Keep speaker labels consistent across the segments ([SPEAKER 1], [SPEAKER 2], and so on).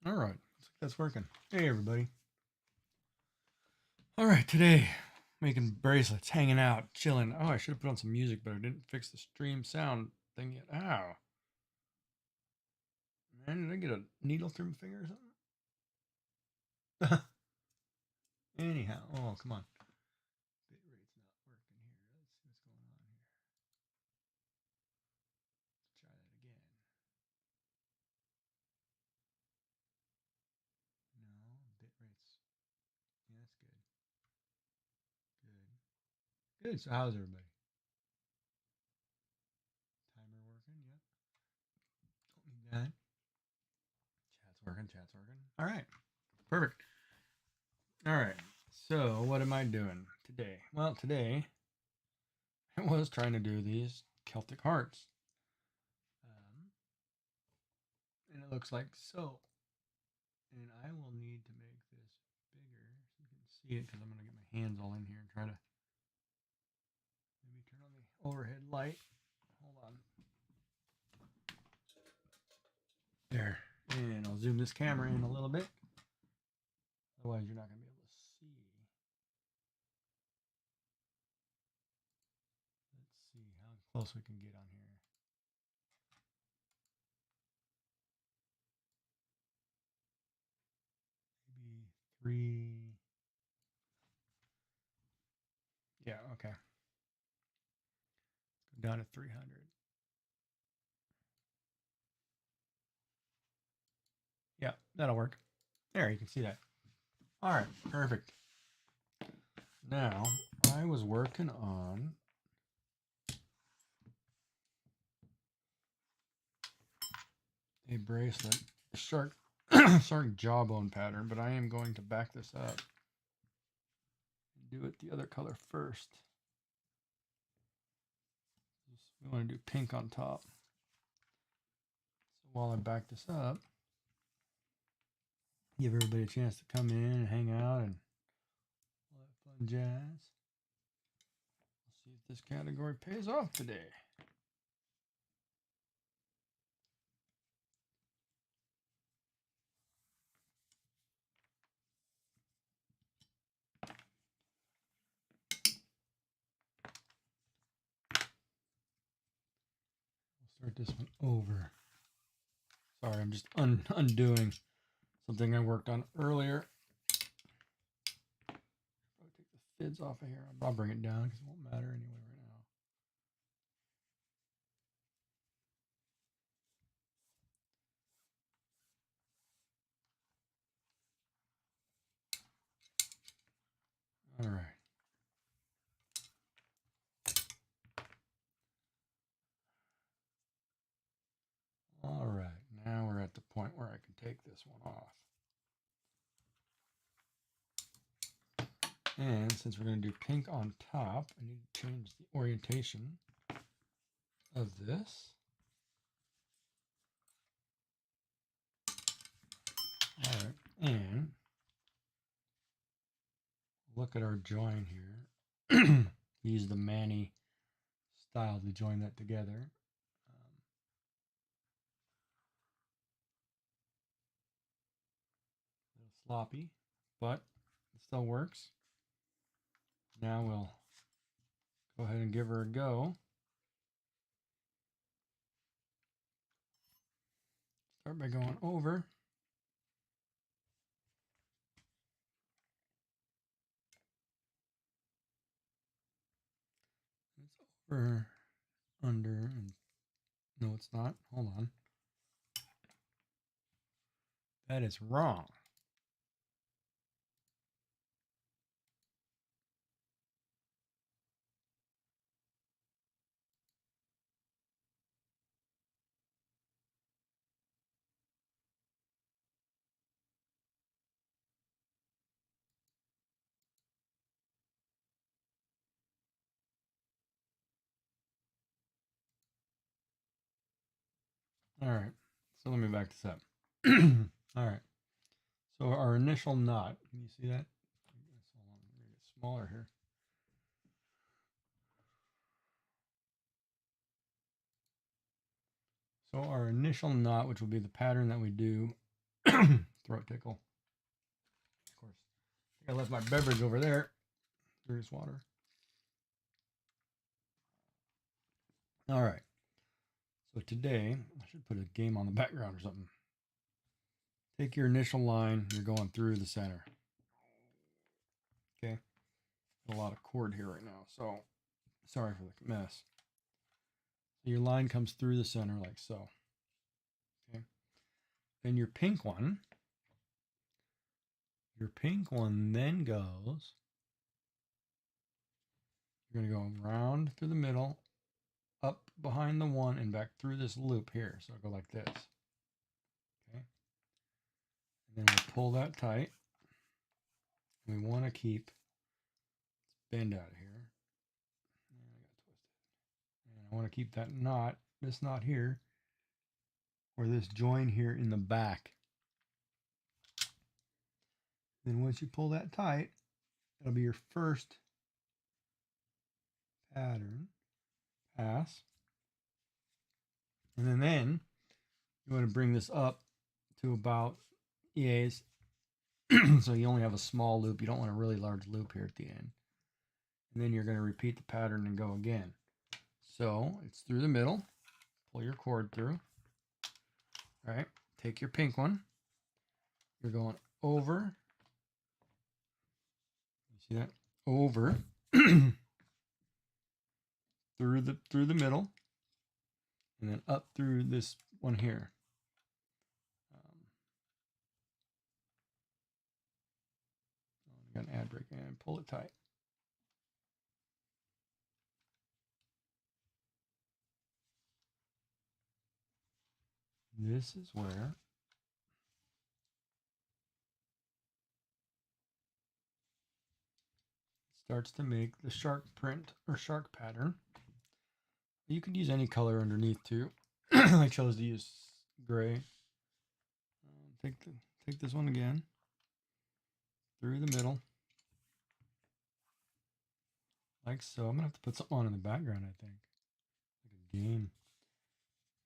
[SPEAKER 1] All right, looks like that's working. Hey, everybody. All right, today making bracelets, hanging out, chilling. Oh, I should have put on some music, but I didn't fix the stream sound thing yet. Ow. Man, did I get a needle through my finger or something? Anyhow, oh, come on. Bit rate's not working here. Let's see what's going on here. Let's try that again. No, bit rate's. Yeah, that's good. Good. Good. So, how's everybody? Timer working? Yep. Don't need that. Chat's working. Chat's working. All right. Perfect. All right. So, what am I doing today? Well, today I was trying to do these Celtic hearts. And it looks like so. And I will need to make this bigger so you can see it because I'm going to get my hands all in here and try to maybe turn on the overhead light. Hold on. There. And I'll zoom this camera in a little bit. Otherwise, you're not going to be able to see. Let's see how close we can get on here. Maybe 3. Yeah, okay. Go down to 300. Yeah, that'll work. There, you can see that. All right, perfect. Now, I was working on a bracelet, shark shark jawbone pattern, but I am going to back this up and do it the other color first. We want to do pink on top. So while I back this up, give everybody a chance to come in and hang out and all that fun jazz. We'll see if this category pays off today. We'll start this one over. Sorry, I'm just undoing something I worked on earlier. I'll take the fids off of here. I'll bring it down because it won't matter anyway right now. All right. All right. Now we're at the point where I can take this one off. And since we're going to do pink on top, I need to change the orientation of this. All right. And look at our join here. Use the Manny style to join that together. A little sloppy, but it still works. Now we'll go ahead and give her a go. Start by going over. It's over, under, and no, it's not. Hold on. That is wrong. All right. So let me back this up. All right. So our initial knot, can you see that? Hold on, let me get smaller here. So our initial knot, which will be the pattern that we do throat tickle. Of course, I left my beverage over there. There's water. All right. So today, I should put a game on the background or something. Take your initial line. You're going through the center. Okay. A lot of cord here right now, so sorry for the mess. So your line comes through the center like so. Okay. Then your pink one then goes, you're going to go around through the middle, up behind the one, and back through this loop here. So it'll go like this. Okay. And then we'll pull that tight. We want to keep this bend out of here. And I got twisted. And I want to keep that knot, this knot here, or this join here in the back. Then once you pull that tight, it'll be your first pattern pass. And then you want to bring this up to about EAs. So you only have a small loop. You don't want a really large loop here at the end. And then you're going to repeat the pattern and go again. So it's through the middle. Pull your cord through. All right. Take your pink one. You're going over. You see that? Over. through the middle. And then up through this one here. You got an ad break and pull it tight. This is where it starts to make the shark print or shark pattern. You could use any color underneath too. I chose to use gray. Take this one again through the middle, like so. I'm gonna have to put something on in the background. I think like a game.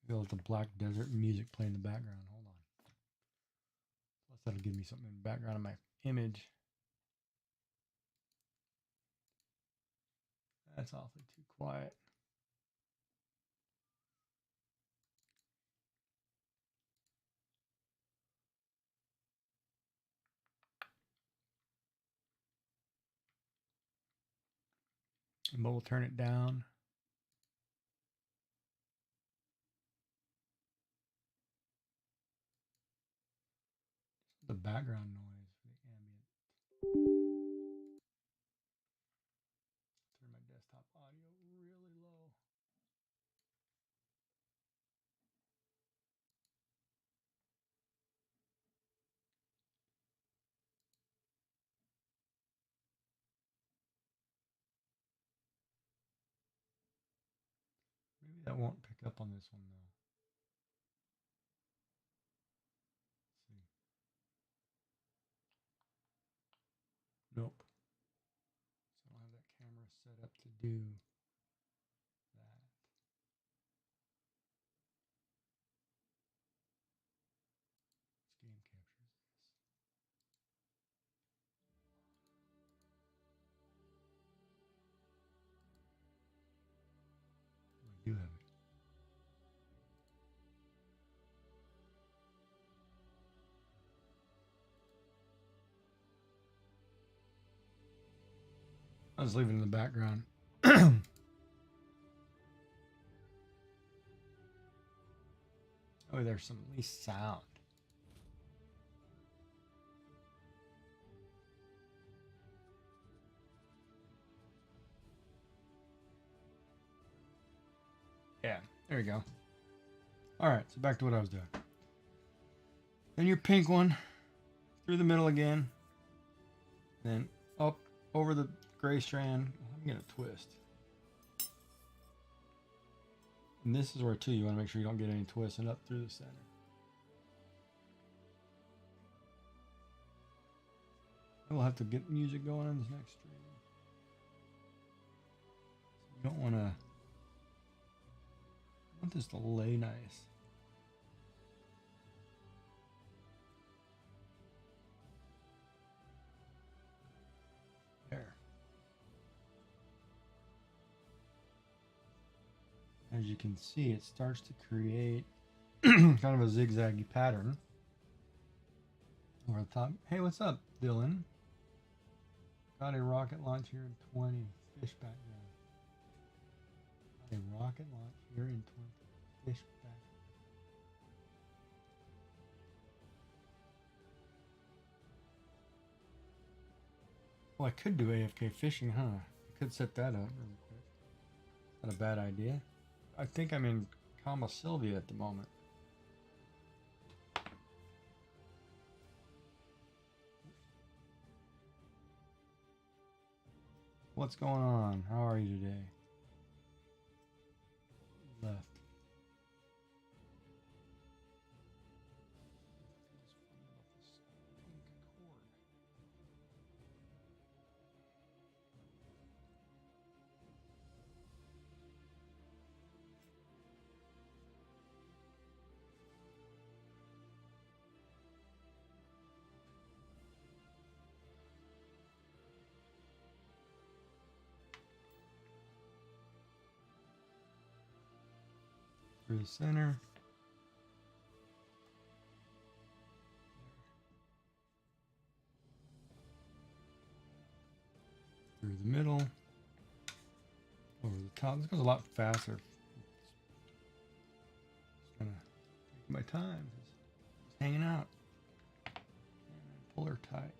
[SPEAKER 1] Maybe I'll let the Black Desert music play in the background. Hold on. Plus that'll give me something in the background of my image. That's awfully too quiet. But we'll turn it down. The background noise for the ambient. Turn my desktop audio really low. Maybe that won't pick up on this one though. Let's see. Nope. So I don't have that camera set up to do that. This game captures this. Oh, I do have it. I'll just leave it in the background. Oh, there's some at least sound. Yeah, there you go. All right, so back to what I was doing. Then your pink one through the middle again. Then up over the gray strand. I'm gonna twist. And this is where too you want to make sure you don't get any twists, and up through the center. We'll have to get music going on this next stream. So you don't want to. I want this to lay nice. as you can see, it starts to create kind of a zigzaggy pattern over the top. Hey, what's up, Dylan? Got a rocket launch here in 20. Fish background. Got a rocket launch here in 20. Fish background. Well, I could do AFK fishing, huh? I could set that up really quick. Not a bad idea. I think I'm in Kama Sylvia at the moment. What's going on? How are you today? Left. Through the center. Through the middle. Over the top. This goes a lot faster. Just gonna take my time. Just hanging out. Pull her tight.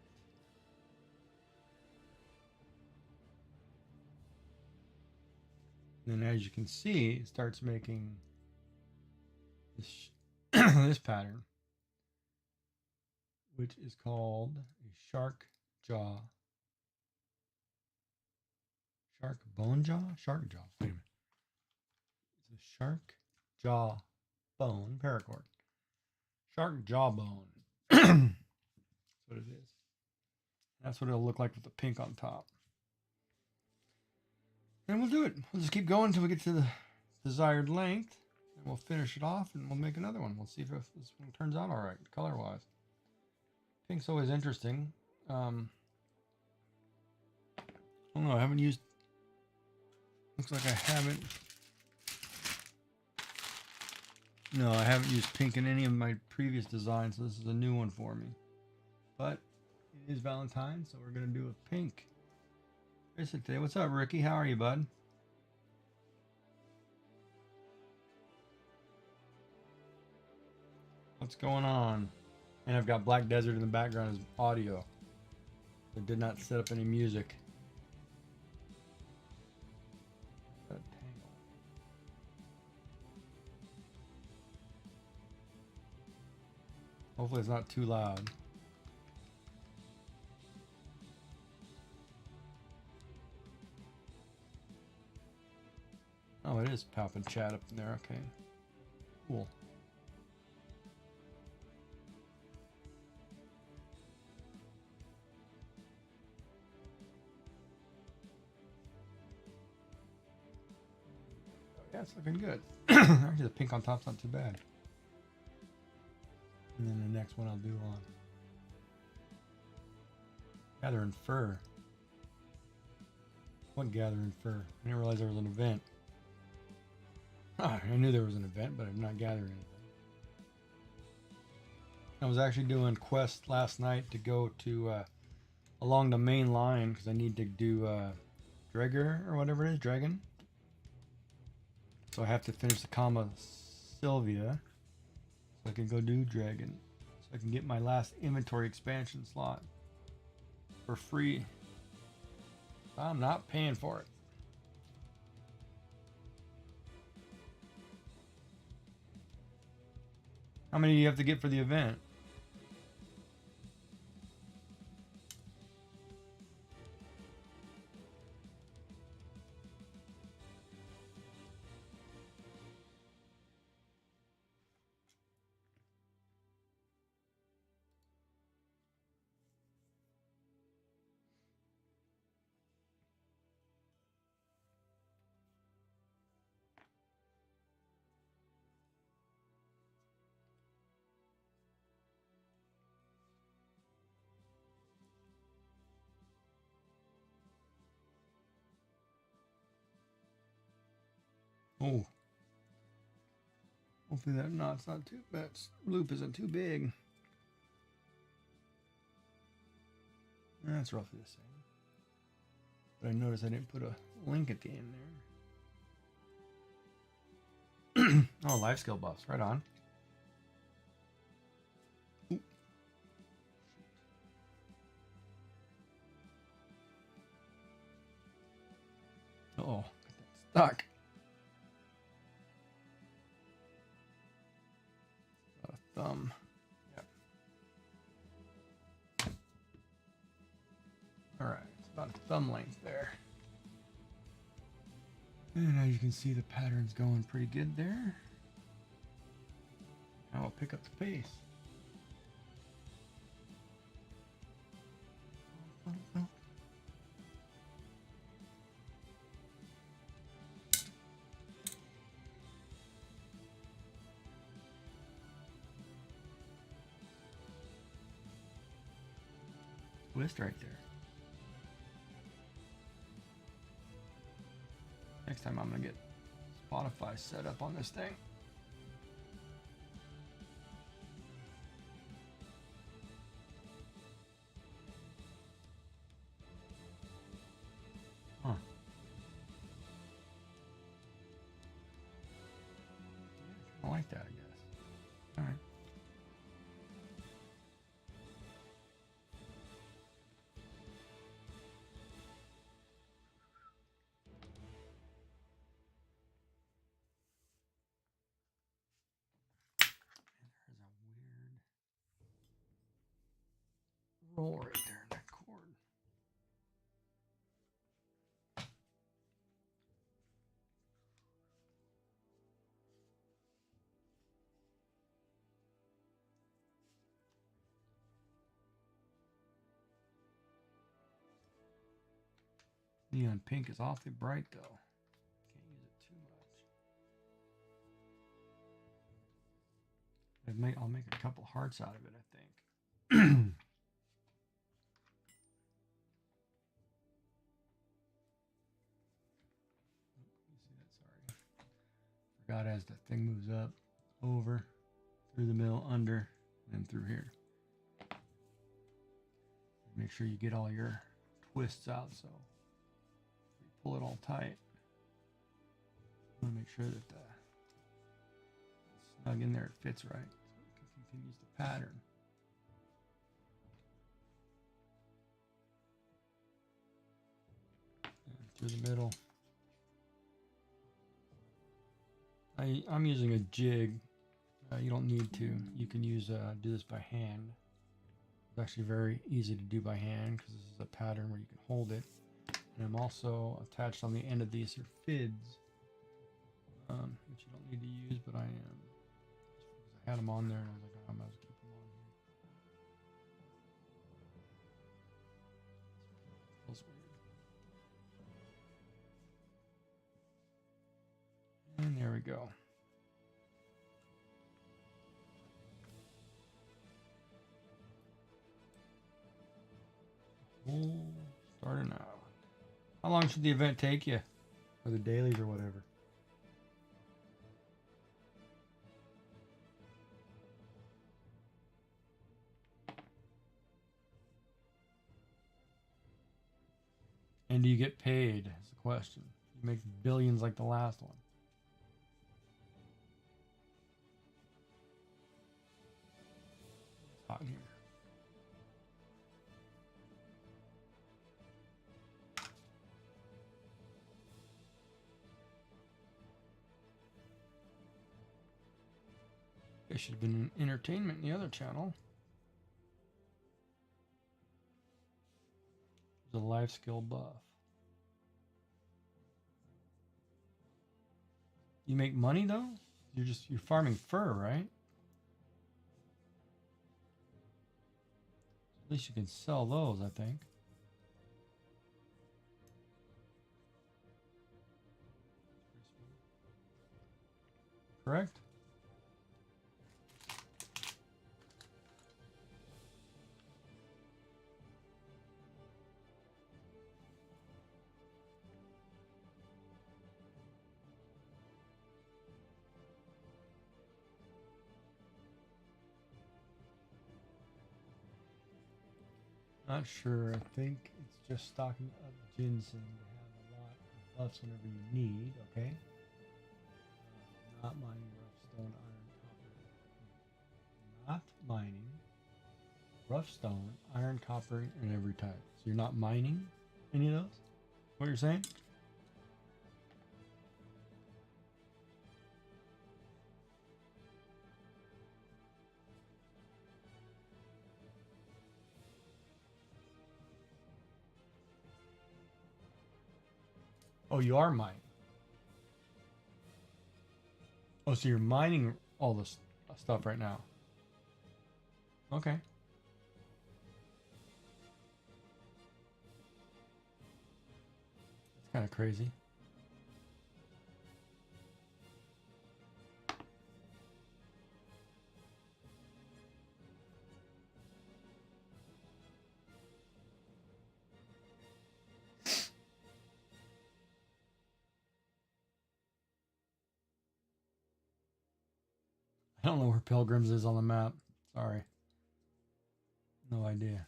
[SPEAKER 1] And then as you can see, it starts making this, this pattern, which is called a shark jaw. Shark bone jaw? Shark jaw. Wait a minute. It's a shark jaw bone paracord. Shark jawbone. That's what it is. That's what it'll look like with the pink on top. And we'll do it. We'll just keep going until we get to the desired length. And we'll finish it off and we'll make another one. We'll see if this one turns out all right, color-wise. Pink's always interesting. I don't know. I haven't used... Looks like I haven't... No, I haven't used pink in any of my previous designs, so this is a new one for me. But it is Valentine's, so we're going to do a pink bracelet today. What's up, Ricky? How are you, bud? What's going on? And I've got Black Desert in the background as audio. I did not set up any music. Hopefully it's not too loud. Oh, it is popping chat up in there. Okay. Cool. Yeah, it's looking good. Actually, the pink on top's not too bad. And then the next one I'll do on gathering fur. What gathering fur? I didn't realize there was an event. I knew there was an event, but I'm not gathering anything. I was actually doing quest last night to go to along the main line because I need to do Drager or whatever it is, Dragon. So I have to finish the Kama Sylvia so I can go do Dragon. So I can get my last inventory expansion slot for free. I'm not paying for it. How many do you have to get for the event? Oh, Hopefully that knot's not too, that loop isn't too big. That's roughly the same. But I noticed I didn't put a link at the end there. Oh, life skill buffs. Right on. Ooh. Uh-oh. Stuck. Got a thumb. Yep. Alright. It's about a thumb length there. And as you can see, the pattern's going pretty good there. Now I'll pick up the pace. Twist right there. Next time I'm gonna get Spotify set up on this thing. Huh. I like that, I guess. All right. There's a weird roll right there in that chord. Neon pink is awfully bright though. Can't use it too much. I'll make a couple hearts out of it, I think. Forgot as the thing moves up, over, through the middle, under, and through here. Make sure you get all your twists out, so you pull it all tight. You want to make sure that the snug in there it fits right, so it continues the pattern. And through the middle. I'm using a jig. You don't need to. You can use do this by hand. It's actually very easy to do by hand because this is a pattern where you can hold it. And I'm also attached on the end of these are fids, which you don't need to use, but I am. Just because I had them on there and I was like, oh, I might as well keep them on here. Feels weird. And there we go. Starting out. How long should the event take you? Or the dailies or whatever? And do you get paid? Is the question. You make billions like the last one. It's hot in here. There should have been an entertainment in the other channel. There's a life skill buff. You make money though? You're farming fur, right? At least you can sell those, I think. Correct? Not sure. I think it's just stocking up ginseng to have a lot of buffs whenever you need. Okay. Not mining rough stone, iron, copper. Not mining rough stone, iron, copper, and every type. So you're not mining any of those? What you're saying? Oh, you are mining. Oh, so you're mining all this stuff right now. Okay. It's kind of crazy. I don't know where Pilgrims is on the map. Sorry. No idea.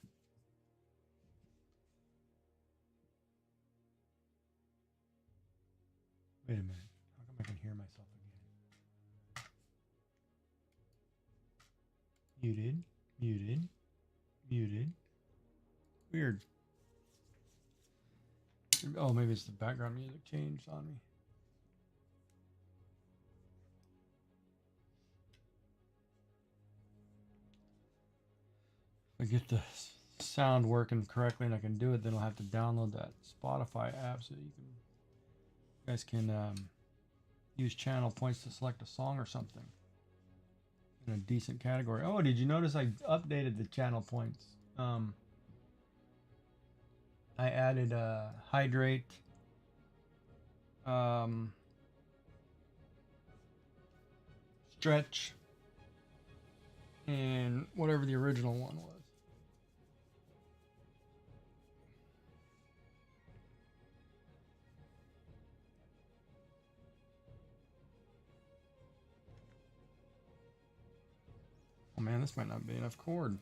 [SPEAKER 1] Wait a minute. How come I can hear myself again? Muted. Muted. Muted. Weird. Oh, maybe it's the background music changed on me. If I get the sound working correctly and I can do it, then I'll have to download that Spotify app so you guys can use channel points to select a song or something in a decent category. Oh, did you notice I updated the channel points? I added hydrate, stretch, and whatever the original one was. Oh man, this might not be enough cord.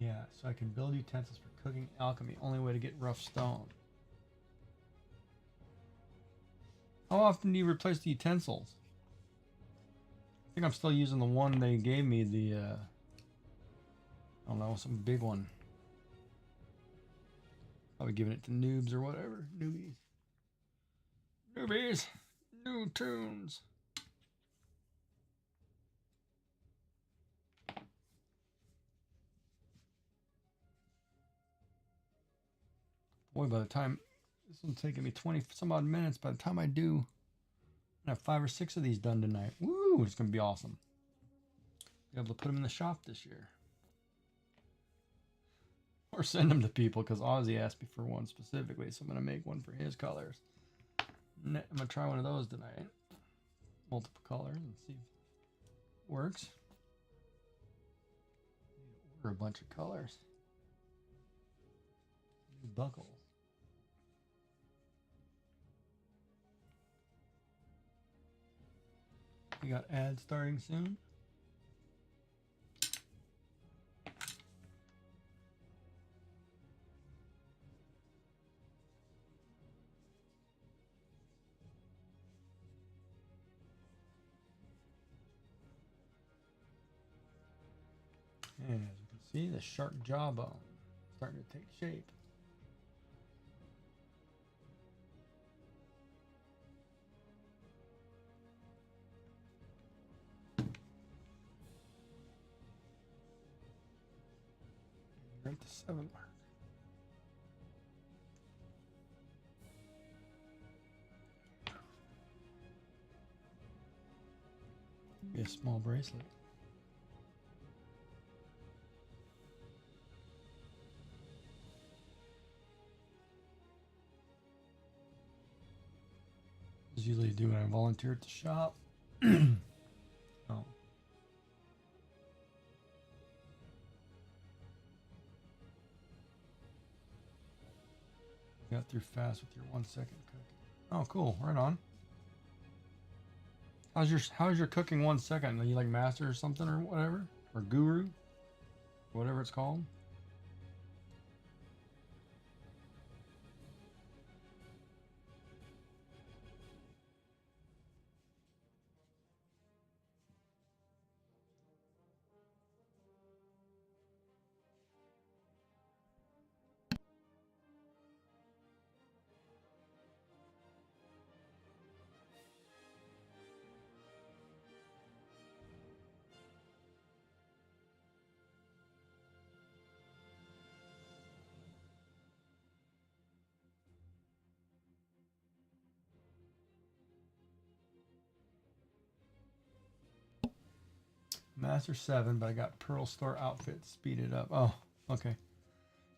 [SPEAKER 1] Yeah, so I can build utensils for cooking, alchemy. Only way to get rough stone. How often do you replace the utensils? I think I'm still using the one they gave me, the, I don't know, some big one. Probably giving it to noobs or whatever. Newbies. Newbies. New tunes. Boy, by the time, this one's taking me 20 some odd minutes. By the time I do, I have 5 or 6 of these done tonight. Woo, it's going to be awesome. Be able to put them in the shop this year. Or send them to people, because Ozzy asked me for one specifically, so I'm going to make one for his colors. I'm going to try one of those tonight. Multiple colors and see if it works. Order a bunch of colors. New buckles. We got ads starting soon. And as you can see, the shark jawbone starting to take shape. We're at the 7 mark. Be a small bracelet. As usually do when I volunteer at the shop. Oh. got through fast with your 1 second cooking. Oh, cool. Right on. How's your cooking 1 second? Are you like master or something or whatever? Or guru? Whatever it's called. Master 7, but I got Pearl Store outfits speeded up. Oh, okay.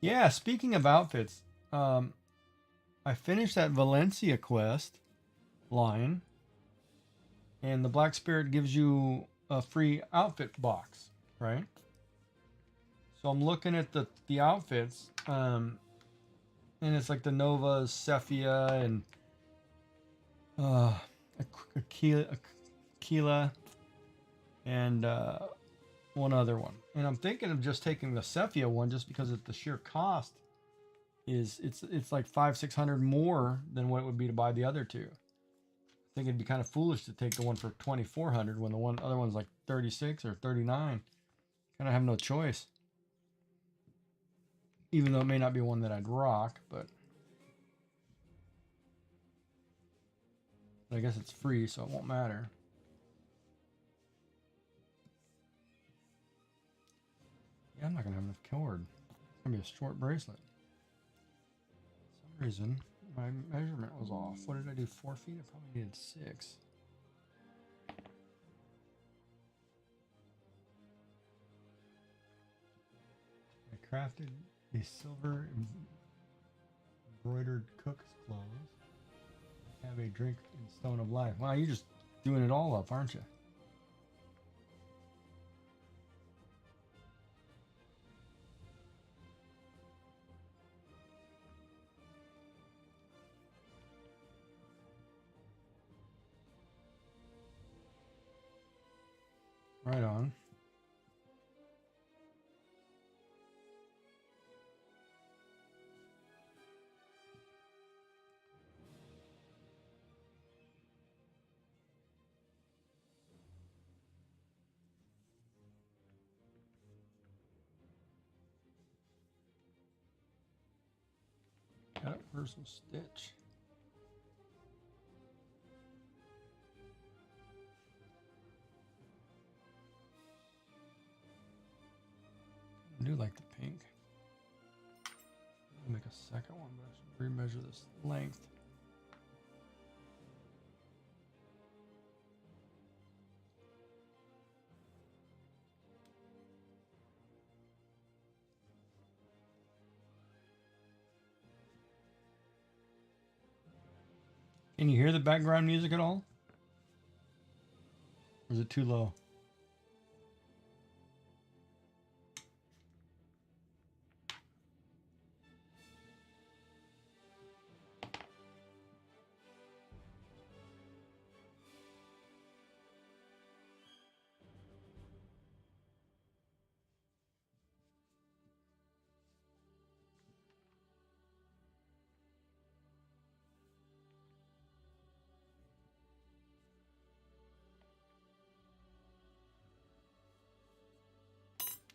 [SPEAKER 1] Yeah, speaking of outfits, I finished that Valencia quest line, and the Black Spirit gives you a free outfit box, right? So I'm looking at the outfits, and it's like the Nova, Cephia, and Aquila, and one other one. And I'm thinking of just taking the Cephia one just because of the sheer cost. It's like 500-600 more than what it would be to buy the other two. I think it'd be kind of foolish to take the one for 2,400 when the other one's like 36 or 39. Kind of have no choice. Even though it may not be one that I'd rock, but I guess it's free, so it won't matter. Yeah, I'm not gonna have enough cord. It's gonna be a short bracelet. For some reason, my measurement was off. What did I do? 4 feet? I probably needed 6. I crafted a silver embroidered cook's clothes. Have a drink in Stone of Life. Wow, you're just doing it all up, aren't you? Right on. Cut versus stitch. I do like the pink. I'll make a second one, but I should remeasure this length. Can you hear the background music at all? Or is it too low?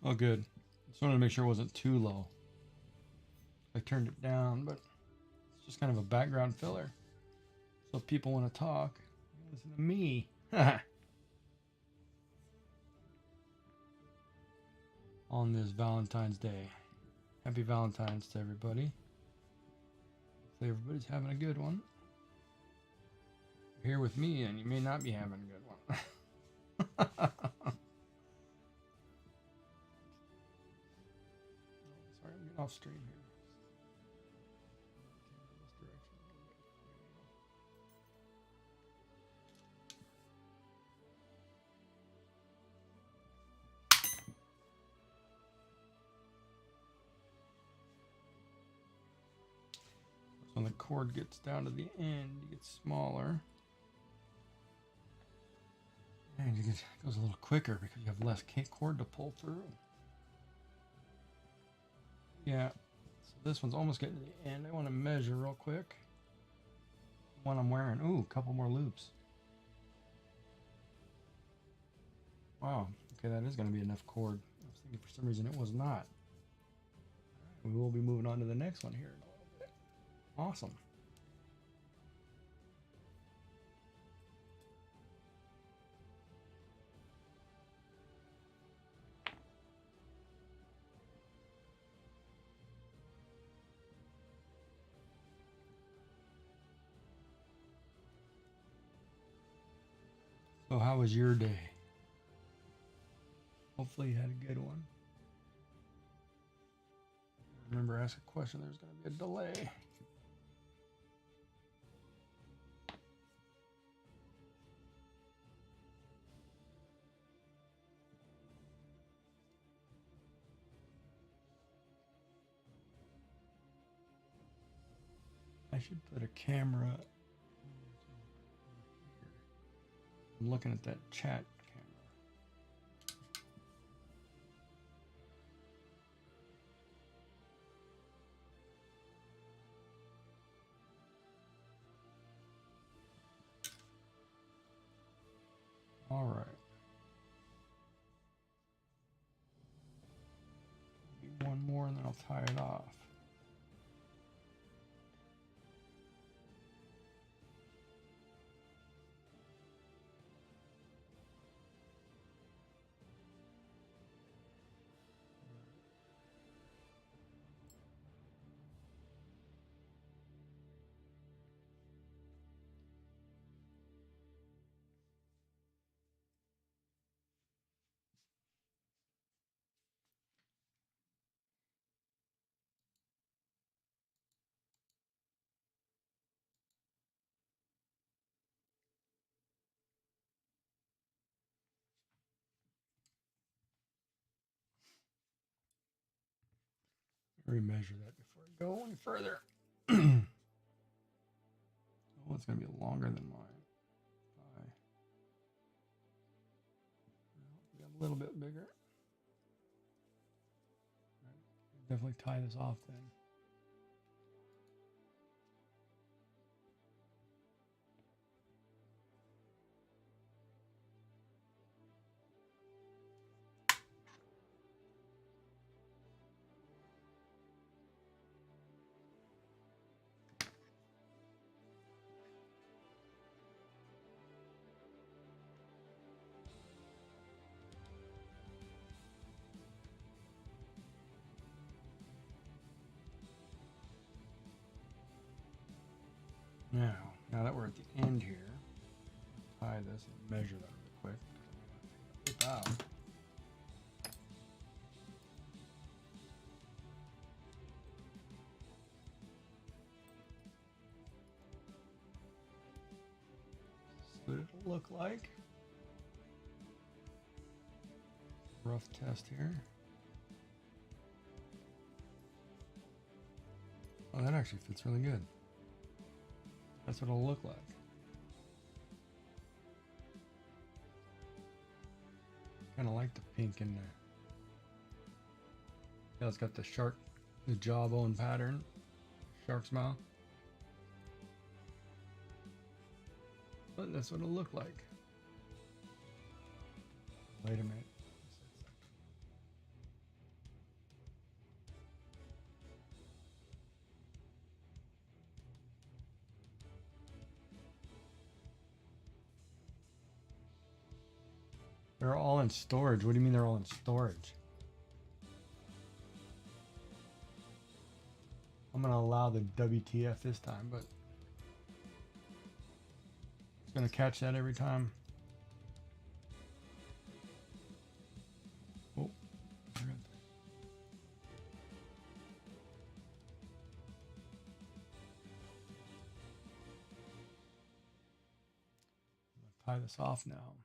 [SPEAKER 1] Oh, good. Just wanted to make sure it wasn't too low. I turned it down, but it's just kind of a background filler. So if people want to talk, listen to me. On this Valentine's Day. Happy Valentine's to everybody. Hopefully everybody's having a good one. You're here with me and you may not be having a good one. Sorry, I'm getting off stream here. when the cord gets down to the end, it gets smaller. And it goes a little quicker because you have less cord to pull through. Yeah, so this one's almost getting to the end. I want to measure real quick. The one I'm wearing. Ooh, a couple more loops. Wow, okay, that is going to be enough cord. I was thinking for some reason it was not. We will be moving on to the next one here in a little bit. Awesome. So how was your day? Hopefully you had a good one. Remember, ask a question, there's going to be a delay. I should put a camera. I'm looking at that chat camera. All right. Maybe one more and then I'll tie it off. Remeasure that before I go any further. Oh, it's going to be longer than mine. A little bit bigger. Right. Definitely tie this off then. Now that we're at the end here, tie this and measure that real quick. Take that out. See what it'll look like. Rough test here. Oh, that actually fits really good. That's what it'll look like. Kind of like the pink in there. Yeah, it's got the shark, the jawbone pattern, shark's mouth. But that's what it'll look like. Wait a minute. They're all in storage. What do you mean they're all in storage? I'm going to allow the WTF this time, but it's going to catch that every time. Oh, tie this off now.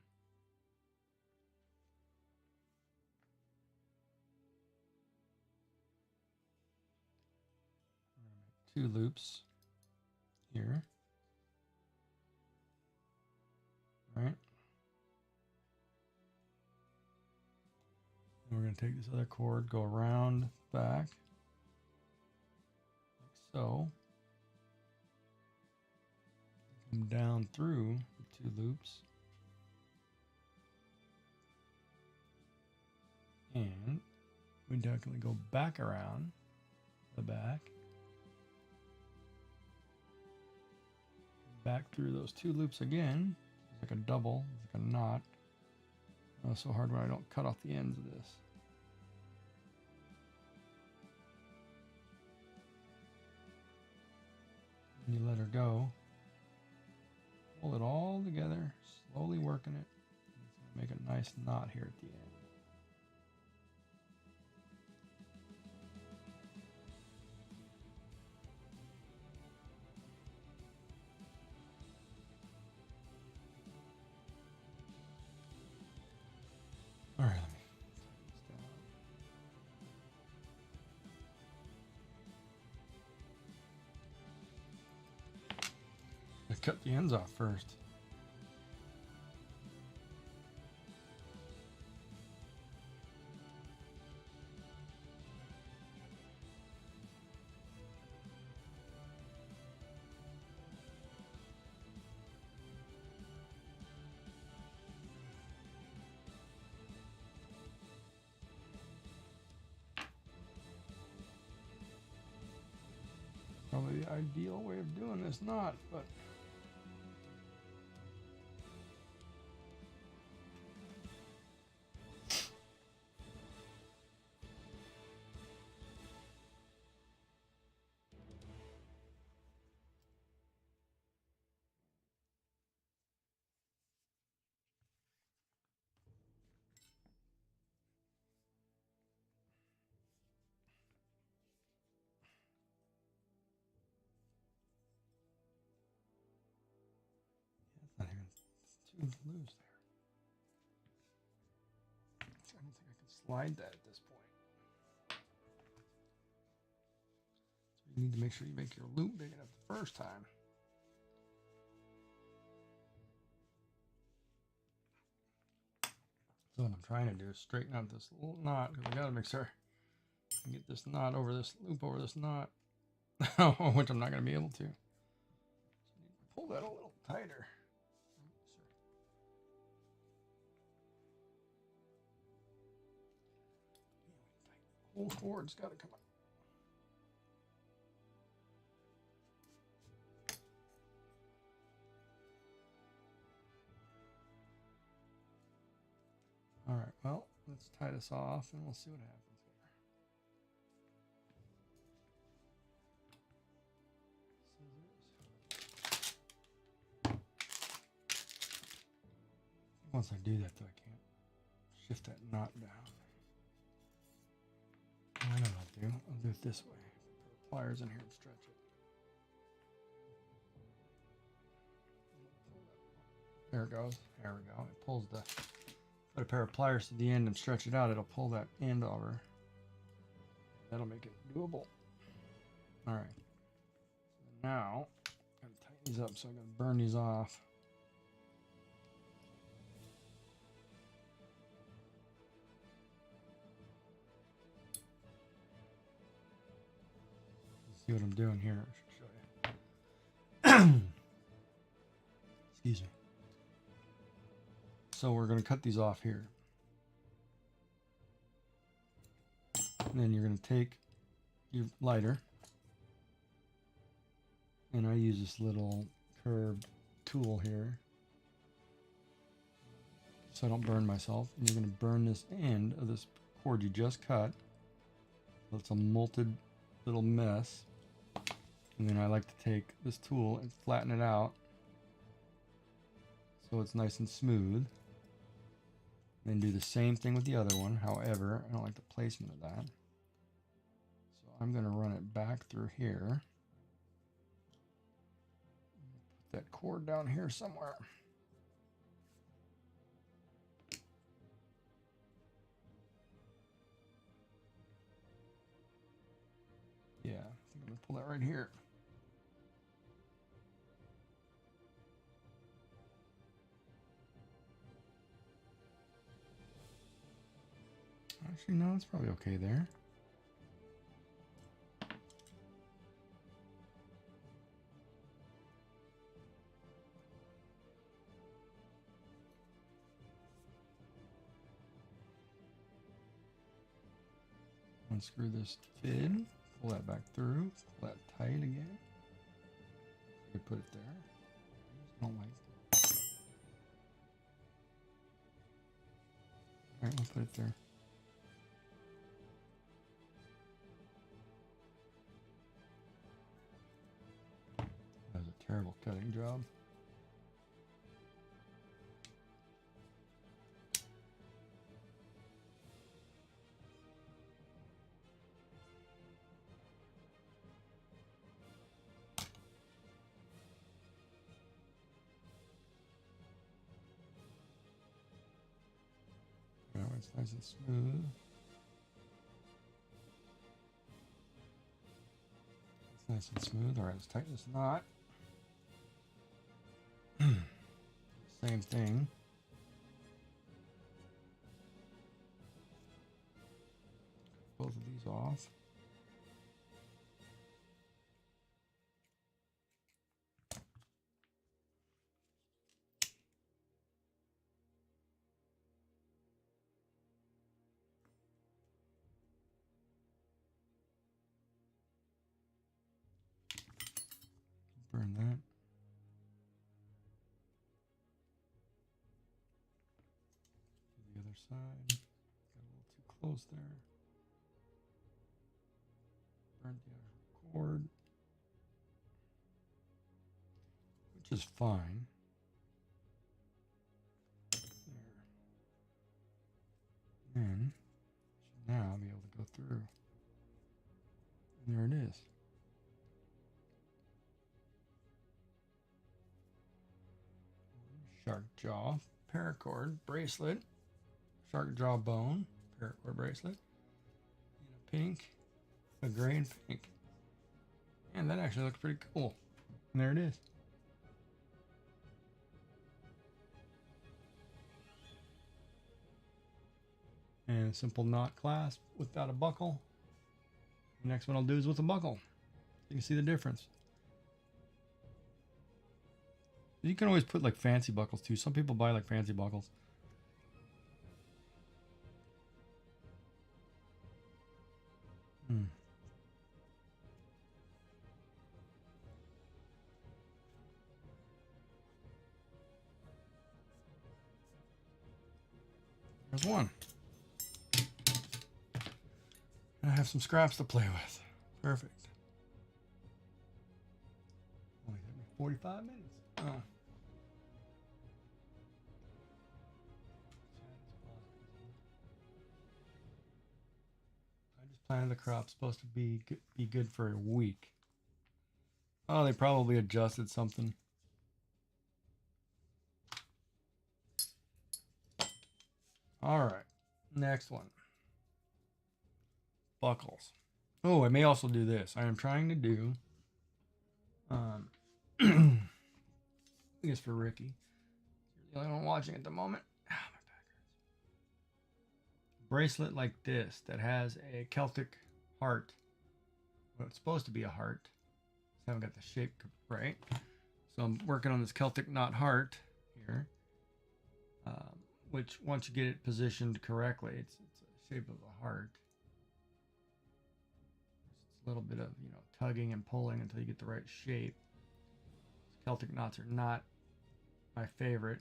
[SPEAKER 1] Two loops. here. Right. And we're going to take this other cord, go around back, like so. Come down through the 2 loops. And we definitely go back around the back. Back through those 2 loops again. It's like a double, it's like a knot. Oh, it's so hard when I don't cut off the ends of this. And you let her go. Pull it all together, slowly working it. It's going to make a nice knot here at the end. All right, let me tighten this down. I cut the ends off first. Probably the ideal way of doing this knot, but not even too loose there. I don't think I can slide that at this point. So you need to make sure you make your loop big enough the first time. So what I'm trying to do is straighten out this little knot, because I got to make sure I can get this knot over this loop over this knot, which I'm not going to be able to. So I need to pull that a little tighter. The whole cord's got to come out. All right, well, let's tie this off and we'll see what happens here. Once I do that, though, I can't shift that knot down. I know what I'll do. I'll do it this way. Put pliers in here and stretch it. There it goes. There we go. It pulls the... Put a pair of pliers to the end and stretch it out. It'll pull that end over. That'll make it doable. All right. So now, I'm gonna tighten these up, so I'm gonna burn these off. See what I'm doing here. I should show you. Excuse me. So we're going to cut these off here. And then you're going to take your lighter. And I use this little curved tool here, so I don't burn myself. And you're going to burn this end of this cord you just cut. So it's a molted little mess. And then I like to take this tool and flatten it out so it's nice and smooth. Then do the same thing with the other one. However, I don't like the placement of that. So I'm going to run it back through here. Put that cord down here somewhere. Yeah, I think I'm going to pull that right here. Actually, no, it's probably okay there. Unscrew this fid, pull that back through, pull that tight again. You put it there. I don't like it. Alright, we'll put it there. That was a terrible cutting job. It's nice and smooth. It's nice and smooth. Alright, let's tighten this knot. Same thing. Both of these off. Burn that. To the other side. Got a little too close there. Burn the outer cord. Which is fine. There. Then should now be able to go through. And there it is. Shark jaw, paracord bracelet, shark jaw bone, paracord bracelet, and a pink, a gray and pink. And that actually looks pretty cool. And there it is. And a simple knot clasp without a buckle. The next one I'll do is with a buckle. You can see the difference. You can always put like fancy buckles too. Some people buy like fancy buckles. There's one. And I have some scraps to play with. Perfect. Only took me 45 minutes. Oh. I just planted the crop. Supposed to be good for a week. Oh, they probably adjusted something. All right, next one. Buckles. Oh, I may also do this. I am trying to do, I guess for Ricky. He's the only one watching at the moment. Ah, my back hurts. Bracelet like this that has a Celtic heart. Well, it's supposed to be a heart. Just haven't got the shape right. So I'm working on this Celtic knot heart here. Which once you get it positioned correctly, it's a shape of a heart. It's a little bit of, tugging and pulling until you get the right shape. Celtic knots are not my favorite.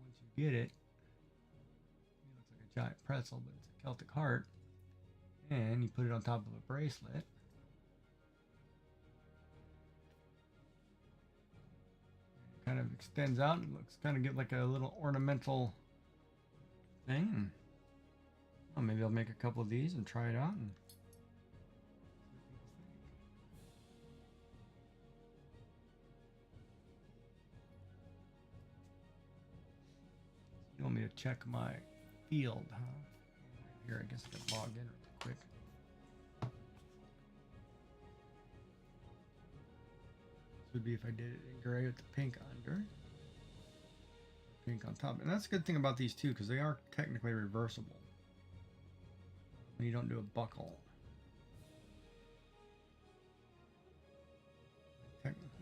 [SPEAKER 1] Once you get it, it looks like a giant pretzel, but it's a Celtic heart. And you put it on top of a bracelet. Kind of extends out and looks kind of get like a little ornamental thing. Well, maybe I'll make a couple of these and try it out and you want me to check my field, huh? Here, I guess I can log in real quick. This would be if I did it in gray with the pink under. pink on top. And that's a good thing about these two, because they are technically reversible. When you don't do a buckle.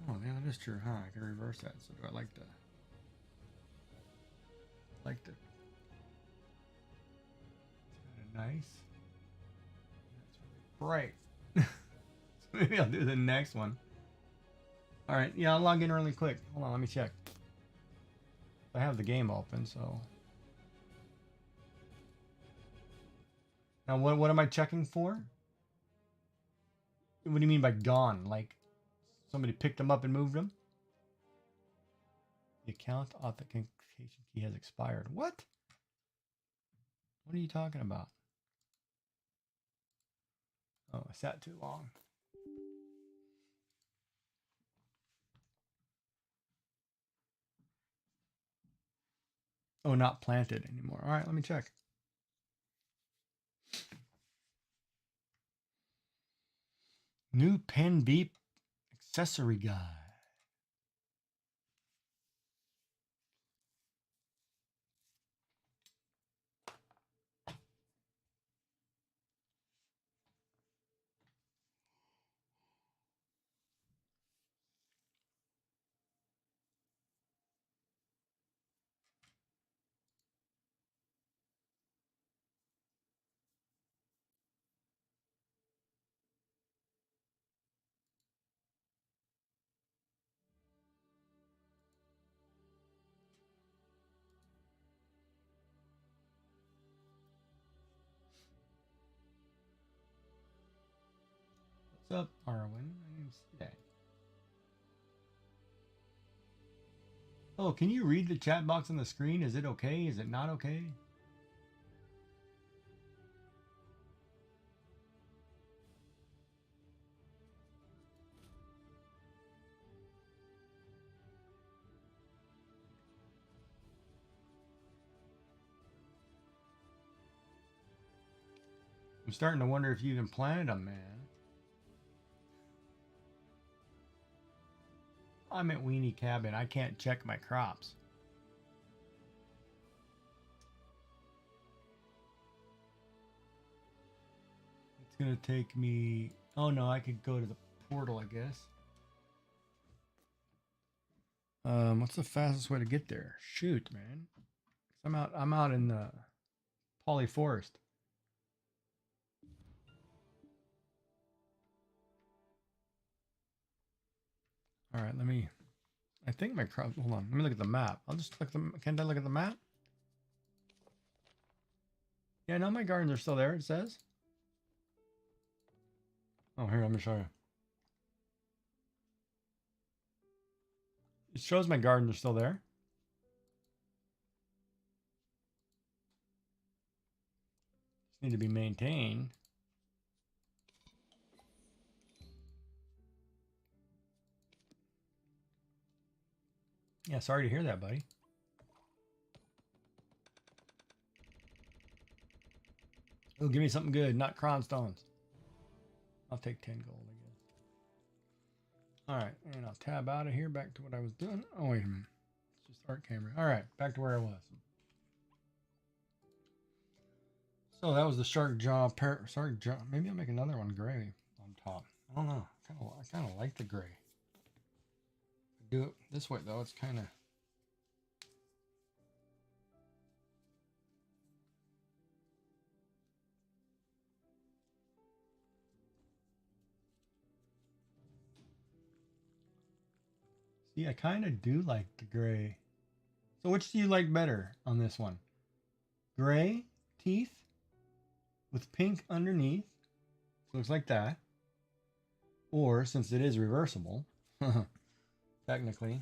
[SPEAKER 1] Oh, yeah, that is true, huh? I can reverse that. So do I like to... Like to... It's kind of nice. That's really bright. So maybe I'll do the next one. Alright, yeah, I'll log in really quick. Hold on, let me check. I have the game open, so... Now, what am I checking for? What do you mean by gone? Like, somebody picked them up and moved them? The account authentication key has expired. What? What are you talking about? Oh, I sat too long. Oh, not planted anymore. All right, let me check. New pen beep accessory guide. What's up, Arwen? I didn't see that. Oh, can you read the chat box on the screen? Is it okay? Is it not okay? I'm starting to wonder if you even planted them, man. I'm at Weenie Cabin. I can't check my crops. It's gonna take me... Oh no, I could go to the portal, I guess. What's the fastest way to get there? Shoot, man. I'm out in the Poly Forest. All right, I think my crop. Hold on, let me look at the map. I'll just look at the. Can't I look at the map? Yeah, no, my gardens are still there. It says. Oh, here, let me show you. It shows my gardens are still there. Just need to be maintained. Yeah, sorry to hear that, buddy. Oh, give me something good, not crown stones. I'll take 10 gold, I guess. All right, and I'll tab out of here back to what I was doing. Oh, wait a minute. It's just art camera. All right, back to where I was. So that was the shark jaw. Maybe I'll make another one gray on top. I don't know. I kind of like the gray. Do it this way though. It's kind of. See, I kind of do like the gray. So which do you like better on this one? Gray teeth with pink underneath. So it looks like that. Or since it is reversible, technically.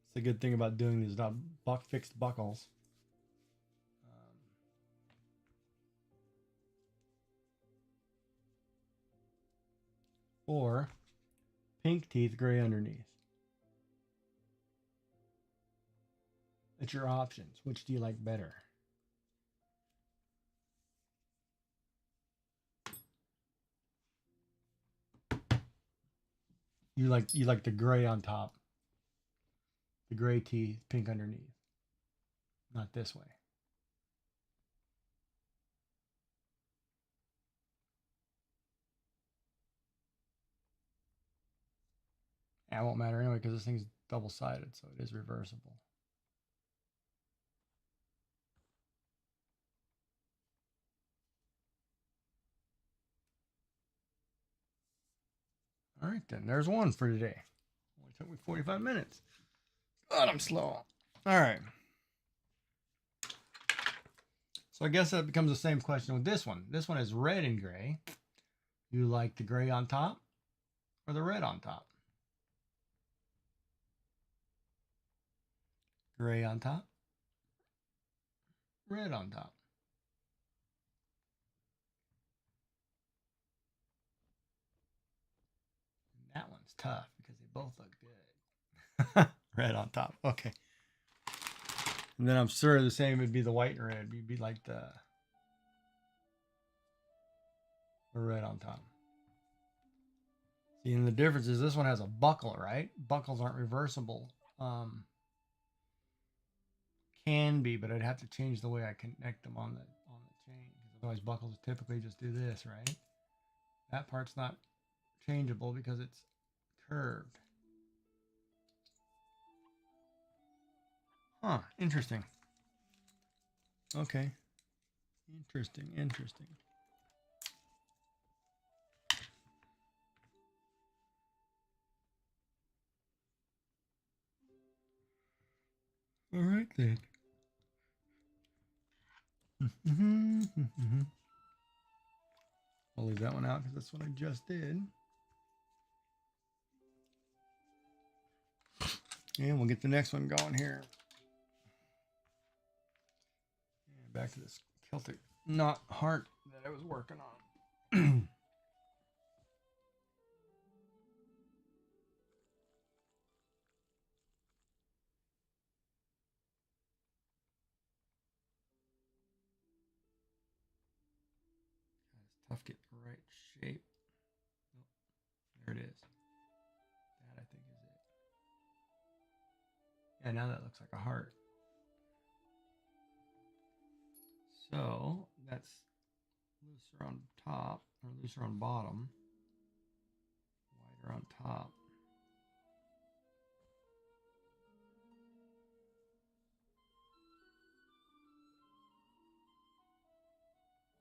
[SPEAKER 1] It's a good thing about doing these fixed buckles. Or pink teeth, gray underneath. It's your options. Which do you like better? You like the gray on top. The gray teeth, pink underneath. Not this way. And it won't matter anyway because this thing's double-sided, so it is reversible. All right, then. There's one for today. Only took me 45 minutes. God, I'm slow. All right. So I guess that becomes the same question with this one. This one is red and gray. You like the gray on top or the red on top? Gray on top, red on top. That one's tough because they both look good. Red on top. Okay. And then I'm sure the same would be the white and red. You'd be like the red on top. See, and the difference is this one has a buckle, right? Buckles aren't reversible. Can be, but I'd have to change the way I connect them on the chain. Because otherwise buckles typically just do this, right? That part's not changeable because it's curved. Huh, interesting. Okay. Interesting. All right then. I'll leave that one out because that's what I just did. And we'll get the next one going here. And back to this Celtic knot heart that I was working on. It's tough getting the right shape. Oh, there it is. That I think is it. Yeah, now that looks like a heart. So that's looser on top or looser on bottom, wider on top.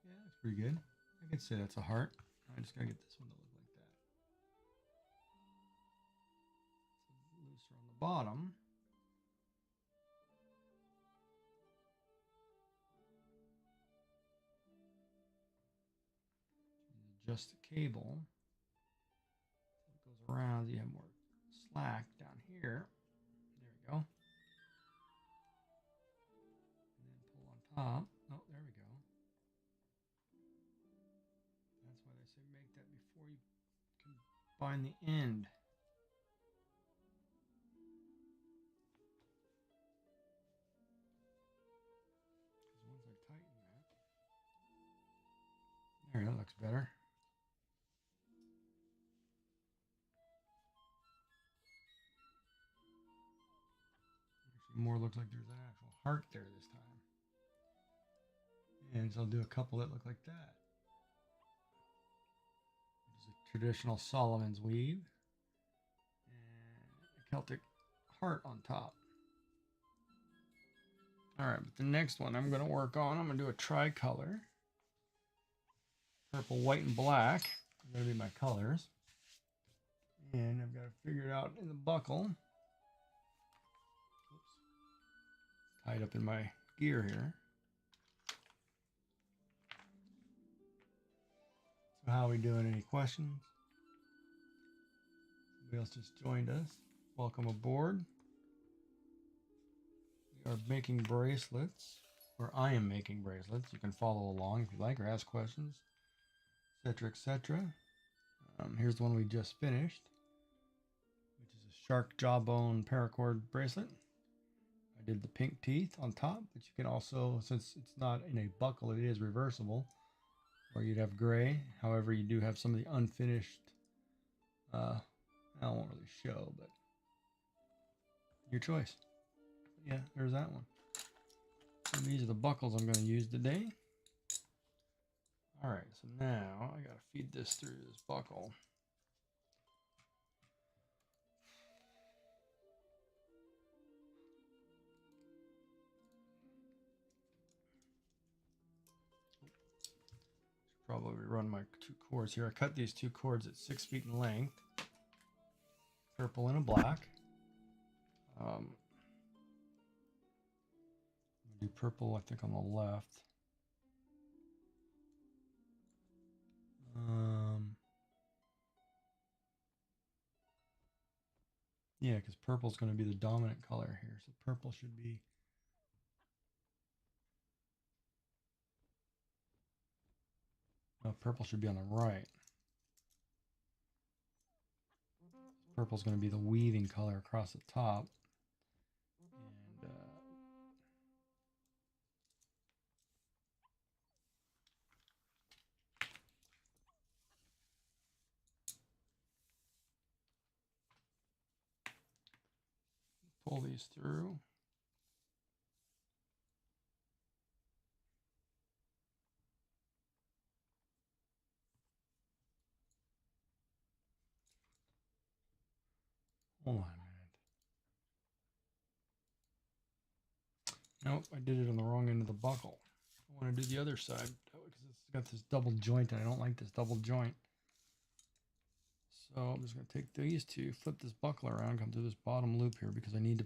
[SPEAKER 1] Yeah, that's pretty good. I could say that's a heart. I just gotta get this one to look like that. So looser on the bottom. Adjust the cable. So it goes around. You have more slack down here. There we go. And then pull on top. Oh, there we go. That's why they say make that before you combine the end. Because once I tighten that, there, that looks better. Actually, more looks like there's an actual heart there this time. And so I'll do a couple that look like that. This is a traditional Solomon's weave. And a Celtic heart on top. Alright, but the next one I'm going to work on, I'm going to do a tricolor. Purple, white, and black are going to be my colors. And I've got to figure it out in the buckle. Oops. Tied up in my gear here. So how are we doing? Any questions? Somebody else just joined us. Welcome aboard. We are making bracelets, or I am making bracelets. You can follow along if you like or ask questions, etc., etc. Here's the one we just finished, which is a shark jawbone paracord bracelet. I did the pink teeth on top, but you can also, since it's not in a buckle, it is reversible, or you'd have gray. However, you do have some of the unfinished, I won't really show, but Your choice. Yeah, there's that one. And these are the buckles I'm going to use today. All right, so now I got to feed this through this buckle. Should probably run my 2 cords here. I cut these 2 cords at 6 feet in length. Purple and a black. I'm going to do purple, I think, on the left. Yeah, because purple is going to be the dominant color here. So purple should be... No, purple should be on the right. Purple is going to be the weaving color across the top. And pull these through. Hold on a minute. Nope, I did it on the wrong end of the buckle. I want to do the other side because it's got this double joint and I don't like this double joint. So I'm just going to take these two, flip this buckle around, come through this bottom loop here because I need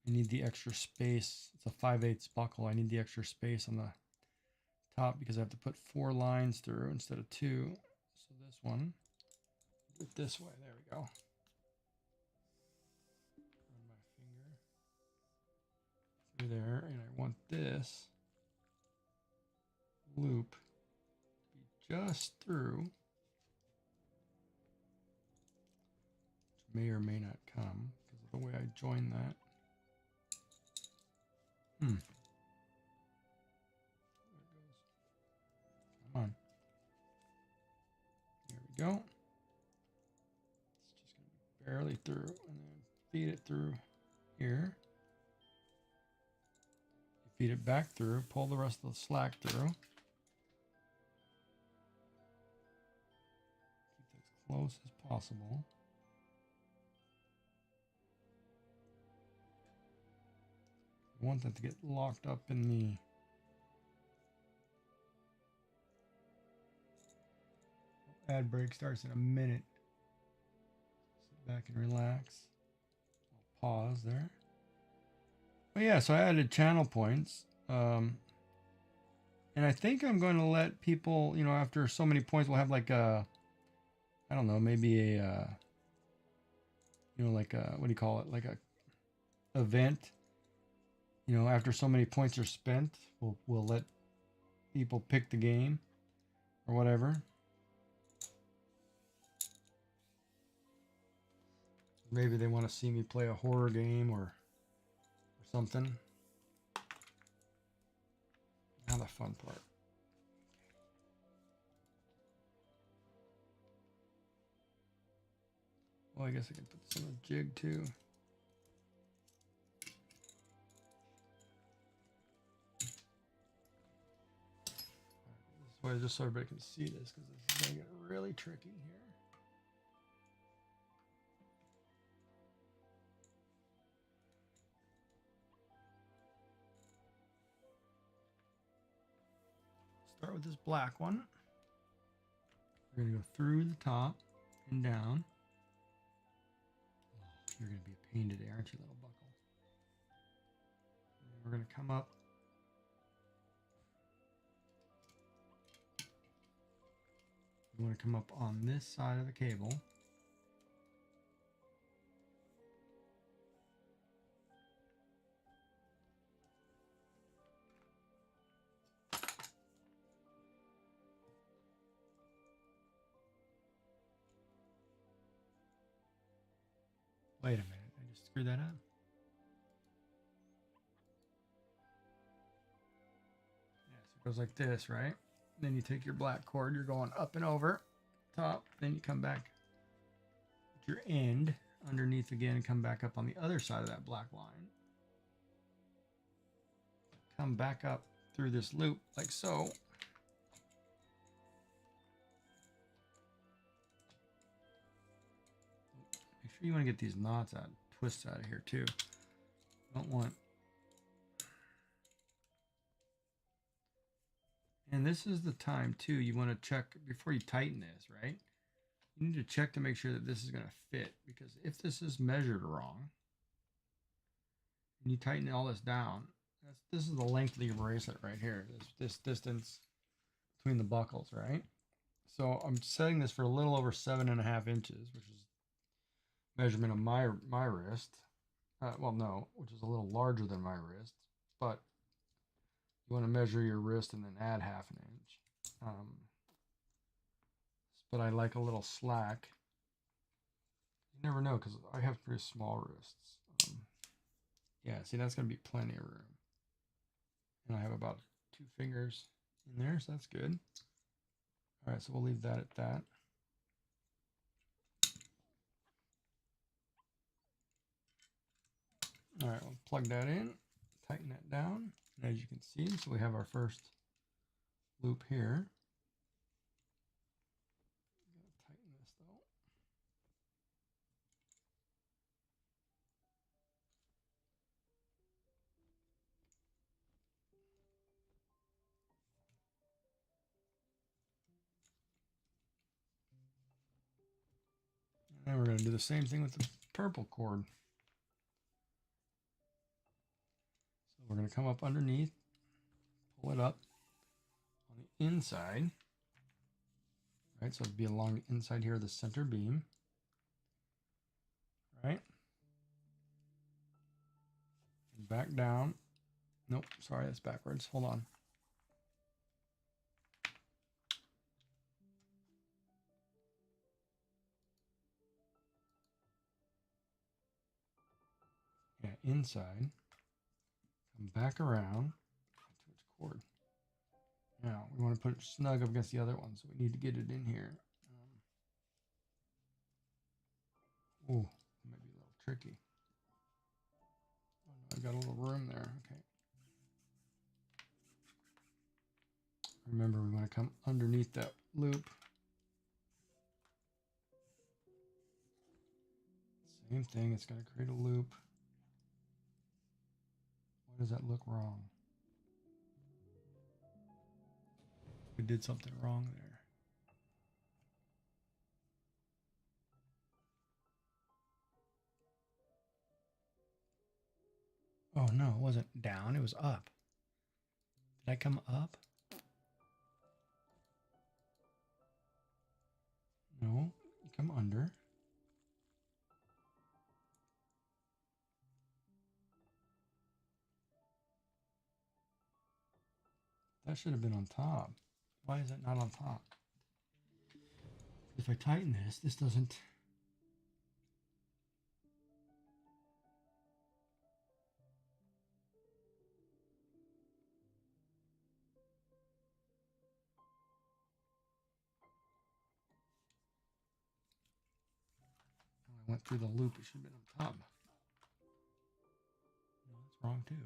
[SPEAKER 1] the extra space. It's a 5/8 buckle. I need the extra space on the top because I have to put 4 lines through instead of 2. So this one, do it this way. There we go. Run my finger through there, and I want this loop to be just through, which may or may not come because of the way I join that. There it goes. Come on. There we go. It's just going to be barely through, and then feed it through here. You feed it back through, pull the rest of the slack through. Keep it as close as possible. I want that to get locked up in the ad break starts in a minute. Sit back and relax. I'll pause there. But yeah, so I added channel points. And I think I'm going to let people, you know, after so many points, we'll have like a, I don't know, maybe a, you know, like a, what do you call it? Like a event. You know, after so many points are spent, we'll let people pick the game or whatever. Maybe they want to see me play a horror game or something. Now the fun part. Well, I guess I can put some of the jig too. This way, just so everybody can see this, because this is going to get really tricky here. Start with this black one. We're going to go through the top and down. Oh, you're going to be a pain today, aren't you, little buckle? And then we're going to come up. You want to come up on this side of the cable. Wait a minute, I just screwed that up. Yeah, so it goes like this, right? Then you take your black cord, you're going up and over top, then you come back at your end, underneath again and come back up on the other side of that black line. Come back up through this loop like so. Make sure you want to get these knots out, twists out of here too. Don't want. And this is the time too, you want to check before you tighten this, right? You need to check to make sure that this is going to fit, because if this is measured wrong and you tighten all this down, this is the length of your bracelet right here, this distance between the buckles, right? So I'm setting this for a little over 7.5 inches, which is measurement of my wrist. Well, no, which is a little larger than my wrist, but you want to measure your wrist and then add 1/2 inch. But I like a little slack. You never know, because I have pretty small wrists. Yeah, see, that's going to be plenty of room. And I have about 2 fingers in there, so that's good. All right, so we'll leave that at that. All right, we'll plug that in, tighten that down. And as you can see, so we have our first loop here. Tighten this though. And then we're going to do the same thing with the purple cord. So we're going to come up underneath, pull it up on the inside. Right, so it'd be along the inside here of the center beam. Right? And back down. Nope, sorry, that's backwards. Hold on. Yeah, inside. Come back around to its cord. Now we want to put it snug up against the other one, so we need to get it in here. Oh, that might be a little tricky. Oh no, I've got a little room there. Okay. Remember, we want to come underneath that loop. Same thing, it's going to create a loop. Why does that look wrong? We did something wrong there. Oh no, it wasn't down, it was up. Did I come up? No, come under. That should have been on top. Why is it not on top? If I tighten this, this doesn't. I went through the loop, it should have been on top. No, that's wrong too.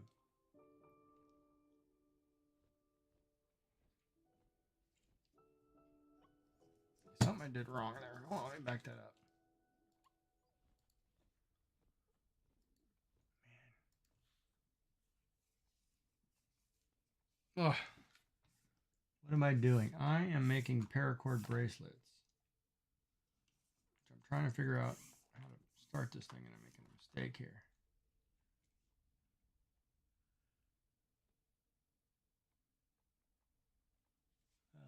[SPEAKER 1] Something I did wrong there. Hold on, let me back that up. Man. Ugh. What am I doing? I am making paracord bracelets. I'm trying to figure out how to start this thing, and I'm making a mistake here.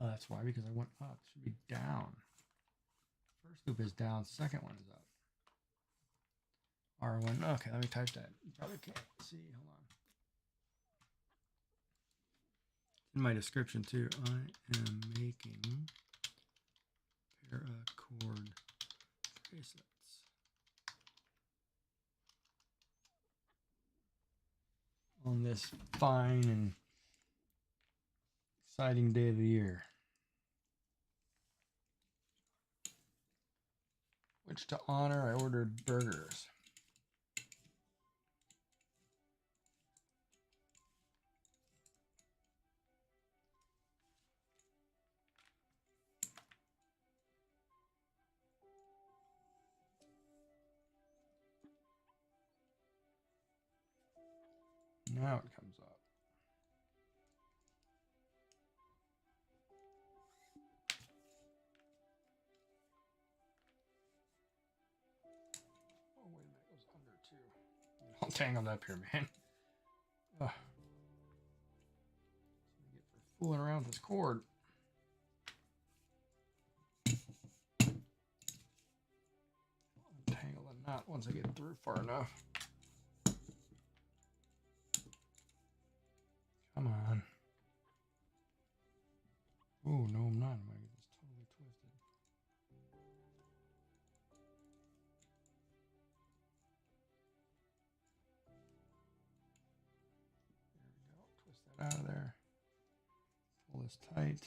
[SPEAKER 1] Oh, that's why, because I went up. It should be down. First loop is down, second one is up. R1. Okay, let me type that. You probably can't see. Hold on. In my description too, I am making paracord bracelets. On this fine and exciting day of the year. which to honor, I ordered burgers. Now it comes up. Oh, wait a minute, it goes under too. All tangled up here, man. Ugh. That's what I get for fooling around with this cord. Untangle the knot once I get through far enough. Come on. Oh, no, I'm not. I'm going to get this totally twisted. There we go. Twist that out of there. Pull this tight.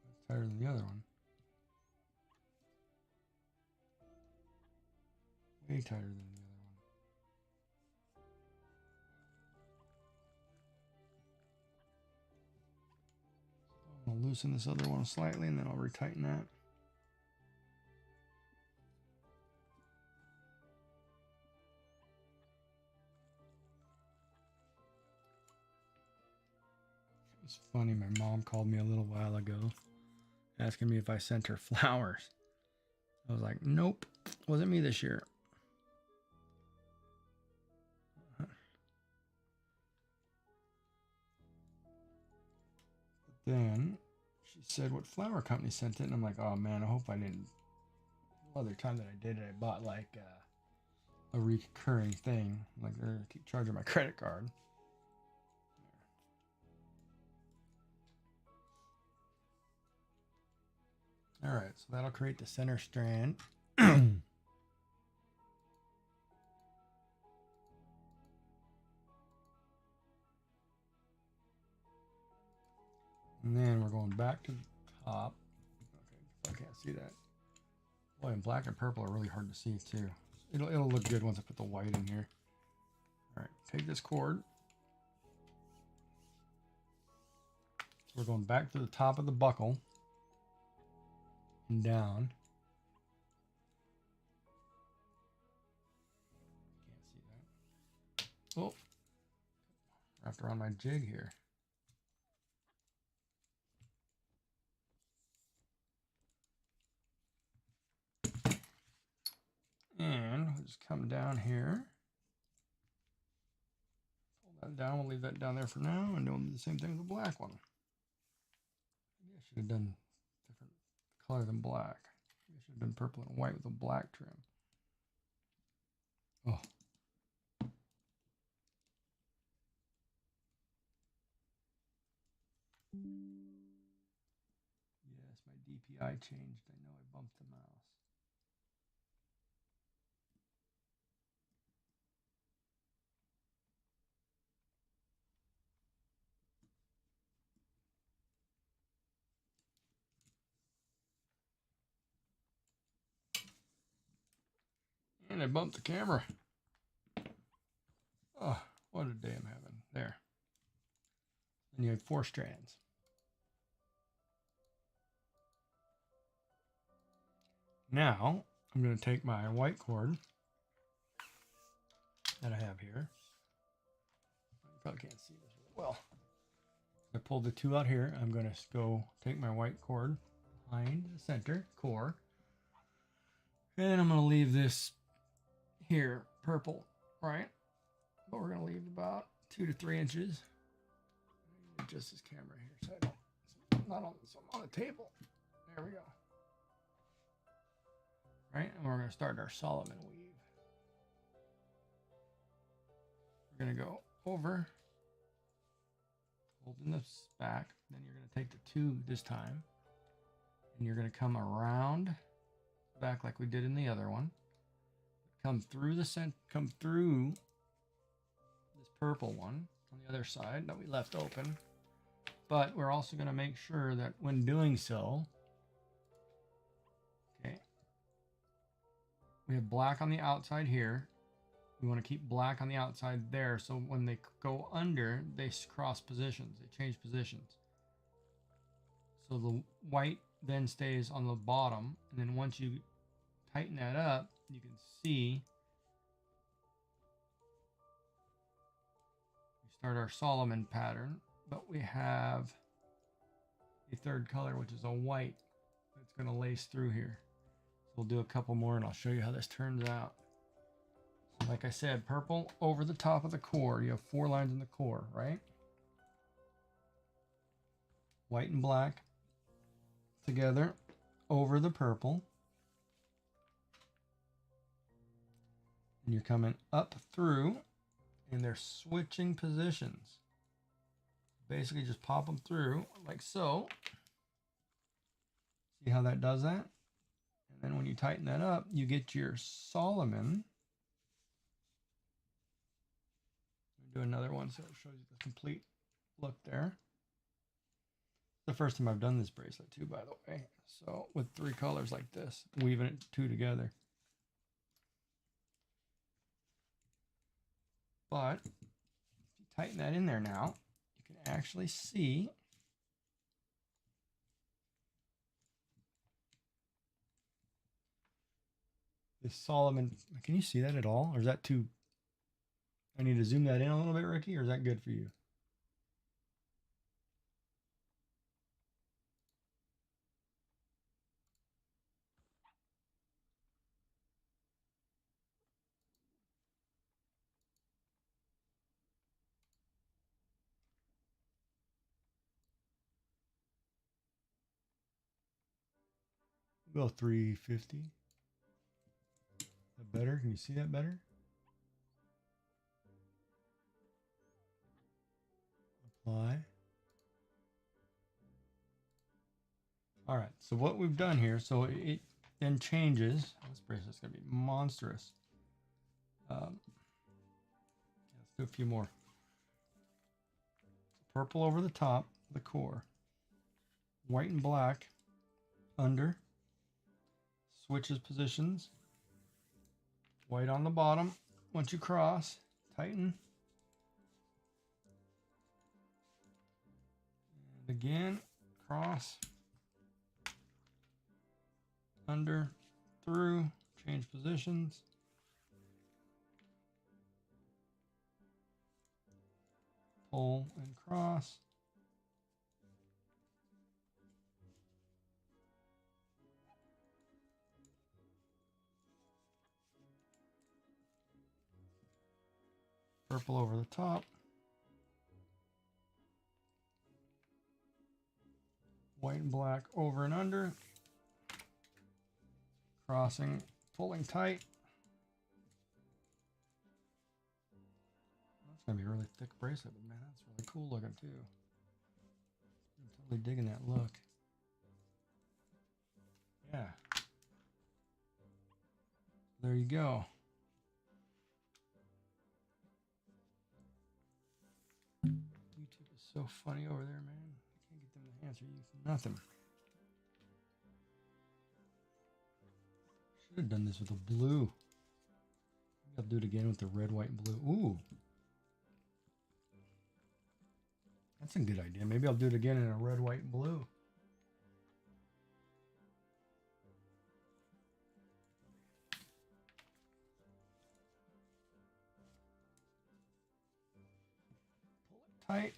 [SPEAKER 1] That's tighter than the other one. Way tighter than the other one. So I'll loosen this other one slightly and then I'll retighten that. It's funny, my mom called me a little while ago asking me if I sent her flowers. I was like, nope, wasn't me this year. But then she said what flower company sent it, and I'm like, oh man, I hope I didn't. The other time that I did it, I bought like a recurring thing, like they're gonna keep charging my credit card. All right, so that'll create the center strand. And then we're going back to the top. Okay, I can't see that. Boy, and black and purple are really hard to see too. It'll look good once I put the white in here. All right, take this cord. So we're going back to the top of the buckle and down. Can't see that. Oh, wrapped around my jig here. And we'll just come down here. Pull that down. We'll leave that down there for now. And we'll do the same thing with the black one. Maybe I should have done different color than black. Maybe I should have done purple and white with a black trim. Oh. Yes, my DPI changed. I know I bumped the mouse. And I bumped the camera. Oh, what a day I'm having. There. And you have 4 strands. Now, I'm going to take my white cord that I have here. You probably can't see this really well. I pulled the 2 out here. I'm going to go take my white cord behind the center core. And I'm going to leave this here purple, right? But we're going to leave about 2 to 3 inches. Adjust this camera here so I don't, it's not on, so I'm on the table. There we go. Right, and we're going to start our Solomon weave. We're going to go over, holding this back. Then you're going to take the 2 this time, and you're going to come around back like we did in the other one. Come through the come through this purple one on the other side that we left open. But we're also going to make sure that when doing so, okay, we have black on the outside here. We want to keep black on the outside there, so when they go under, they cross positions. They change positions. So the white then stays on the bottom, and then once you tighten that up, you can see we start our Solomon pattern, but we have a third color, which is a white that's going to lace through here. So we'll do a couple more, and I'll show you how this turns out. So like I said, purple over the top of the core. You have 4 lines in the core, right? White and black together over the purple. And you're coming up through, and they're switching positions. Basically just pop them through like so. See how that does that? And then when you tighten that up, you get your Solomon. Do another one so it shows you the complete look there. The first time I've done this bracelet too, by the way. So with 3 colors like this, weaving it 2 together. But if you tighten that in there now, you can actually see this Solomon. Can you see that at all? Or is that too... I need to zoom that in a little bit, Ricky, or is that good for you? We'll go 350. Is that better? Can you see that better? Apply. All right, so what we've done here, so it then changes. This bracelet's gonna be monstrous. Let's do a few more. Purple over the top, the core. White and black under. Switches positions. White on the bottom. Once you cross, tighten. And again, cross. Under, through, change positions. Pull and cross. Purple over the top. White and black over and under. Crossing, pulling tight. That's gonna be a really thick bracelet, but man, that's really cool looking too. I'm totally digging that look. Yeah. There you go. YouTube is so funny over there, man. I can't get them to answer you for nothing. Should have done this with a blue. Maybe I'll do it again with the red, white, and blue. Ooh. That's a good idea. Maybe I'll do it again in a red, white, and blue. Pull it tight.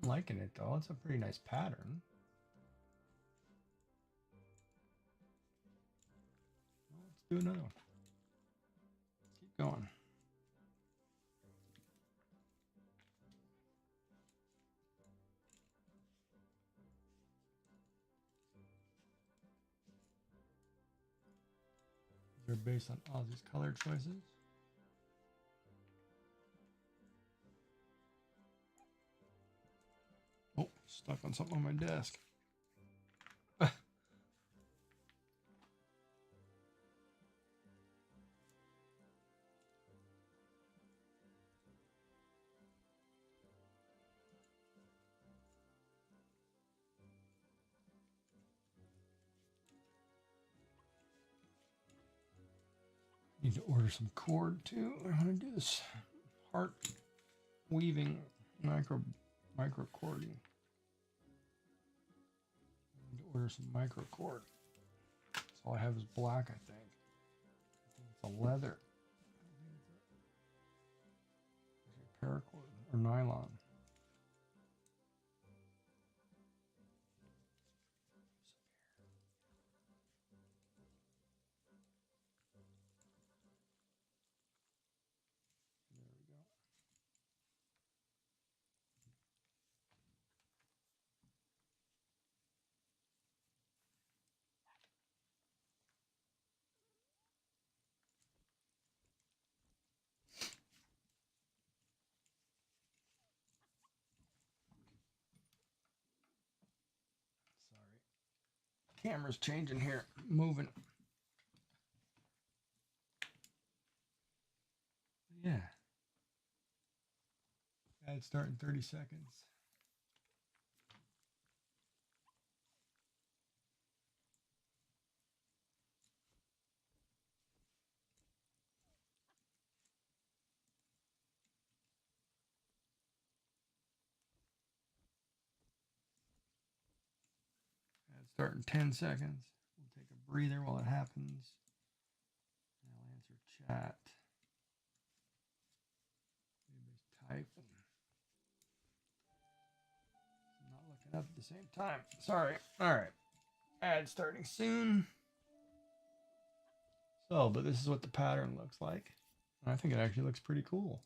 [SPEAKER 1] I'm liking it though. It's a pretty nice pattern. Let's do another one. Keep going. They're based on Ozzy's color choices. Oh, Stuck on something on my desk. Need to order some cord too. I want to do this heart weaving micro cording. I need to order some micro cord. All I have is black, I think. It's a leather. It's a paracord or nylon. Camera's changing here, moving. Yeah. Ad start in 30 seconds. Ad start in 10 seconds. We'll take a breather while it happens. And I'll answer chat. Everybody's typing. I'm not looking up at the same time. Sorry. All right. Ad starting soon. So, but this is what the pattern looks like. And I think it actually looks pretty cool.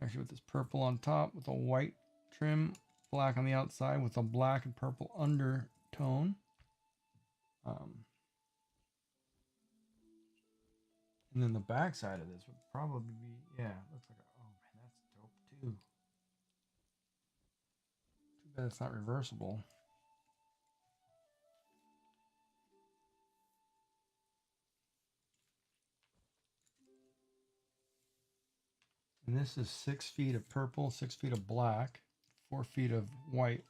[SPEAKER 1] Actually, with this purple on top, with a white trim, black on the outside, with a black and purple undertone. And then the back side of this would probably be, yeah, looks like, oh man, that's dope too. Too bad it's not reversible. And this is 6 feet of purple, 6 feet of black, 4 feet of white.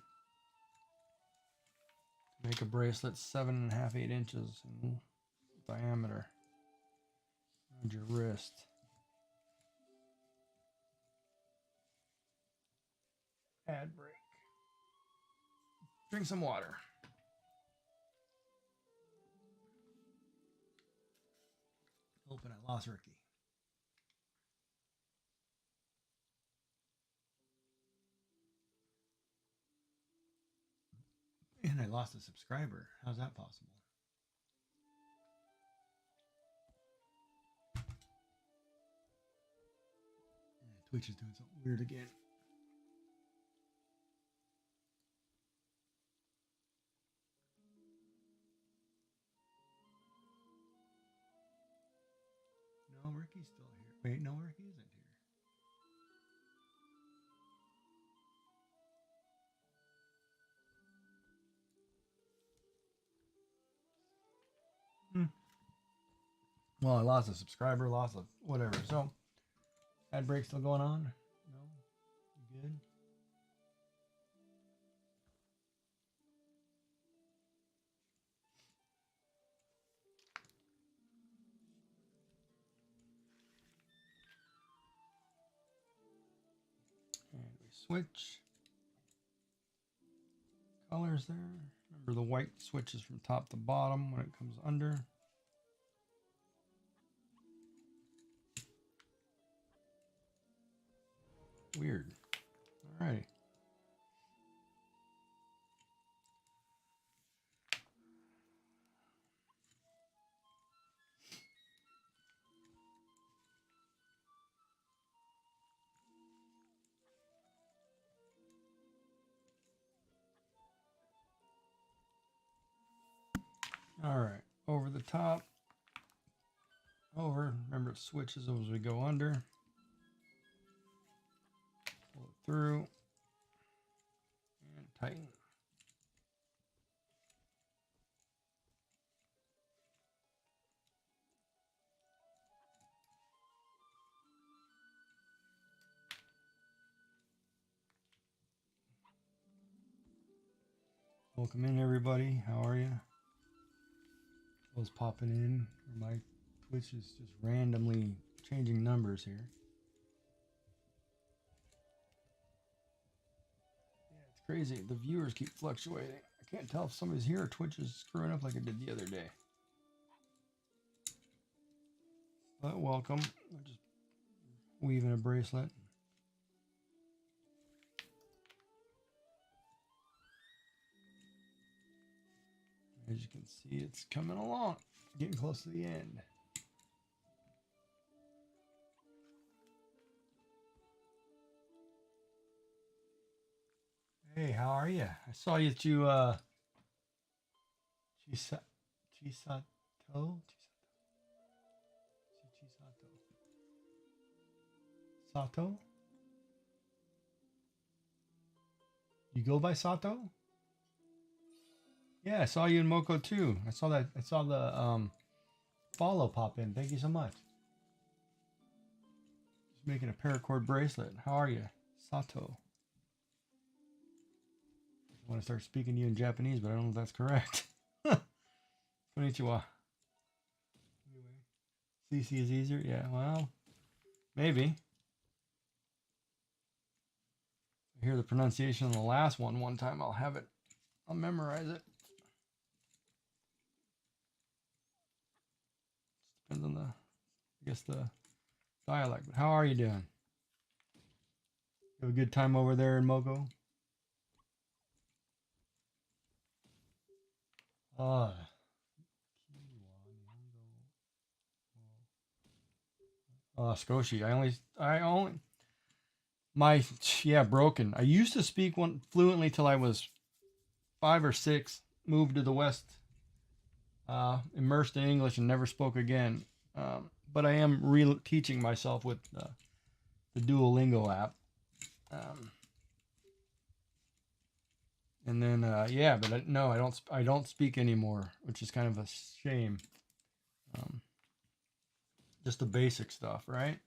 [SPEAKER 1] Make a bracelet 7.5, 8 inches in diameter around your wrist. Ad break. Drink some water. Hoping I lost Ricky. And I lost a subscriber. How's that possible? Yeah, Twitch is doing something weird again. No, Ricky's still here. Wait, no, Ricky isn't here. Well, I lost a subscriber, lost a whatever. So, ad break still going on? No? You good? And we switch. Colors there. Remember the white switches from top to bottom when it comes under. Weird. All right. All right. Over the top. Over. Remember it switches as we go under. Pull it through. tighten. Welcome in, everybody. How are you? Those popping in. My Twitch is just randomly changing numbers here. Yeah, it's crazy. The viewers keep fluctuating. I can't tell if somebody's here or Twitch is screwing up like it did the other day. But welcome. I'm just weaving a bracelet. As you can see, it's coming along, getting close to the end. Hey, how are you? I saw you at Sato? You go by Sato? Yeah, I saw you in Moko too. I saw that. I saw the follow pop in. Thank you so much. Just making a paracord bracelet. How are you, Sato? I want to start speaking to you in Japanese, but I don't know if that's correct. Konnichiwa. CC is easier? Yeah, well, maybe. I hear the pronunciation on the last one time, I'll have it. I'll memorize it. Depends on the dialect. But how are you doing? You have a good time over there in Mogo? Skoshi. Broken. I used to speak one fluently till I was 5 or 6. Moved to the West, immersed in English, and never spoke again. But I am teaching myself with the Duolingo app. And then but I don't speak anymore, which is kind of a shame. Just the basic stuff, right?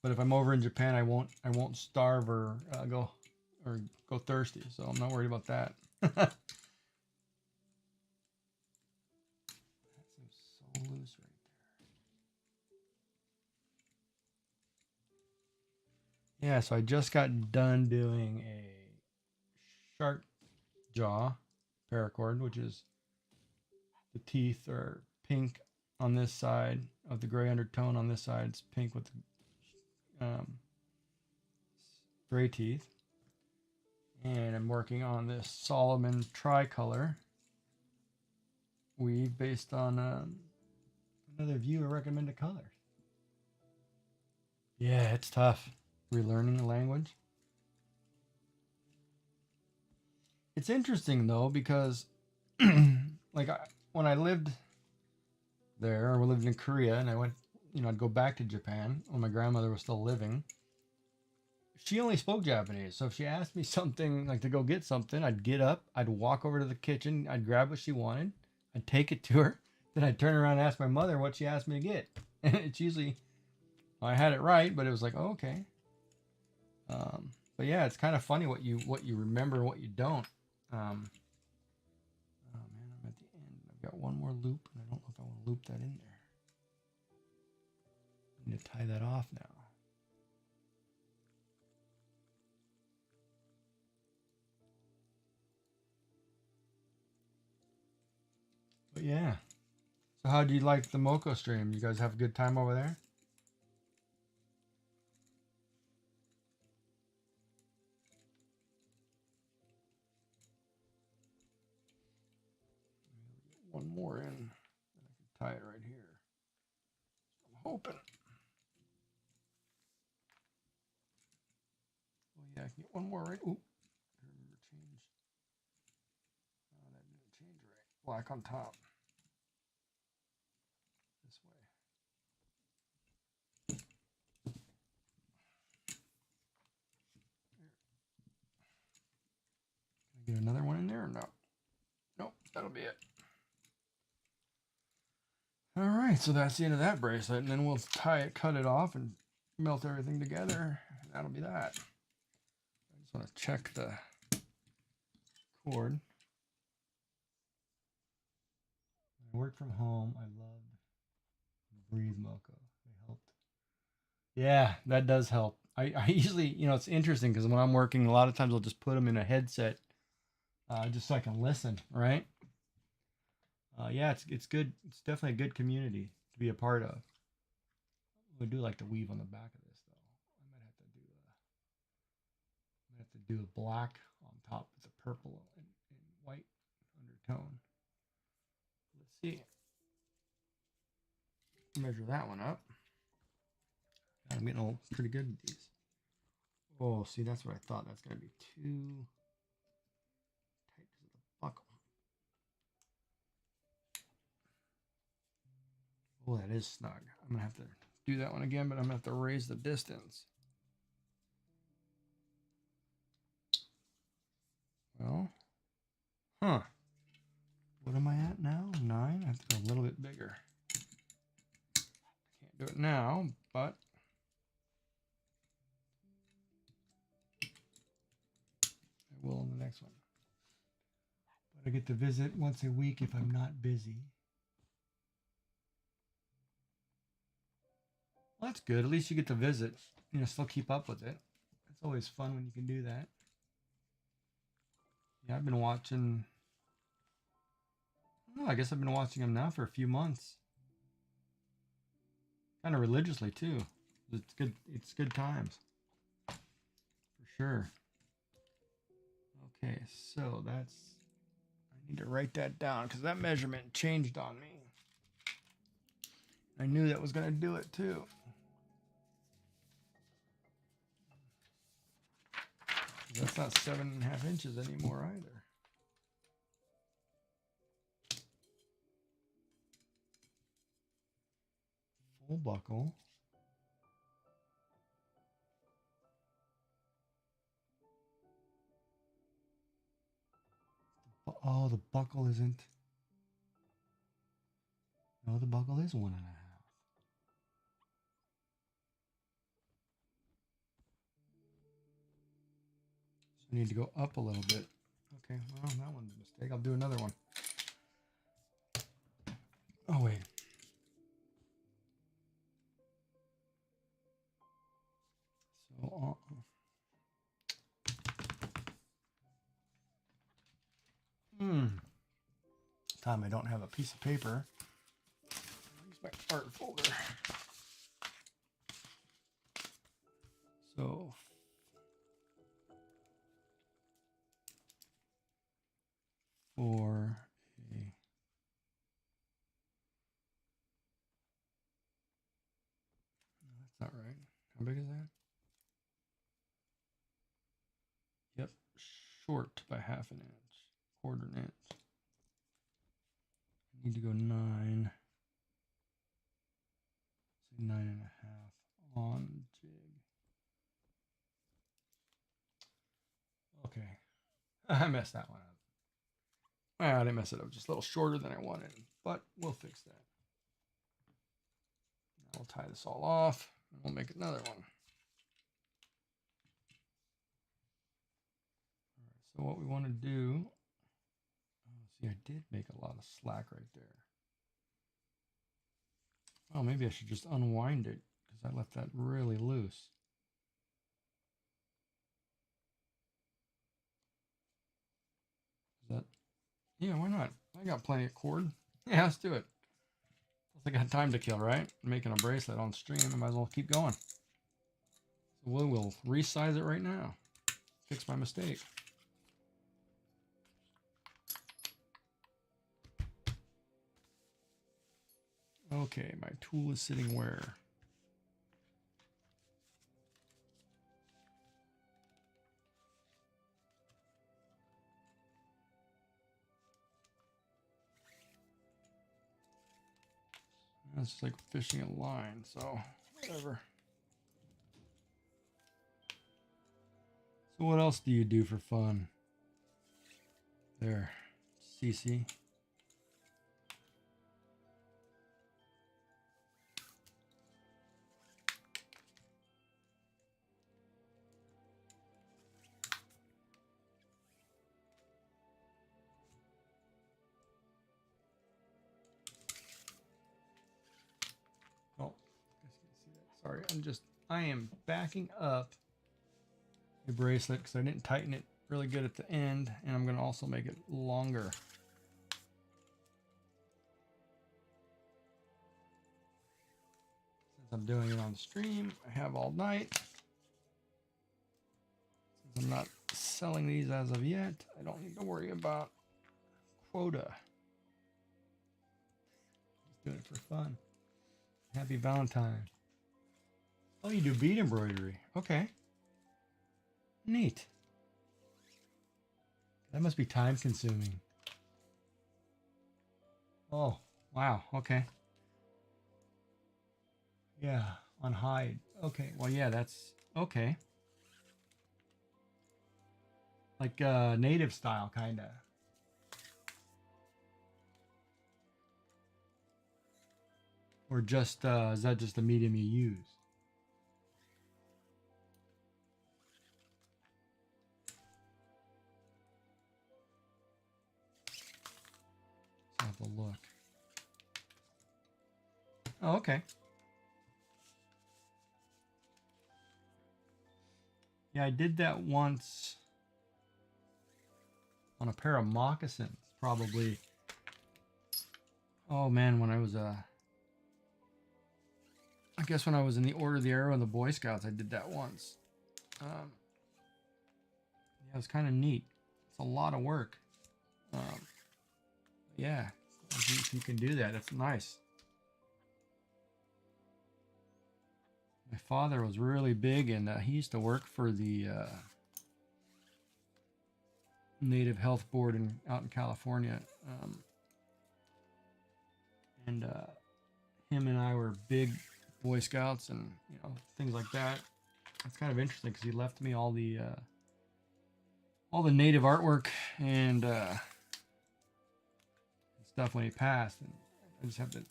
[SPEAKER 1] But if I'm over in Japan, I won't starve or go thirsty, so I'm not worried about that. That seems so loose right there. Yeah, so I just got done doing a shark jaw paracord, which is the teeth are pink on this side of the gray undertone. On this side, it's pink with gray teeth. And I'm working on this Solomon tricolor weave based on another viewer recommended colors. Yeah, it's tough relearning the language. It's interesting though, because when I lived there, or lived in Korea, and I went, I'd go back to Japan when my grandmother was still living. She only spoke Japanese, so if she asked me something, like to go get something, I'd get up, I'd walk over to the kitchen, I'd grab what she wanted, I'd take it to her, then I'd turn around and ask my mother what she asked me to get. And it's usually, I had it right, but it was like, oh, okay. But yeah, it's kind of funny what you remember and what you don't. Oh man, I'm at the end. I've got one more loop, and I don't know if I want to loop that in there. I need to tie that off now. But yeah. So how do you like the Moko stream? You guys have a good time over there? One more in, and I can tie it right here. I'm hoping. Oh yeah, I can get one more right. Ooh, I remember change. Oh, that didn't change right. Black on top. This way. Get another one in there or no? Nope, that'll be it. All right, so that's the end of that bracelet, and then we'll tie it, cut it off, and melt everything together. That'll be that. I just want to check the cord. I work from home. I love Breathe Mocha. They helped. Yeah, that does help. I usually, it's interesting because when I'm working, a lot of times I'll just put them in a headset just so I can listen, right? Yeah, it's good. It's definitely a good community to be a part of. I do like the weave on the back of this, though. I might have to do a black on top with a purple and white undertone. Let's see. Measure that one up. I'm getting pretty good with these. Oh, see, that's what I thought. That's going to be too tight to the buckle. Oh, that is snug. I'm going to have to do that one again, but I'm going to have to raise the distance. Well, what am I at now? 9? I have to go a little bit bigger. I can't do it now, but I will in the next one. But I get to visit once a week if I'm not busy. Well, that's good. At least you get to visit. Still keep up with it. It's always fun when you can do that. Yeah, I've been watching. I guess I've been watching them now for a few months. Kind of religiously too. It's good. It's good times. For sure. Okay, so that's. I need to write that down because that measurement changed on me. I knew that was going to do it too. That's not 7.5 inches anymore either. Full buckle. Oh, the buckle isn't. No, the buckle is 1.5. So I need to go up a little bit. Okay, well, that one's a mistake. I'll do another one. Oh, wait. So, time I don't have a piece of paper. I'll use my art folder. So, for a that's not right. How big is that? Yep, short by 1/2 inch, 1/4 inch. I need to go 9. Say 9.5 on jig. Okay, I messed that one up. Well, I didn't mess it up, just a little shorter than I wanted, but we'll fix that. Now we'll tie this all off, and we'll make another one. All right, so what we want to do, see, I did make a lot of slack right there. Oh, maybe I should just unwind it, because I left that really loose. Is that, yeah, why not? I got plenty of cord. Yeah, let's do it. I got time to kill, right? I'm making a bracelet on stream. I might as well keep going. So we'll resize it right now. Fix my mistake. Okay, my tool is sitting where? It's just like fishing a line, so whatever. So what else do you do for fun? there, Cece. Oh, sorry, I am backing up the bracelet because I didn't tighten it really good at the end, and I'm going to also make it longer. Since I'm doing it on stream, I have all night. Since I'm not selling these as of yet, I don't need to worry about quota. Just doing it for fun. Happy Valentine. Oh, you do bead embroidery. Okay. Neat. That must be time consuming. Oh, wow. Okay. Yeah, on hide. Okay. Well, yeah, that's okay. Like native style, kind of. Or just, is that just the medium you use? Let's have a look. Oh, okay. Yeah, I did that once on a pair of moccasins, probably. Oh man, when I was I guess when I was in the Order of the Arrow and the Boy Scouts, I did that once. Yeah, it was kind of neat. It's a lot of work. Yeah, if you can do that, that's nice. My father was really big, and he used to work for the Native Health Board out in California. And him and I were big Boy Scouts, and things like that. It's kind of interesting because he left me all the native artwork and stuff when he passed, and I just have to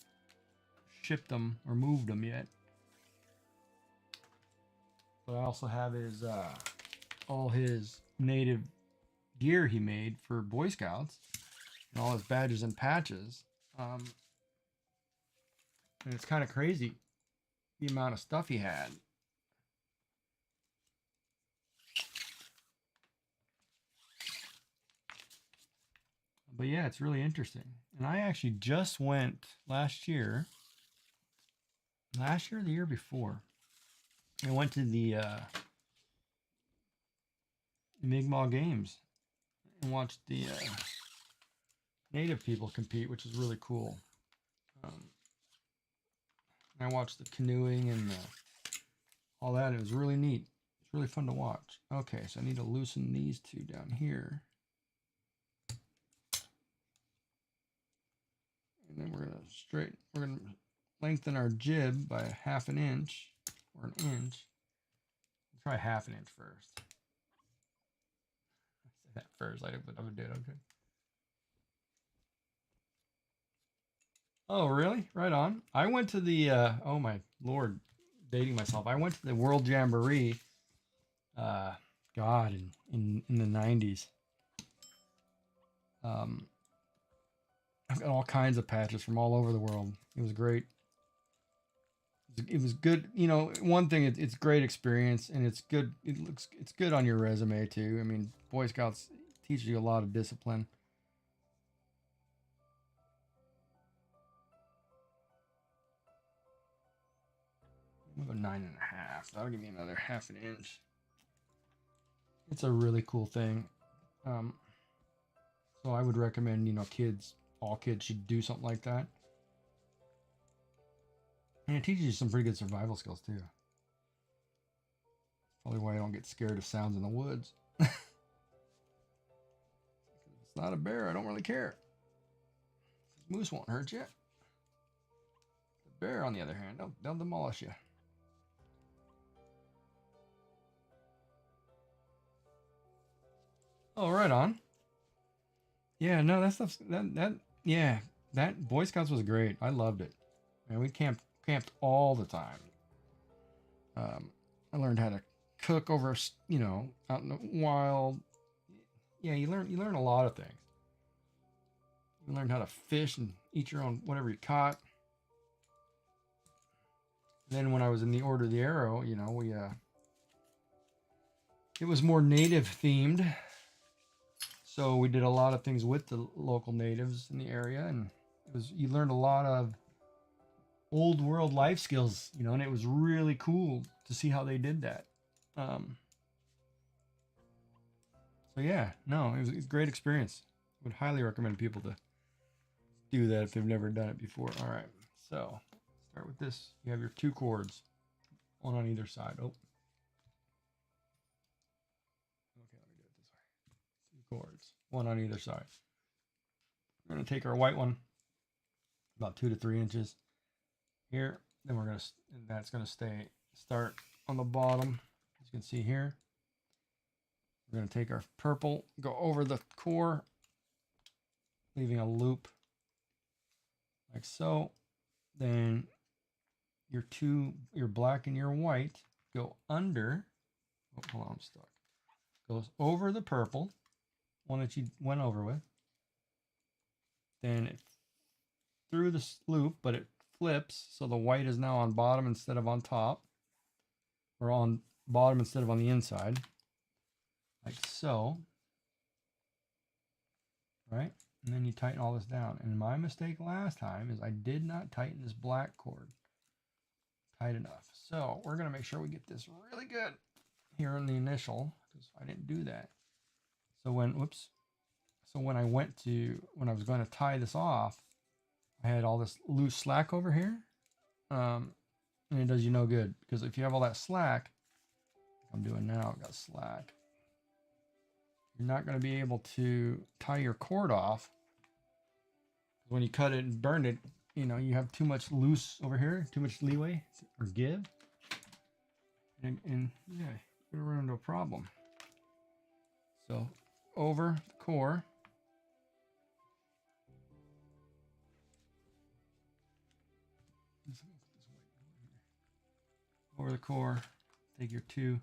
[SPEAKER 1] ship them or move them yet. But I also have his all his native gear he made for Boy Scouts, and all his badges and patches. And it's kind of crazy the amount of stuff he had. But yeah, it's really interesting. And I actually just went last year or the year before. I went to the Mi'kmaq Games and watched the native people compete, which is really cool. I watched the canoeing and all that. It was really neat. It's really fun to watch. Okay, so I need to loosen these two down here. And then we're gonna lengthen our jib by a half an inch or an inch. Let's try half an inch first. I said that first, but I would do it, okay. Oh, really? Right on. I went to the, oh my lord, dating myself. I went to the World Jamboree, God, in the 90s. I've got all kinds of patches from all over the world. It was great. It was good. One thing, it's great experience, and it's good. It's good on your resume too. I mean, Boy Scouts teach you a lot of discipline. I'm gonna go 9.5. That'll give me another half an inch. It's a really cool thing. So I would recommend, all kids should do something like that. And it teaches you some pretty good survival skills too. Probably why I don't get scared of sounds in the woods. If it's not a bear, I don't really care. Moose won't hurt you. The bear, on the other hand, they'll demolish you. Oh, right on. Yeah, no, that stuff yeah, that Boy Scouts was great. I loved it. Man, we camped all the time. I learned how to cook over, out in the wild. Yeah, you learn a lot of things. You learn how to fish and eat your own whatever you caught. Then when I was in the Order of the Arrow, we it was more native themed. So we did a lot of things with the local natives in the area, and you learned a lot of old world life skills, and it was really cool to see how they did that. Um, so yeah, no, it was a great experience. Would highly recommend people to do that if they've never done it before. All right, so start with this. You have your 2 cords, one on either side. Oh, okay, let me do it this way. 2 cords, one on either side. We're gonna take our white one, about 2 to 3 inches here. Then and that's gonna start on the bottom. As you can see here, we're gonna take our purple, go over the core, leaving a loop like so. Then your black and your white go under. Oh, hold on, I'm stuck. Goes over the purple, one that you went over with. Then it through this loop, but it flips, so the white is now on bottom instead of on top, or on bottom instead of on the inside, like so. Right? And then you tighten all this down. And my mistake last time is I did not tighten this black cord tight enough. So we're going to make sure we get this really good here in the initial, because I didn't do that. So when I was going to tie this off, I had all this loose slack over here. And it does you no good, because if you have all that slack, like I'm doing now, I've got slack, you're not going to be able to tie your cord off. When you cut it and burn it, you have too much loose over here, too much leeway or give, and yeah, you're gonna run into a problem. So over the core, take your 2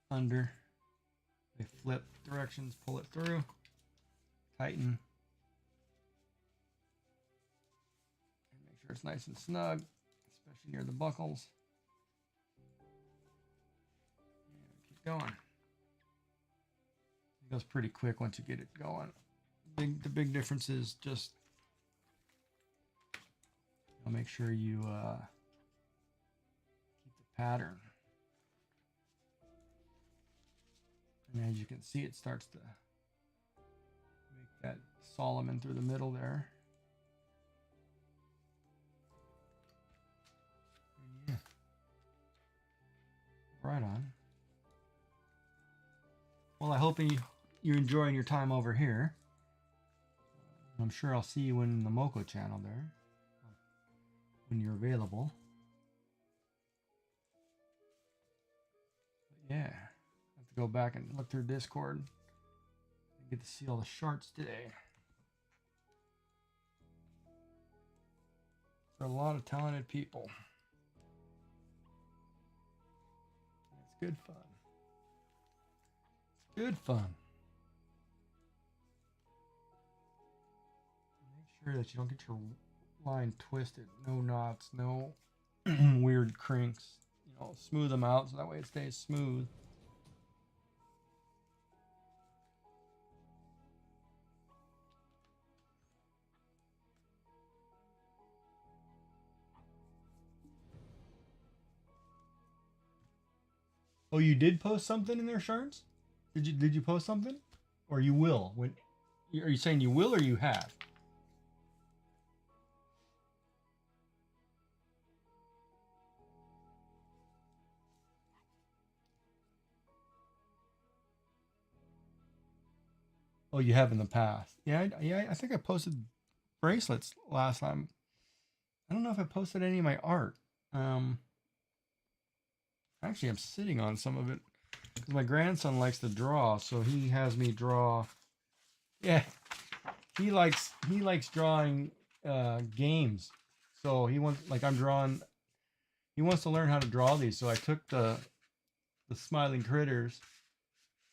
[SPEAKER 1] under, they flip directions, pull it through, tighten, and make sure it's nice and snug, especially near the buckles. And keep going. It goes pretty quick once you get it going. The big difference is just make sure you keep the pattern. And as you can see, it starts to make that Solomon through the middle there. And yeah, right on. Well, I hope you're enjoying your time over here. I'm sure I'll see you in the Moco channel there when you're available. But yeah. Go back and look through Discord and get to see all the sharks today. There are a lot of talented people. It's good fun. It's good fun. Make sure that you don't get your line twisted. No knots, no weird crinks. Smooth them out so that way it stays smooth. Oh, you did post something in there, Shards? Did you post something? Or you will? Are you saying you will or you have? Oh, you have in the past. Yeah, I think I posted bracelets last time. I don't know if I posted any of my art. Actually, I'm sitting on some of it because my grandson likes to draw, so he has me draw Yeah, he likes drawing games. So he wants, like, I'm drawing. He wants to learn how to draw these. So I took the smiling critters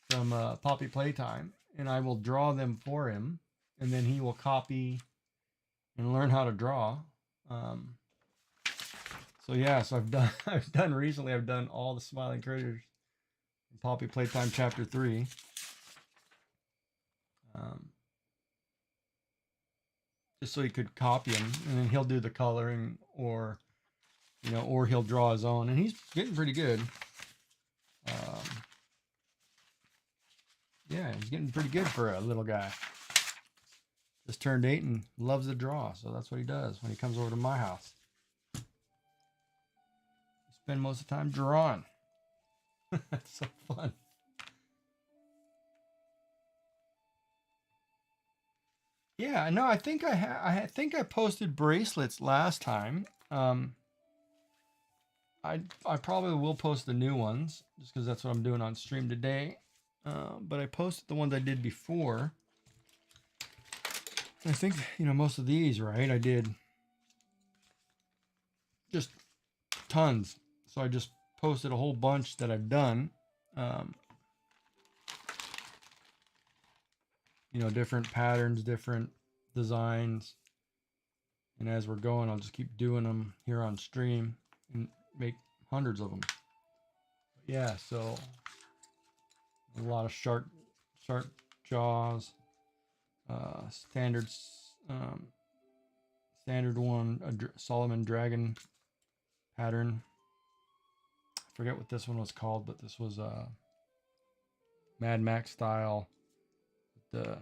[SPEAKER 1] from Poppy Playtime, and I will draw them for him, and then he will copy and learn how to draw. Um, so yeah, so I've done recently. I've done all the smiling critters in Poppy Playtime Chapter 3. Just so he could copy them, and then he'll do the coloring, or or he'll draw his own, and he's getting pretty good. Yeah, he's getting pretty good for a little guy. Just turned 8 and loves to draw, so that's what he does when he comes over to my house. He spend most of the time drawing. That's so fun. Yeah, no, I think I think I posted bracelets last time. I probably will post the new ones just because that's what I'm doing on stream today. But I posted the ones I did before. I think, most of these, right? I did just tons. So I just posted a whole bunch that I've done. Different patterns, different designs. And as we're going, I'll just keep doing them here on stream and make hundreds of them. Yeah, so a lot of shark jaws, standard one, a Solomon dragon pattern. I forget what this one was called, but this was Mad Max style, the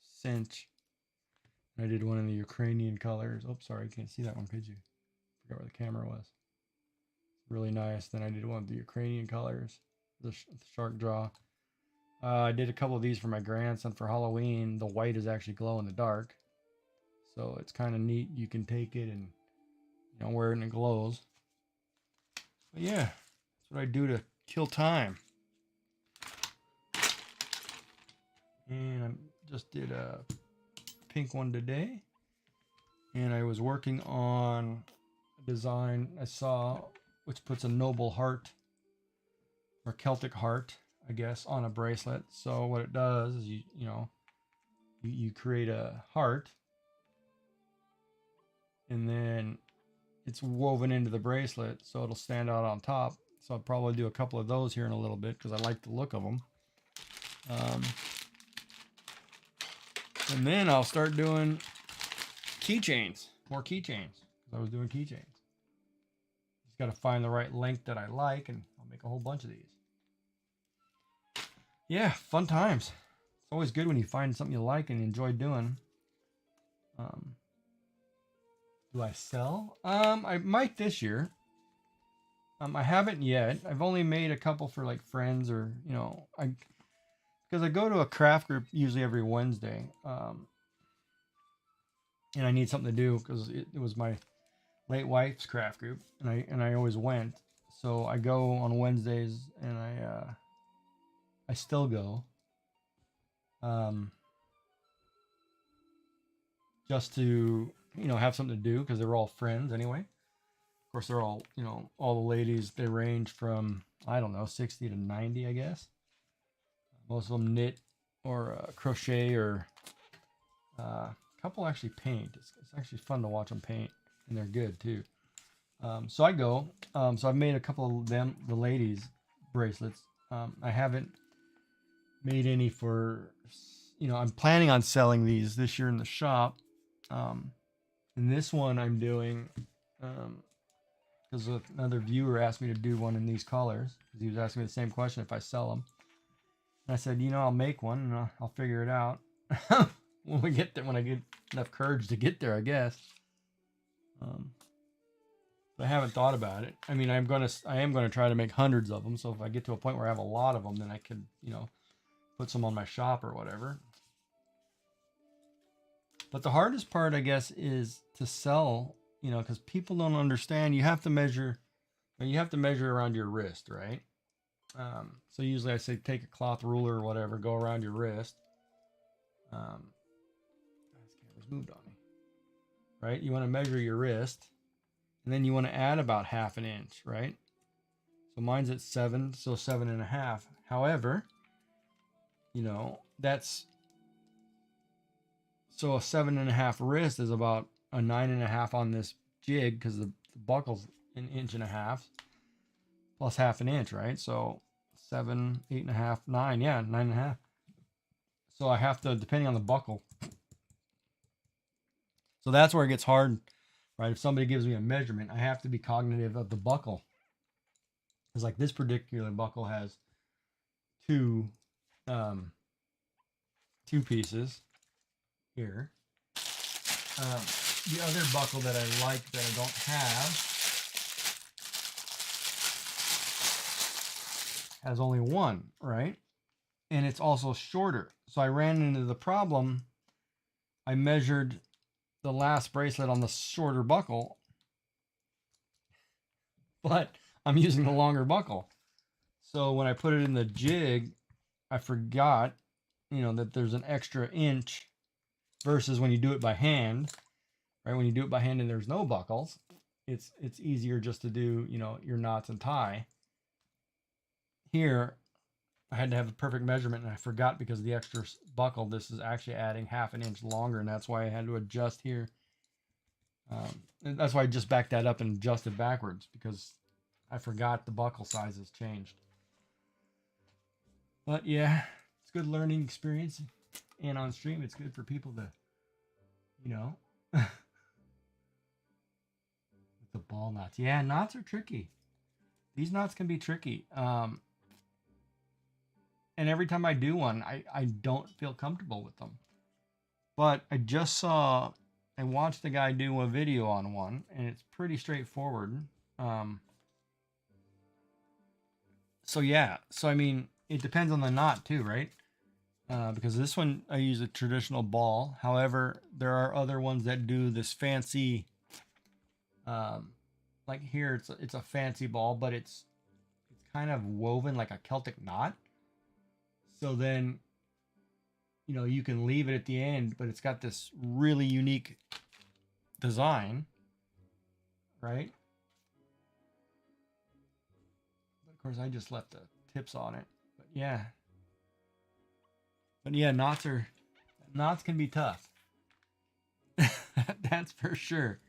[SPEAKER 1] cinch. I did one in the Ukrainian colors. Oh, sorry, you can't see that one, could you? Forgot where the camera was. Really nice. Then I did one of the Ukrainian colors, the shark jaw. I did a couple of these for my grandson for Halloween. The white is actually glow in the dark, so it's kind of neat. You can take it and wear it and it glows. But yeah, that's what I do to kill time. And I just did a pink one today, and I was working on a design I saw which puts a noble heart or Celtic heart, I guess, on a bracelet. So what it does is you create a heart, and then it's woven into the bracelet so it'll stand out on top. So I'll probably do a couple of those here in a little bit because I like the look of them. And then I'll start doing keychains, more keychains. I was doing keychains. Just got to find the right length that I like, and I'll make a whole bunch of these. Yeah, fun times. It's always good when you find something you like and enjoy doing. Do I sell? I might this year. I haven't yet. I've only made a couple for like friends, or because I go to a craft group usually every Wednesday, and I need something to do because it was my late wife's craft group, and I always went. So I go on Wednesdays, and I still go, just to have something to do because they were all friends anyway. Of course, they're all all the ladies. They range from 60 to 90, I guess. Most of them knit or crochet, or a couple actually paint. It's actually fun to watch them paint, and they're good too. So I go. So I've made a couple of them, the ladies' bracelets. I haven't made any for, I'm planning on selling these this year in the shop. And this one I'm doing because another viewer asked me to do one in these colors. He was asking me the same question if I sell them. And I said, I'll make one, and I'll figure it out when we get there, when I get enough courage to get there, I guess. But I haven't thought about it. I mean, I am gonna try to make hundreds of them. So if I get to a point where I have a lot of them, then I could, put some on my shop or whatever. But the hardest part, I guess, is to sell, because people don't understand. You have to measure around your wrist, right? So usually I say take a cloth ruler or whatever, go around your wrist, This camera's moved on me. Right? You want to measure your wrist, and then you want to add about 1/2 inch, right? So mine's at 7, so 7.5. However, you know, that's so a 7.5 wrist is about a 9.5 on this jig because the buckle's 1.5 inches plus 1/2 inch, right? So 7, 8.5, 9, yeah, 9.5. So I have to, depending on the buckle. So that's where it gets hard, right? If somebody gives me a measurement, I have to be cognitive of the buckle. It's like this particular buckle has two pieces here. The other buckle that I like that I don't have has only one, right? And it's also shorter. So I ran into the problem. I measured the last bracelet on the shorter buckle, but I'm using the longer buckle. So when I put it in the jig, I forgot, you know, that there's an extra inch versus when you do it by hand, right? When you do it by hand and there's no buckles, it's easier just to do, you know, your knots and tie. Here, I had to have a perfect measurement and I forgot because of the extra buckle. This is actually adding 1/2 inch longer, and that's why I had to adjust here. And that's why I just backed that up and adjusted backwards because I forgot the buckle size has changed. But yeah, it's a good learning experience. And on stream, it's good for people to, you know, with the ball knots. Yeah, knots are tricky. These knots can be tricky. And every time I do one, I don't feel comfortable with them. But I watched a guy do a video on one, and it's pretty straightforward. So yeah, so I mean, it depends on the knot too, right? Because this one, I use a traditional ball. However, there are other ones that do this fancy, like here, it's a fancy ball, but it's kind of woven like a Celtic knot. So then, you know, you can leave it at the end, but it's got this really unique design, right? But of course, I just left the tips on it. But yeah. But yeah, knots can be tough. That's for sure.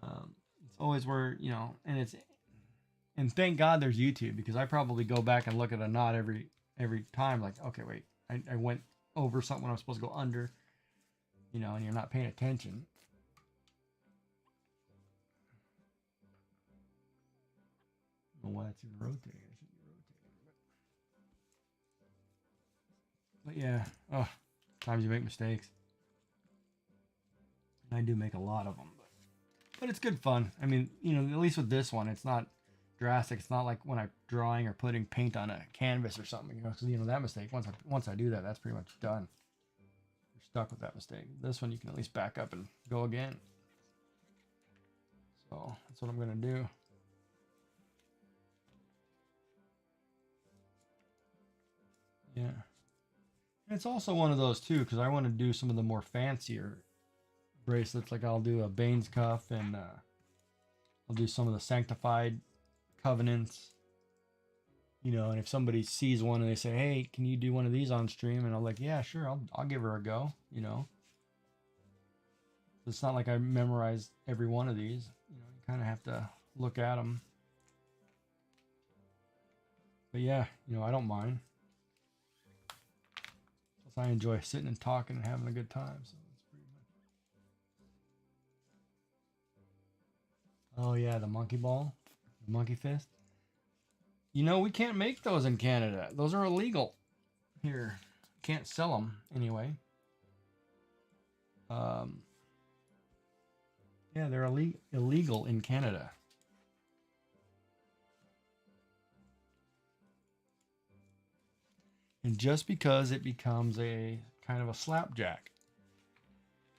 [SPEAKER 1] It's always where, you know, and thank God there's YouTube, because I probably go back and look at a knot every time, like, okay, wait, I went over something when I was supposed to go under, you know, and you're not paying attention. I don't know why it's even rotating. I should be rotating. But yeah, oh, times you make mistakes. And I do make a lot of them, but it's good fun. I mean, you know, at least with this one, it's not drastic. It's not like when I'm drawing or putting paint on a canvas or something, you know, because, you know, that mistake, once I do that, that's pretty much done. You're stuck with that mistake. This one, you can at least back up and go again. So that's what I'm going to do. Yeah. And it's also one of those too, because I want to do some of the more fancier bracelets. Like I'll do a Baines cuff, and I'll do some of the sanctified covenants, you know. And if somebody sees one and they say, hey, can you do one of these on stream, and I'm like, yeah, sure, I'll give her a go, you know. It's not like I memorized every one of these, you know. You kind of have to look at them. But yeah, you know, I don't mind. Plus I enjoy sitting and talking and having a good time, so it's pretty much. Oh yeah, the monkey ball, the monkey fist. You know, we can't make those in Canada. Those are illegal here. Can't sell them anyway. Yeah, they're illegal in Canada. And just because it becomes a kind of a slapjack,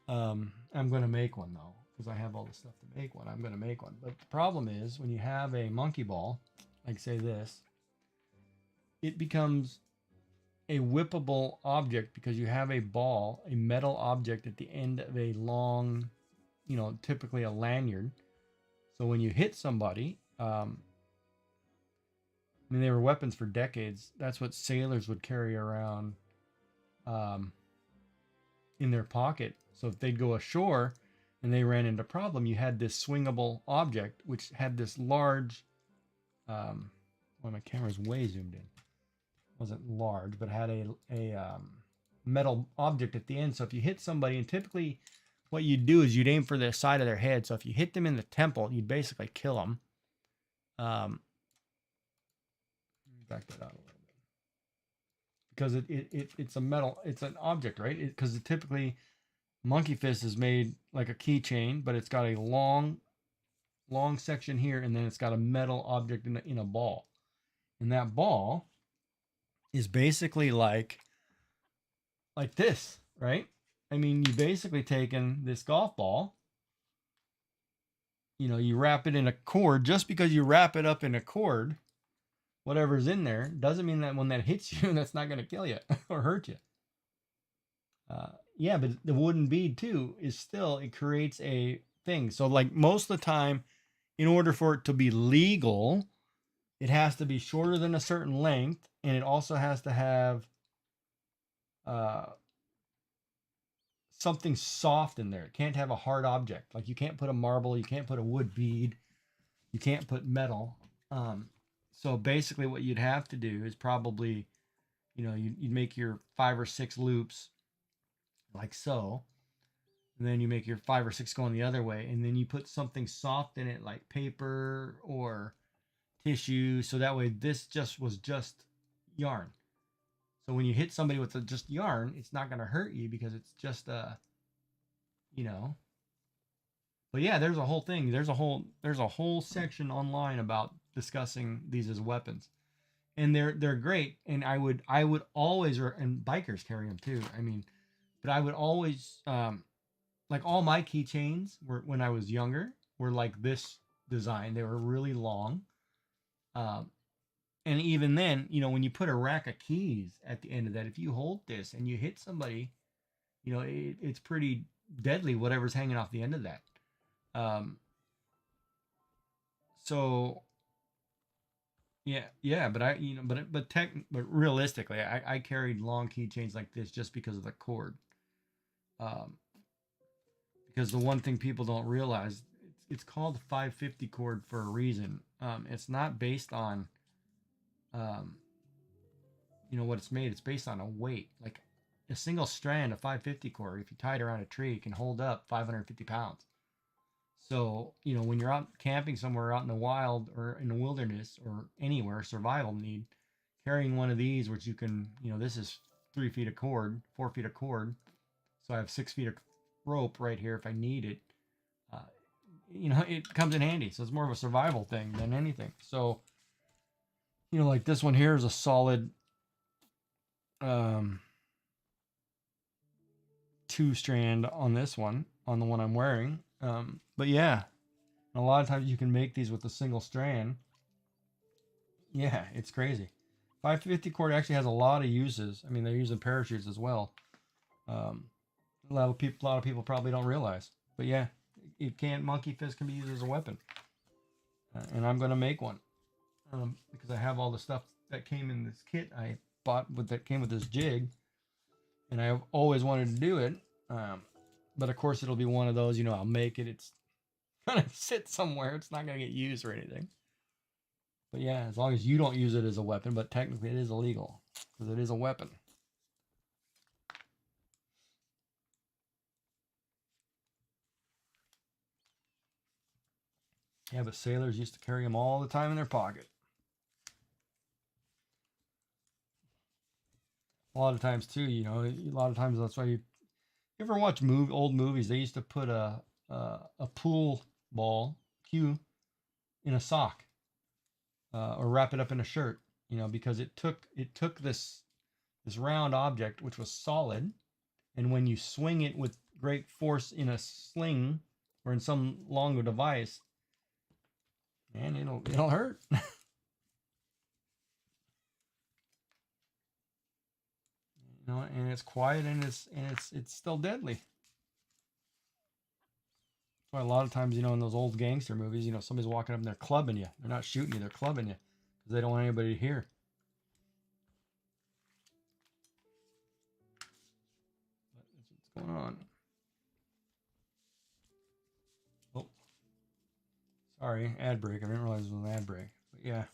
[SPEAKER 1] I'm going to make one though, because I have all the stuff to make one. I'm going to make one. But the problem is when you have a monkey ball, like say this, it becomes a whippable object because you have a ball, a metal object at the end of a long, typically a lanyard. So when you hit somebody, I mean, they were weapons for decades. That's what sailors would carry around um, in their pocket. So if they'd go ashore and they ran into a problem, you had this swingable object which had this large. Well, my camera's way zoomed in. It wasn't large, but had a metal object at the end. So if you hit somebody, and typically what you'd do is you'd aim for the side of their head. So if you hit them in the temple, you'd basically kill them. Back that out a little bit because it's a metal, it's an object, right? Because typically monkey fist is made like a keychain, but it's got a long section here, and then it's got a metal object in a ball, and that ball is basically like this, right? I mean, you basically taken this golf ball, you wrap it in a cord. Just because you wrap it up in a cord, whatever's in there, doesn't mean that when that hits you, that's not going to kill you or hurt you. Yeah, but the wooden bead too is still, it creates a thing. So like most of the time, in order for it to be legal, it has to be shorter than a certain length, and it also has to have something soft in there. It can't have a hard object. Like you can't put a marble, you can't put a wood bead, you can't put metal. So basically what you'd have to do is probably, you'd make your 5 or 6 loops like so. And then you make your 5 or 6 going the other way. And then you put something soft in it like paper or tissue. So that way this was just yarn. So when you hit somebody with just yarn, it's not going to hurt you because it's just But yeah, there's a whole thing. There's a whole section online about discussing these as weapons, and they're great. And I would always, and bikers carry them too. I mean, but I would always like all my keychains were when I was younger were like this design. They were really long, and even then, when you put a rack of keys at the end of that, if you hold this and you hit somebody, it's pretty deadly. Whatever's hanging off the end of that. So yeah, but but realistically, I carried long keychains like this just because of the cord. Because the one thing people don't realize, it's called 550 cord for a reason. It's not based on, what it's made. It's based on a weight. Like a single strand of 550 cord, if you tie it around a tree, can hold up 550 pounds. So, when you're out camping somewhere out in the wild or in the wilderness or anywhere, survival need, carrying one of these, which you can, this is 3 feet of cord, 4 feet of cord. So I have 6 feet of rope right here if I need it. It comes in handy. So it's more of a survival thing than anything. So, like this one here is a solid 2-strand on this one, on the one I'm wearing. But yeah, a lot of times you can make these with a single strand. Yeah, it's crazy. 550 cord actually has a lot of uses. I mean, they're using parachutes as well. A lot of people probably don't realize. But yeah, monkey fist can be used as a weapon. And I'm going to make one. Because I have all the stuff that came in this kit I bought that came with this jig. And I've always wanted to do it. But of course it'll be one of those, I'll make it. It's going to sit somewhere. It's not going to get used or anything. But yeah, as long as you don't use it as a weapon, but technically it is illegal because it is a weapon. Yeah, but sailors used to carry them all the time in their pocket. A lot of times too, a lot of times that's why you ever watch old movies, they used to put a pool ball cue in a sock or wrap it up in a shirt, because it took this round object which was solid, and when you swing it with great force in a sling or in some longer device, man, it'll hurt. You know, and it's quiet and it's still deadly. That's why a lot of times, you know, in those old gangster movies, you know, somebody's walking up and they're clubbing you. They're not shooting you, they're clubbing you because they don't want anybody to hear. But that's what's going on. Oh, sorry, ad break. I didn't realize it was an ad break. But yeah,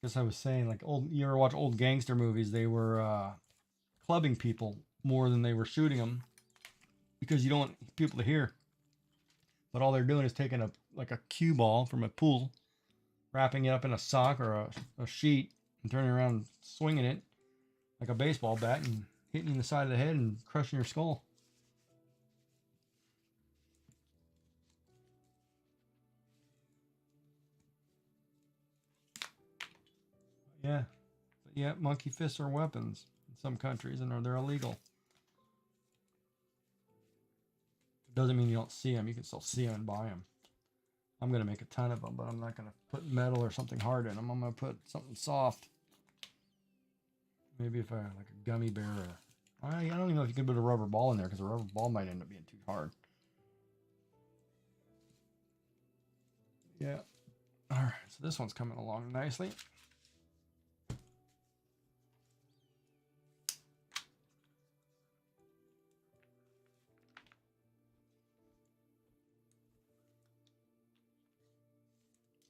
[SPEAKER 1] guess I was saying, like, you ever watch old gangster movies? They were clubbing people more than they were shooting them because you don't want people to hear. But all they're doing is taking a cue ball from a pool, wrapping it up in a sock or a sheet, and turning around and swinging it like a baseball bat and hitting you in the side of the head and crushing your skull. Yeah, but yeah, monkey fists are weapons in some countries, and they're illegal. It doesn't mean you don't see them. You can still see them and buy them. I'm gonna make a ton of them, but I'm not gonna put metal or something hard in them. I'm gonna put something soft. Maybe if I like a gummy bear or I don't even know if you can put a rubber ball in there because a rubber ball might end up being too hard. Yeah. All right. So this one's coming along nicely.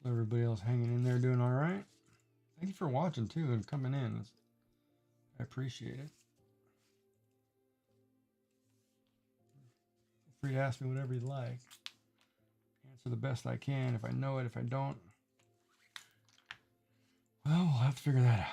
[SPEAKER 1] Everybody else hanging in there doing all right. Thank you for watching too and coming in. I appreciate it. Feel free to ask me whatever you like. Answer the best I can. If I know it, if I don't, well, we'll have to figure that out.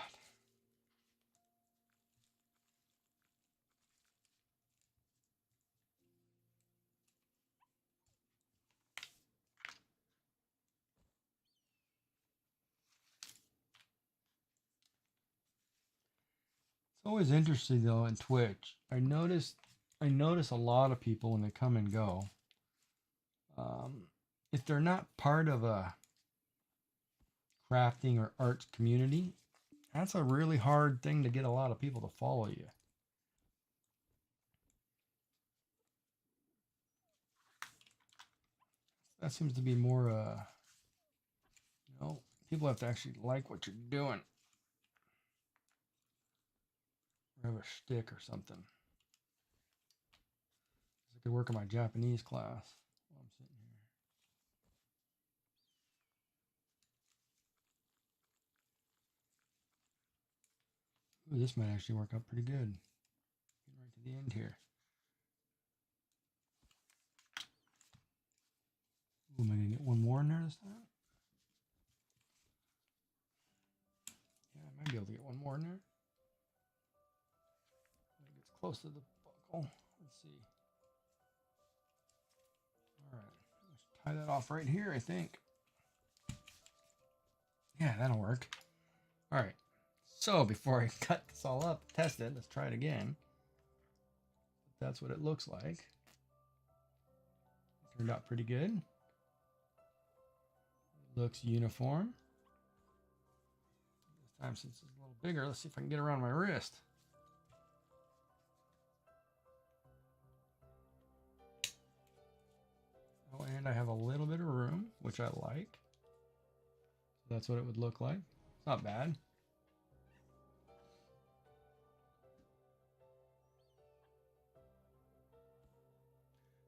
[SPEAKER 1] It's always interesting though in Twitch. I notice a lot of people when they come and go. If they're not part of a crafting or arts community, that's a really hard thing to get a lot of people to follow you. That seems to be more, you know, people have to actually like what you're doing. Or have a shtick or something. I could work on my Japanese class while I'm sitting here. Ooh, this might actually work out pretty good. Getting right to the end here. Ooh, am I gonna get one more in there this time? Yeah, I might be able to get one more in there. It gets close to the buckle. Let's see. All right, let's tie that off right here, I think. Yeah, that'll work. All right. So before I cut this all up, test it. Let's try it again. That's what it looks like. Turned out pretty good. It looks uniform. This time, since it's a little bigger, let's see if I can get around my wrist. Oh, and I have a little bit of room, which I like. So that's what it would look like. It's not bad.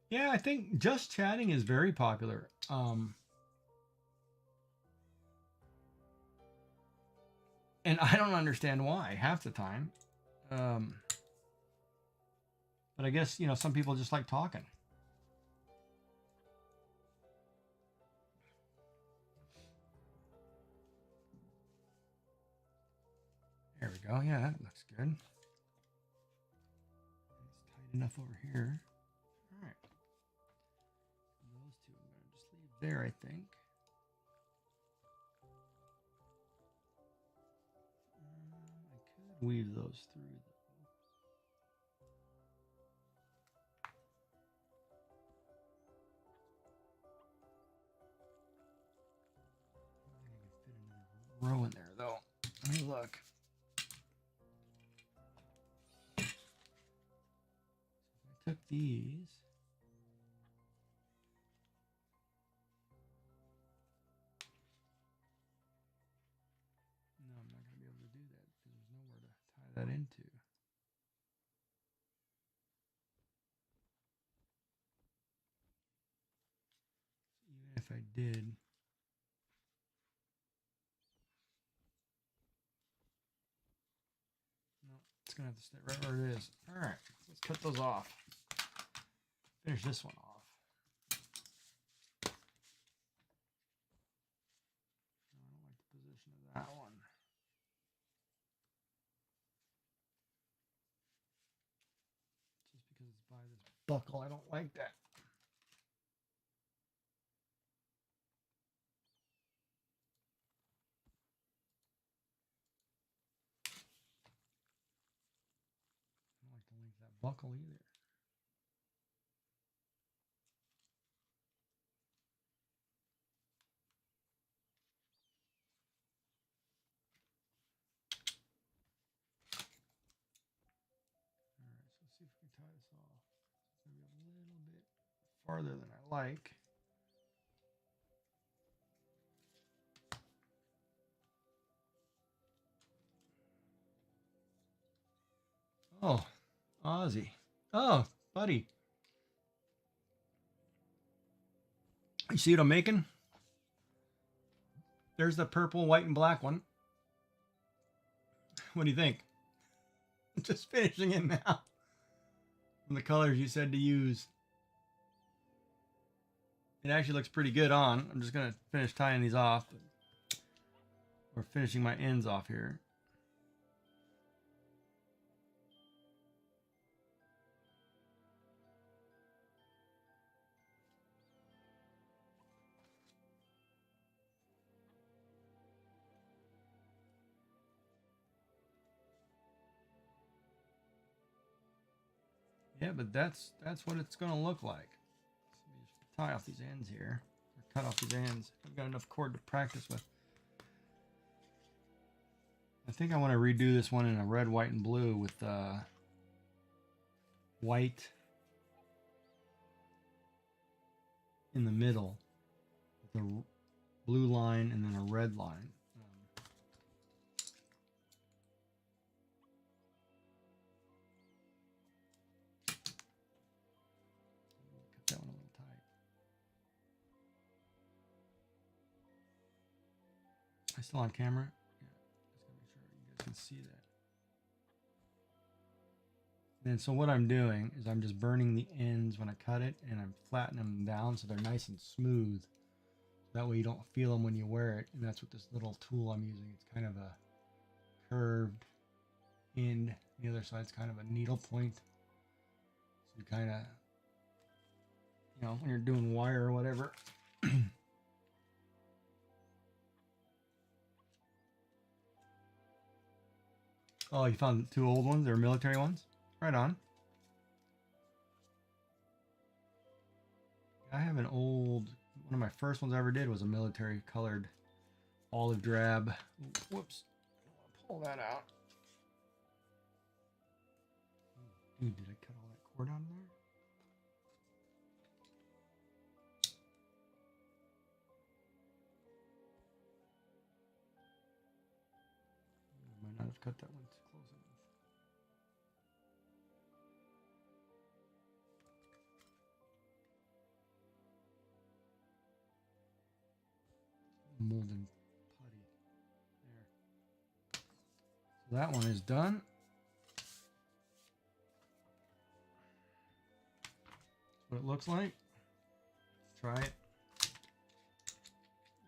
[SPEAKER 1] Yeah, I think just chatting is very popular. And I don't understand why half the time. But I guess, you know, some people just like talking. There we go. Yeah, that looks good. It's tight enough over here. All right. Those two I'm going to just leave there, I think. I could weave those through. I think I can fit another row in there, though. Let me look. these. No, I'm not going to be able to do that because there's nowhere to tie that into. Even if I did, no, it's going to have to stay right where it is. All right, let's cut those off. Finish this one off. I don't like the position of that one. Just because it's by this buckle, I don't like that. I don't like the length of that buckle either. All right, so let's see if we can tie this off. It's going to be a little bit farther than I like. Oh, Ozzy. Oh, buddy. You see what I'm making? There's the purple, white, and black one. What do you think? Just finishing it now. From the colors you said to use. It actually looks pretty good on. I'm just going to finish tying these off. Or finishing my ends off here. Yeah, but that's what it's going to look like. So let me just tie off these ends here. Or cut off these ends. I've got enough cord to practice with. I think I want to redo this one in a red, white, and blue with white in the middle with a blue line and then a red line. Cut that one a little tight. Am I still on camera? Yeah, just gotta make sure you guys can see that. And so what I'm doing is I'm just burning the ends when I cut it, and I'm flattening them down so they're nice and smooth. That way you don't feel them when you wear it. And that's what this little tool I'm using. It's kind of a curved end. The other side's kind of a needle point. So you kind of, you know, when you're doing wire or whatever. Oh, you found 2 old ones? They're military ones? Right on. I have an old, one of my first ones I ever did was a military colored olive drab. Whoops. Pull that out. Dude, did I cut all that cord out of there? I might not have cut that one too close enough. Mold and putty. There. So that one is done. That's what it looks like. Let's try it.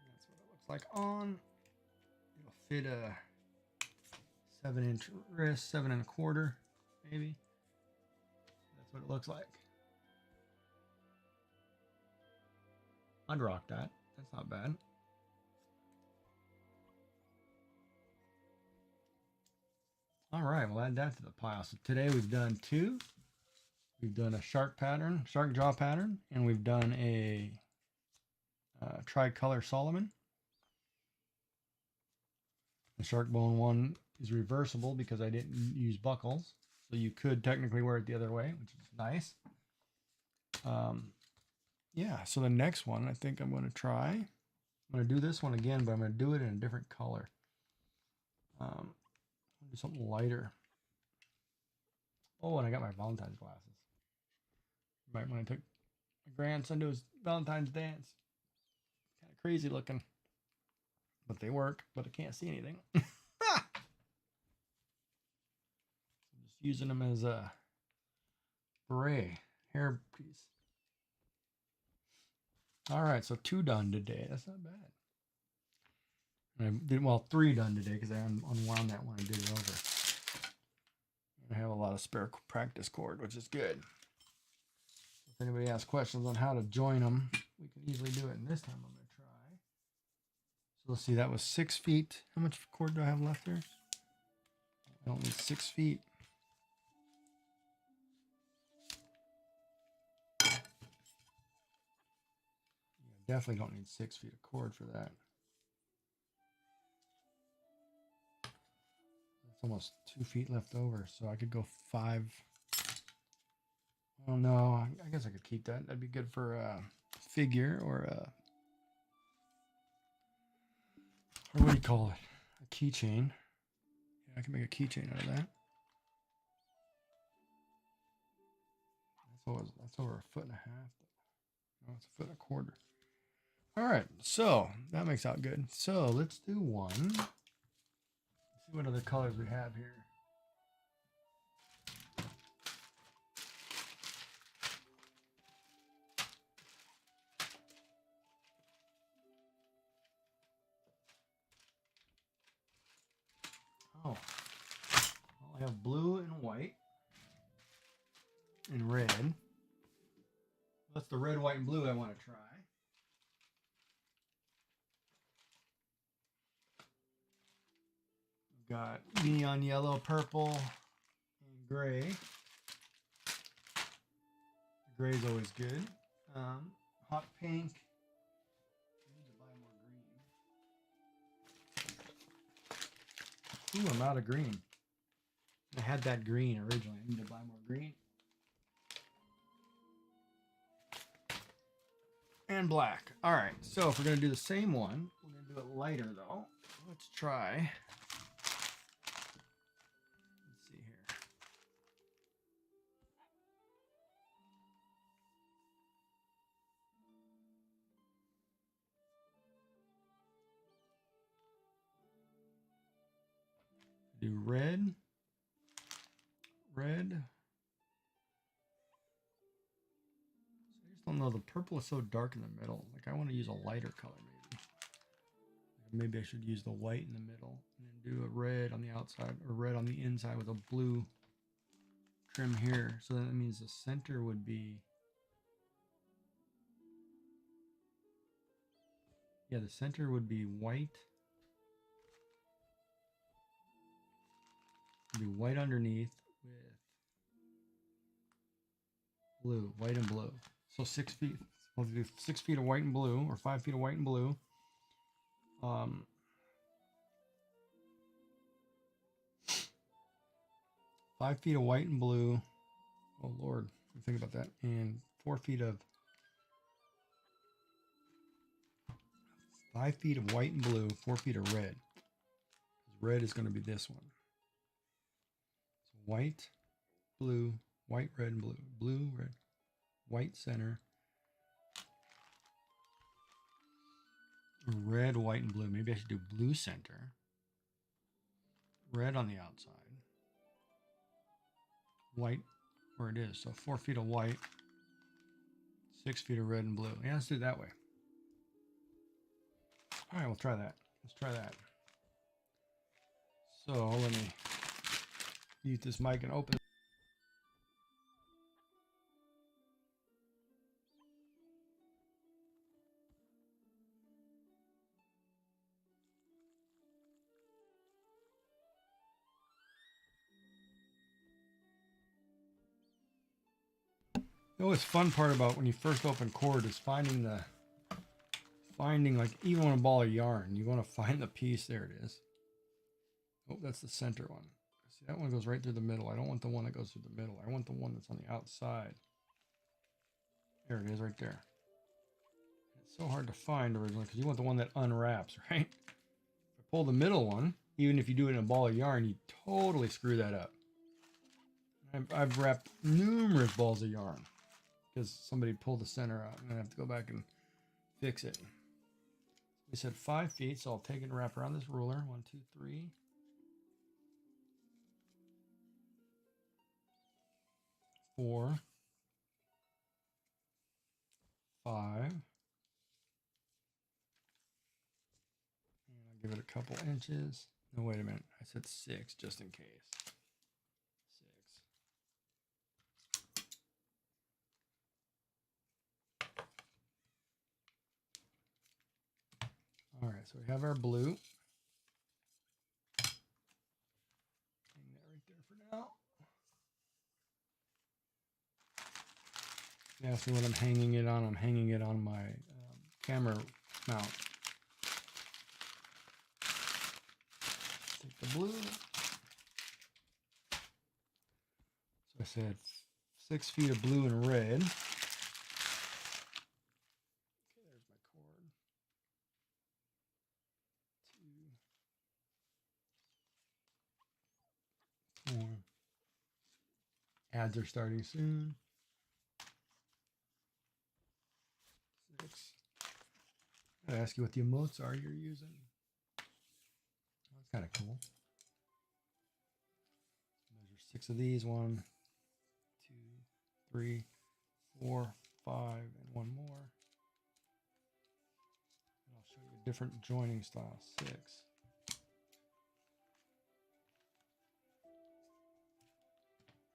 [SPEAKER 1] That's what it looks like on. It'll fit a 7-inch wrist, 7 1/4, maybe. That's what it looks like. I'd rock that. That's not bad. All right, we'll add that to the pile. So today we've done 2. We've done a shark pattern, shark jaw pattern, and we've done a tricolor Solomon. The shark bone one is reversible because I didn't use buckles. So you could technically wear it the other way, which is nice. Yeah, so the next one I think I'm going to try. I'm going to do this one again, but I'm going to do it in a different color. Do something lighter. Oh, and I got my Valentine's glasses. Right when I took my grandson to his Valentine's dance. Kind of crazy looking. But they work, but I can't see anything. I'm just using them as a beret hair piece. All right, so 2 done today. That's not bad. And I did, well, 3 done today because I unwound that one and did it over. I have a lot of spare practice cord, which is good. If anybody has questions on how to join them, we can easily do it. And this time I'm going to try. So let's see, that was 6 feet. How much cord do I have left here? I don't need 6 feet. Yeah, definitely don't need 6 feet of cord for that. That's almost 2 feet left over, so I could go 5. I don't know. I guess I could keep that. That'd be good for a figure or what do you call it? A keychain. Yeah, I can make a keychain out of that. That's over 1.5 feet. No, it's 1.25 feet. All right, so that makes out good. So let's do one. Let's see what other colors we have here. Oh, well, I have blue and white and red. That's the red, white, and blue I want to try. We've got neon yellow, purple, and gray. The gray is always good. Hot pink. I need to buy more green. Ooh, I'm out of green. I had that green originally. I need to buy more green. And black. All right, so if we're gonna do the same one, we're gonna do it lighter though. Let's try. Let's see here. Do red. Red. I just don't know. The purple is so dark in the middle. Like I want to use a lighter color maybe. Maybe I should use the white in the middle and then do a red on the outside or red on the inside with a blue trim here. So that means the center would be, yeah, the center would be white. It'd be white underneath with blue, white and blue. So 6 feet. We'll do 6 feet of white and blue, or 5 feet of white and blue. 5 feet of white and blue. Oh Lord, think about that. And 4 feet of 5 feet of white and blue, 4 feet of red. Red is going to be this one. So white, blue, white, red, and blue. Blue, red, white center. Red, white, and blue. Maybe I should do blue center. Red on the outside. White where it is. So 4 feet of white, 6 feet of red and blue. Yeah, let's do it that way. All right, we'll try that. Let's try that. So let me mute this mic and open it. The always fun part about when you first open cord is finding like even on a ball of yarn, you want to find the piece. There it is. Oh, that's the center one. See, that one goes right through the middle. I don't want the one that goes through the middle. I want the one that's on the outside. There it is right there. It's so hard to find originally because you want the one that unwraps, right? If I pull the middle one, even if you do it in a ball of yarn, you totally screw that up. I've wrapped numerous balls of yarn because somebody pulled the center out and I have to go back and fix it. We said 5 feet, so I'll take it and wrap around this ruler. 1, 2, 3. 4, 5. And I'll give it a couple inches. No, wait a minute. I said 6 just in case. 6. All right, so we have our blue. Hang that right there for now. You asked me what I'm hanging it on. I'm hanging it on my camera mount. Take the blue. So I said 6 feet of blue and red. Okay, there's my cord. 2, 4. Ads are starting soon. 6. I gotta ask you what the emotes are you're using. That's kind of cool. Measure 6 of these. 1, 2, 3, 4, 5, and 1 more. And I'll show you a different joining style. 6.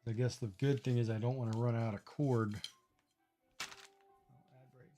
[SPEAKER 1] I guess the good thing is I don't want to run out of cord. Ad break.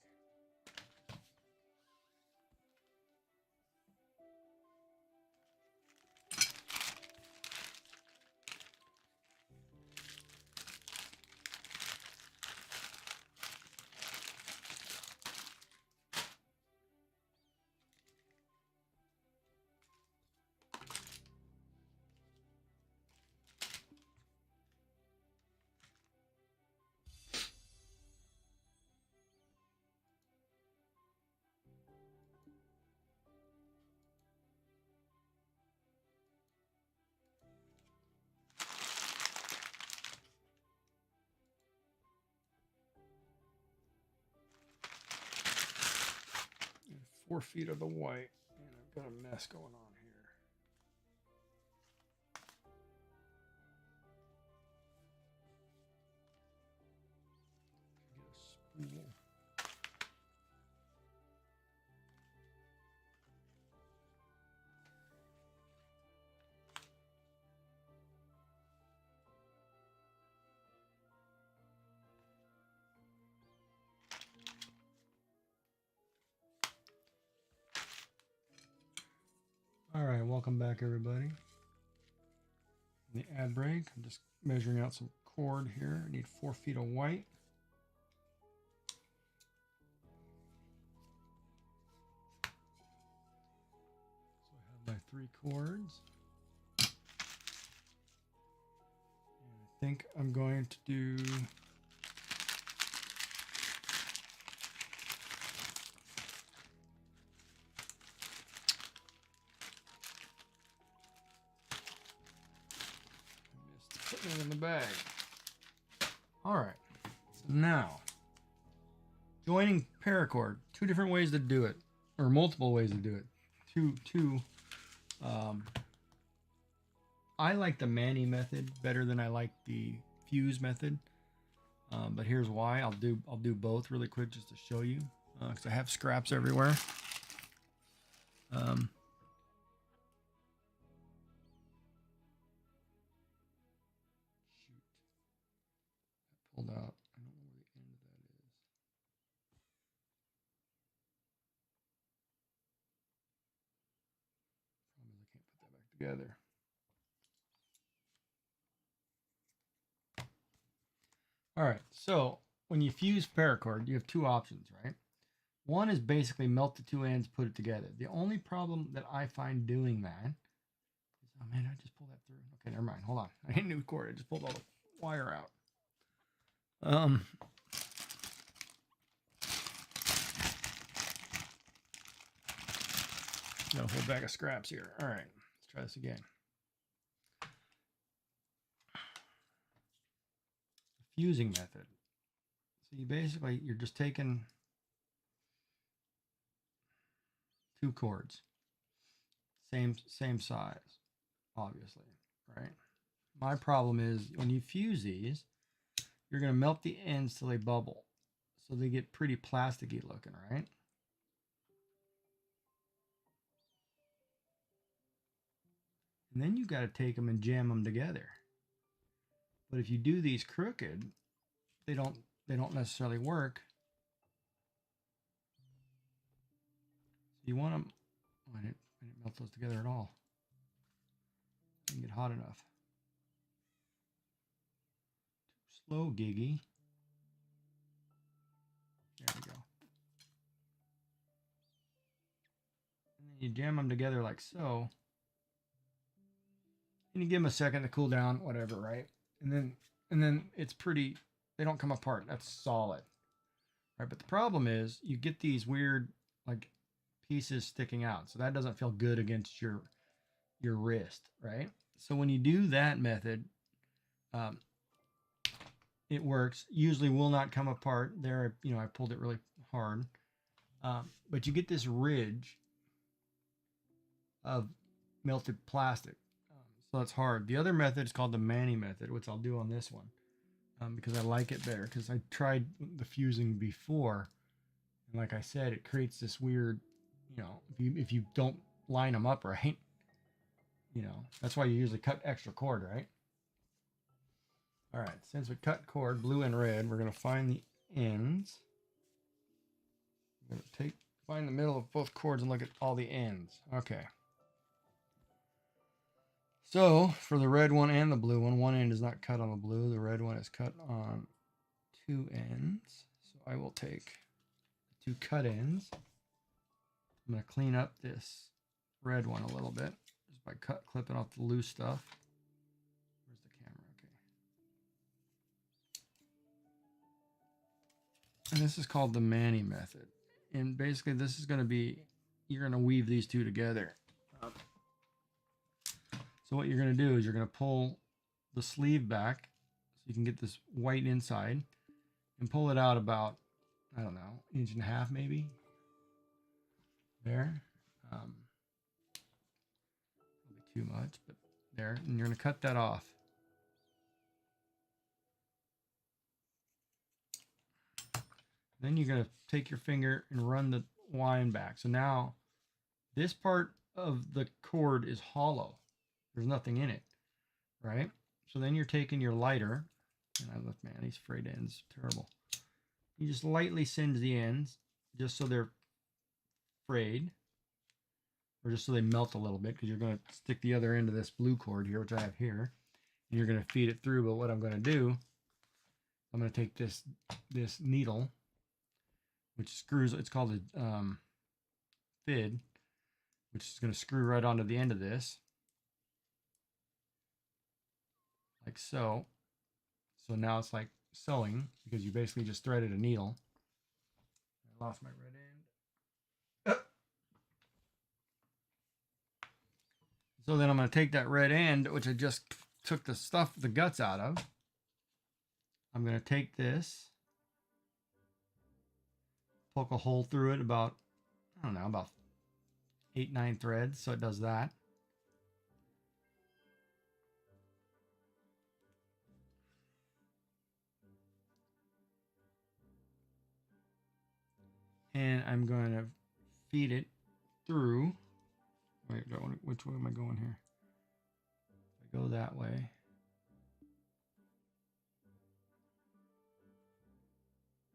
[SPEAKER 1] And 4 feet of the white, and I've got a mess going on here. Get a spool. All right, welcome back, everybody. In the ad break, I'm just measuring out some cord here. I need 4 feet of white. So I have my 3 cords. And I think I'm going to do putting it in the bag. All right, so now joining paracord. 2 different ways to do it, or multiple ways to do it. I like the Manny method better than I like the fuse method. But here's why. I'll do both really quick just to show you, because I have scraps everywhere. Pulled out. I don't know where the end of that is. Problem is I can't put that back together. All right, so when you fuse paracord, you have 2 options, right? One is basically melt the 2 ends, put it together. The only problem that I find doing that is, oh man, I just pulled that through. Okay, never mind. Hold on. I hit new cord. I just pulled all the wire out. Got a whole bag of scraps here. All right, let's try this again. Fusing method. So you basically, you're just taking two cords, same size, obviously, right? My problem is when you fuse these, you're going to melt the ends till they bubble. So they get pretty plasticky looking, right? And then you got to take them and jam them together. But if you do these crooked, they don't necessarily work. So you want them. I didn't melt those together at all. Didn't get hot enough. Too slow, Giggy. There we go. And then you jam them together like so. And you give them a second to cool down, whatever, right? And then it's pretty, they don't come apart. That's solid. Right? But the problem is you get these weird like pieces sticking out. So that doesn't feel good against your wrist, right? So when you do that method, it works. Usually will not come apart. There, I pulled it really hard. But you get this ridge of melted plastic. So that's hard. The other method is called the Manny method, which I'll do on this one because I like it better. Because I tried the fusing before, and like I said, it creates this weird, if you don't line them up right, that's why you usually cut extra cord, right? All right, since we cut cord blue and red, we're gonna find the ends. We're gonna find the middle of both cords and look at all the ends. Okay. So for the red one and the blue one end is not cut on the blue. The red one is cut on two ends. So I will take the two cut ends. I'm going to clean up this red one a little bit just by clipping off the loose stuff. Where's the camera? Okay. And this is called the Manny method. And basically this is going to be, you're going to weave these two together. So what you're going to do is you're going to pull the sleeve back so you can get this white inside and pull it out about, I don't know, 1.5 inches maybe. There. Probably too much, but there. And you're going to cut that off. Then you're going to take your finger and run the line back. So now this part of the cord is hollow. There's nothing in it, right? So then you're taking your lighter, and I look, man, these frayed ends, terrible. You just lightly singe the ends, just so they're frayed, or just so they melt a little bit, because you're going to stick the other end of this blue cord here, which I have here, and you're going to feed it through. But what I'm going to do, I'm going to take this needle, which screws, it's called a fid, which is going to screw right onto the end of this. Like so. So now it's like sewing because you basically just threaded a needle. I lost my red end. So then I'm going to take that red end, which I just took the guts out of. I'm going to take this, poke a hole through it about, I don't know, about 8-9 threads. So it does that. And I'm going to feed it through. Wait, which way am I going here? I go that way.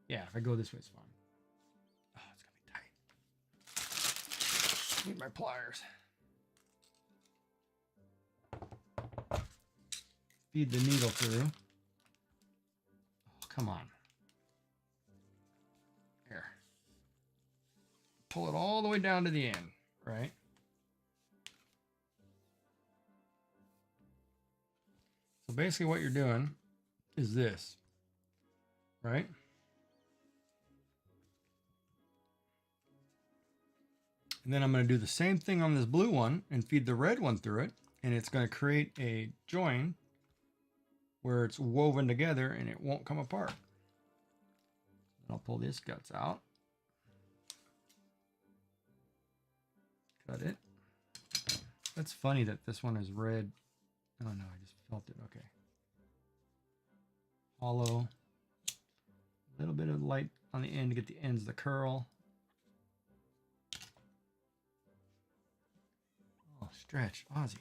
[SPEAKER 1] Yeah, if I go this way, it's fine. Oh, it's going to be tight. Need my pliers. Feed the needle through. Oh, come on. Here. Pull it all the way down to the end, right? So basically what you're doing is this, right? And then I'm going to do the same thing on this blue one and feed the red one through it. And it's going to create a join where it's woven together and it won't come apart. I'll pull this guts out. Cut it. That's funny that this one is red. Oh no, I just felt it. Okay. Hollow. A little bit of light on the end to get the ends of the curl. Oh, stretch. Ozzy.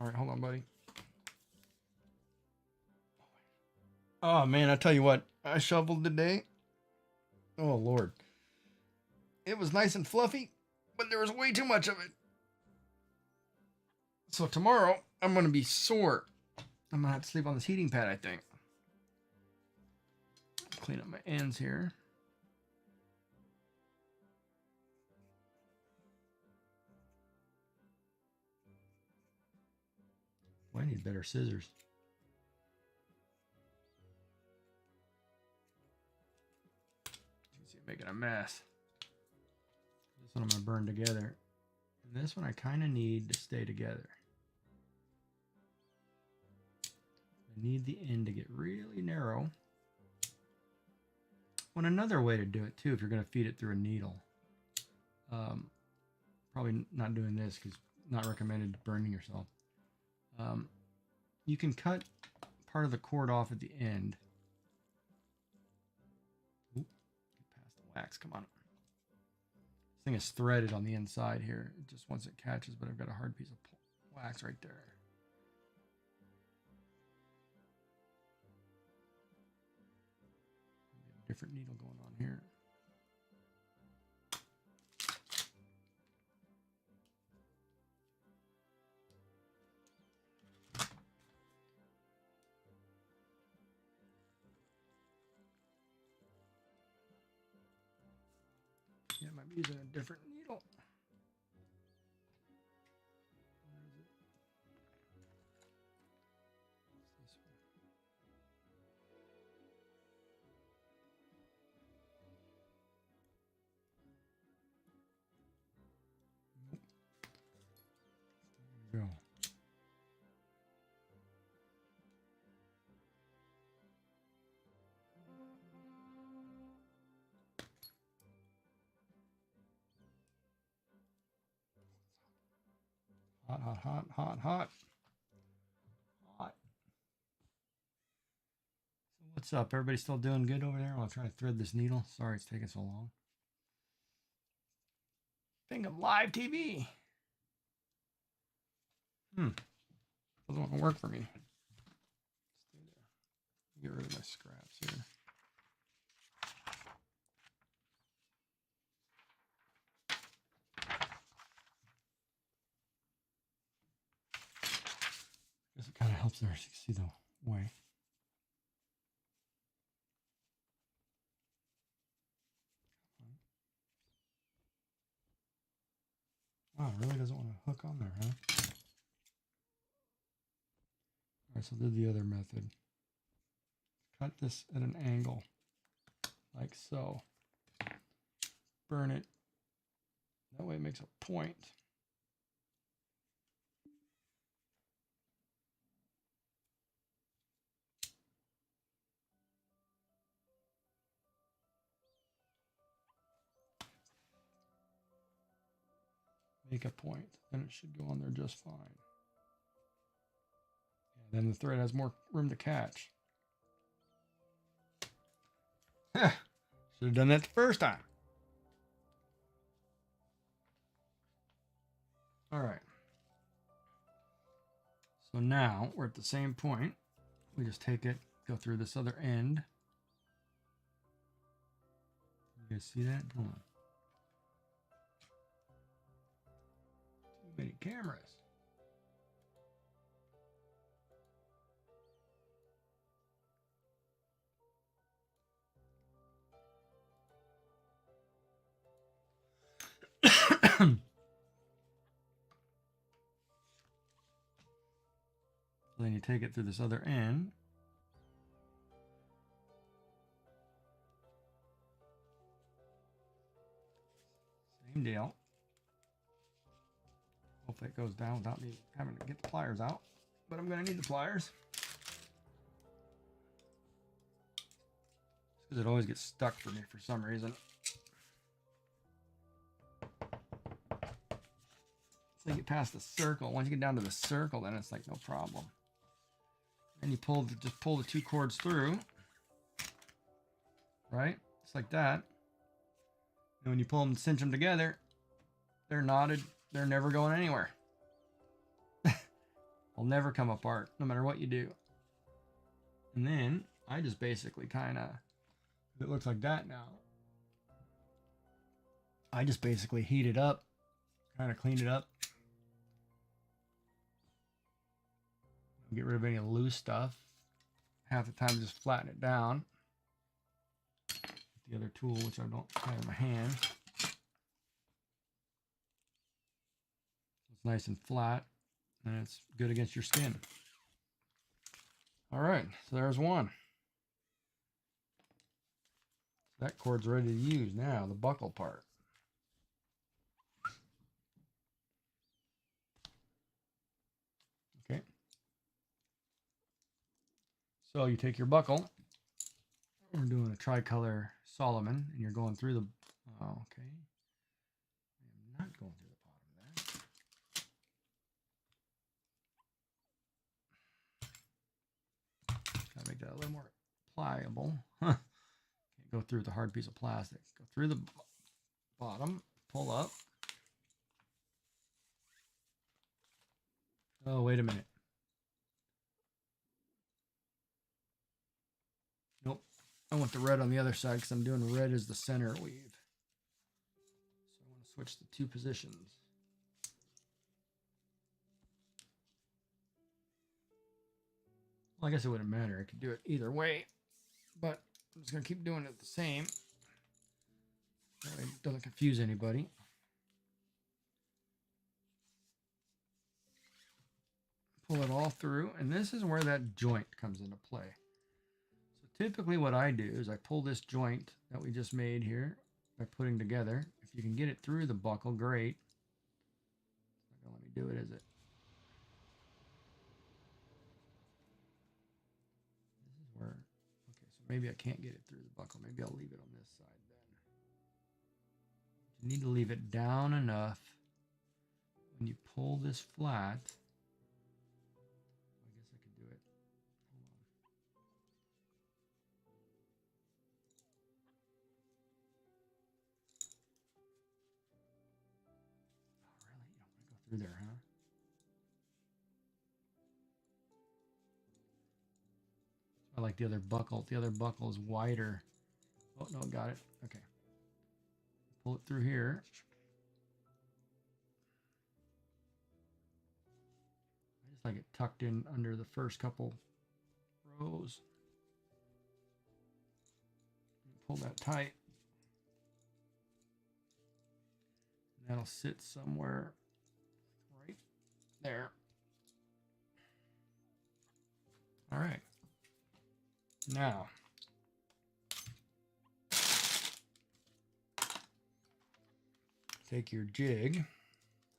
[SPEAKER 1] All right, hold on, buddy. Oh man, I tell you what, I shoveled today. Oh Lord. It was nice and fluffy, but there was way too much of it. So tomorrow, I'm going to be sore. I'm going to have to sleep on this heating pad, I think. Clean up my ends here. Well, I need better scissors. You can see I'm making a mess. This one I'm going to burn together. And this one I kind of need to stay together. I need the end to get really narrow. Well, another way to do it too, if you're going to feed it through a needle, probably not doing this because not recommended burning yourself. You can cut part of the cord off at the end. Oop, get past the wax, come on. This thing is threaded on the inside here. Just once it catches, but I've got a hard piece of wax right there. Different needle going on here. Yeah, I might be using a different needle. Where is it? It's this one. Nope. There we go. Hot, hot, hot, hot, hot. Hot. So what's up? Everybody still doing good over there? I'll try to thread this needle. Sorry it's taking so long. Think of live TV. Doesn't want to work for me. Stay there. Get rid of my scraps here. Guess it kind of helps there so you can see the way. Wow, it really doesn't want to hook on there, huh? All right, so do the other method. Cut this at an angle, like so. Burn it. That way it makes a point. Make a point, then it should go on there just fine. Yeah, then the thread has more room to catch. Should have done that the first time. All right. So now we're at the same point. We just take it, go through this other end. You guys see that? Hold on. Too many cameras. Then you take it through this other end. Same deal. Hopefully it goes down without me having to get the pliers out. But I'm going to need the pliers. Because it always gets stuck for me for some reason. So you get past the circle. Once you get down to the circle, then it's like no problem. And you just pull the 2 cords through. Right? Just like that. And when you pull them, cinch them together, they're knotted. They're never going anywhere. They'll never come apart, no matter what you do. And then I just basically kind of, it looks like that now. I just basically heat it up, kind of clean it up. Get rid of any loose stuff. Half the time, just flatten it down. The other tool, which I don't have in my hand. It's nice and flat, and it's good against your skin. All right, so there's one. So that cord's ready to use now, the buckle part. Okay. So you take your buckle. We're doing a tricolor Solomon, and you're going through the. Oh, okay. I am not going through the bottom of that. Gotta make that a little more pliable. Can't go through the hard piece of plastic. Go through the bottom, pull up. Oh, wait a minute. Nope. I want the red on the other side because I'm doing red as the center weave. So I want to switch the 2 positions. Well, I guess it wouldn't matter. I could do it either way, but I'm just going to keep doing it the same. That way it doesn't confuse anybody. Pull it all through, and this is where that joint comes into play. So typically what I do is I pull this joint that we just made here by putting together. If you can get it through the buckle, great. It's not going to let me do it, is it? This is where, okay, so maybe I can't get it through the buckle. Maybe I'll leave it on this side then. You need to leave it down enough when you pull this flat. I guess I could do it. Hold on. Oh, really? You don't want to go through there, huh? I like the other buckle. The other buckle is wider. Oh, no, got it. Okay. Pull it through here. I just like it tucked in under the first couple rows. Pull that tight. And that'll sit somewhere right there. All right. Now, take your jig,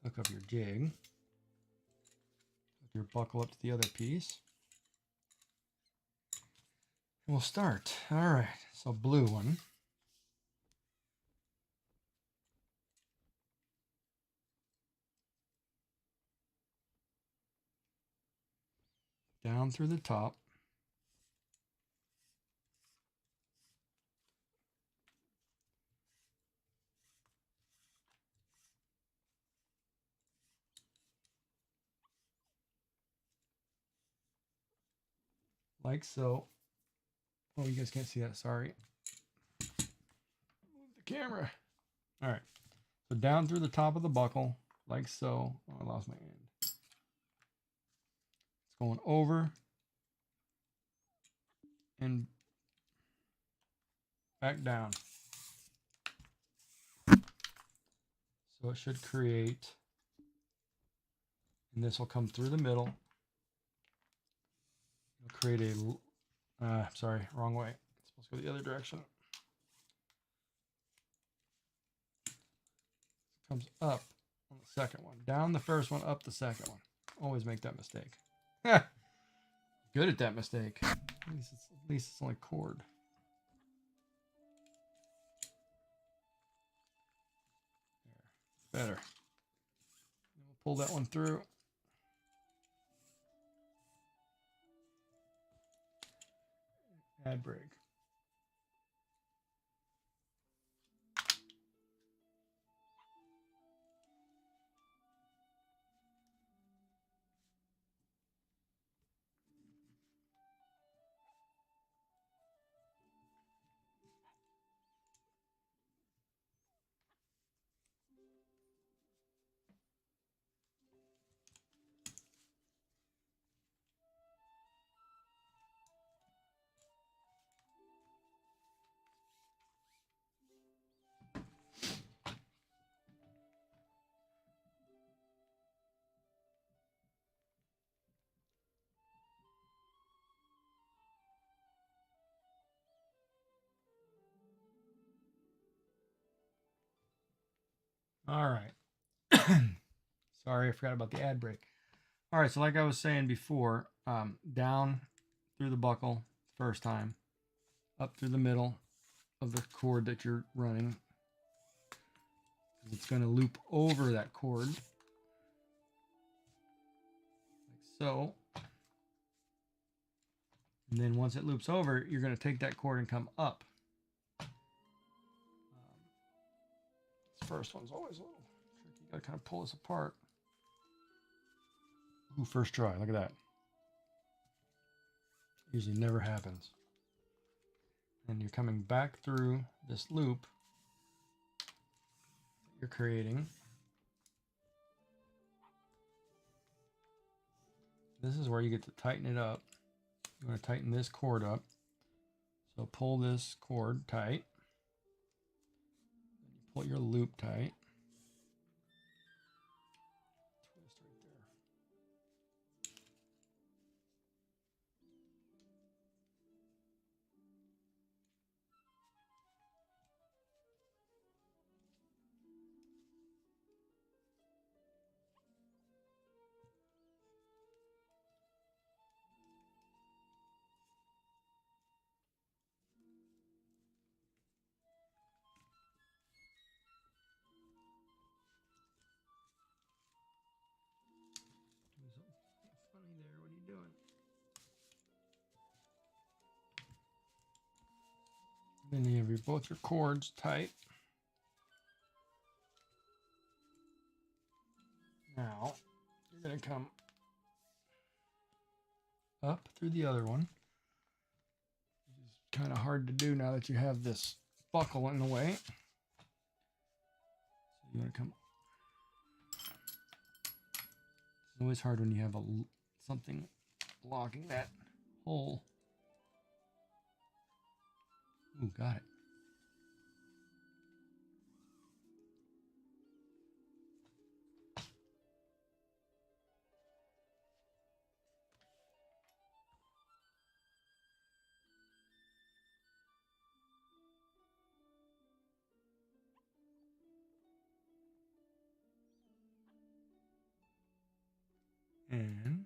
[SPEAKER 1] hook up your jig, hook your buckle up to the other piece. And we'll start. All right, so blue one. Down through the top. Like so. Oh, you guys can't see that, sorry. Move the camera. All right, so down through the top of the buckle, like so. Oh, I lost my end. It's going over and back down. So it should create, and this will come through the middle. It'll create a, sorry, wrong way. It's supposed to go the other direction. Comes up on the second one. Down the first one, up the second one. Always make that mistake. Good at that mistake. At least it's only cord. There. Better. We'll pull that one through. Add break. All right. Sorry, I forgot about the ad break. All right, so like I was saying before, down through the buckle first time, up through the middle of the cord that you're running. It's going to loop over that cord, like so. And then once it loops over, you're going to take that cord and come up. This first one's always a little tricky. You got to kind of pull this apart. Ooh, first try. Look at that. Usually never happens. And you're coming back through this loop that you're creating. This is where you get to tighten it up. You want to tighten this cord up. So pull this cord tight. Pull your loop tight. Twist right there. Funny there. What are you doing? Then you have both your cords tight. Now you're going to come up through the other one. It's kind of hard to do now that you have this buckle in the way. So you want to come. It's always hard when you have something blocking that hole. Ooh, got it. And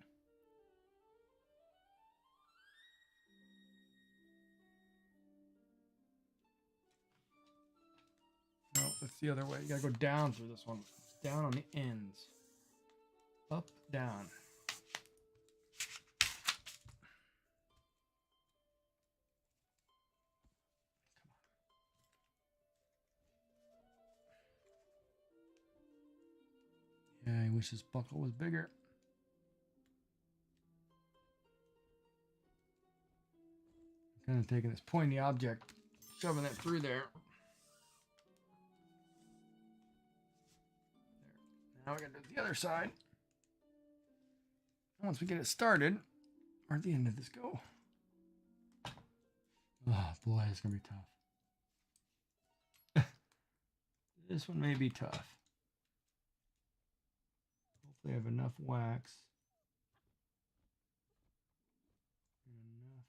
[SPEAKER 1] no, that's the other way. You gotta go down through this one. Down on the ends. Up, down. Yeah, I wish this buckle was bigger. I'm kind of taking this pointy object, shoving it through there. Now we gotta do the other side. Once we get it started, where'd the end of this go? Oh boy, it's gonna be tough. This one may be tough. Hopefully I have enough wax. And enough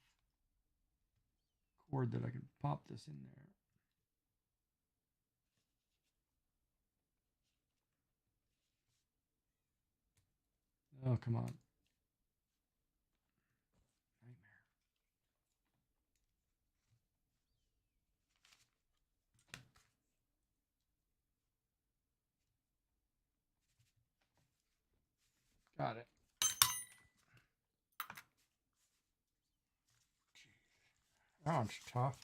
[SPEAKER 1] cord that I can pop this in there. Oh, come on. Got it. That one's tough.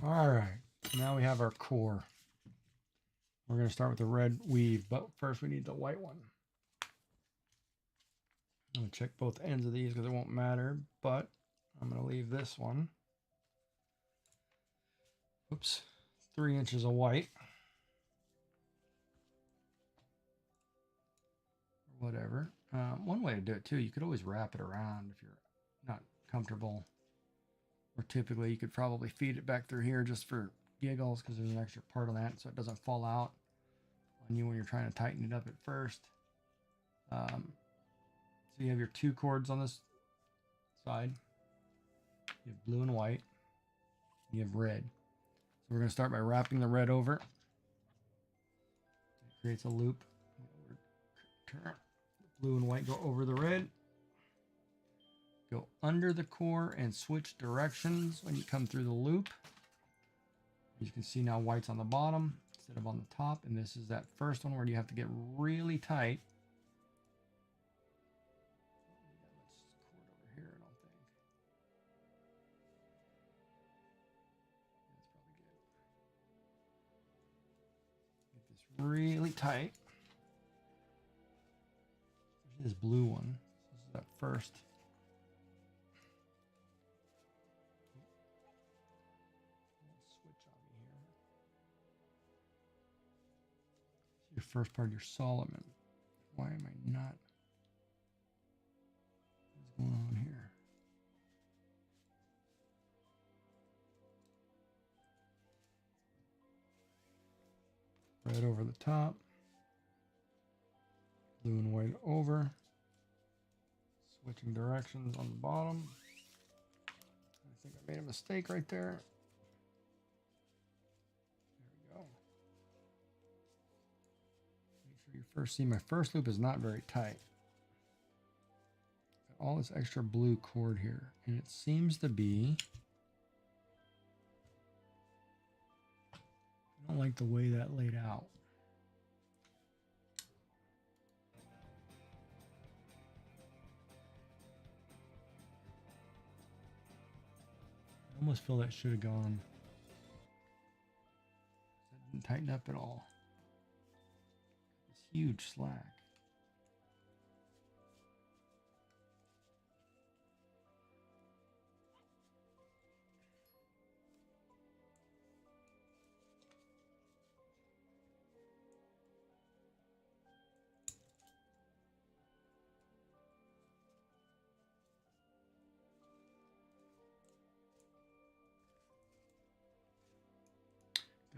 [SPEAKER 1] All right, now we have our core. We're going to start with the red weave, but first we need the white one. I'm going to check both ends of these because it won't matter, but I'm going to leave this one. Oops, 3 inches of white. Whatever. One way to do it too, you could always wrap it around if you're not comfortable. Or typically you could probably feed it back through here just for giggles because there's an extra part on that so it doesn't fall out on you when you're trying to tighten it up at first. So you have your 2 cords on this side. You have blue and white. You have red. So we're going to start by wrapping the red over. It creates a loop. Turn the blue and white, go over the red. Go under the core and switch directions when you come through the loop. You can see now white's on the bottom instead of on the top. And this is that first one where you have to get really tight. Cord over here, I don't think. That's probably good. Get this really tight. This blue one. This is that first. Your first part of your Solomon. Why am I not? What's going on here? Red over the top. Blue and white over. Switching directions on the bottom. I think I made a mistake right there. There we go. Make sure you first see my first loop is not very tight. Got all this extra blue cord here, and it seems to be. I don't like the way that laid out. I almost feel that should have gone. That didn't tighten up at all. This huge slack.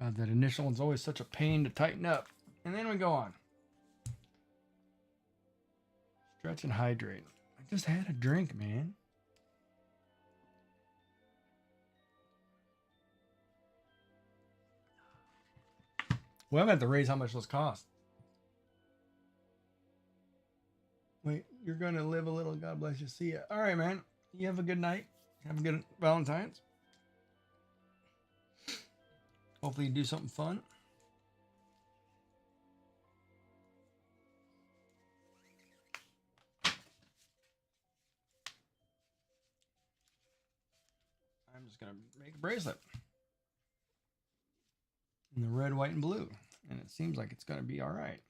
[SPEAKER 1] God, that initial one's always such a pain to tighten up. And then we go on. Stretch and hydrate. I just had a drink, man. Well, I'm going to have to raise how much those cost. Wait, you're going to live a little. God bless you. See ya. All right, man. You have a good night. Have a good Valentine's. Hopefully you do something fun. I'm just going to make a bracelet. In the red, white, and blue. And it seems like it's going to be all right.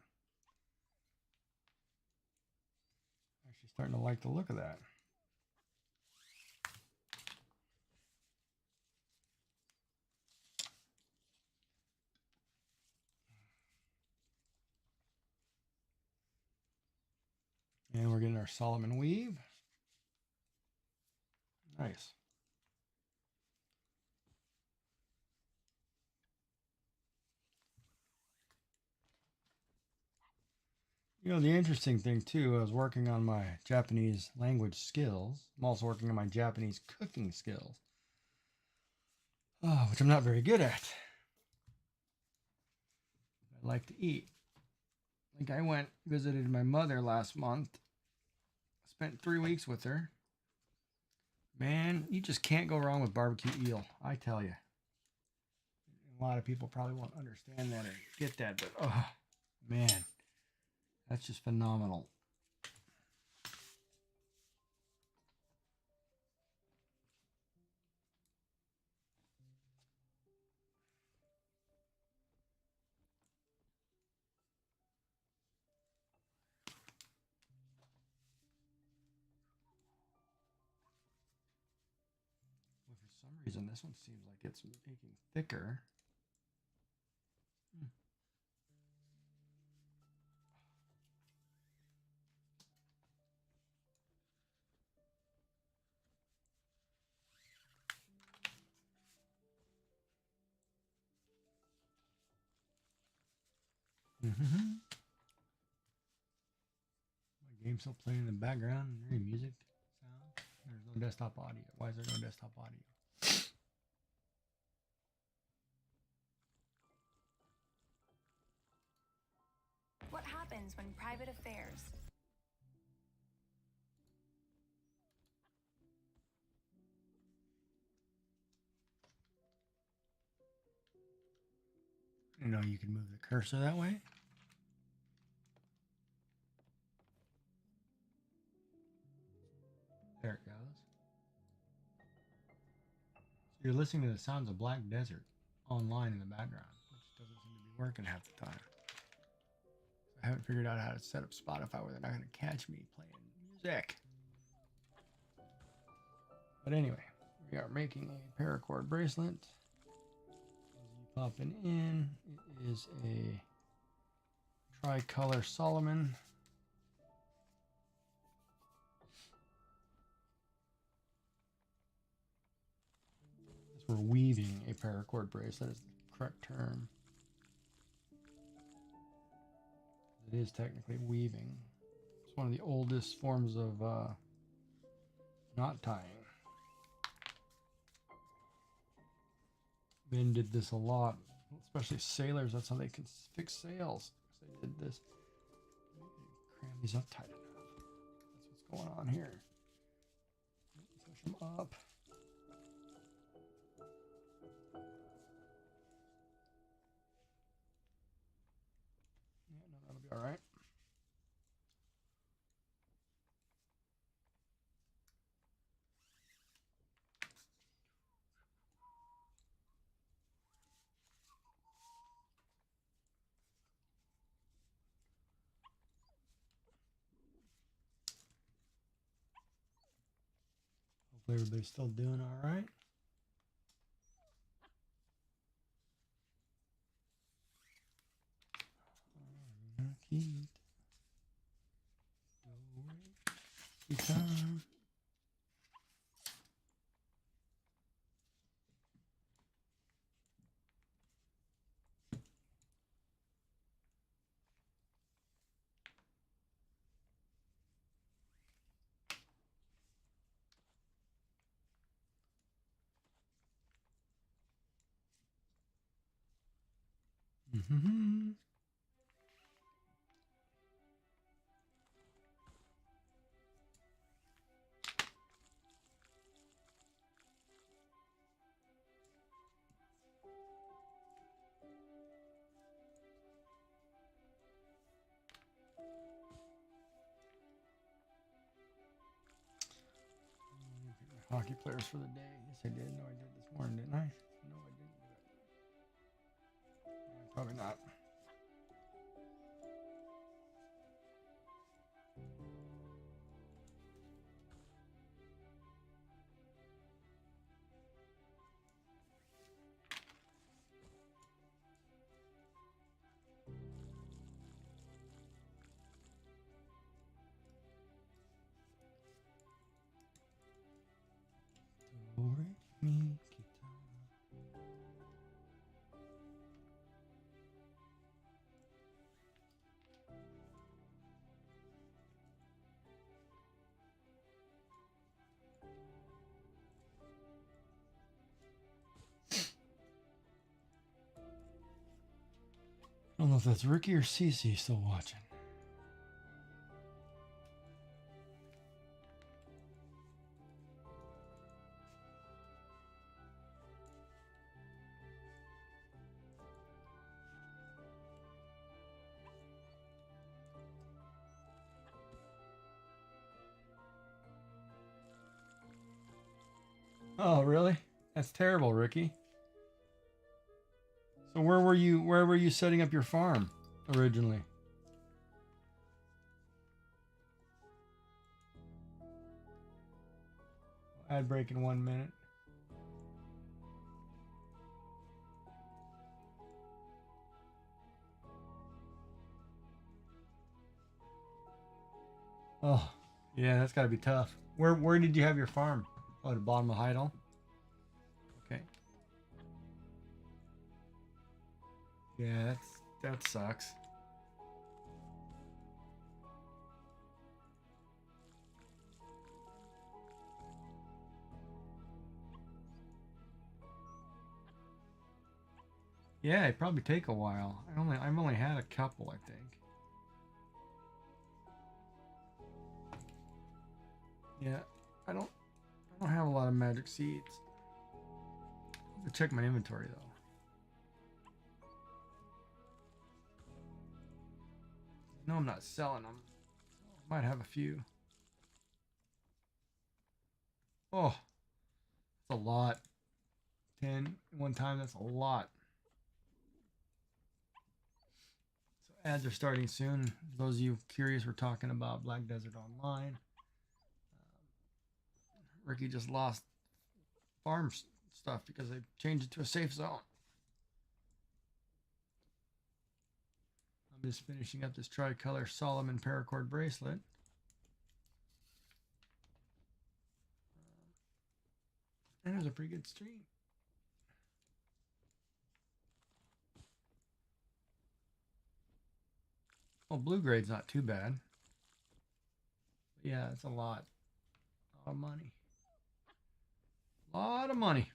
[SPEAKER 1] Actually starting to like the look of that. And we're getting our Solomon weave. Nice. You know, the interesting thing too, I was working on my Japanese language skills. I'm also working on my Japanese cooking skills, which I'm not very good at. I like to eat. Like I went visited my mother last month. Spent 3 weeks with her. Man, you just can't go wrong with barbecue eel. I tell you. A lot of people probably won't understand that or get that, but oh man, that's just phenomenal. Well, for some reason, this one seems like it's making thicker. My game's still playing in the background. Any music sound? There's no desktop audio. Why is there no desktop audio?
[SPEAKER 2] What happens when private affairs?
[SPEAKER 1] You know, you can move the cursor that way. There it goes. So you're listening to the sounds of Black Desert online in the background, which doesn't seem to be working half the time. So I haven't figured out how to set up Spotify where they're not going to catch me playing music. But anyway, we are making a paracord bracelet. As you popping in, it is a tricolor Solomon. We're weaving a paracord bracelet is the correct term. It is technically weaving. It's one of the oldest forms of knot tying. Men did this a lot, especially sailors. That's how they can fix sails. They did this. Cram these up tight enough. That's what's going on here. Push them up. Yeah, no, that'll be all right. Hopefully everybody's still doing all right. Time. Mm-hmm. Hockey players for the day. Yes, I did. No, I did this morning, didn't I? No, I didn't do it. Probably not. don't know if that's Ricky or Cece still watching. Oh, really? That's terrible, Ricky. So where were you setting up your farm originally? Ad break in 1 minute. Oh, yeah, that's got to be tough. Where did you have your farm? Oh, at the bottom of Heidel? Okay. Yeah, that sucks. Yeah, it'd probably take a while. I've only had a couple, I think. Yeah, I don't have a lot of magic seeds. I'll have to check my inventory though. No, I'm not selling them. Might have a few. Oh, that's a lot. 10 one time, that's a lot. So ads are starting soon. Those of you curious, we're talking about Black Desert Online. Ricky just lost farm stuff because they changed it to a safe zone. I'm just finishing up this tricolor Solomon paracord bracelet. And it was a pretty good stream. Well, blue grade's not too bad. But yeah, it's a lot. A lot of money. A lot of money.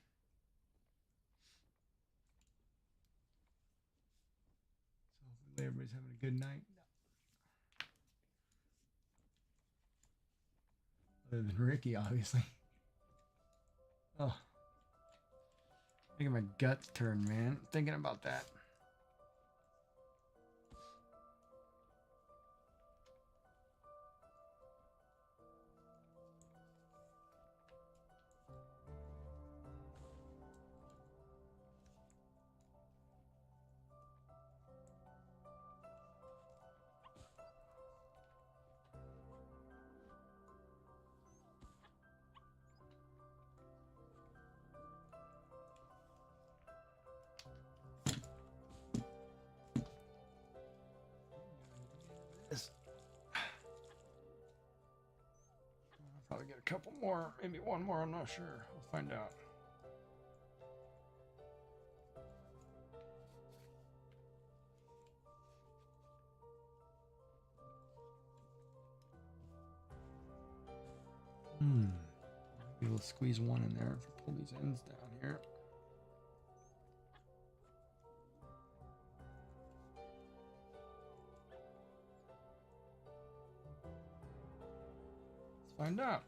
[SPEAKER 1] So hopefully everybody's having a good night. Other than Ricky, obviously. Oh. Making my guts turn, man. Thinking about that. I'll probably get a couple more, maybe one more, I'm not sure. We'll find out. Maybe we'll squeeze one in there if we pull these ends down here. Let's find out.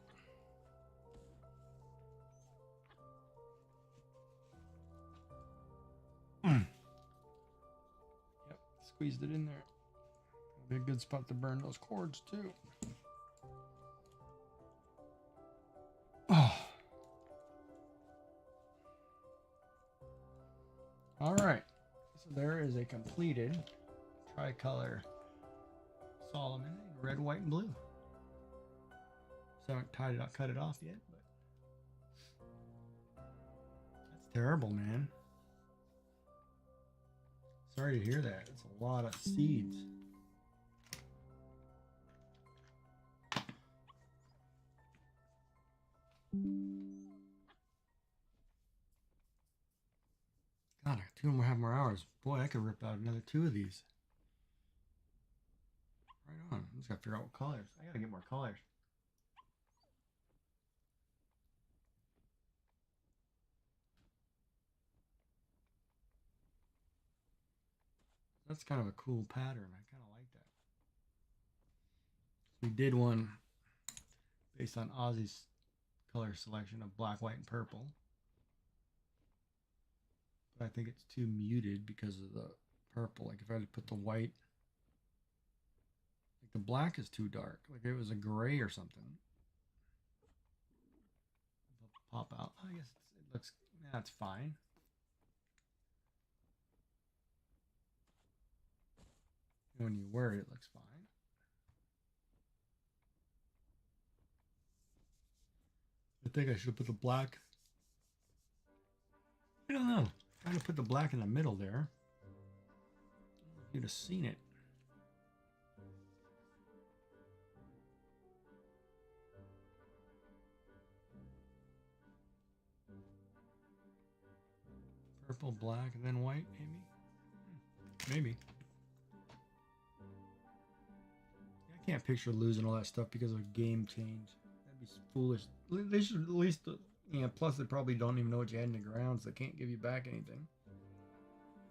[SPEAKER 1] Yep, squeezed it in there. That'll be a good spot to burn those cords too. Oh. All right, so there is a completed tricolor Solomon in red, white, and blue. So I haven't cut it off yet, but that's terrible, man. Sorry to hear that. It's a lot of seeds. God, 2.5 more hours. Boy, I could rip out another 2 of these. Right on. I just gotta figure out what colors. I gotta get more colors. That's kind of a cool pattern. I kind of like that. We did one based on Ozzy's color selection of black, white, and purple. But I think it's too muted because of the purple. Like if I had to put the white, like the black is too dark. Like it was a gray or something. It'll pop out. I guess it looks, that's fine. When you wear it, it looks fine. I think I should have put the black. I don't know. Trying to put the black in the middle there. You'd have seen it. Purple, black, and then white, maybe? Maybe. I can't picture losing all that stuff because of a game change. That'd be foolish. They should at least, plus they probably don't even know what you had in the ground, so they can't give you back anything.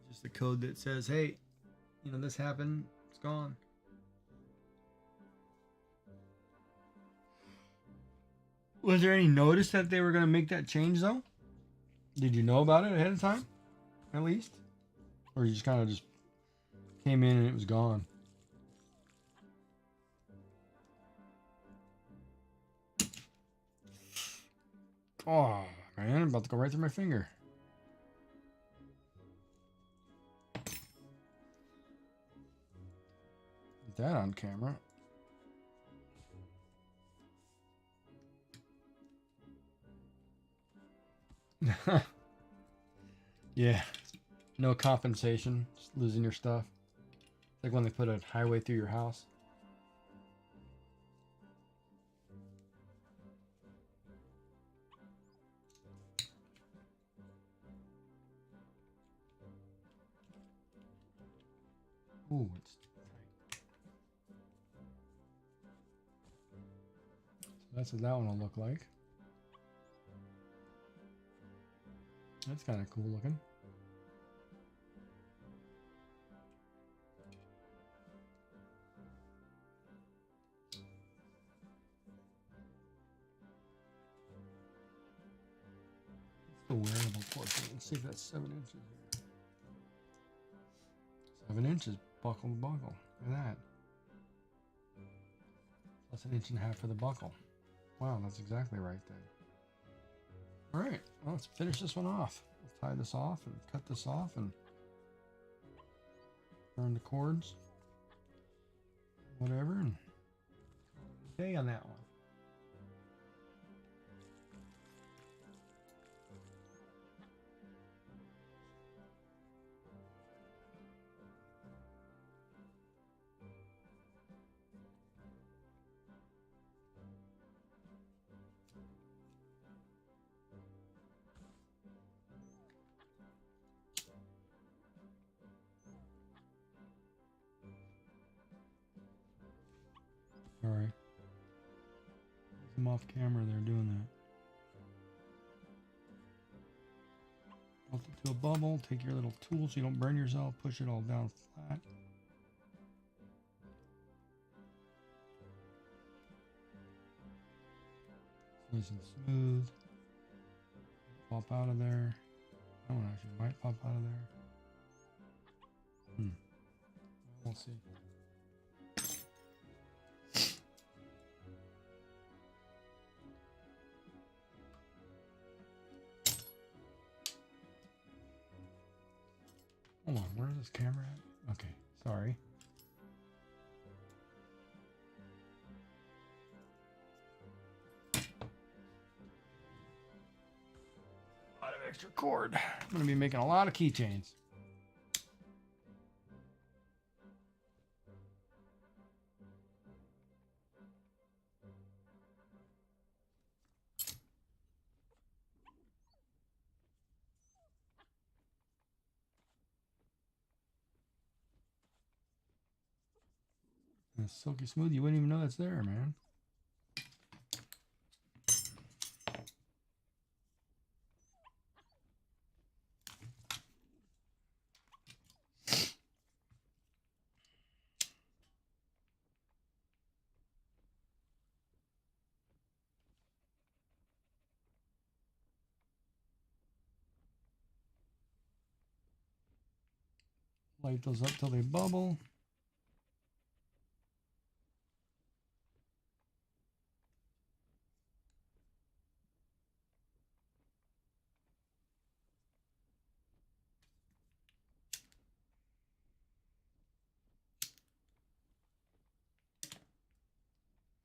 [SPEAKER 1] It's just a code that says, hey, this happened, it's gone. Was there any notice that they were going to make that change, though? Did you know about it ahead of time, at least? Or you just kind of just came in and it was gone? Oh, man, I'm about to go right through my finger. Get that on camera. Yeah, no compensation, just losing your stuff. It's like when they put a highway through your house. Ooh, it's tight. So that's what that one will look like. That's kind of cool looking. It's the wearable portion. Let's see if that's 7 inches here. 7 inches, buckle to buckle. Look at that. Plus 1.5 inches for the buckle. Wow, that's exactly right then. All right, well, let's finish this one off. Let's tie this off and cut this off and burn the cords, whatever, and day on that one. All right. I'm off camera there doing that. Melt it to a bubble. Take your little tool so you don't burn yourself. Push it all down flat. Nice and smooth. Pop out of there. That one actually might pop out of there. We'll see. Hold on, where's this camera at? Okay, sorry. A lot of extra cord. I'm going to be making a lot of keychains. And it's silky smooth. You wouldn't even know it's there, man. Light those up till they bubble.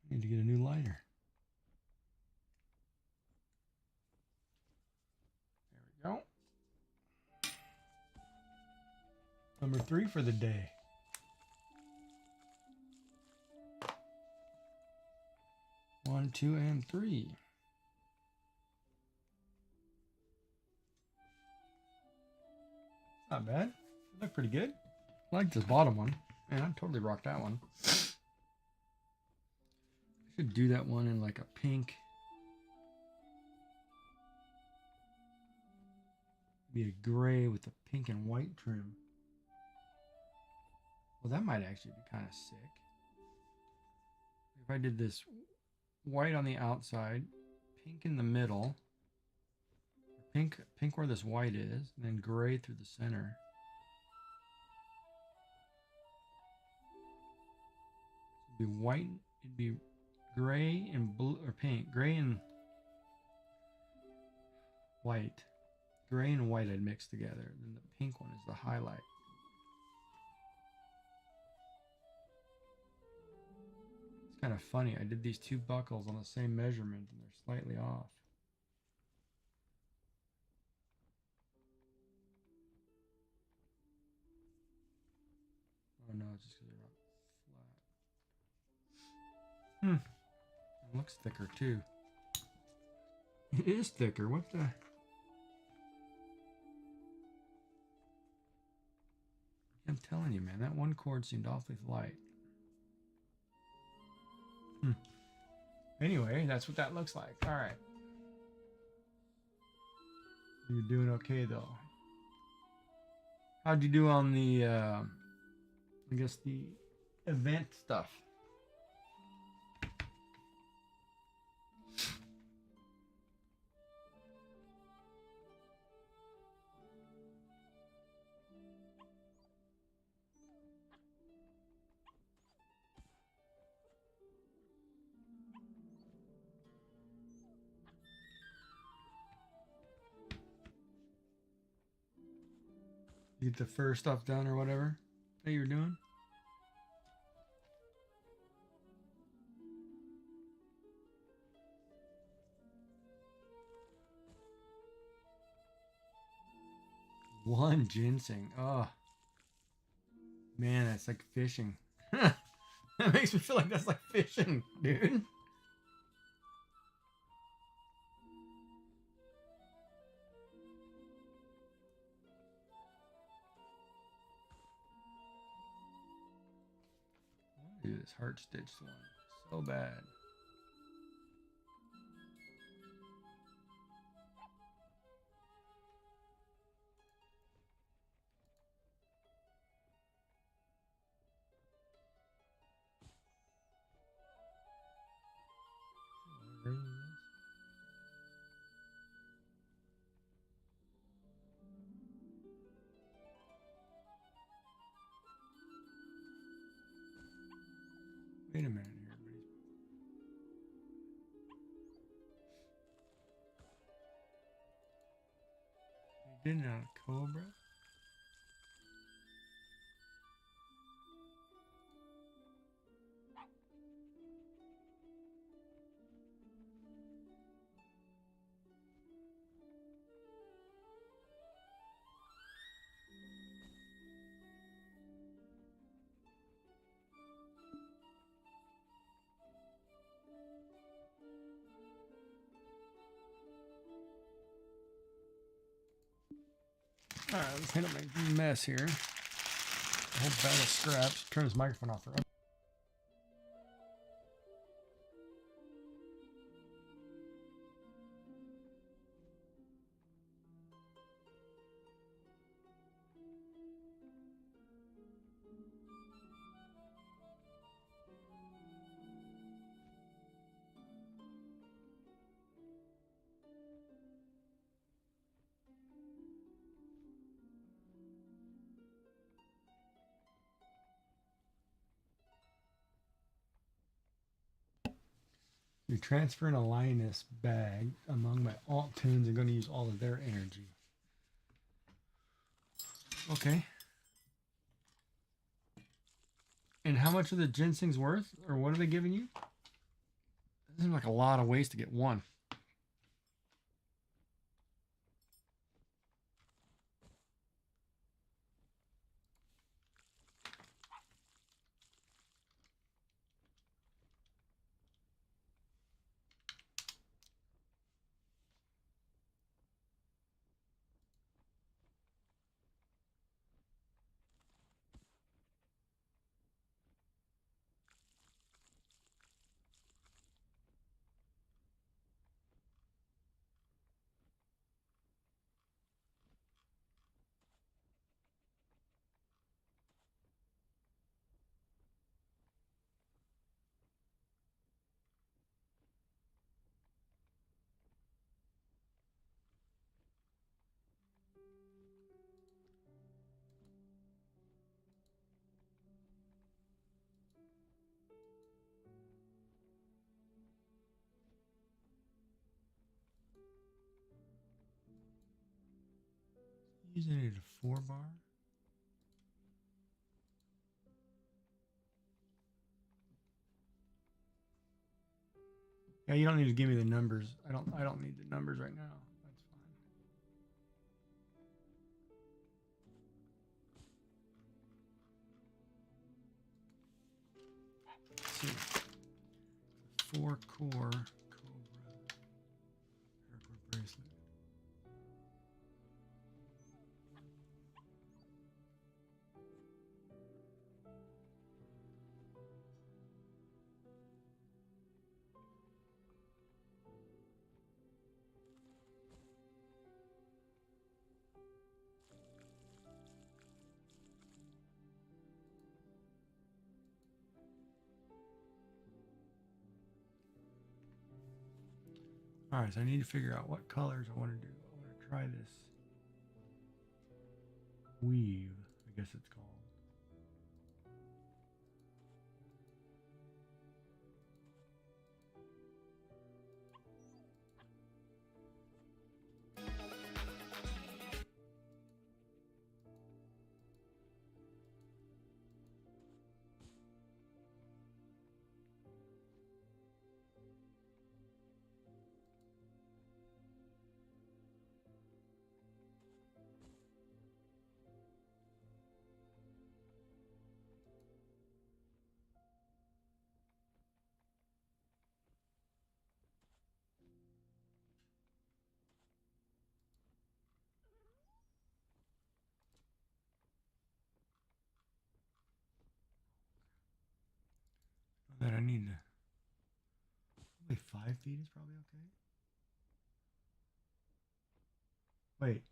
[SPEAKER 1] Need to get a new lighter. There we go. Number 3 for the day. One, 2, and 3. Not bad. Look pretty good. I like this bottom one. Man, I totally rocked that one. I should do that one in like a pink. Be a gray with a pink and white trim. Well, that might actually be kind of sick. If I did this white on the outside, pink in the middle, pink where this white is, and then gray through the center. It'd be white, it'd be gray and blue, or pink, gray and white. Gray and white I'd mix together. Then the pink one is the highlight. It's kind of funny. I did these two buckles on the same measurement and they're slightly off. Oh no, it's just because they're not flat. It looks thicker too. It is thicker. What the? I'm telling you, man, that one cord seemed awfully light. Anyway, that's what that looks like. All right. You're doing okay, though. How'd you do on the, I guess, the event stuff? You get the fur stuff done or whatever that you're doing? One ginseng. Oh, man, that's like fishing. That makes me feel like that's like fishing, dude. I want to do this heart stitch one so bad. Wait a minute here, everybody. You did it on a cobra? All right, let's clean up my mess here. A whole bag of scraps. Turn this microphone off for us. You're transferring a Linus bag among my alt tunes and going to use all of their energy. Okay. And how much are the ginseng's worth? Or what are they giving you? That seems like a lot of ways to get one. Using it a 4-bar. Yeah, you don't need to give me the numbers. I don't need the numbers right now. That's fine. Let's see. 4-core Cobra paracord bracelet. All right, so I need to figure out what colors I want to do. I want to try this weave, I guess it's called. That I need to. Probably 5 feet is probably okay. Wait.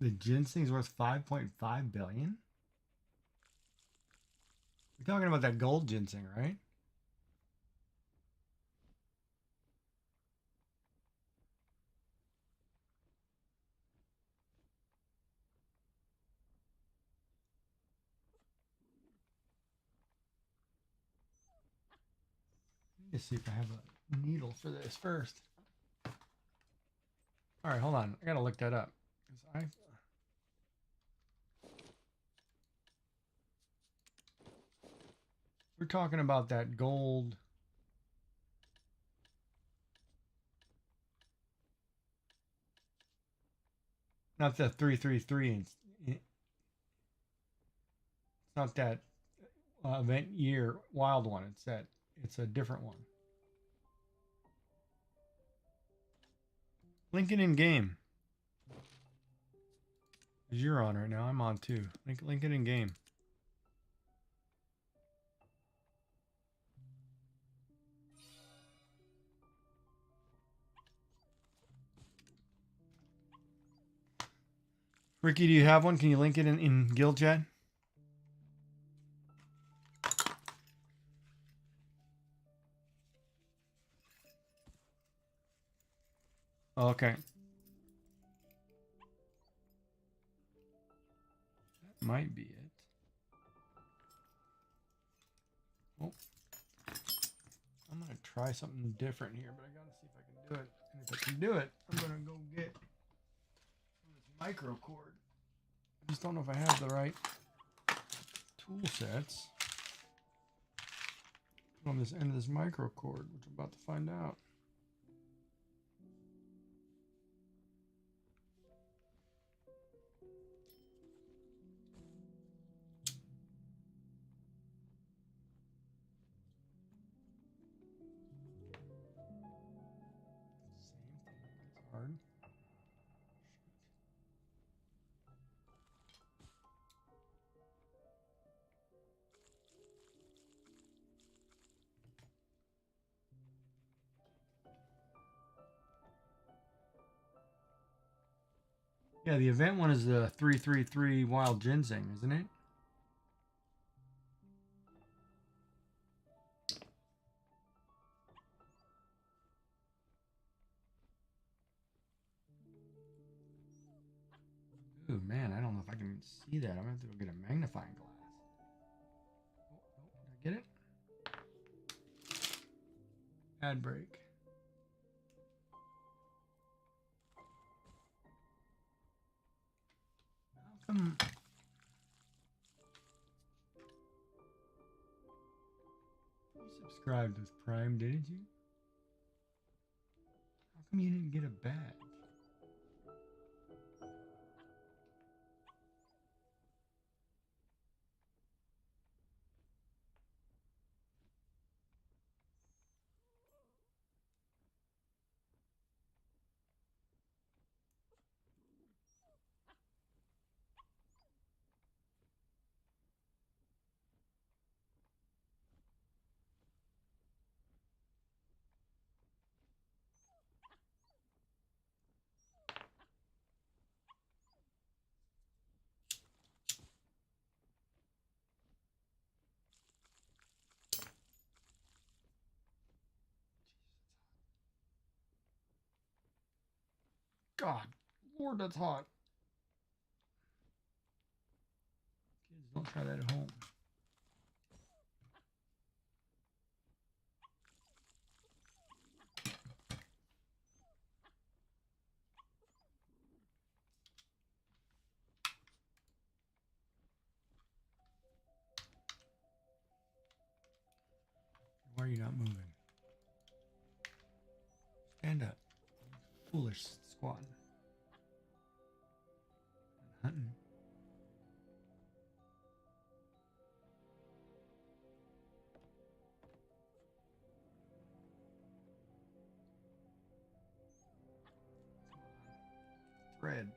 [SPEAKER 1] The ginseng's worth 5.5 billion? We're talking about that gold ginseng, right? Let me see if I have a needle for this first. All right, hold on. I gotta look that up. 'Cause we're talking about that gold. Not the 333. It's not that event year wild one. It's that. It's a different one. Lincoln in game. As you're on right now, I'm on too. Lincoln in game. Ricky, do you have one? Can you link it in guild chat? Oh, okay. That might be it. Oh. I'm going to try something different here, but I gotta see if I can do it. And if I can do it, I'm gonna go get this micro cord. I just don't know if I have the right tool sets on this end of this micro cord, which I'm about to find out. Same thing, it's hard. Yeah, the event one is the 333 wild ginseng, isn't it? Ooh, man, I don't know if I can see that. I'm gonna have to go get a magnifying glass. Oh, no, did I get it? Ad break. How come? You subscribed with Prime, didn't you? How come you didn't get a badge? God, Lord, that's hot. Kids, don't try that at home. Why are you not moving? Stand up. Foolish squatting. And hunting. Thread.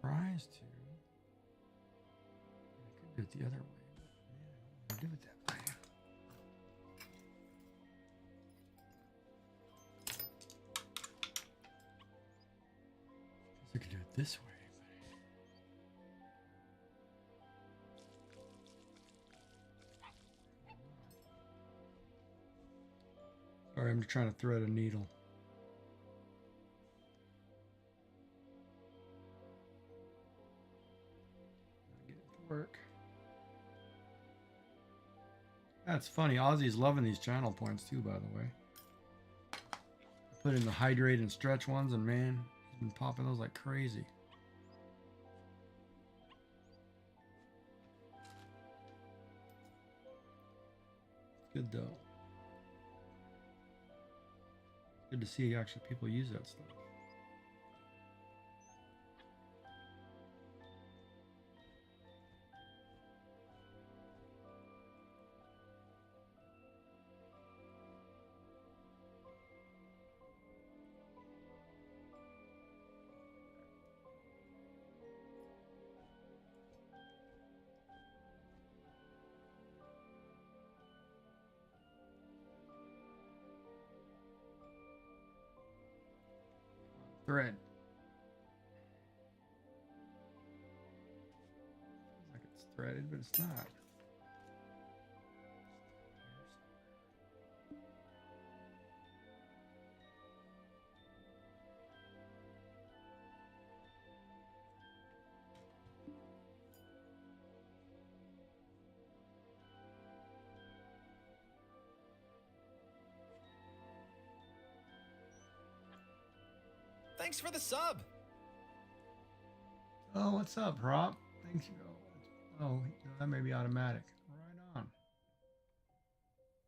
[SPEAKER 1] Tries to. I could do it the other way. Man, I don't want to do it that way. I could do it this way. Sorry, I'm just trying to thread a needle. Get it to work. That's funny. Ozzy's loving these channel points too, by the way. I put in the hydrate and stretch ones, and man, he's been popping those like crazy. Good though. Good to see actually people use that stuff. thread. Feels like it's threaded, but it's not.
[SPEAKER 3] Thanks for the sub.
[SPEAKER 1] Oh, what's up, Rob? Thanks. Oh, that may be automatic. Right on.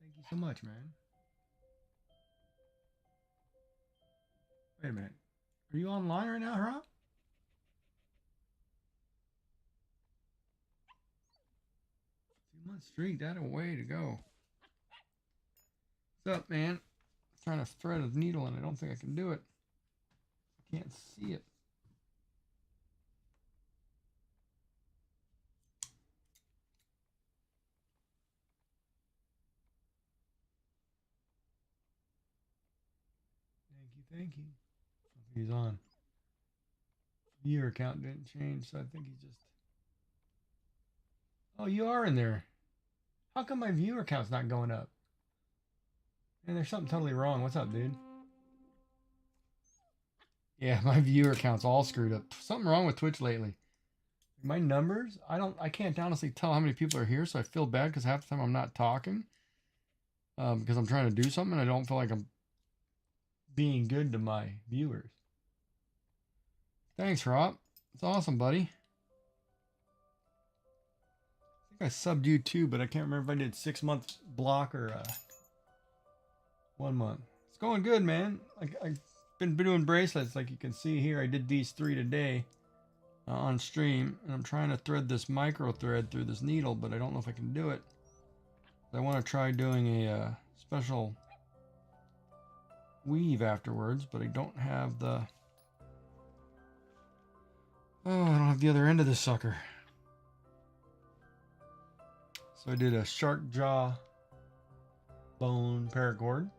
[SPEAKER 1] Thank you so much, man. Wait a minute. Are you online right now, Rob? 2 month streak. That a way to go. What's up, man? I'm trying to thread a needle and I don't think I can do it. I can't see it. Thank you. I think he's on. Viewer count didn't change, so I think he's just. Oh, you are in there. How come my viewer count's not going up? Man, there's something totally wrong. What's up, dude? Yeah, my viewer count's all screwed up. Something wrong with Twitch lately. My numbers, I can't honestly tell how many people are here, so I feel bad because half the time I'm not talking. Because I'm trying to do something and I don't feel like I'm being good to my viewers. Thanks, Rob. It's awesome, buddy. I think I subbed you too, but I can't remember if I did 6 months block or 1 month. It's going good, man. Like I've been doing bracelets, like you can see here. I did these 3 today on stream, and I'm trying to thread this micro thread through this needle, but I don't know if I can do it. I want to try doing a special weave afterwards, but I don't have the. Oh, I don't have the other end of this sucker. So I did a shark jaw bone paracord.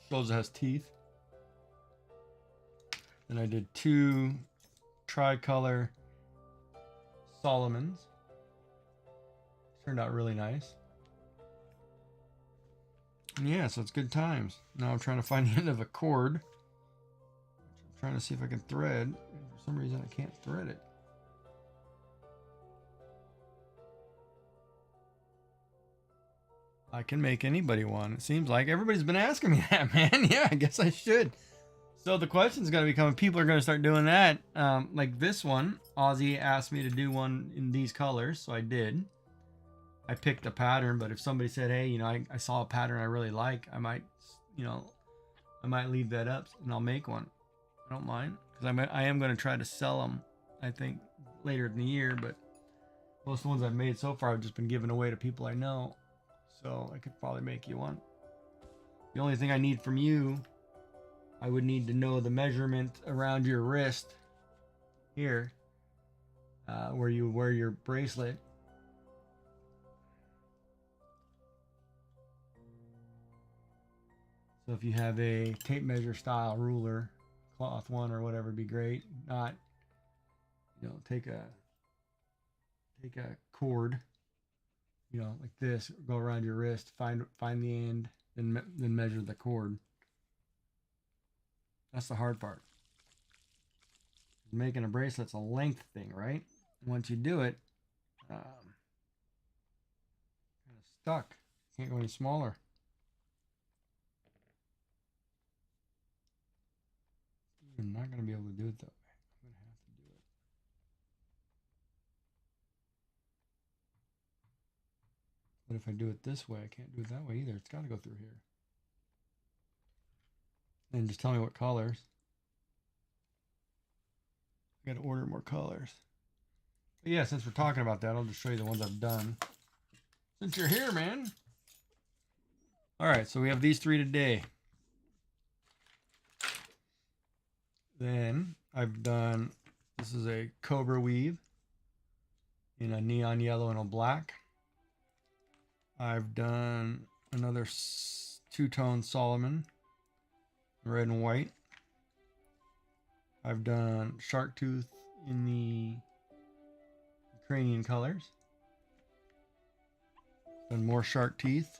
[SPEAKER 1] Shows it has teeth. Then I did 2 tricolor Solomons. Turned out really nice. And yeah, so it's good times. Now I'm trying to find the end of a cord. I'm trying to see if I can thread. For some reason I can't thread it. I can make anybody one. It seems like everybody's been asking me that, man. Yeah, I guess I should. So the question's going to be coming. People are going to start doing that. Like this one, Ozzy asked me to do one in these colors, so I did. I picked a pattern, but if somebody said, hey, you know, I saw a pattern I really like, I might, you know, I might leave that up and I'll make one. I don't mind, because I am going to try to sell them, I think, later in the year, but most of the ones I've made so far have just been given away to people I know. So I could probably make you one. The only thing I need from you, I would need to know the measurement around your wrist here, where you wear your bracelet. So if you have a tape measure style ruler, cloth one or whatever, would be great. Not, you know, take a cord, you know, like this, go around your wrist, find the end, then measure the cord. That's the hard part. Making a bracelet's a length thing, right? Once you do it, kind of stuck. Can't go any smaller. I'm not going to be able to do it that way. I'm going to have to do it. But if I do it this way, I can't do it that way either. It's got to go through here. And just tell me what colors. I got to order more colors. But yeah, since we're talking about that, I'll just show you the ones I've done. Since you're here, man. All right, so we have these 3 today. Then I've done, this is a cobra weave in a neon yellow and a black. I've done another 2-tone Solomon, red and white. I've done shark tooth in the Ukrainian colors. Done more shark teeth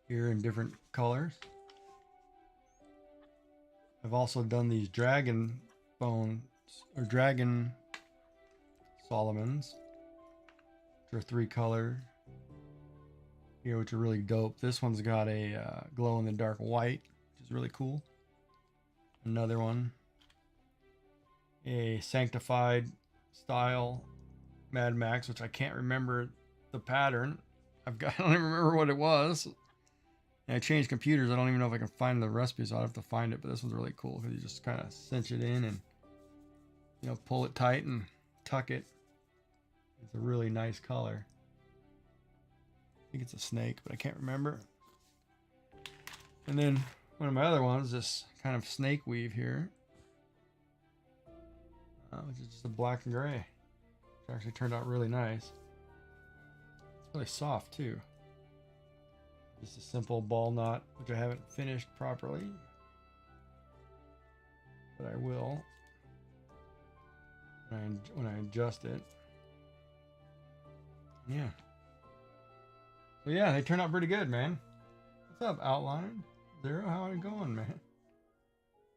[SPEAKER 1] here in different colors. I've also done these dragon bones or dragon Solomons, which are 3 color here, which are really dope. This one's got a glow in the dark white, which is really cool. Another one, a sanctified style Mad Max, which I can't remember the pattern. I don't even remember what it was. And I changed computers. I don't even know if I can find the recipe, so I'll have to find it. But this one's really cool because you just kind of cinch it in and, you know, pull it tight and tuck it. It's a really nice color. I think it's a snake, but I can't remember. And then one of my other ones, this kind of snake weave here, which is just a black and gray. Which actually turned out really nice. It's really soft too. Just a simple ball knot, which I haven't finished properly, but I will when I adjust it. Yeah. So yeah, they turn out pretty good, man. What's up, Outline? Zero, how are you going, man?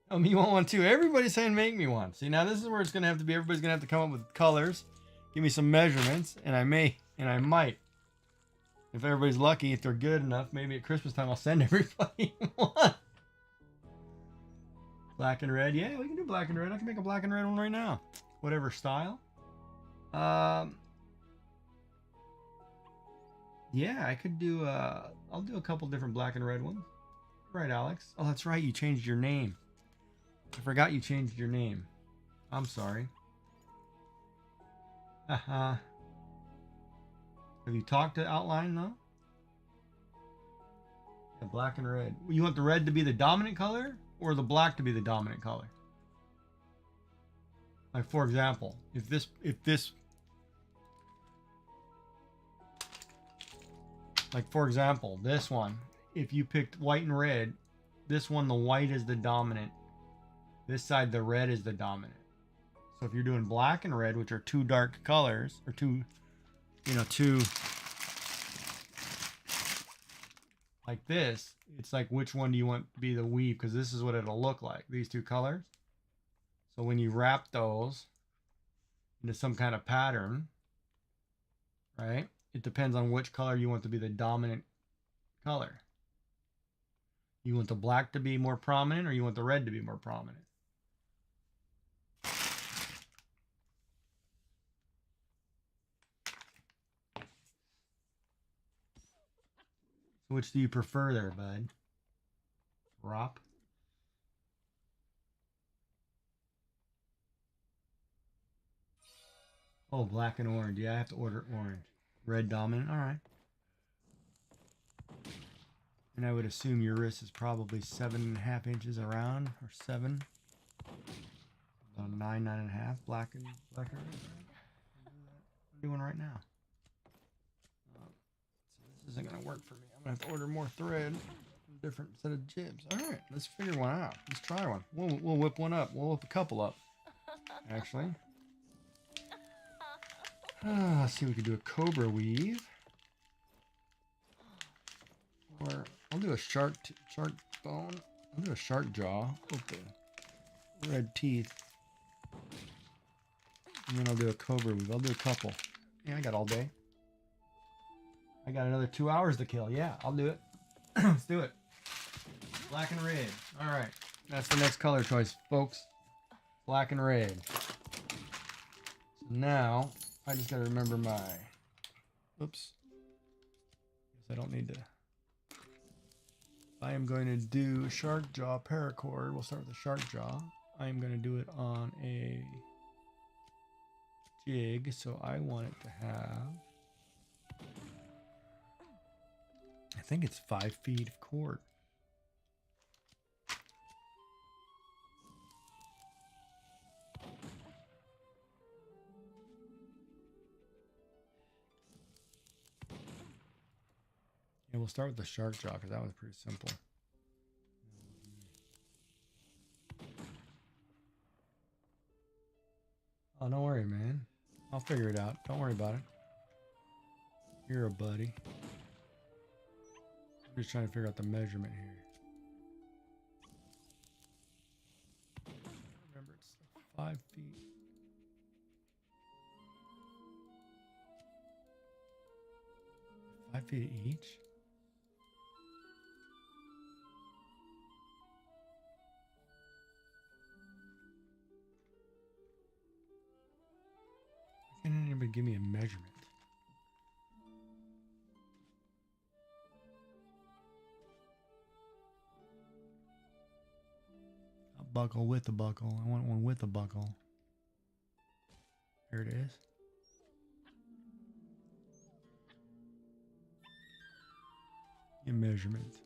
[SPEAKER 1] Oh, me want one too. Everybody's saying make me one. See, now this is where it's gonna have to be. Everybody's gonna have to come up with colors, give me some measurements, and I might. If everybody's lucky, if they're good enough, maybe at Christmas time I'll send everybody one. Black and red. Yeah, we can do black and red. I can make a black and red one right now. Whatever style. Yeah, I could do, I'll do a couple different black and red ones. Right, Alex? Oh, that's right. You changed your name. I forgot you changed your name. I'm sorry. Haha. Have you talked to Outline, though? Yeah, black and red. You want the red to be the dominant color or the black to be the dominant color? Like, for example, if this like, for example, this one, if you picked white and red, this one, the white is the dominant. This side, the red is the dominant. So if you're doing black and red, which are 2 dark colors, or two like this, it's like, which one do you want to be the weave? Because this is what it'll look like, these 2 colors. So when you wrap those into some kind of pattern, right? It depends on which color you want to be the dominant color. You want the black to be more prominent, or you want the red to be more prominent? Which do you prefer there, bud? Rop? Oh, black and orange. Yeah, I have to order orange. Red dominant. All right. And I would assume your wrist is probably 7.5 inches around, or 7. About 9.5. Black and red. I'm doing right now. So this isn't gonna work for me. I'm gonna have to order more thread, a different set of jibs. All right, let's figure one out. Let's try one. We'll whip one up. We'll whip a couple up. Actually. Let's see, we could do a cobra weave. Or I'll do a shark bone. I'll do a shark jaw with the red teeth. And then I'll do a cobra weave. I'll do a couple. Yeah, I got all day. I got another 2 hours to kill. Yeah, I'll do it. Let's do it. Black and red. All right. That's the next color choice, folks. Black and red. So now I just got to remember my... Oops. Guess I don't need to... I am going to do shark jaw paracord. We'll start with the shark jaw. I am going to do it on a jig, so I want it to have... I think it's 5 feet of cord. Yeah, we'll start with the shark jaw because that was pretty simple. Oh, don't worry, man. I'll figure it out. Don't worry about it. You're a buddy. I'm just trying to figure out the measurement here. Remember, it's 5 feet. 5 feet each? Why can't anybody give me a measurement? A buckle with a buckle. I want one with a buckle. There it is. Your measurement.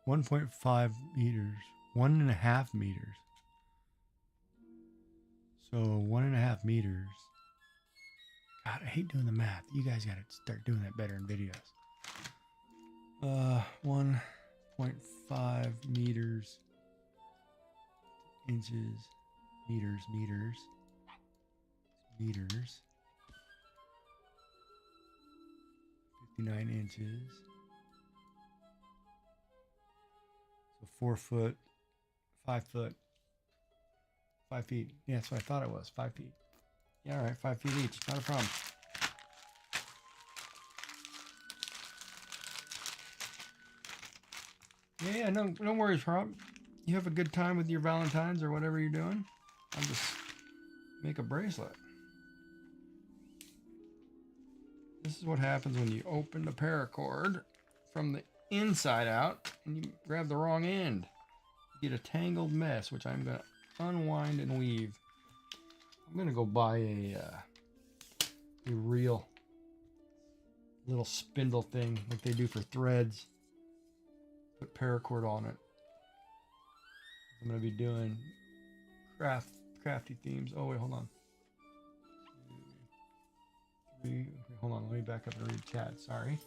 [SPEAKER 1] .5 meters. 1.5 meters. So 1.5 meters. God, I hate doing the math. You guys gotta start doing that better in videos. 1.5 meters. Inches. Meters. 59 inches. So 4 foot, 5 foot, 5 feet. Yeah, that's what I thought it was. 5 feet. Yeah, all right, 5 feet each. Not a problem. Yeah, no worries, Rob. You have a good time with your Valentine's or whatever you're doing. I'll just make a bracelet. This is what happens when you open the paracord from the inside out and you grab the wrong end. You get a tangled mess, which I'm going to unwind and weave. I'm going to go buy a real little spindle thing like they do for threads. Put paracord on it. I'm going to be doing crafty themes. Oh, wait, hold on. 2, 3. Hold on, let me back up and read chat. Sorry.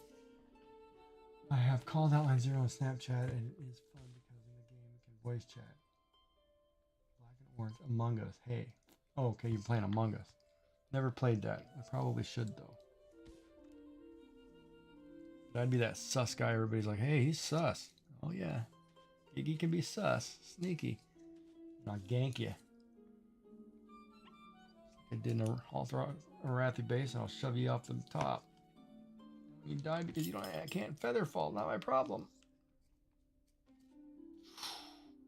[SPEAKER 1] I have called Outline Zero on Snapchat, and it is fun because in the game we can voice chat. Black and orange. Among Us. Hey. Oh, okay, you're playing Among Us. Never played that. I probably should, though. I'd be that sus guy. Everybody's like, hey, he's sus. Oh, yeah. Iggy can be sus. Sneaky. And I'll gank you. I did in all throughout a Wrathy base, and I'll shove you off the top. You die because I can't feather fall. Not my problem.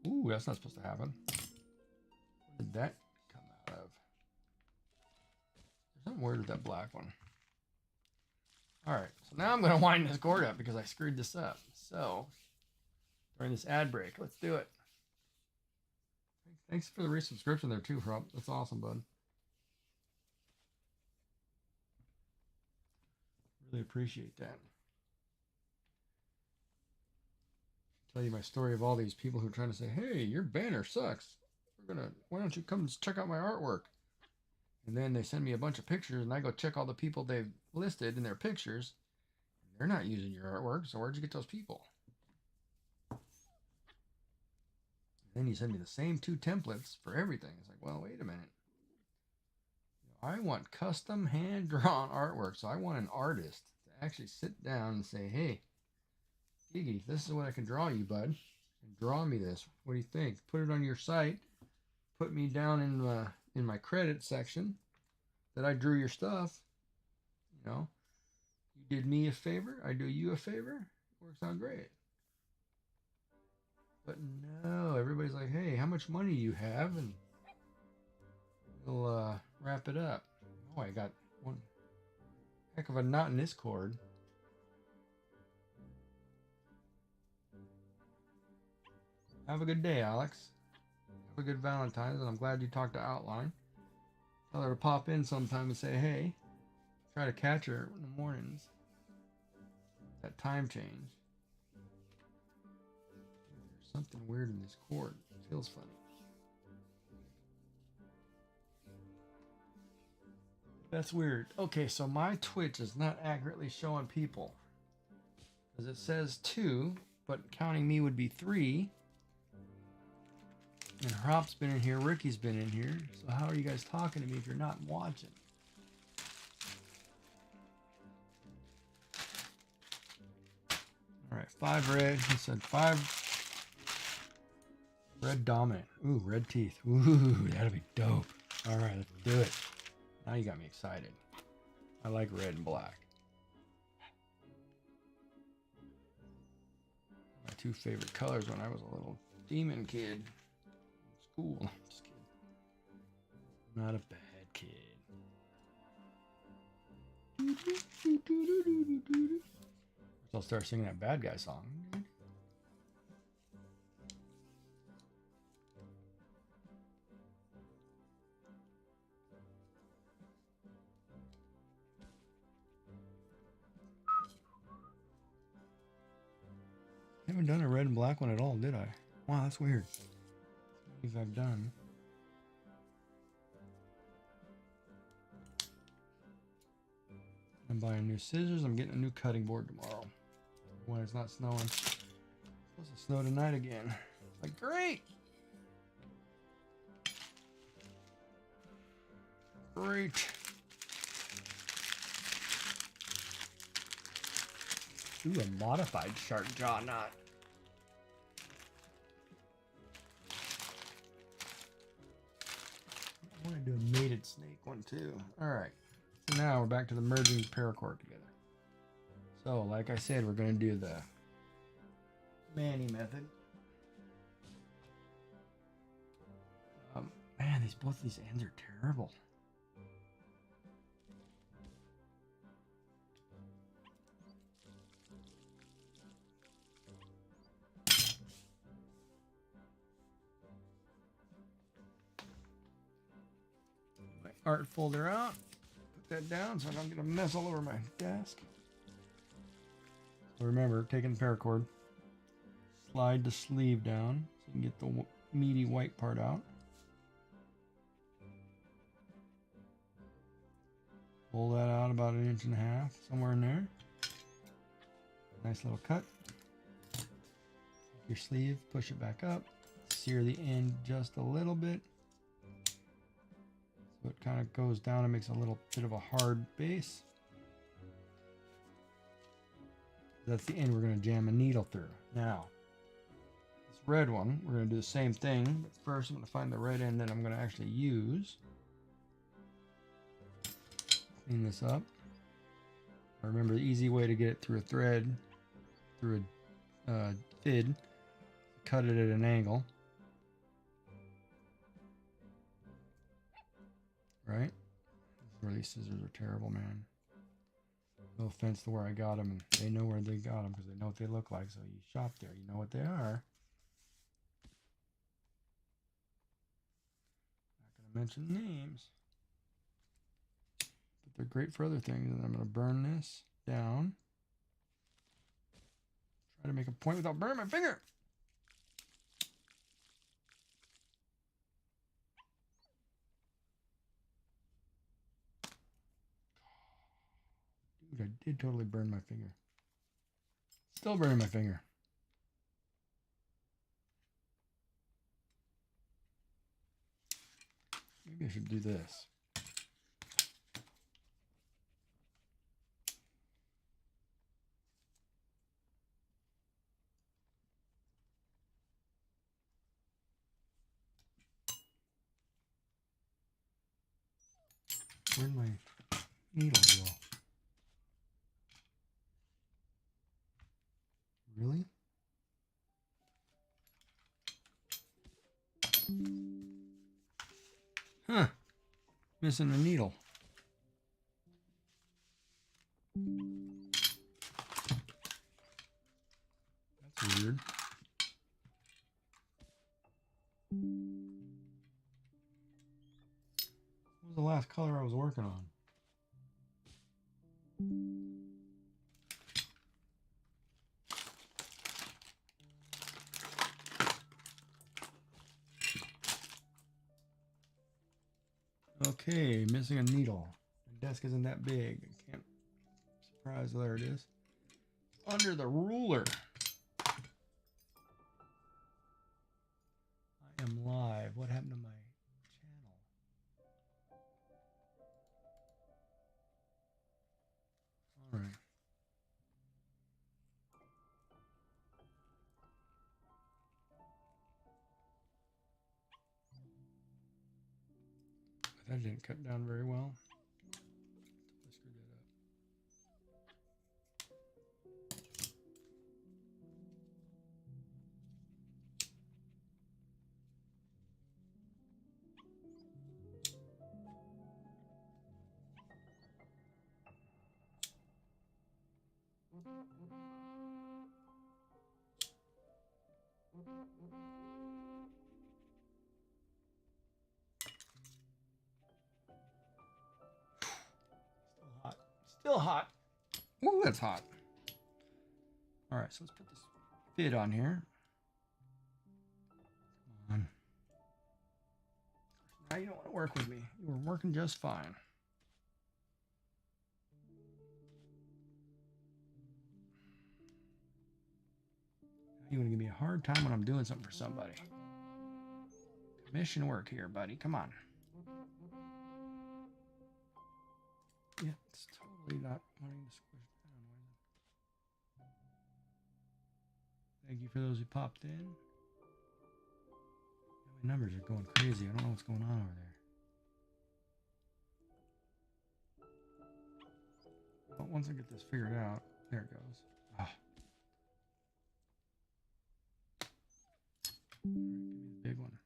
[SPEAKER 1] Ooh, that's not supposed to happen. Where did that come out of? There's something weird with that black one. Alright, so now I'm going to wind this cord up because I screwed this up. So, during this ad break, let's do it. Thanks for the resubscription there too, Rob. That's awesome, bud. Really appreciate that. Tell you my story of all these people who are trying to say, hey, your banner sucks. Why don't you come check out my artwork? And then they send me a bunch of pictures and I go check all the people they've listed in their pictures. They're not using your artwork, so where'd you get those people? And then you send me the same 2 templates for everything. It's like, well, wait a minute. I want custom hand-drawn artwork, so I want an artist to actually sit down and say, hey, Iggy, this is what I can draw you, bud. And draw me this. What do you think? Put it on your site. Put me down in my credit section that I drew your stuff. You know, you did me a favor. I do you a favor. Works out great. But no, everybody's like, hey, how much money do you have? And we'll wrap it up. Oh, I got one heck of a knot in this cord. Have a good day, Alex. Have a good Valentine's, and I'm glad you talked to Outline. Tell her to pop in sometime and say, hey. Try to catch her in the mornings. That time change. There's something weird in this cord. It feels funny. That's weird. Okay, so my Twitch is not accurately showing people. Because it says 2, but counting me would be 3. And Hrop's been in here, Ricky's been in here. So how are you guys talking to me if you're not watching? All right, 5 red. He said 5 red dominant. Ooh, red teeth. Ooh, that'll be dope. All right, let's do it. Now you got me excited. I like red and black. My 2 favorite colors when I was a little demon kid. School. Just kidding. Not a bad kid. I'll start singing that bad guy song. I haven't done a red and black one at all, did I? Wow, that's weird. If I've done. I'm buying new scissors. I'm getting a new cutting board tomorrow. When it's not snowing. It's supposed to snow tonight again. Like, great! Great. Ooh, a modified shark jaw knot. I want to do a mated snake one too. Alright. So now we're back to the merging paracord together. So, like I said, we're going to do the Manny method. Man, both these ends are terrible. My art folder out. Put that down so I don't get a mess all over my desk. So remember, taking the paracord, slide the sleeve down so you can get the meaty white part out. Pull that out about 1.5 inches, somewhere in there. Nice little cut. Take your sleeve, push it back up, sear the end just a little bit. So it kind of goes down and makes a little bit of a hard base. That's the end we're going to jam a needle through. Now, this red one, we're going to do the same thing. But first, I'm going to find the red end that I'm going to actually use. Clean this up. Remember, the easy way to get it through a thread, through a fid, cut it at an angle. Right? These scissors are terrible, man. No offense to where I got them, and they know where they got them because they know what they look like. So you shop there, you know what they are. Not gonna mention names, but they're great for other things. And I'm gonna burn this down. Try to make a point without burning my finger. Dude, I did totally burn my finger. Still burning my finger. Maybe I should do this. Where'd my needle go? Really? Huh. Missing the needle. That's weird. What was the last color I was working on? Okay, missing a needle. I desk isn't that big. I can't. Surprise! There it is. Under the ruler. I am live. What happened to my channel? All right. That didn't cut down very well. I screwed that up. Still hot. Still hot. Ooh, that's hot. All right, so let's put this fit on here. Come on. Now you don't want to work with me. You were working just fine. You want to give me a hard time when I'm doing something for somebody. Commission work here, buddy. Come on. Yeah, it's totally not wanting to squish down. Thank you for those who popped in. My numbers are going crazy. I don't know what's going on over there. But once I get this figured out, there it goes. Ah. Give me the big one.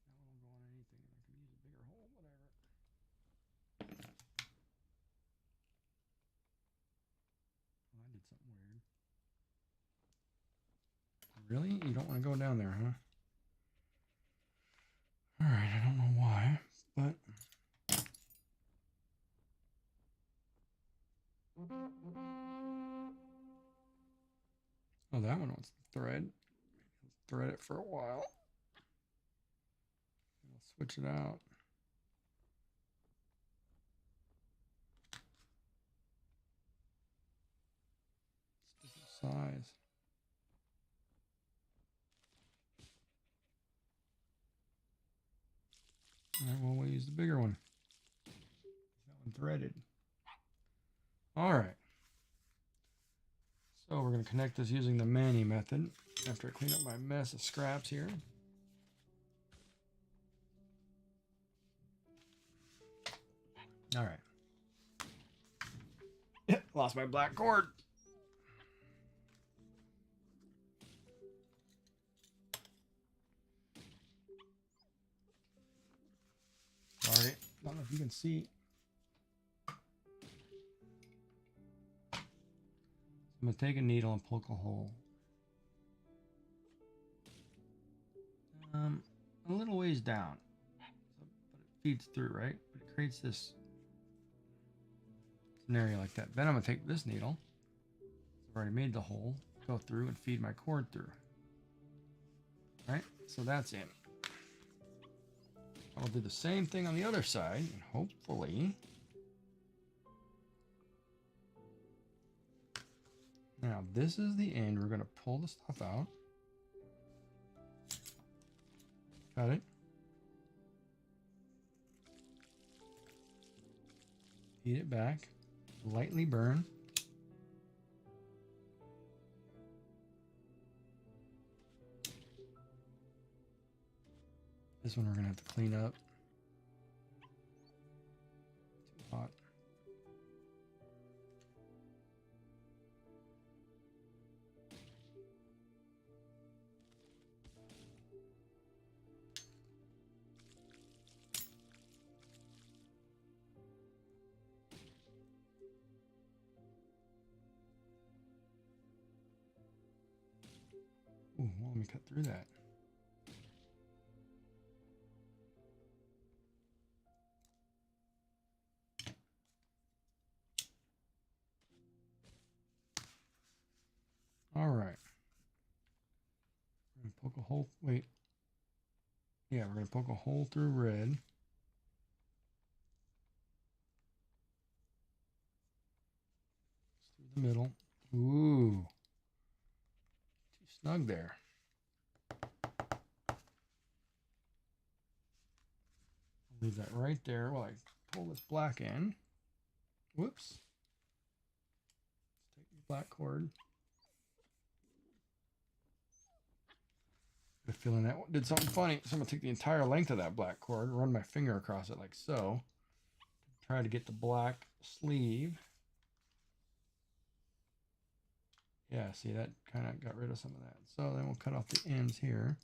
[SPEAKER 1] That one will go on anything. I can use a bigger hole, whatever. Oh, I did something weird. Really? You don't want to go down there, huh? Alright, I don't know why, but... Oh, that one wants to thread. Thread it for a while. I'll switch it out. It's different size. All right, well, we'll use the bigger one. That one threaded. All right. So we're going to connect this using the Manny method after I clean up my mess of scraps here. All right. Yep, lost my black cord. Sorry, don't know if you can see. I'm going to take a needle and poke a hole. A little ways down. But it feeds through, right? But it creates this scenario like that. Then I'm going to take this needle. I've already made the hole. Go through and feed my cord through. Right? So that's in. I'll do the same thing on the other side. And hopefully... Now, this is the end. We're going to pull the stuff out. Got it? Feed it back. Lightly burn. This one we're going to have to clean up. Too hot. Ooh, well, let me cut through that. All right. We're going to poke a hole. Wait. Yeah, we're going to poke a hole through red. in the middle. Ooh. Too snug there. Leave that right there while I pull this black in. Whoops. Let's take the black cord. I have a feeling that did something funny. So I'm going to take the entire length of that black cord, run my finger across it like so. Try to get the black sleeve. Yeah, see, that kind of got rid of some of that. So then we'll cut off the ends here.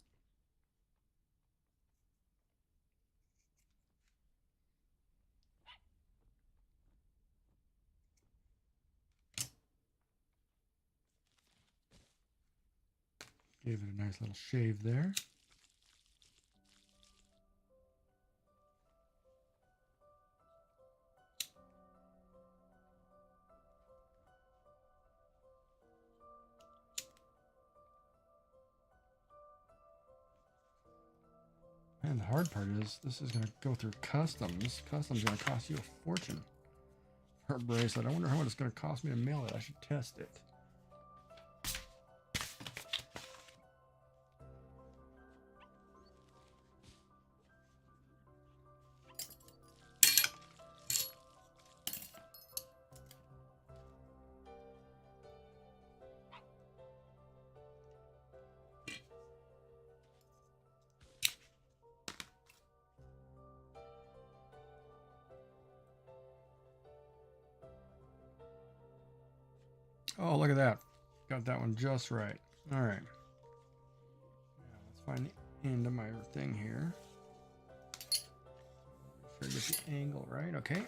[SPEAKER 1] Gave it a nice little shave there. And the hard part is this is going to go through customs. Customs is going to cost you a fortune for a bracelet. I wonder how much it's going to cost me to mail it. I should test it. Oh, look at that. Got that one just right. All right. Now let's find the end of my thing here. Make sure I get the angle right. Okay.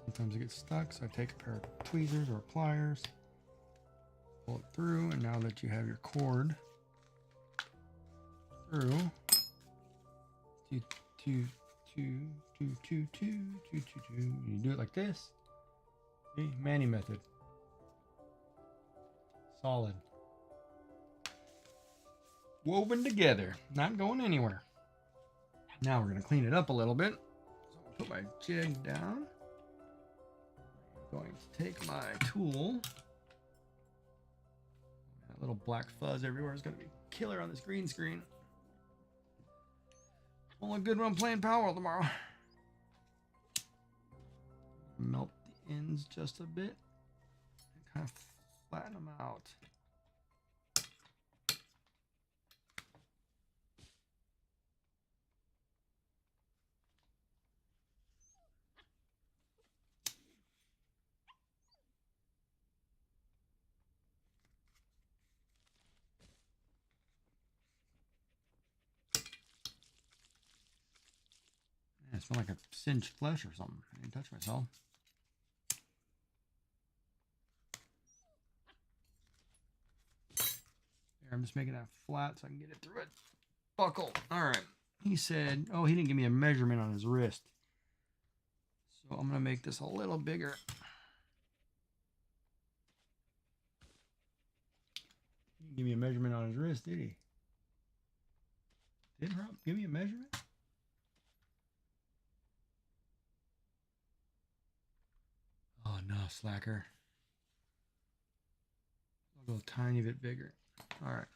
[SPEAKER 1] Sometimes it gets stuck, so I take a pair of tweezers or pliers, pull it through, and now that you have your cord through, you do it like this. See? Manny method. Solid. Woven together, not going anywhere. Now we're going to clean it up a little bit. So I'll put my jig down. I'm going to take my tool. That little black fuzz everywhere is going to be killer on this green screen. Won't look good when I'm playing Power tomorrow. Melt the ends just a bit. And kind of flatten them out. I smell like a singed flesh or something. I didn't touch myself. There, I'm just making that flat so I can get it through it. Buckle. All right. He said, oh, he didn't give me a measurement on his wrist. So I'm going to make this a little bigger. He didn't give me a measurement on his wrist, did he? Did Rob give me a measurement? Oh, no, slacker. I'll go a tiny bit bigger. All right.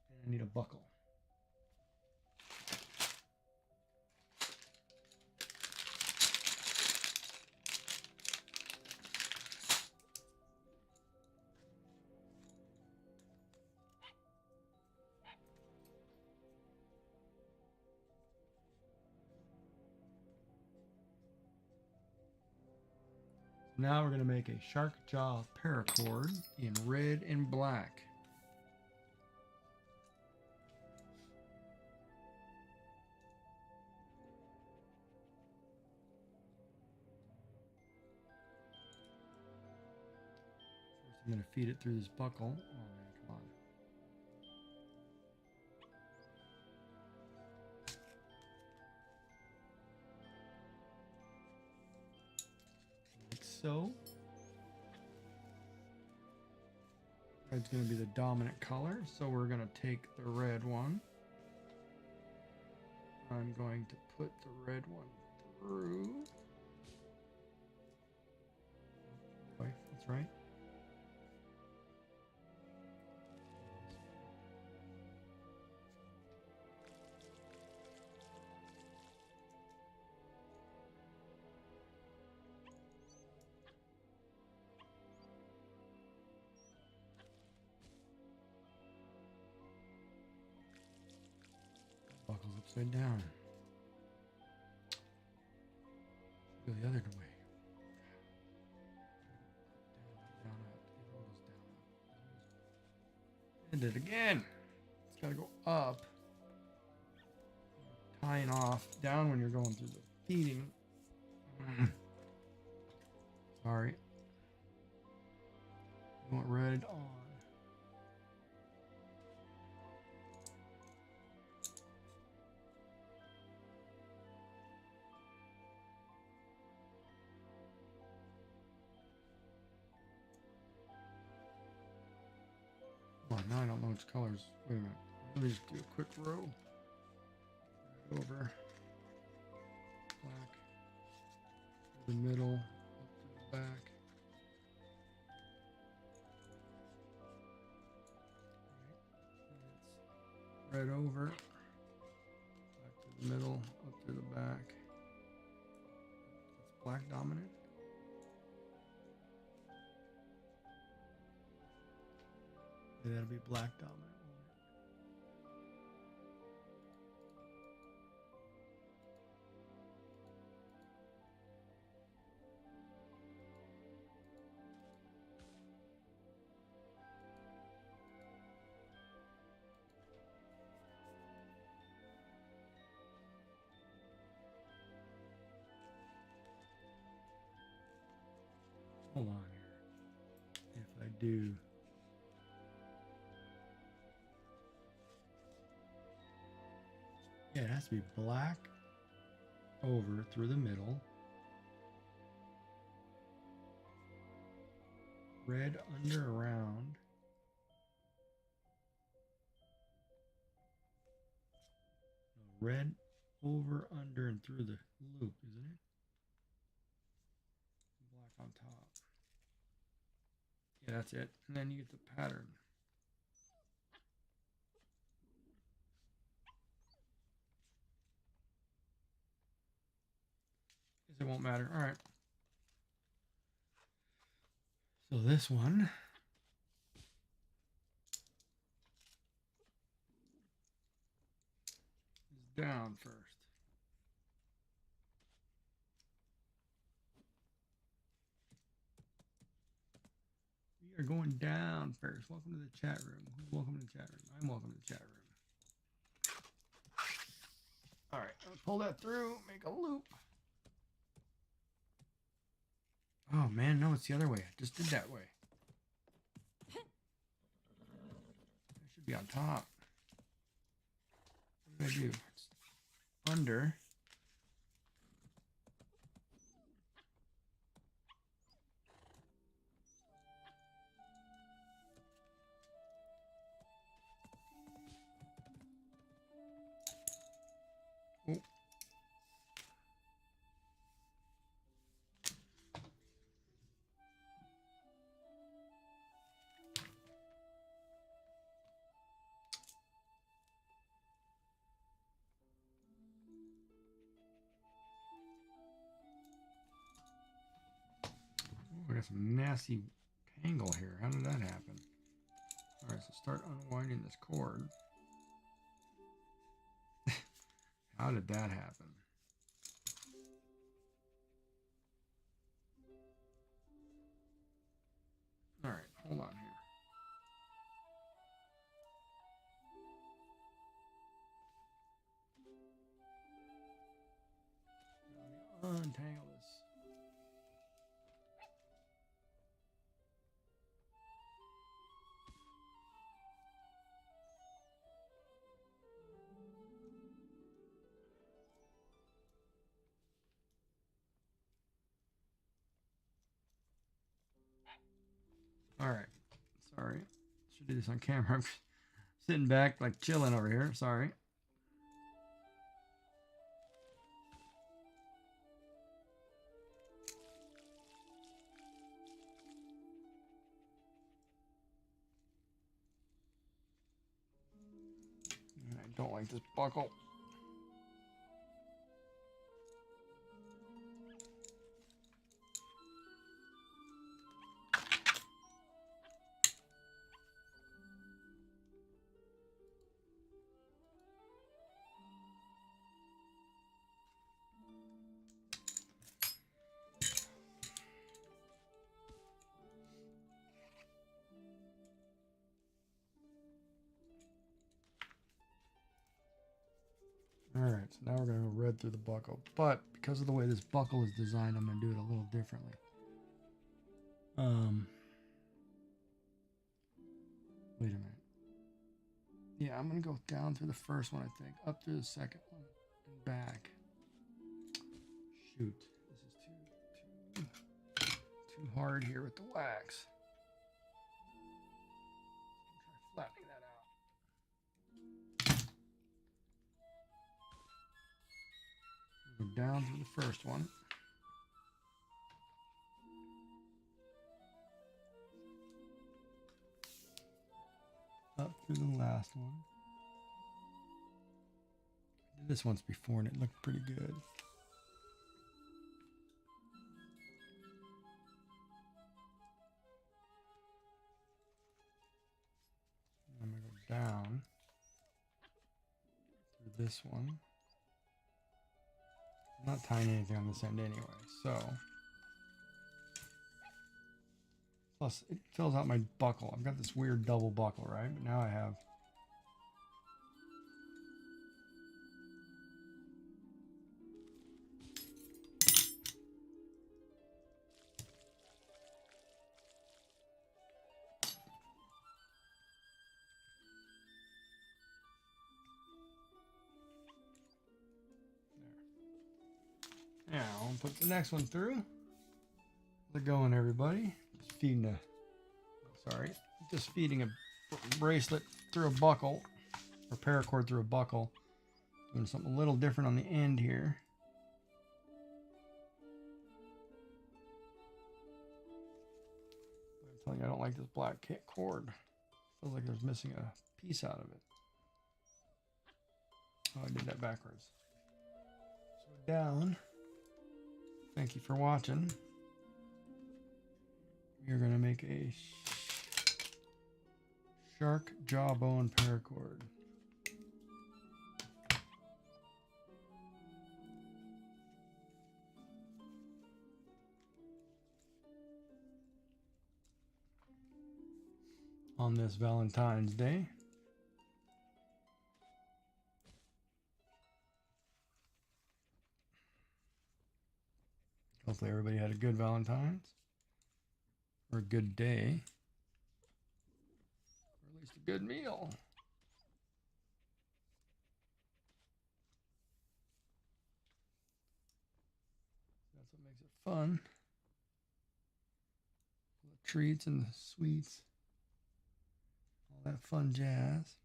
[SPEAKER 1] And I need a buckle. Now we're going to make a shark jaw paracord in red and black. First I'm going to feed it through this buckle. Oh man, come on. Like so. Red's going to be the dominant color, so we're going to take the red one. I'm going to put the red one through. Okay, that's right. Buckles upside down. Go the other way. Down, up. Down, up. Did it again. It's got to go up. Tying off down when you're going through the feeding. Sorry. You want red on. Oh, now I don't know which colors. Wait a minute. Let me just do a quick row. Right over. Black. To the middle. Up to the back. Right. Red over. Back to the middle. Up to the back. It's black dominant. Yeah, that'll be black dominant. Hold on here. If I do yeah, it has to be black over through the middle, red under around, no, red over under and through the loop, isn't it? Black on top. Yeah, that's it. And then you get the pattern. Guess it won't matter. All right. So this one is down first. We are going down first. Welcome to the chat room. Who's welcome to the chat room? I'm welcome to the chat room. All right, let's pull that through, make a loop. Oh man, no, it's the other way. I just did that way. It should be on top. What did I do? It's under. Oh. I got some nasty tangle here. How did that happen? All right, so start unwinding this cord. How did that happen? All right, hold on here. Let me untangle this. All right. Sorry. Should do this on camera. I'm sitting back, like chilling over here. Sorry. don't like this buckle. Alright, so now we're going to go red through the buckle. But because of the way this buckle is designed, I'm going to do it a little differently. Wait a minute. Yeah, I'm going to go down through the first one, I think. Up through the second one. And back. Shoot. This is too hard here with the wax. Try flattening that out. Go down through the first one. Up through the last one. I did this once before and it looked pretty good. I'm going to go down through this one. I'm not tying anything on this end anyway, so. Plus, it fills out my buckle. I've got this weird double buckle, right? But now I have. There. Now, I'll put the next one through. How's it going, everybody? Just feeding a. Sorry, just feeding a bracelet through a buckle, or paracord through a buckle. Doing something a little different on the end here. I'm telling you, I don't like this black cord. Feels like there's missing a piece out of it. Oh, I did that backwards. So down. Thank you for watching. We're going to make a shark jawbone paracord. On this Valentine's Day. Hopefully everybody had a good Valentine's. Or a good day. Or at least a good meal. That's what makes it fun. The treats and the sweets. All that fun jazz.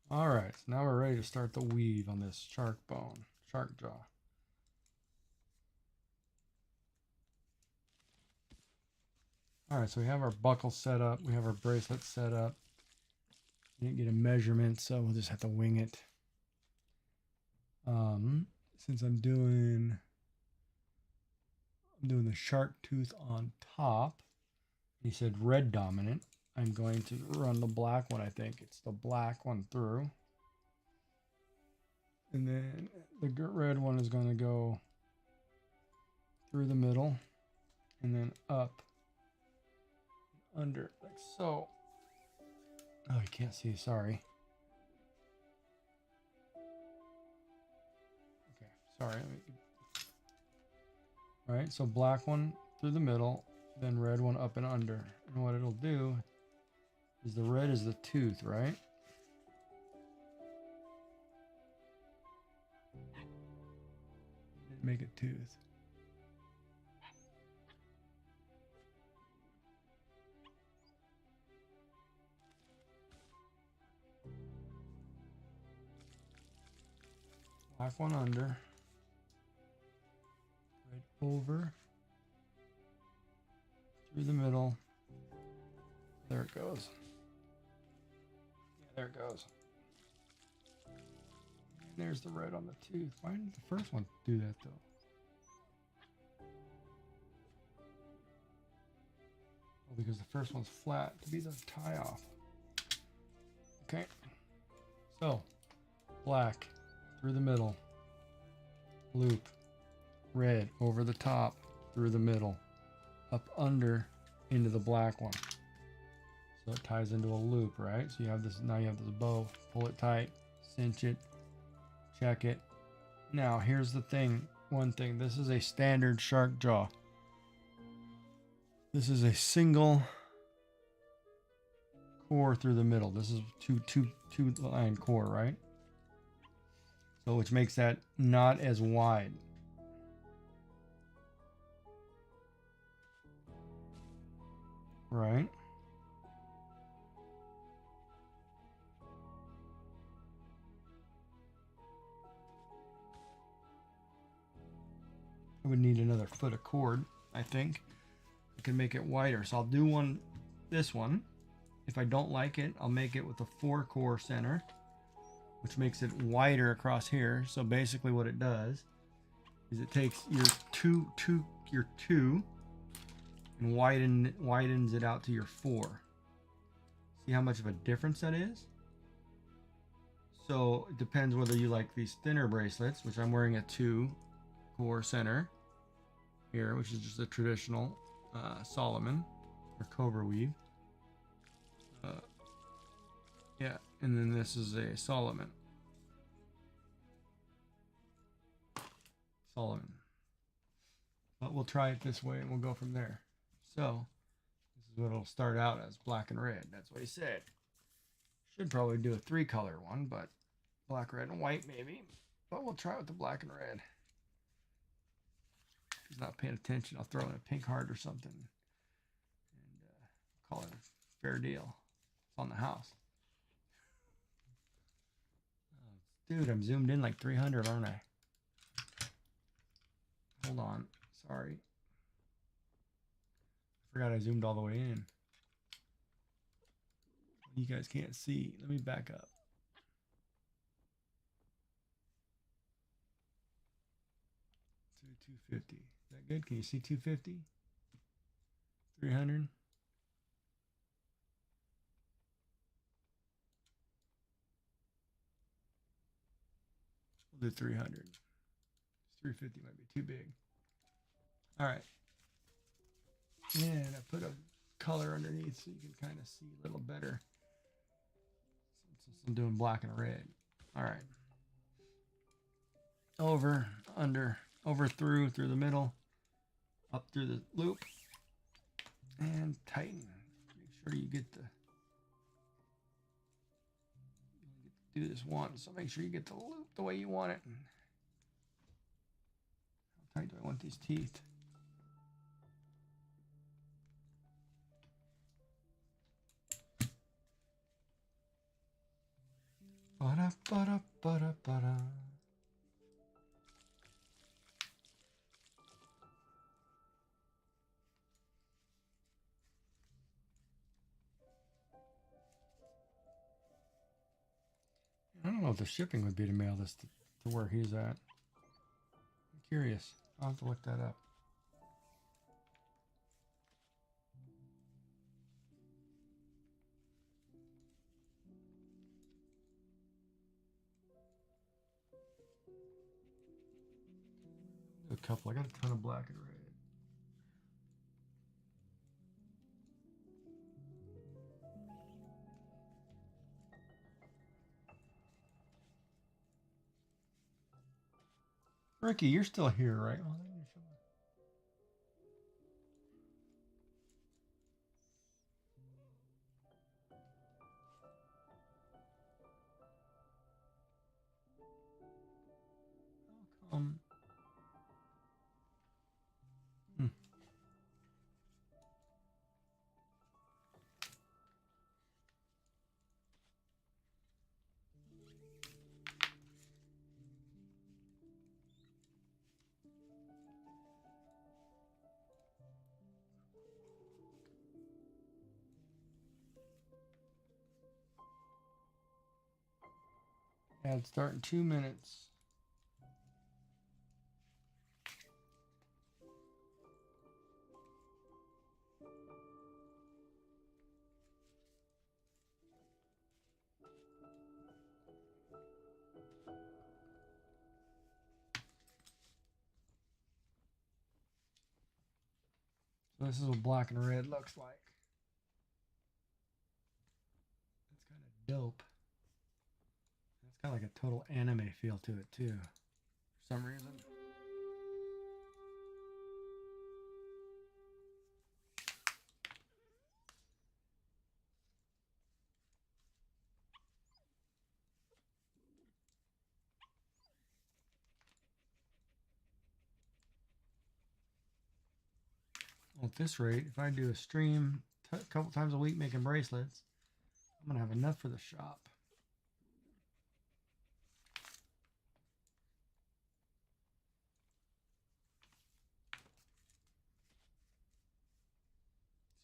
[SPEAKER 1] All right, so now we're ready to start the weave on this shark jaw. All right, so we have our buckle set up. We have our bracelet set up. We didn't get a measurement, so we'll just have to wing it. Since I'm doing the shark tooth on top. He said red dominant. I'm going to run the black one, I think. It's the black one through. And then the red one is going to go through the middle and then up, under, like so. Oh, you can't see, sorry. Okay, sorry. All right, so black one through the middle, then red one up and under. And what it'll do is the red is the tooth, right? Make a tooth. Black one under. over, through the middle. There it goes. Yeah, there it goes. And there's the red on the tooth. Why didn't the first one do that though? Oh, because the first one's flat to be the tie off. Okay. So, black through the middle, loop, red over the top, through the middle, up under into the black one. So it ties into a loop, right? So you have this, now you have this bow, pull it tight, cinch it, check it. Now here's the thing, one thing, this is a standard shark jaw. This is a single core through the middle. This is two line core, right? So which makes that not as wide. Right? I would need another foot of cord, I think. I can make it wider. So I'll do this one. If I don't like it, I'll make it with a 4-core center, which makes it wider across here. So basically what it does is it takes your two and widens it out to your 4. See how much of a difference that is? So it depends whether you like these thinner bracelets, which I'm wearing a 2-core center here, which is just a traditional Solomon or Cobra weave. Yeah, and then this is a Solomon. But we'll try it this way and we'll go from there. So this is what it'll start out as, black and red. That's what he said. Should probably do a 3-color one, but black, red, and white maybe. But we'll try it with the black and red. If he's not paying attention, I'll throw in a pink heart or something. And call it a fair deal. It's on the house. Dude, I'm zoomed in like 300, aren't I? Hold on. Sorry. I forgot I zoomed all the way in. You guys can't see. Let me back up. To 250. Is that good? Can you see 250? 300? We'll do 300. 350 might be too big. All right. And I put a color underneath so you can kind of see a little better. Since I'm doing black and red. All right. Over, under, over, through the middle, up through the loop, and tighten. Make sure you get the. Do this once, so make sure you get the loop the way you want it. How tight do I want these teeth? Ba-da, ba-da, ba-da, ba-da. I don't know if the shipping would be to mail this to where he's at. I'm curious. I'll have to look that up. A couple. I got a ton of black and red. Ricky, you're still here, right? Oh, how come? Ad start in 2 minutes. So this is what black and red looks like. That's kind of dope. It's got like a total anime feel to it too, for some reason. Well, at this rate, if I do a stream a couple times a week making bracelets, I'm gonna have enough for the shop.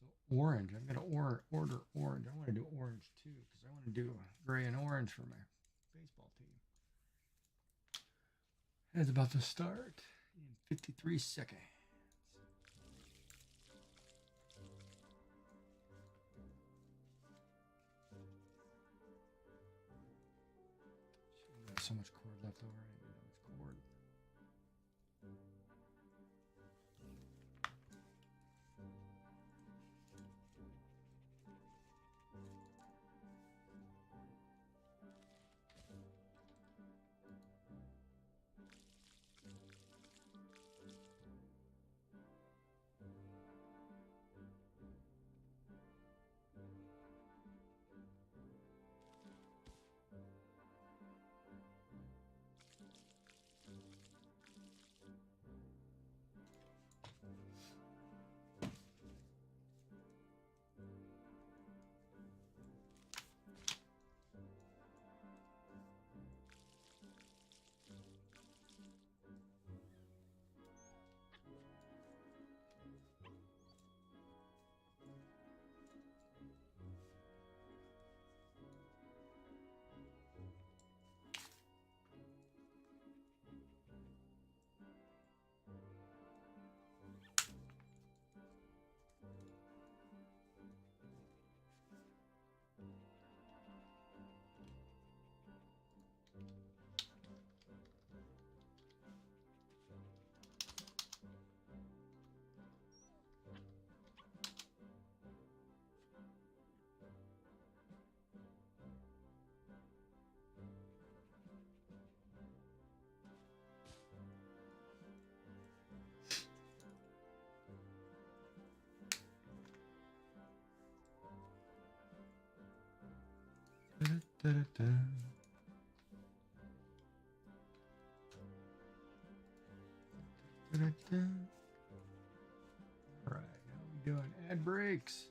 [SPEAKER 1] So orange, I'm gonna order orange. I want to do orange too because I want to do gray and orange for my baseball team. It's about to start in 53 seconds. There's so much cord left over. I didn't know much cord. Da-da-da-da. Da-da-da. All right, how are we doing? Ad breaks.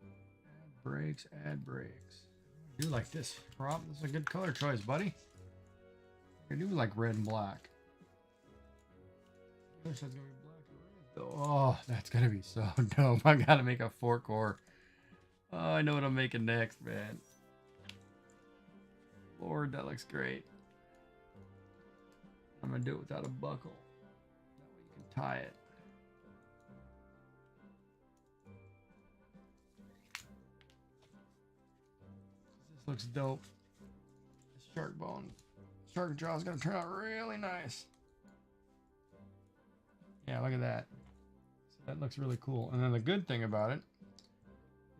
[SPEAKER 1] Ad breaks, ad breaks. I do like this, Rob. This is a good color choice, buddy. I do like red and black. I wish that's gonna be black and red though. Oh, that's gonna be so dope. I gotta make a 4-core. Oh, I know what I'm making next, man. Lord, that looks great. I'm gonna do it without a buckle. That way you can tie it. This looks dope. This shark jaw is gonna turn out really nice. Yeah, look at that. So that looks really cool. And then the good thing about it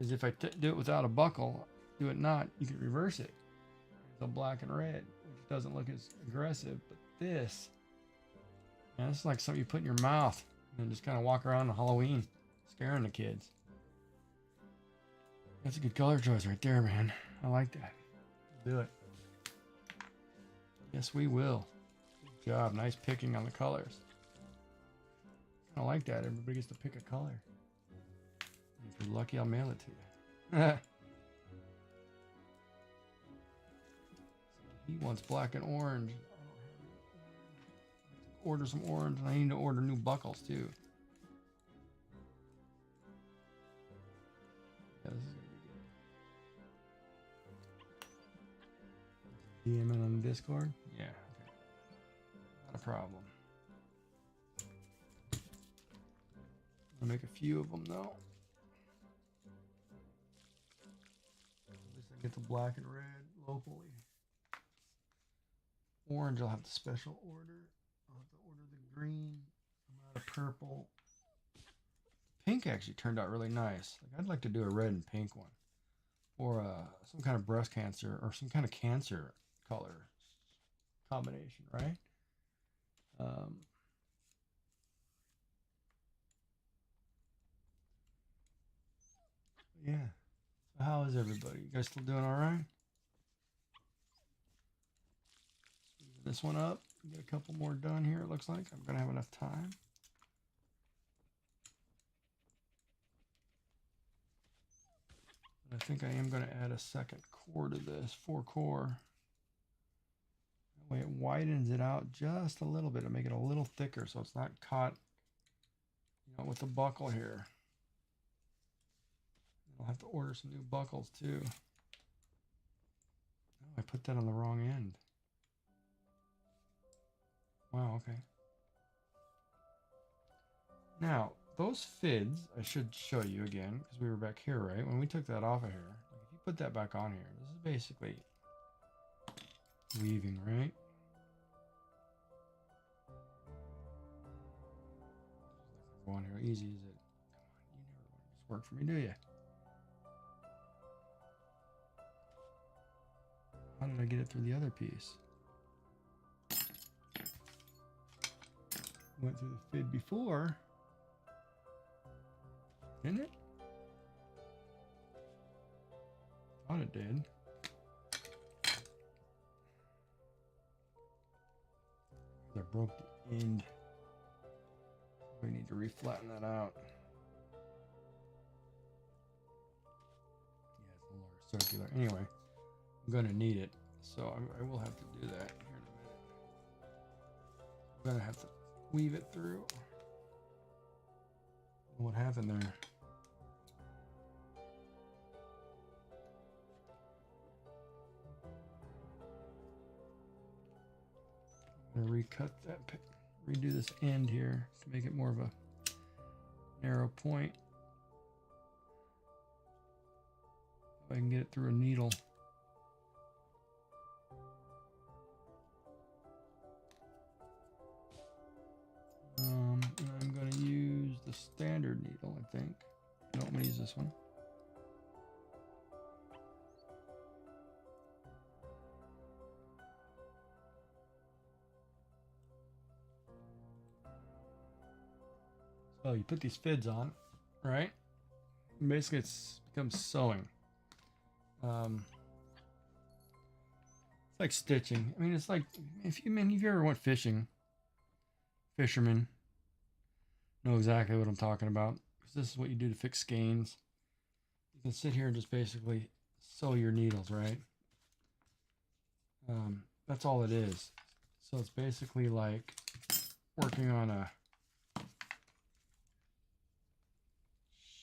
[SPEAKER 1] is if I do it without a buckle, do it not, you can reverse it. It's a black and red, which doesn't look as aggressive. But this, man, this is like something you put in your mouth and just kind of walk around on Halloween, scaring the kids. That's a good color choice right there, man. I like that. Do it. Yes, we will. Good job. Nice picking on the colors. I like that. Everybody gets to pick a color. If you're lucky, I'll mail it to you. He wants black and orange. Order some orange, and I need to order new buckles too. Yeah, this is gonna be good. DM it on Discord? Yeah, okay. Not a problem. I'll make a few of them though. At least I get the black and red locally. Orange I'll have to special order. I'll have to order the green. I'm out of purple. Pink actually turned out really nice. Like I'd like to do a red and pink one. Or some kind of breast cancer or some kind of cancer color combination, right? Yeah. So how is everybody? You guys still doing all right? Speeding this one up. Get a couple more done here. It looks like I'm gonna have enough time. But I think I am gonna add a second core to this, 4-core. That way it widens it out just a little bit to make it a little thicker, so it's not caught, with the buckle here. I'll have to order some new buckles too. Oh, I put that on the wrong end. Wow, okay. Now, those fids, I should show you again, because we were back here, right? When we took that off of here, if you put that back on here, this is basically weaving, right? Go on here, easy is it? Come on, you never want to just work for me, do you? How did I get it through the other piece? Went through the fid before. Didn't it? Thought it did. I broke the end. We need to reflatten that out. Yeah, it's a little more circular. Anyway, I'm going to need it, so I will have to do that here in a minute. I'm going to have to weave it through. What happened there? I'm going to recut that, redo this end here to make it more of a narrow point. If I can get it through a needle. And I'm going to use the standard needle, I think. No, I'm going to use this one. So you put these fids on, right? And basically, it's becomes sewing. It's like stitching. I mean, it's like if you ever went fishing, fishermen know exactly what I'm talking about, because this is what you do to fix skeins. You can sit here and just basically sew your needles, right? That's all it is. So it's basically like working on a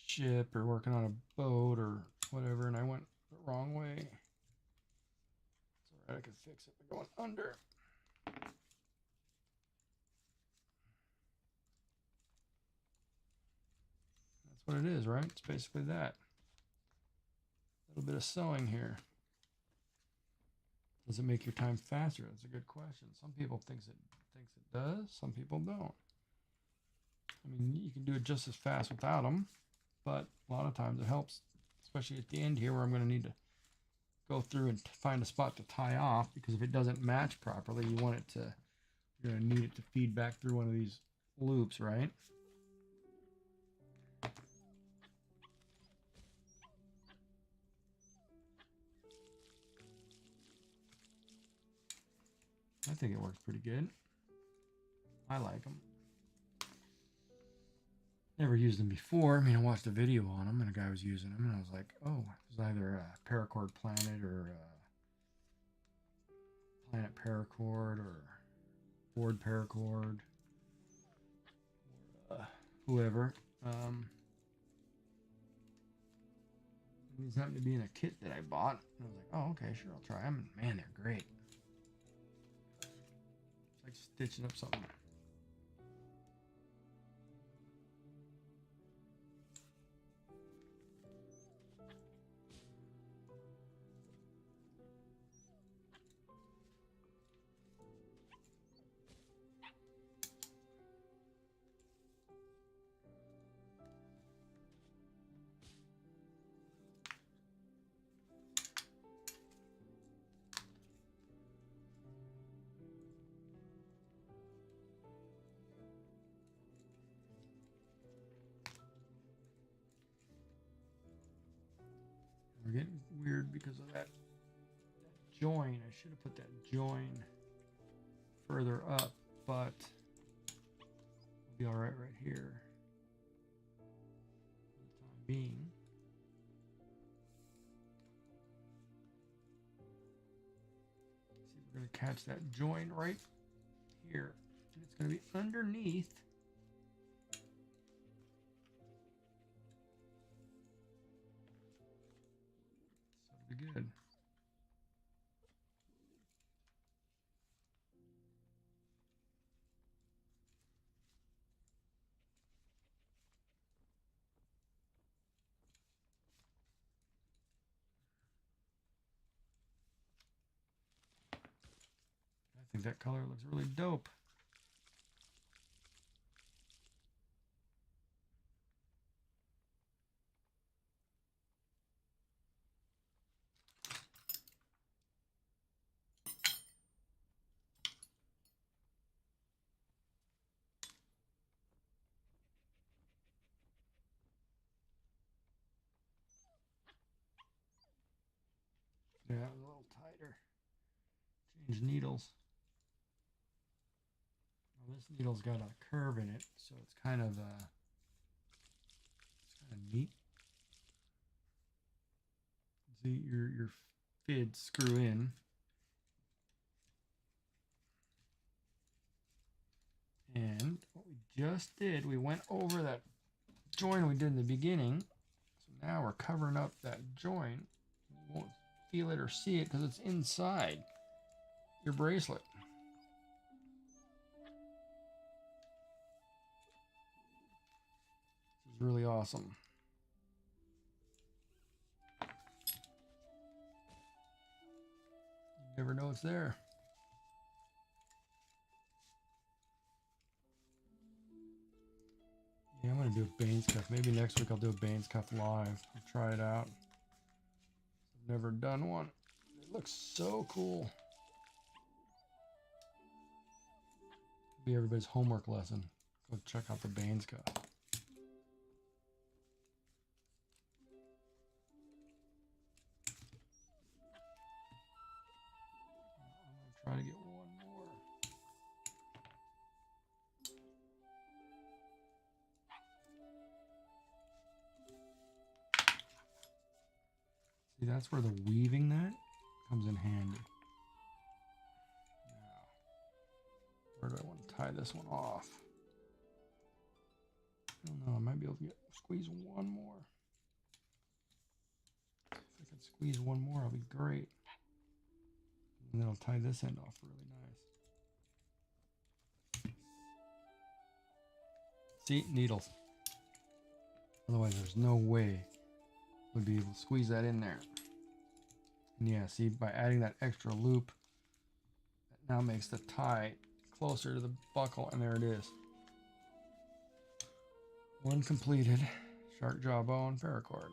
[SPEAKER 1] ship or working on a boat or whatever, and I went the wrong way. It's alright, I can fix it by going under. That's what it is, right? It's basically that. A little bit of sewing here. Does it make your time faster? That's a good question. Some people thinks it does. Some people don't. I mean, you can do it just as fast without them, but a lot of times it helps, especially at the end here where I'm going to need to go through and find a spot to tie off, because if it doesn't match properly, you're going to need it to feed back through one of these loops, right? I think it works pretty good. I like them. Never used them before. I mean, I watched a video on them and a guy was using them, and I was like, oh, it was either a paracord planet or planet paracord or Ford paracord or whoever. These happen to be in a kit that I bought. And I was like, oh, okay, sure, I'll try them. And man, they're great. like stitching up something. We're getting weird because of that join. I should have put that join further up, but we'll be all right here for the time being. See, we're going to catch that join right here, and it's going to be underneath. So it'll be good. I think that color looks really dope. Yeah, a little tighter. Change needles. Well, this needle's got a curve in it, so it's kind of neat. See, your fid screw in, and what we just did, we went over that join we did in the beginning. So now we're covering up that join. You won't feel it or see it because it's inside your bracelet. This is really awesome. You never know it's there. Yeah, I'm going to do a Baines cuff. Maybe next week I'll do a Baines cuff live. I'll try it out. I've never done one. It looks so cool. It'll be everybody's homework lesson. Go check out the Baines cuff. I'm going to try to get one more. See, that's where the weaving that comes in handy. Now, where do I want to tie this one off? I don't know. I might be able to squeeze one more. If I can squeeze one more, I'll be great. And then I'll tie this end off really nice. See, needles. Otherwise, there's no way we'd be able to squeeze that in there. And yeah, see, by adding that extra loop, that now makes the tie closer to the buckle, and there it is. One completed shark jawbone paracord.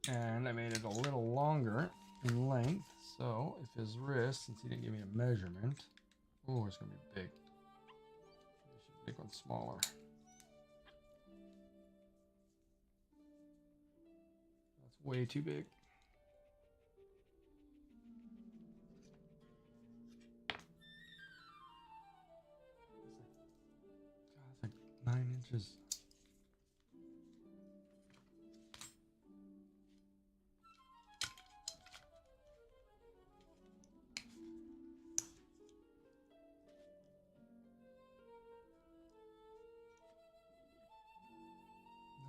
[SPEAKER 1] And I made it a little longer in length, so if his wrist, since he didn't give me a measurement, oh, it's gonna be big. I should make one smaller. That's way too big. It's like 9 inches.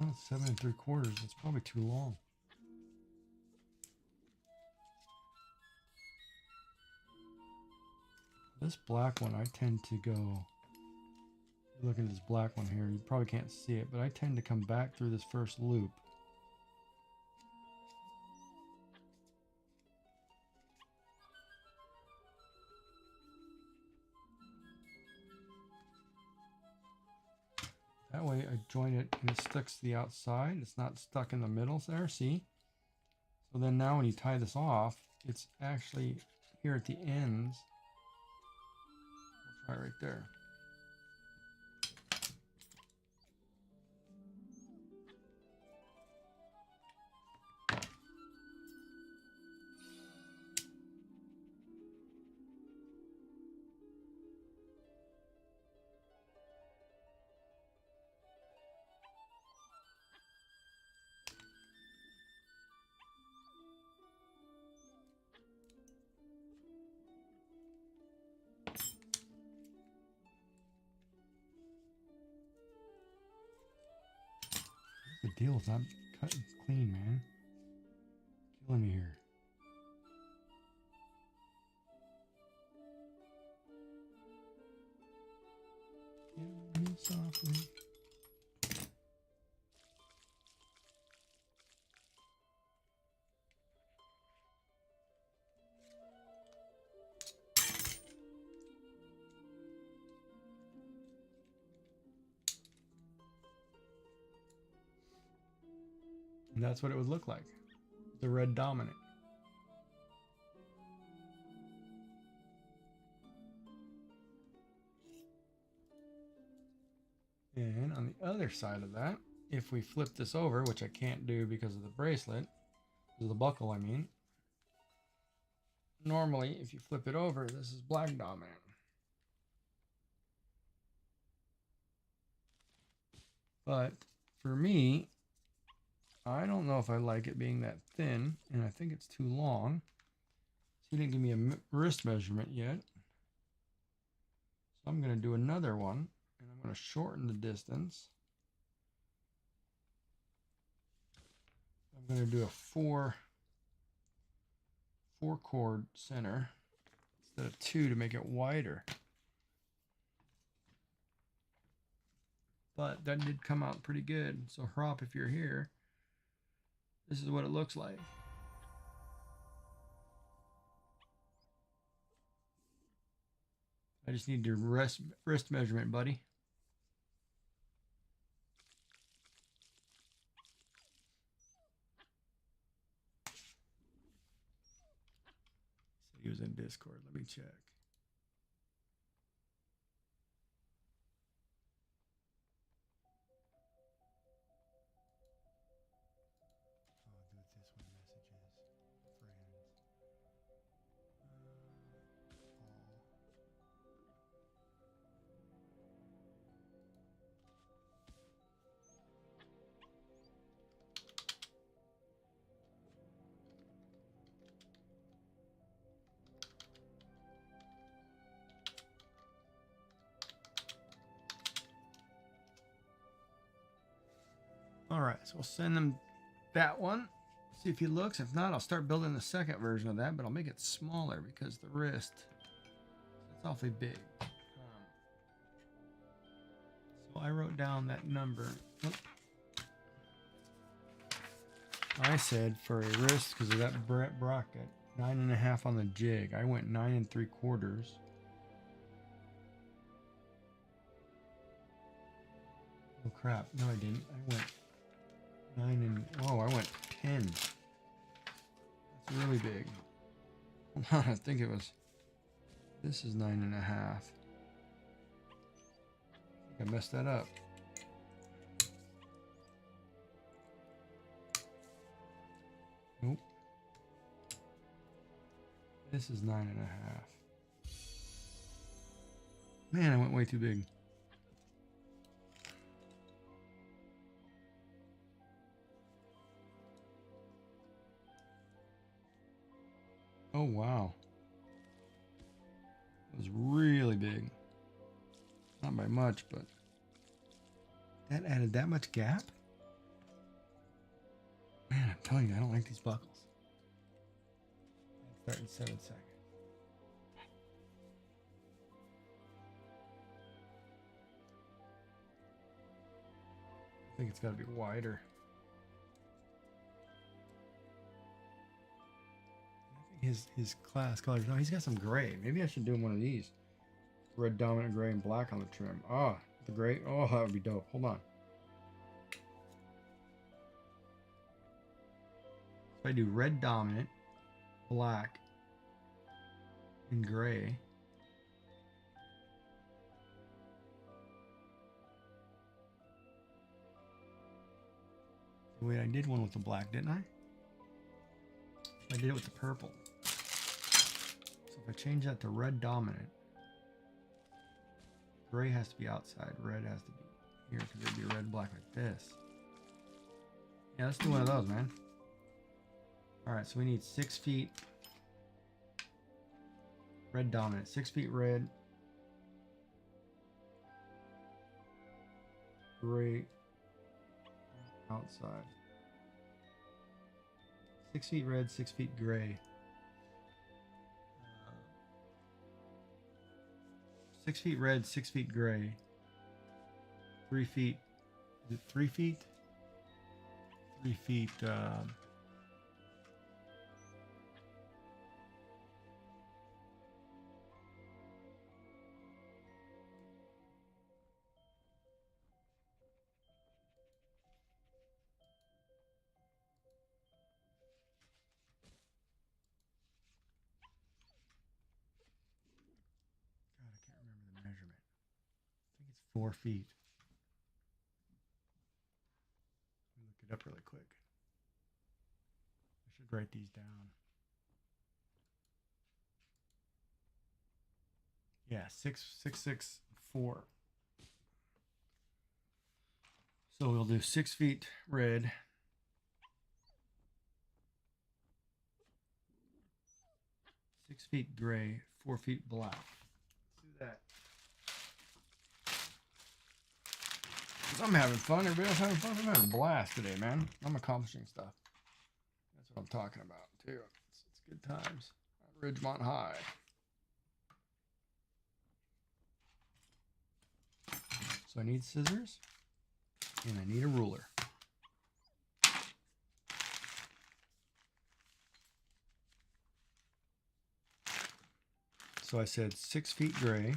[SPEAKER 1] No, it's 7 3/4. It's probably too long. This black one, I tend to go. Look at this black one here. You probably can't see it, but I tend to come back through this first loop. That way I join it and it sticks to the outside. It's not stuck in the middle there, see? So then now when you tie this off, it's actually here at the ends. We'll try right there. The deal is not cutting clean, man. Killing me here. Killing me softly. And that's what it would look like. The red dominant. And on the other side of that, if we flip this over, which I can't do because of the bracelet, the buckle I mean, normally if you flip it over, this is black dominant. But for me, I don't know if I like it being that thin, and I think it's too long. So he didn't give me a wrist measurement yet. So I'm going to do another one, and I'm going to shorten the distance. I'm going to do a four cord center instead of 2 to make it wider. But that did come out pretty good. So Hrop, if you're here, this is what it looks like. I just need your wrist measurement, buddy. So he was in Discord. Let me check. All right, so we'll send them that one. See if he looks. If not, I'll start building the second version of that, but I'll make it smaller because the wrist, it's awfully big. So I wrote down that number. Oop. I said for a wrist, because of that bracket, 9.5 on the jig. I went 9 3/4. Oh crap! No, I didn't. I went 9 oh, I went 10. That's really big. Hold on, I think it was. This is 9.5. I think I messed that up. Nope. This is 9.5. Man, I went way too big. Oh, wow. It was really big. Not by much, but that added that much gap? Man, I'm telling you, I don't like these buckles. Start in 7 seconds. think it's got to be wider. I think his class colors. No, he's got some gray. Maybe I should do him one of these. Red dominant, gray, and black on the trim. Ah, the gray. Oh, that would be dope. Hold on. If I do red dominant, black, and gray. Wait, I did one with the black, didn't I? I did it with the purple. So if I change that to red dominant, gray has to be outside, red has to be here because it'd be red, black like this. Yeah, let's do one of those, man. All right, so we need 6 feet red dominant, 6 feet red, gray outside. 6 feet red, 6 feet gray. 6 feet red, 6 feet gray. 3 feet. Is it 3 feet? 3 feet. God, I can't remember the measurement. I think it's 4 feet. Let me look it up really quick. I should write these down. Yeah, 6, 6, 6, 4. So we'll do 6 feet red. 6 feet gray, 4 feet black. Let's do that. 'Cause I'm having fun. Everybody else having fun. I'm having a blast today, man. I'm accomplishing stuff. That's what I'm talking about, too. It's good times at Ridgemont High. So I need scissors, and I need a ruler. So I said 6 feet gray.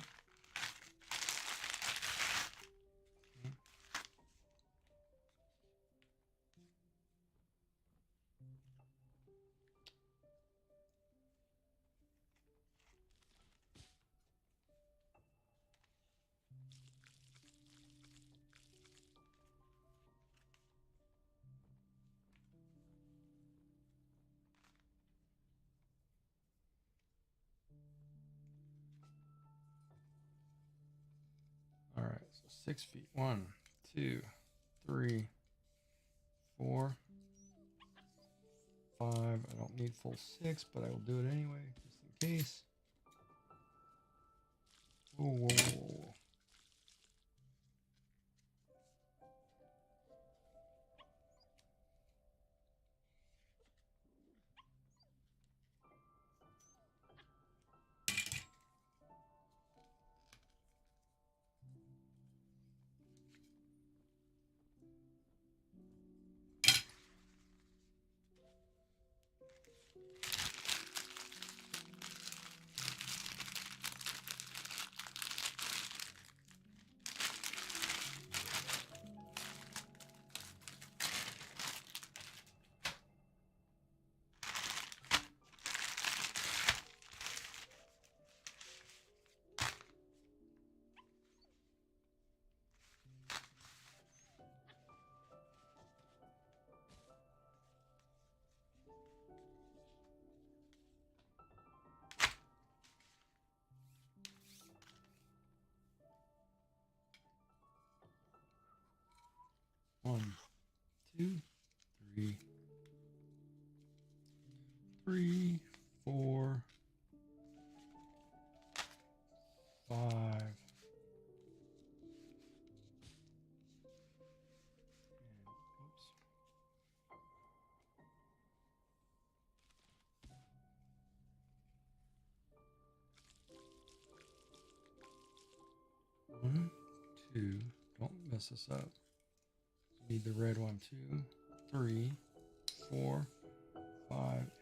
[SPEAKER 1] All right, so 6 feet. 1, 2, 3, 4, 5. I don't need full 6, but I will do it anyway, just in case. Whoa, whoa, whoa, whoa. One, 2, 3, 3, 4, 5. Oops. 1, 2. Don't mess this up. Need the red one, 2, 3, 4, 5, and 6.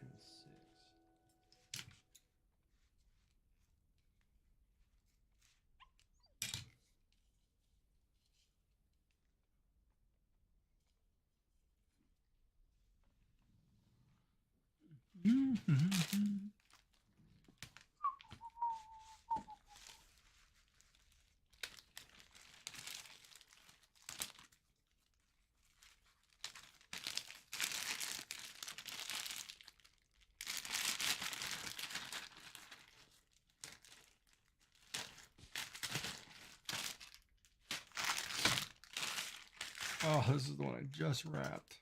[SPEAKER 1] Oh, this is the one I just wrapped.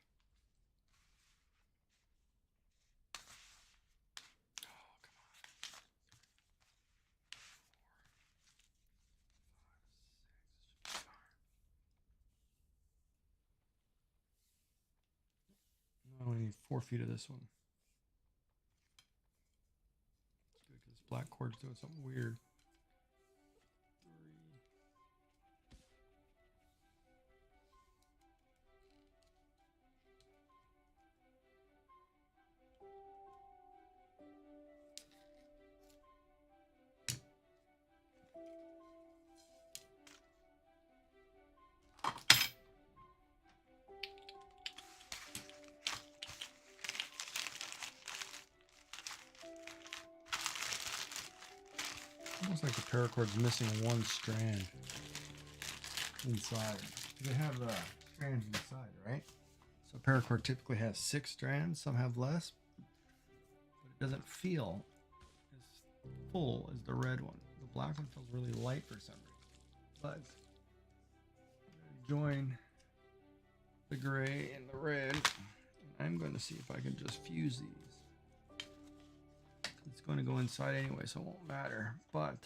[SPEAKER 1] Oh, come on. 4, 5, 6. I only need 4 feet of this one. It's good because black cord's doing something weird. 3. Almost like the paracord's missing one strand inside. They have strands inside, right? So paracord typically has 6 strands. Some have less, but it doesn't feel as full as the red one. The black one feels really light for some reason. But I'm going to join the gray and the red. I'm going to see if I can just fuse these. It's going to go inside anyway, so it won't matter. But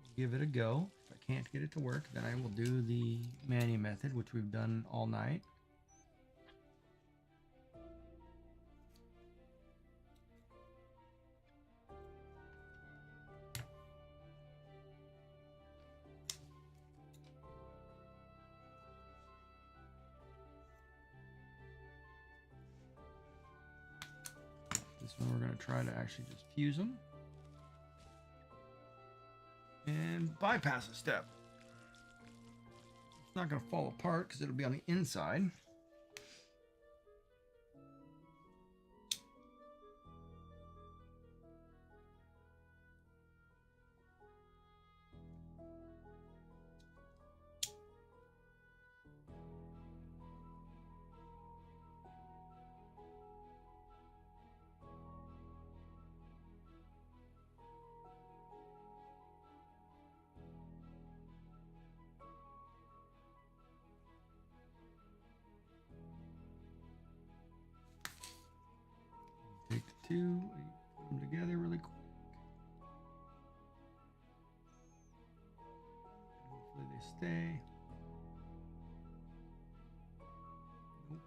[SPEAKER 1] we'll give it a go. If I can't get it to work, then I will do the Manny method, which we've done all night. This one we're going to try to actually just fuse them and bypass a step. It's not going to fall apart because it'll be on the inside. Take the 2, put them together really quick. Hopefully they stay. Nope.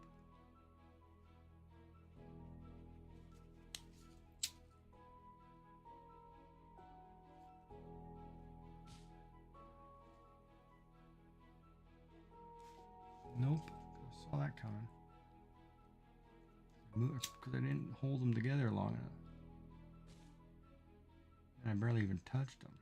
[SPEAKER 1] Nope. Saw that coming. Because I didn't hold them together long enough. And I barely even touched them.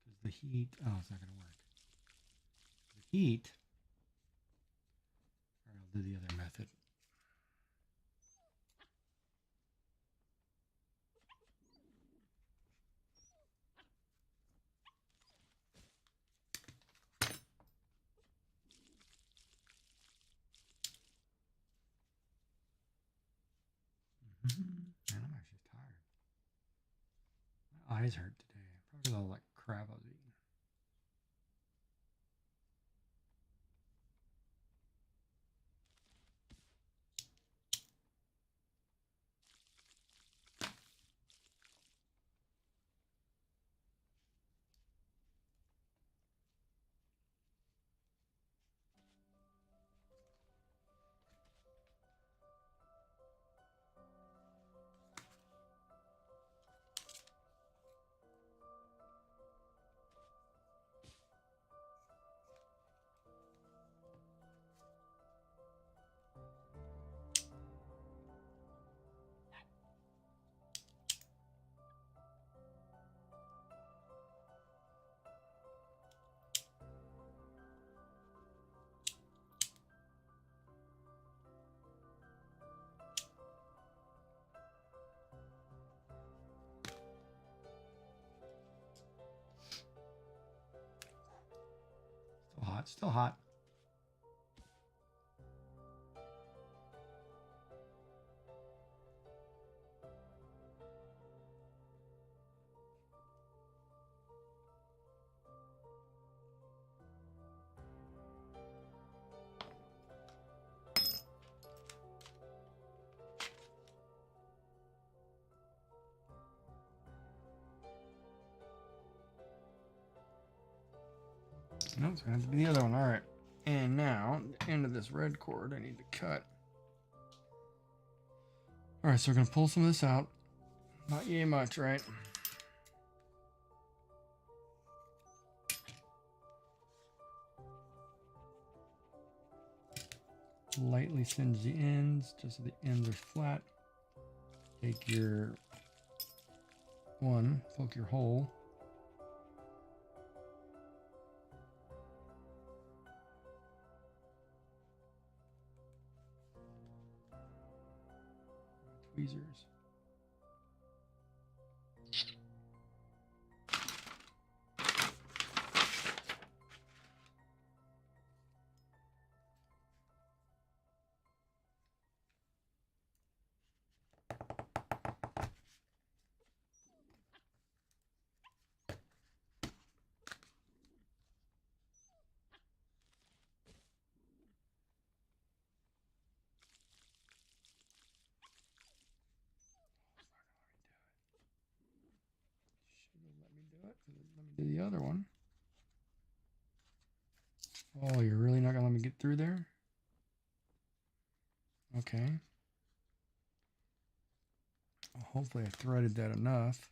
[SPEAKER 1] Because the heat, oh, it's not going to work. The heat, all right, I'll do the other method. Man, I'm actually tired. My eyes hurt today. Probably because of all that crap I was eating. it's still hot. No, it's gonna have to be the other one. All right. And now, the end of this red cord, I need to cut. All right, so we're gonna pull some of this out. Not yay much, right? Lightly singe the ends, just so the ends are flat. Take your one, poke your hole. Tweezers. Let me do the other one. Oh, you're really not gonna let me get through there? Okay. Well, hopefully I threaded that enough.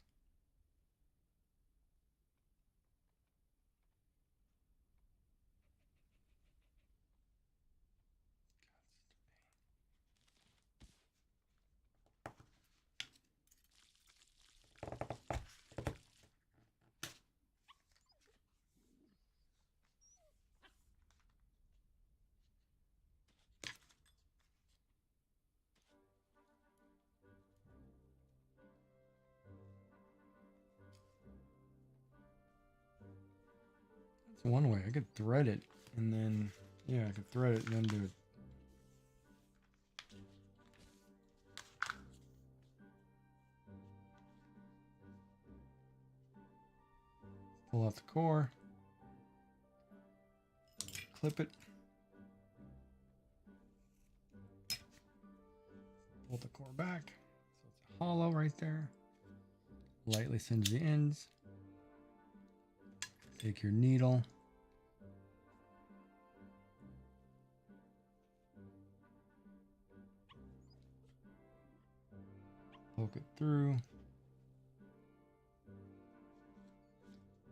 [SPEAKER 1] That's one way. I could thread it and then, yeah, I could thread it and then do it. Pull out the core. Clip it. Pull the core back. So it's hollow right there. Lightly singe the ends. Take your needle. Poke it through.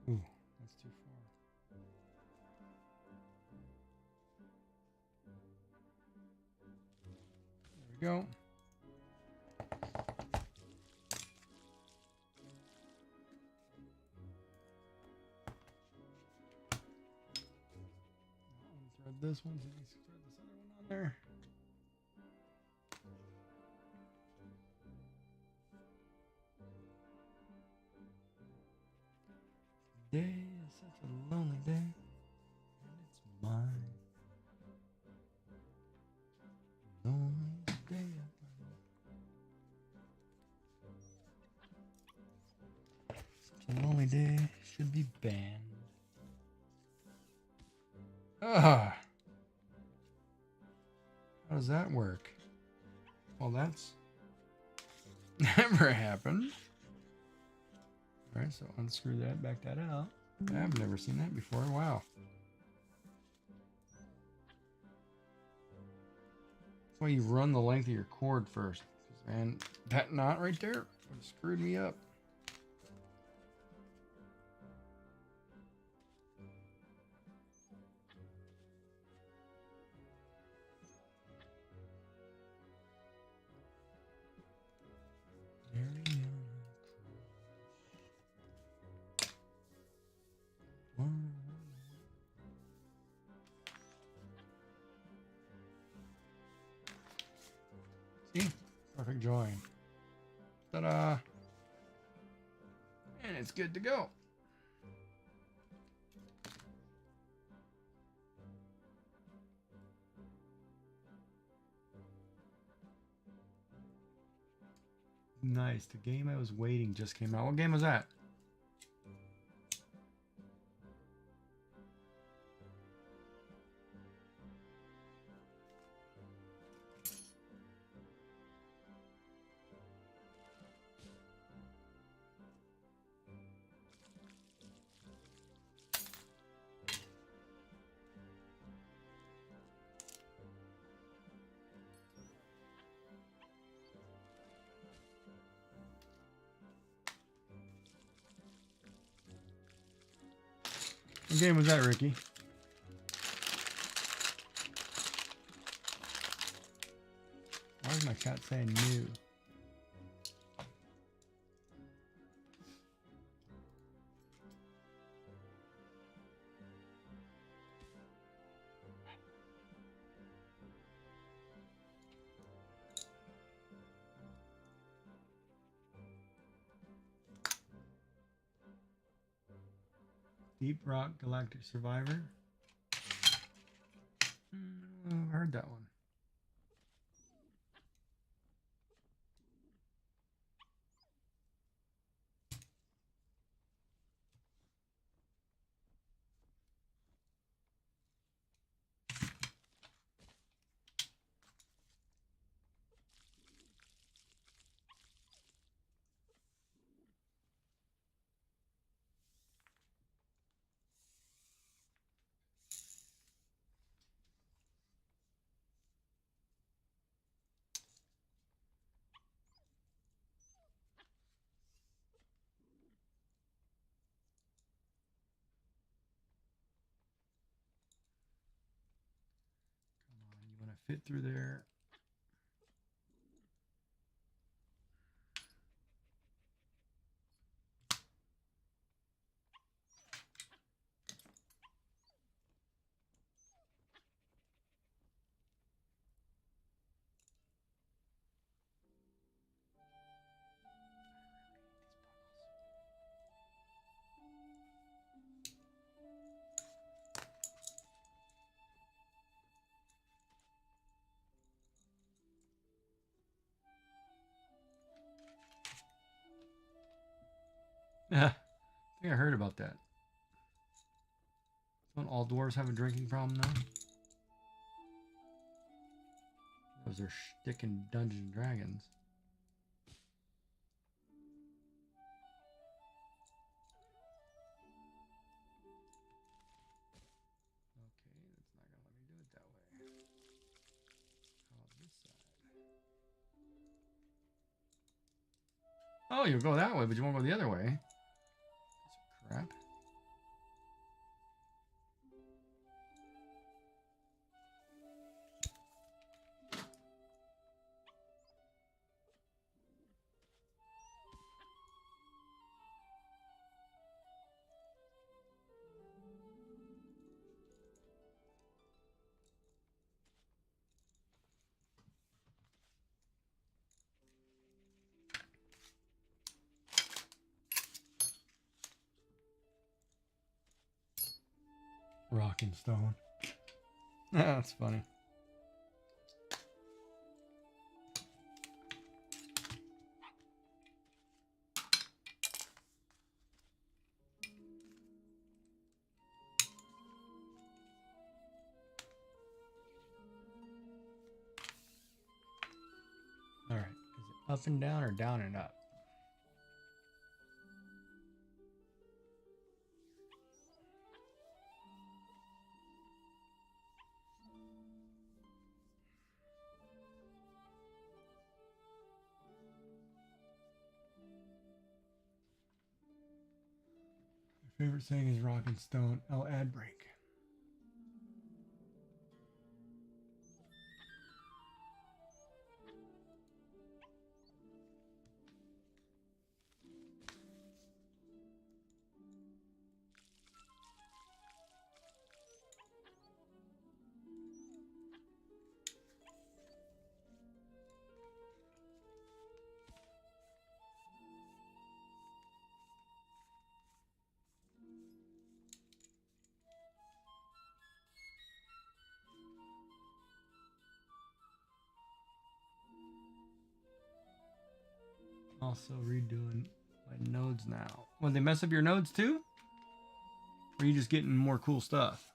[SPEAKER 1] Ooh, that's too far. There we go. Thread this one, so you can thread this other one on there. Today is such a lonely day, and it's mine. Lonely day of mine. Such a lonely day should be banned. Ah, how does that work? Well, that's never happened. All right, so unscrew that, back that out. I've never seen that before. Wow. That's why you run the length of your cord first. And that knot right there would have screwed me up. See? Perfect join. Ta-da! And it's good to go. Nice. The game I was waiting just came out. What game was that? What game was that, Ricky? Why is my cat saying new? Deep Rock Galactic Survivor. I've heard that one. Come on, you want to fit through there? Yeah, I think I heard about that. Don't all dwarves have a drinking problem now? Those are shtick in Dungeons and Dragons. Okay, that's not gonna let me do it that way. How about this side? Oh, you'll go that way, but you won't go the other way. That's crap. Rock and stone. That's funny. All right. Is it up and down or down and up? My favorite saying is rock and stone. Oh, ad break. Also redoing my nodes now. Well, they mess up your nodes too? Or are you just getting more cool stuff?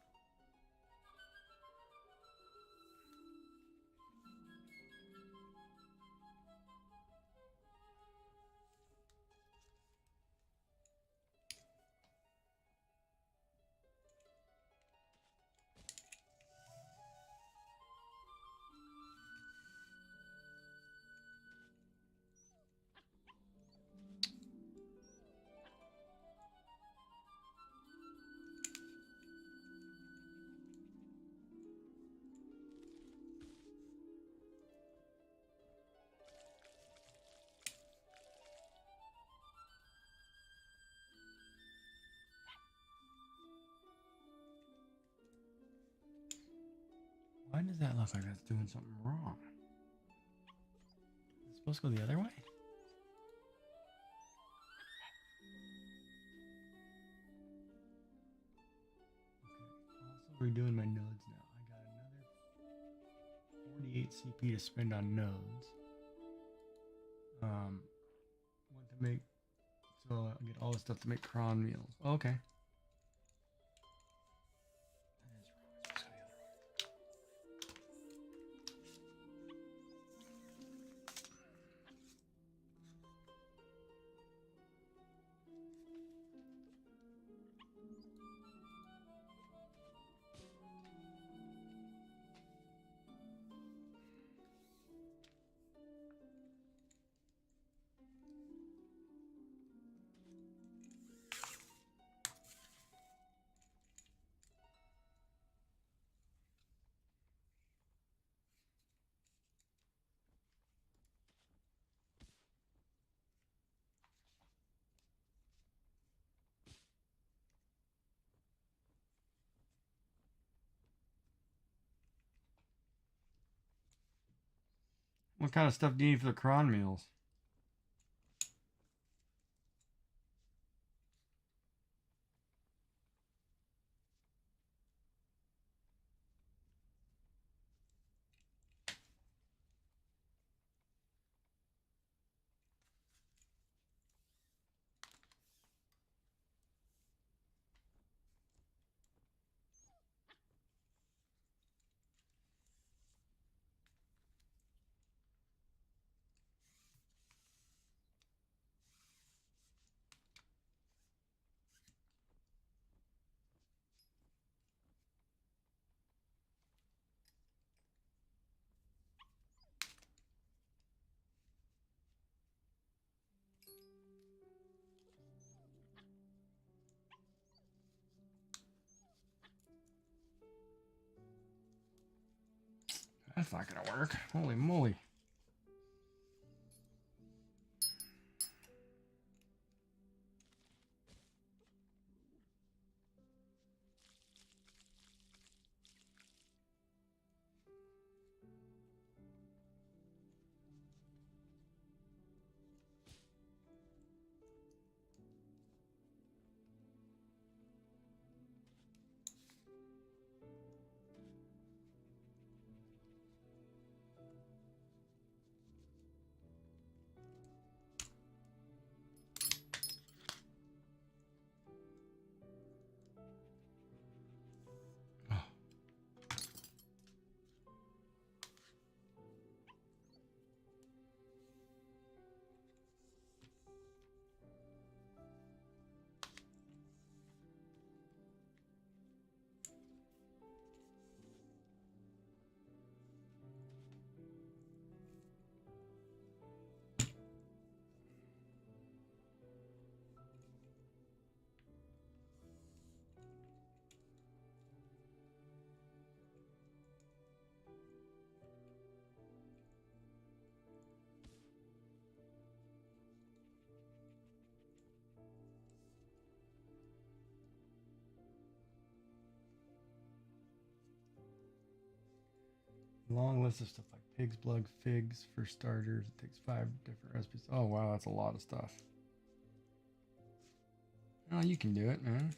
[SPEAKER 1] Why does that look like that's doing something wrong? Is it supposed to go the other way? Okay. Also redoing my nodes now. I got another 48 CP to spend on nodes. Want to make so I get all the stuff to make cron meals. Oh, okay. What kind of stuff do you need for the cron meals? That's not gonna work. Holy moly. Long list of stuff like pig's blood, figs for starters. It takes 5 different recipes. Oh wow, that's a lot of stuff. Oh, you can do it, man.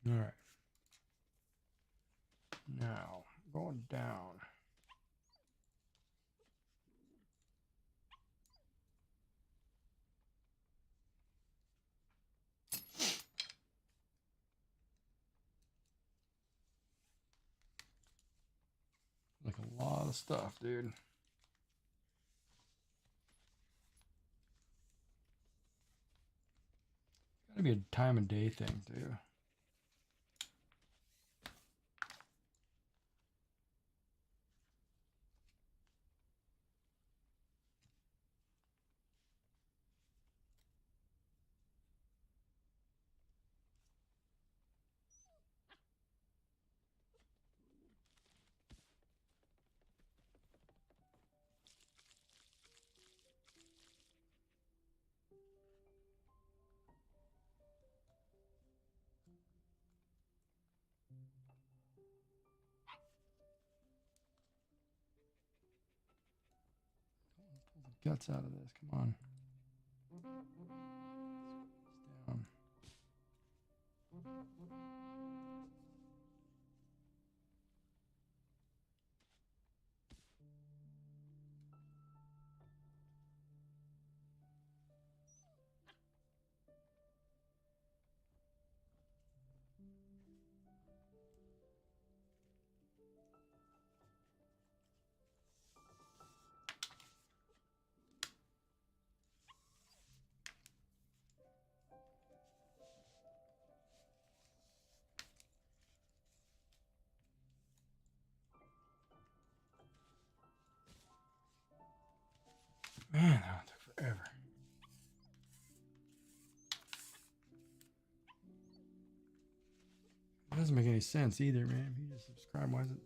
[SPEAKER 1] All right. Now, going down. Like a lot of stuff, dude. Gotta be a time of day thing, too. Pull the guts out of this. Come on. Down. Man, that took forever. It doesn't make any sense either, man. If you just subscribe, why is it?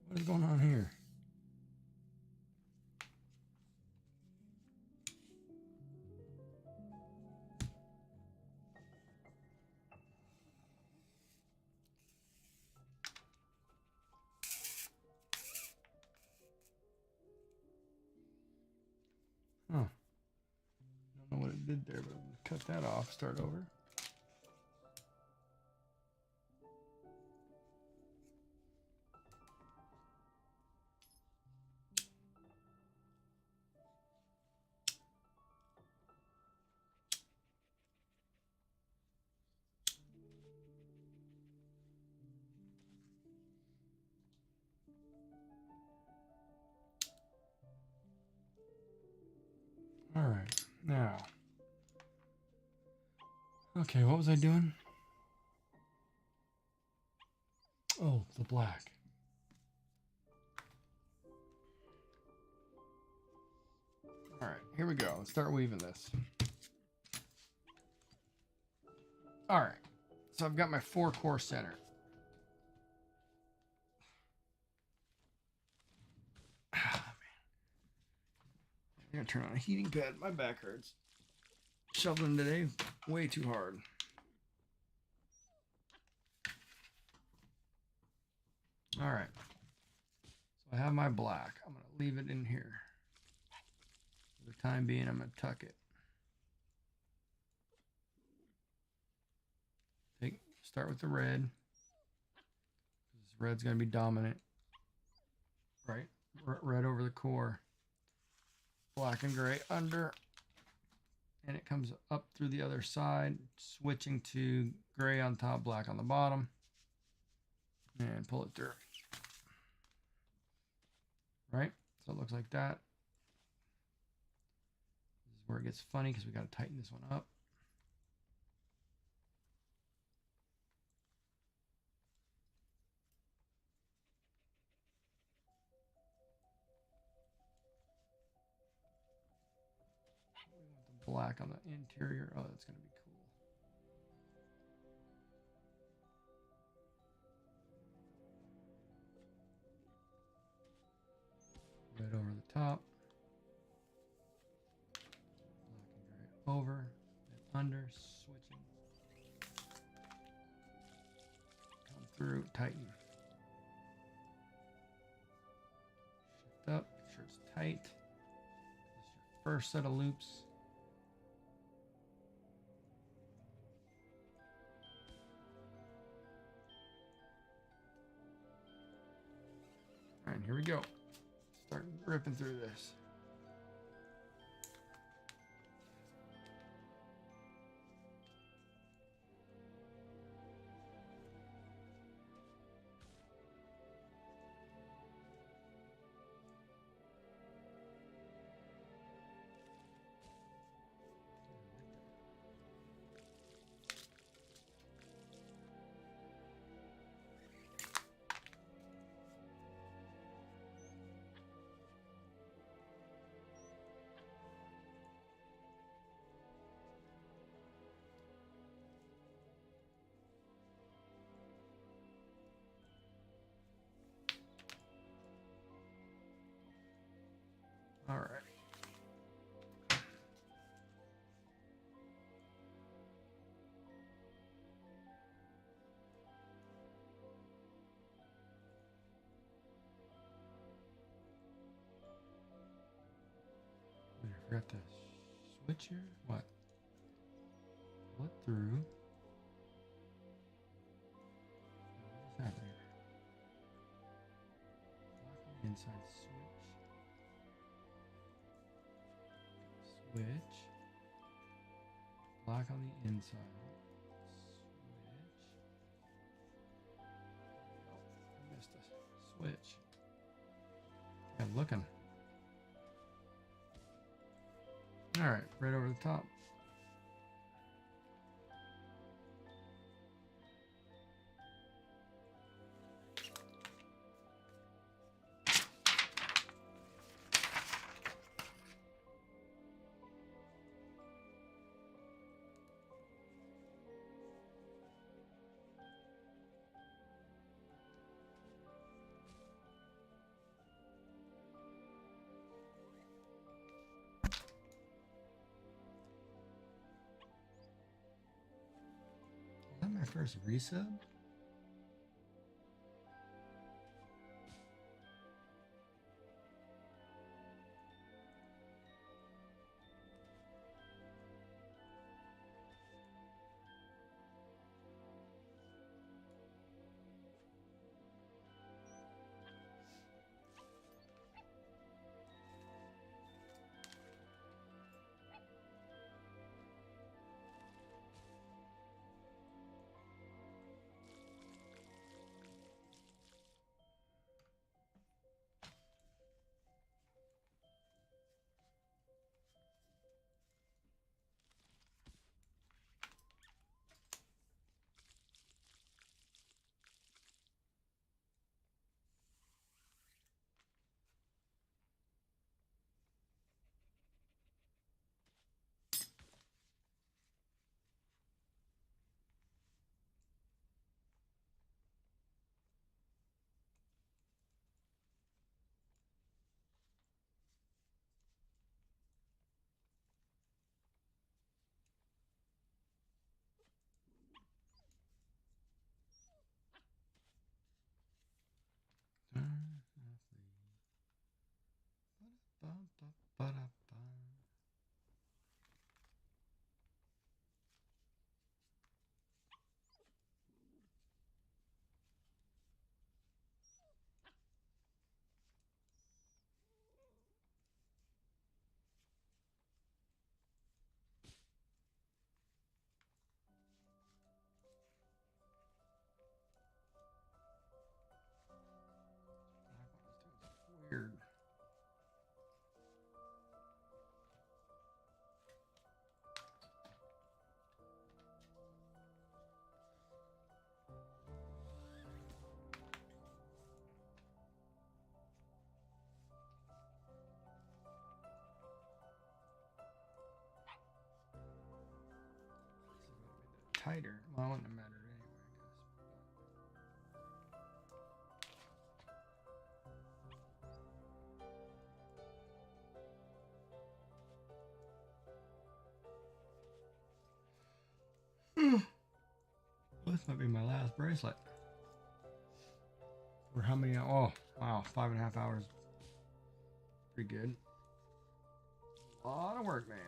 [SPEAKER 1] What is going on here? Huh. Don't know what it did there, but I'm gonna cut that off, start over. All right, now. Okay, what was I doing? Oh, the black. All right, here we go. Let's start weaving this. All right, so I've got my 4-core center. Ah, man. I'm gonna turn on a heating pad. My back hurts. Shoveling today, way too hard. All right, so I have my black. I'm gonna leave it in here. For the time being, I'm gonna tuck it. Start with the red. This red's gonna be dominant, right? Red over the core, black and gray under, and it comes up through the other side, switching to gray on top, black on the bottom, and pull it through. Right? So it looks like that. This is where it gets funny because we got to tighten this one up. We want the black on the interior. Oh, that's going to be cool. Red over the top. Black and gray over and under, switching. Come through, tighten. Shift up, make sure it's tight. This is your first set of loops. All right, here we go. Start ripping through this. All right. I forgot to switch here. What? What through? What's happening? Inside switch. Switch. Block on the inside. Switch. Oh, I missed a switch. Yeah, I'm looking. All right, right over the top. Is that my first resub? Weird. Tighter. Well, it wouldn't have mattered anyway. This might be my last bracelet. For how many? Oh, wow, 5.5 hours. Pretty good. A lot of work, man.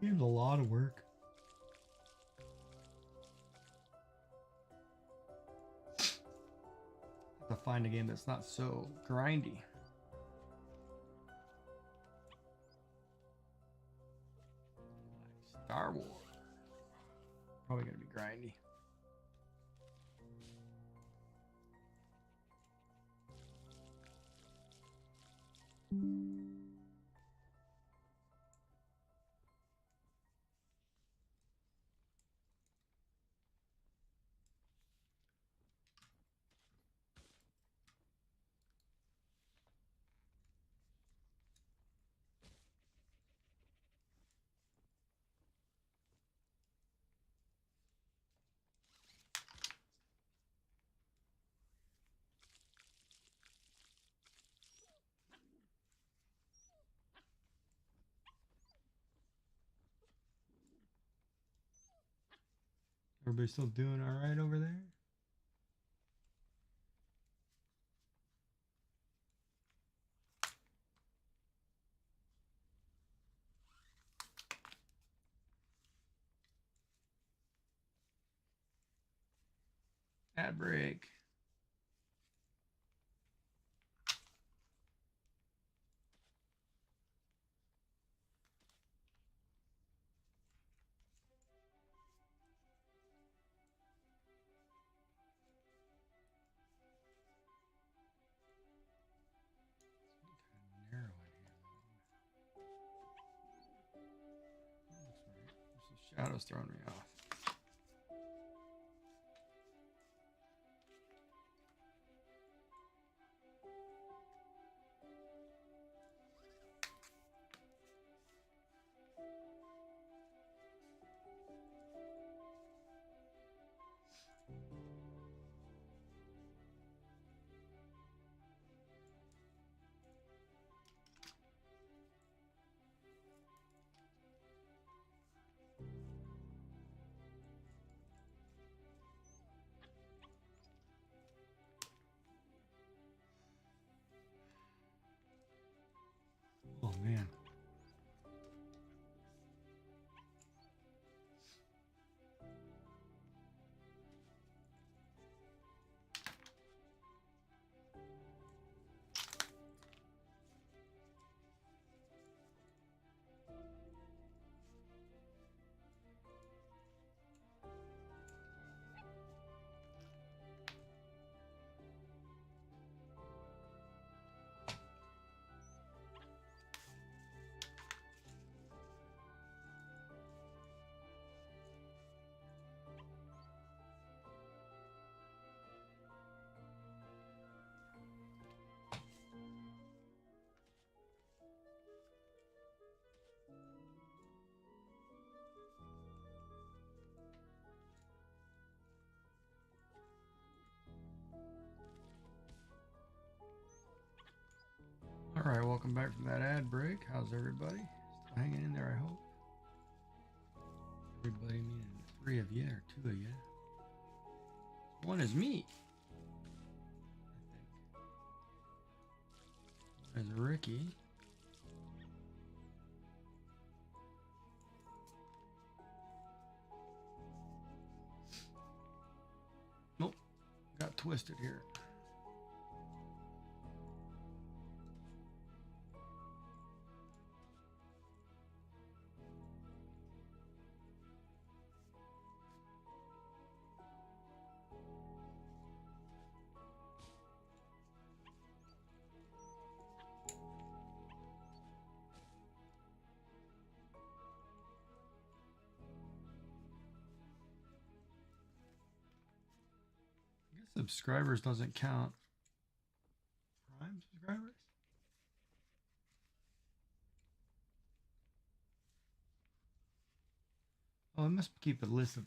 [SPEAKER 1] Game's a lot of work. Have to find a game that's not so grindy. Like Star Wars. Probably gonna be grindy. Everybody still doing all right over there? Ad break. Narrow in here. Looks right. There's some shadows throwing me off. Oh man. All right, welcome back from that ad break. How's everybody? Still hanging in there, I hope. Everybody meaning 3 of you or 2 of you. One is me. I think. One is Ricky. Nope, got twisted here. I guess subscribers doesn't count. Prime subscribers? Oh, I must keep a list of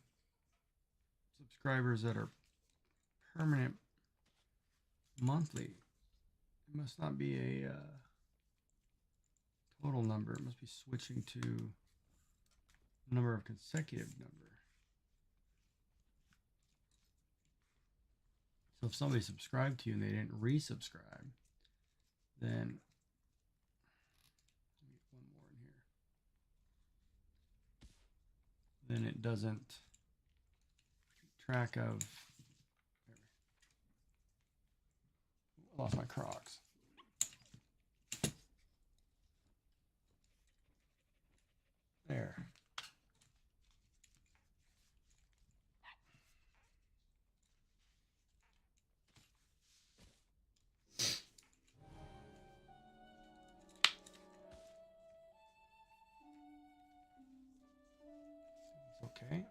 [SPEAKER 1] subscribers that are permanent monthly. It must not be a total number. It must be switching to number of consecutive number. So if somebody subscribed to you and they didn't resubscribe, then let me get one more in here. then it doesn't keep track of. I lost my Crocs. There. Okay.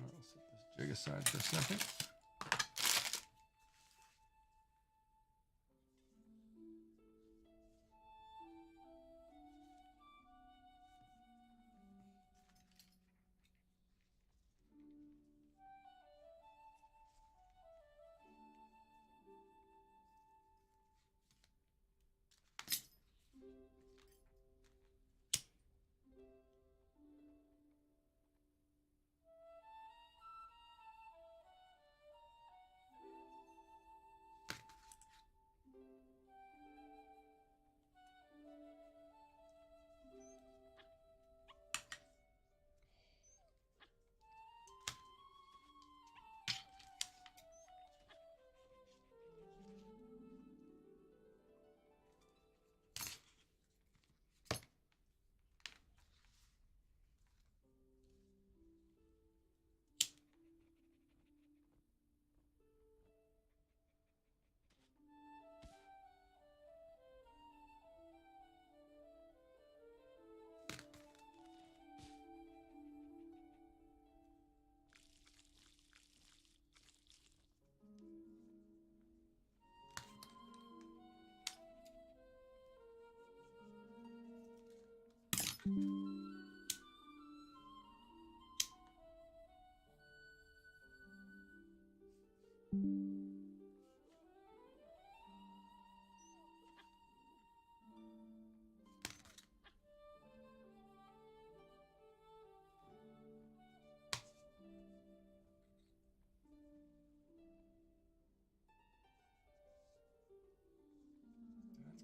[SPEAKER 1] I'll set this jig aside for a second.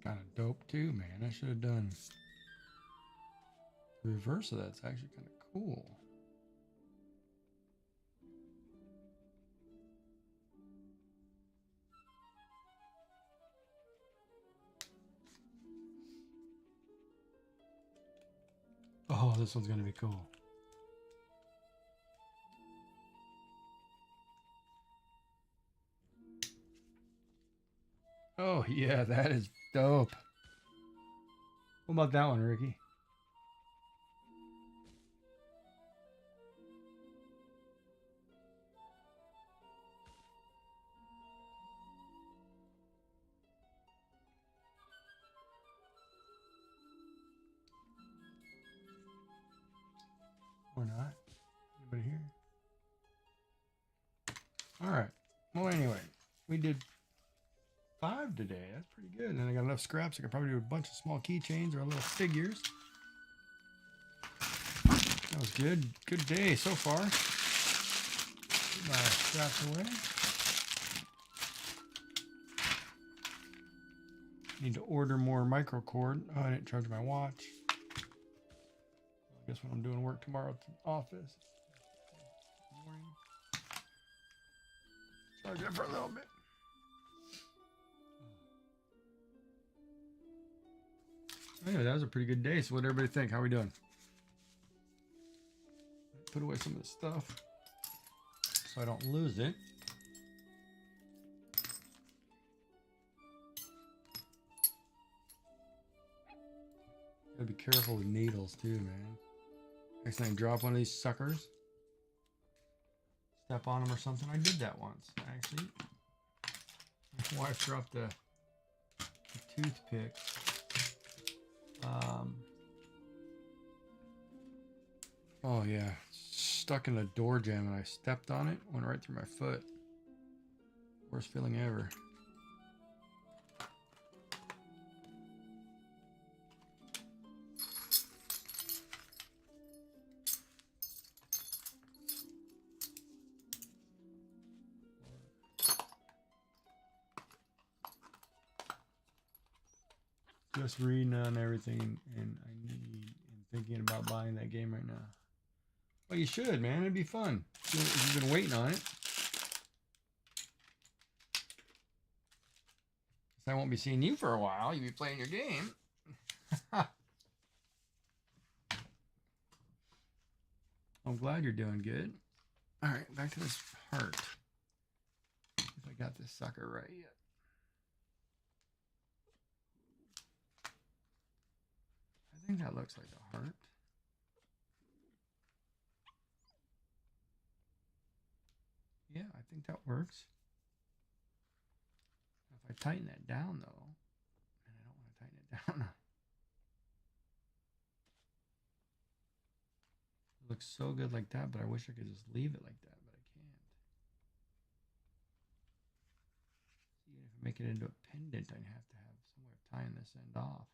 [SPEAKER 1] That's kind of dope too, man. I should have done the reverse of that. It's actually kind of cool. Oh, this one's going to be cool. Oh, yeah, that is dope. What about that one, Ricky? Or not? Anybody here? All right. Well, anyway, we did 5 today. That's pretty good. And I got enough scraps. I could probably do a bunch of small keychains or little figures. That was good. Good day so far. Put my scraps away. Need to order more micro cord. Oh, I didn't charge my watch. I guess when I'm doing work tomorrow at the office. Morning. Charge it for a little bit. Anyway, that was a pretty good day. So what everybody think? How are we doing? Put away some of this stuff so I don't lose it. Gotta be careful with needles too, man. Next time I drop one of these suckers, step on them or something. I did that once, actually. My wife dropped a toothpick. Oh yeah, stuck in a door jamb and I stepped on it, went right through my foot. Worst feeling ever. just reading on everything, and thinking about buying that game right now. Well, you should, man. It'd be fun. You've been waiting on it. I won't be seeing you for a while. You'll be playing your game. I'm glad you're doing good. All right, back to this heart. If I got this sucker right yet. I think that looks like a heart. Yeah, I think that works. If I tighten that down, though, and I don't want to tighten it down. It looks so good like that, but I wish I could just leave it like that, but I can't. See, if I make it into a pendant, I'd have to have some way of tying this end off.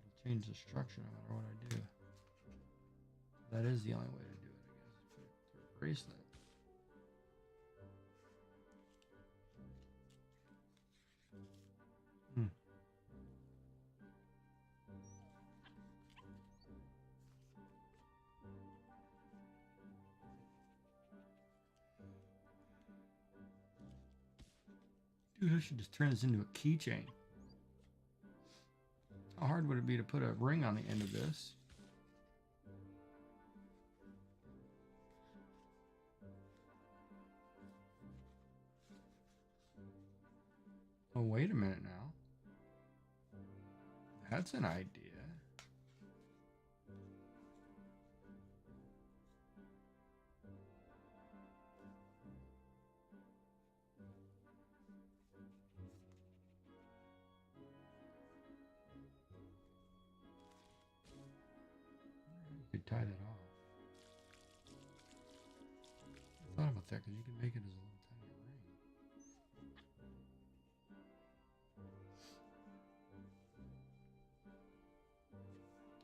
[SPEAKER 1] It'll change the structure no matter what I do. That is the only way to do it, I guess. Put it through a bracelet. Dude, I should just turn this into a keychain. How hard would it be to put a ring on the end of this? Oh, wait a minute now. That's an idea. You could tie that off. I thought about that because you can make it as a little tiny ring.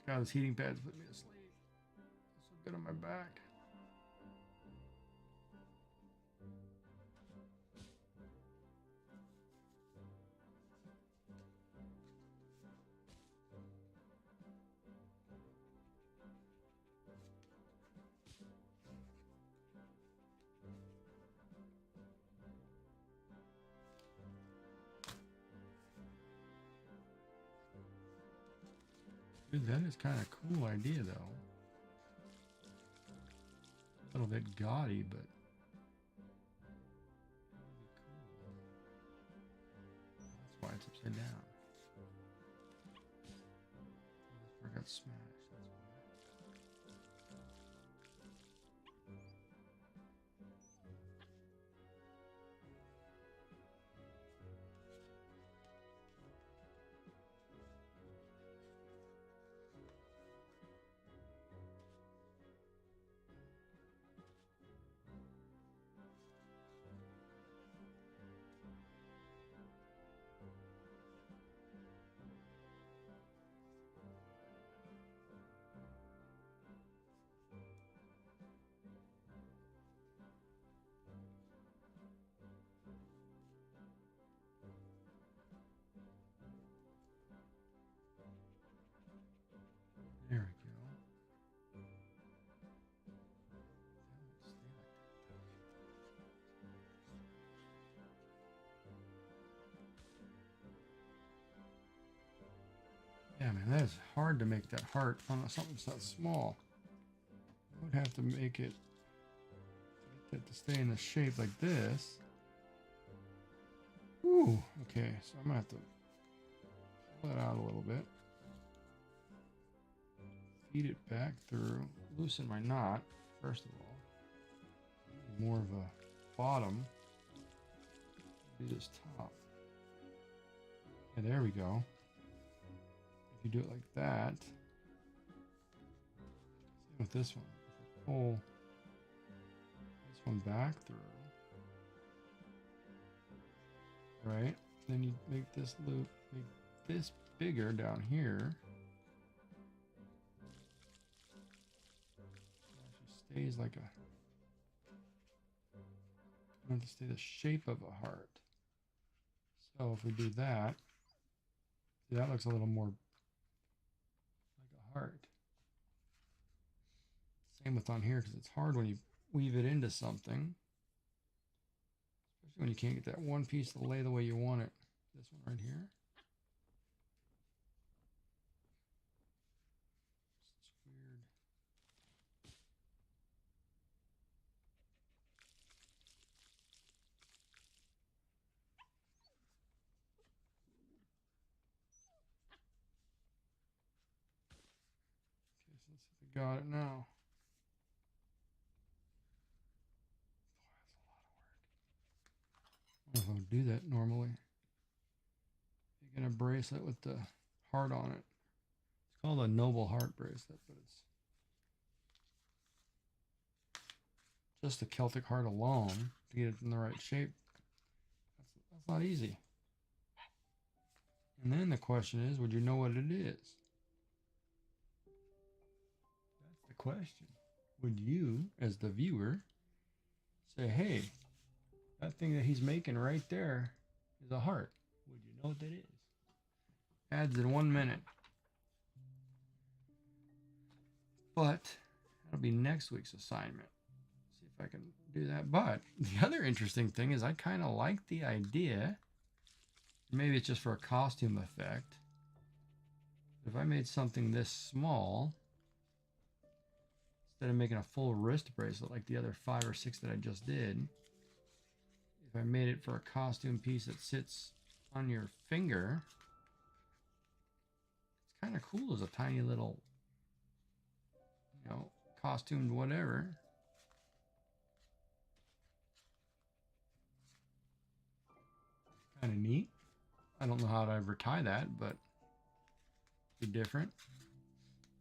[SPEAKER 1] God, this heating pad's put me to sleep. It's so good on my back. Dude, that is kind of a cool idea, though. A little bit gaudy, but cool. That's why it's upside down. That's where I got smashed. That's why. There we go. That won't stay like that. Yeah, man, that is hard to make that heart on something that's that small. I would have to make it get that to stay in the shape like this. Ooh, okay, so I'm gonna have to pull that out a little bit. Feed it back through. Loosen my knot, first of all. More of a bottom. Do this top. Yeah, there we go. If you do it like that. Same with this one. If I pull this one back through. Right? Then you make this loop, make this bigger down here. Stays like a want it to stay the shape of a heart. So if we do that, see, that looks a little more like a heart. Same with on here, because it's hard when you weave it into something. Especially when you can't get that one piece to lay the way you want it. This one right here. It's weird. Okay, so let's see if we got it now. I don't know if I would do that normally. Making a bracelet with the heart on it. It's called a noble heart bracelet, but it's just the Celtic heart alone to get it in the right shape. That's not easy. And then the question is, would you know what it is? That's the question. Would you, as the viewer, say, hey, that thing that he's making right there is a heart? Would you know what that is? Adds in 1 minute. But that'll be next week's assignment. See if I can do that. But the other interesting thing is I kind of like the idea. Maybe it's just for a costume effect. If I made something this small, instead of making a full wrist bracelet like the other 5 or 6 that I just did, if I made it for a costume piece that sits on your finger, it's kind of cool as a tiny little, you know, costumed whatever. Kind of neat. I don't know how to ever tie that, but it'd be different.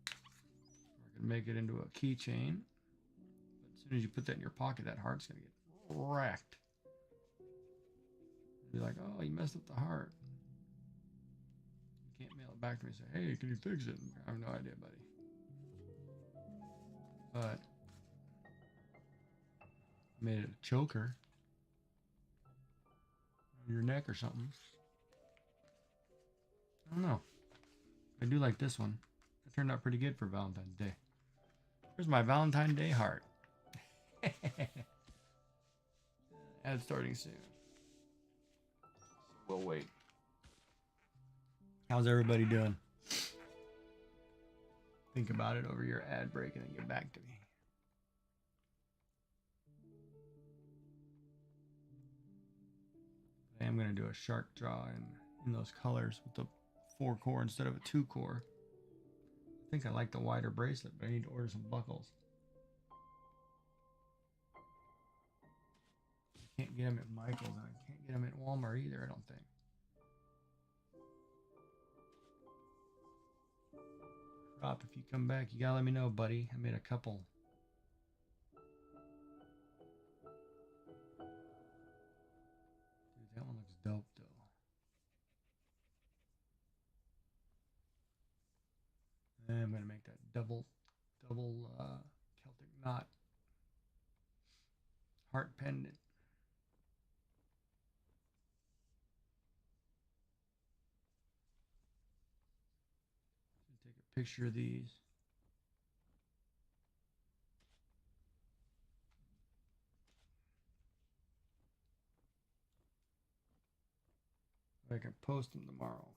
[SPEAKER 1] Or I could make it into a keychain. But as soon as you put that in your pocket, that heart's gonna get wrecked. Be like, oh, you messed up the heart. You can't mail it back to me and say, hey, can you fix it? I have no idea, buddy. But I made it a choker on your neck or something. I don't know. I do like this one. It turned out pretty good for Valentine's Day. Here's my Valentine's Day heart. Ad starting soon. We'll wait. How's everybody doing? Think about it over your ad break and then get back to me. I am going to do a shark draw in those colors with the 4-core instead of a 2-core. I think I like the wider bracelet, but I need to order some buckles. I can't get them at Michael's, and I can't get them at Walmart either, I don't think. Rob, if you come back, you gotta let me know, buddy. I made a couple. Dude, that one looks dope, though. And I'm gonna make that double Celtic knot heart pendant. Take a picture of these. I can post them tomorrow.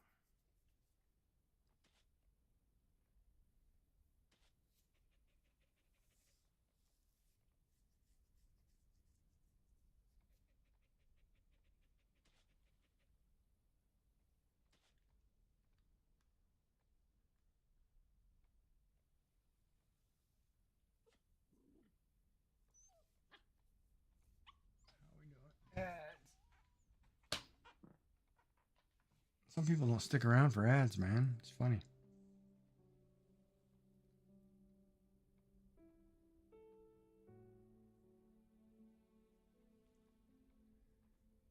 [SPEAKER 1] How we doing? Ads. Some people don't stick around for ads, man. It's funny.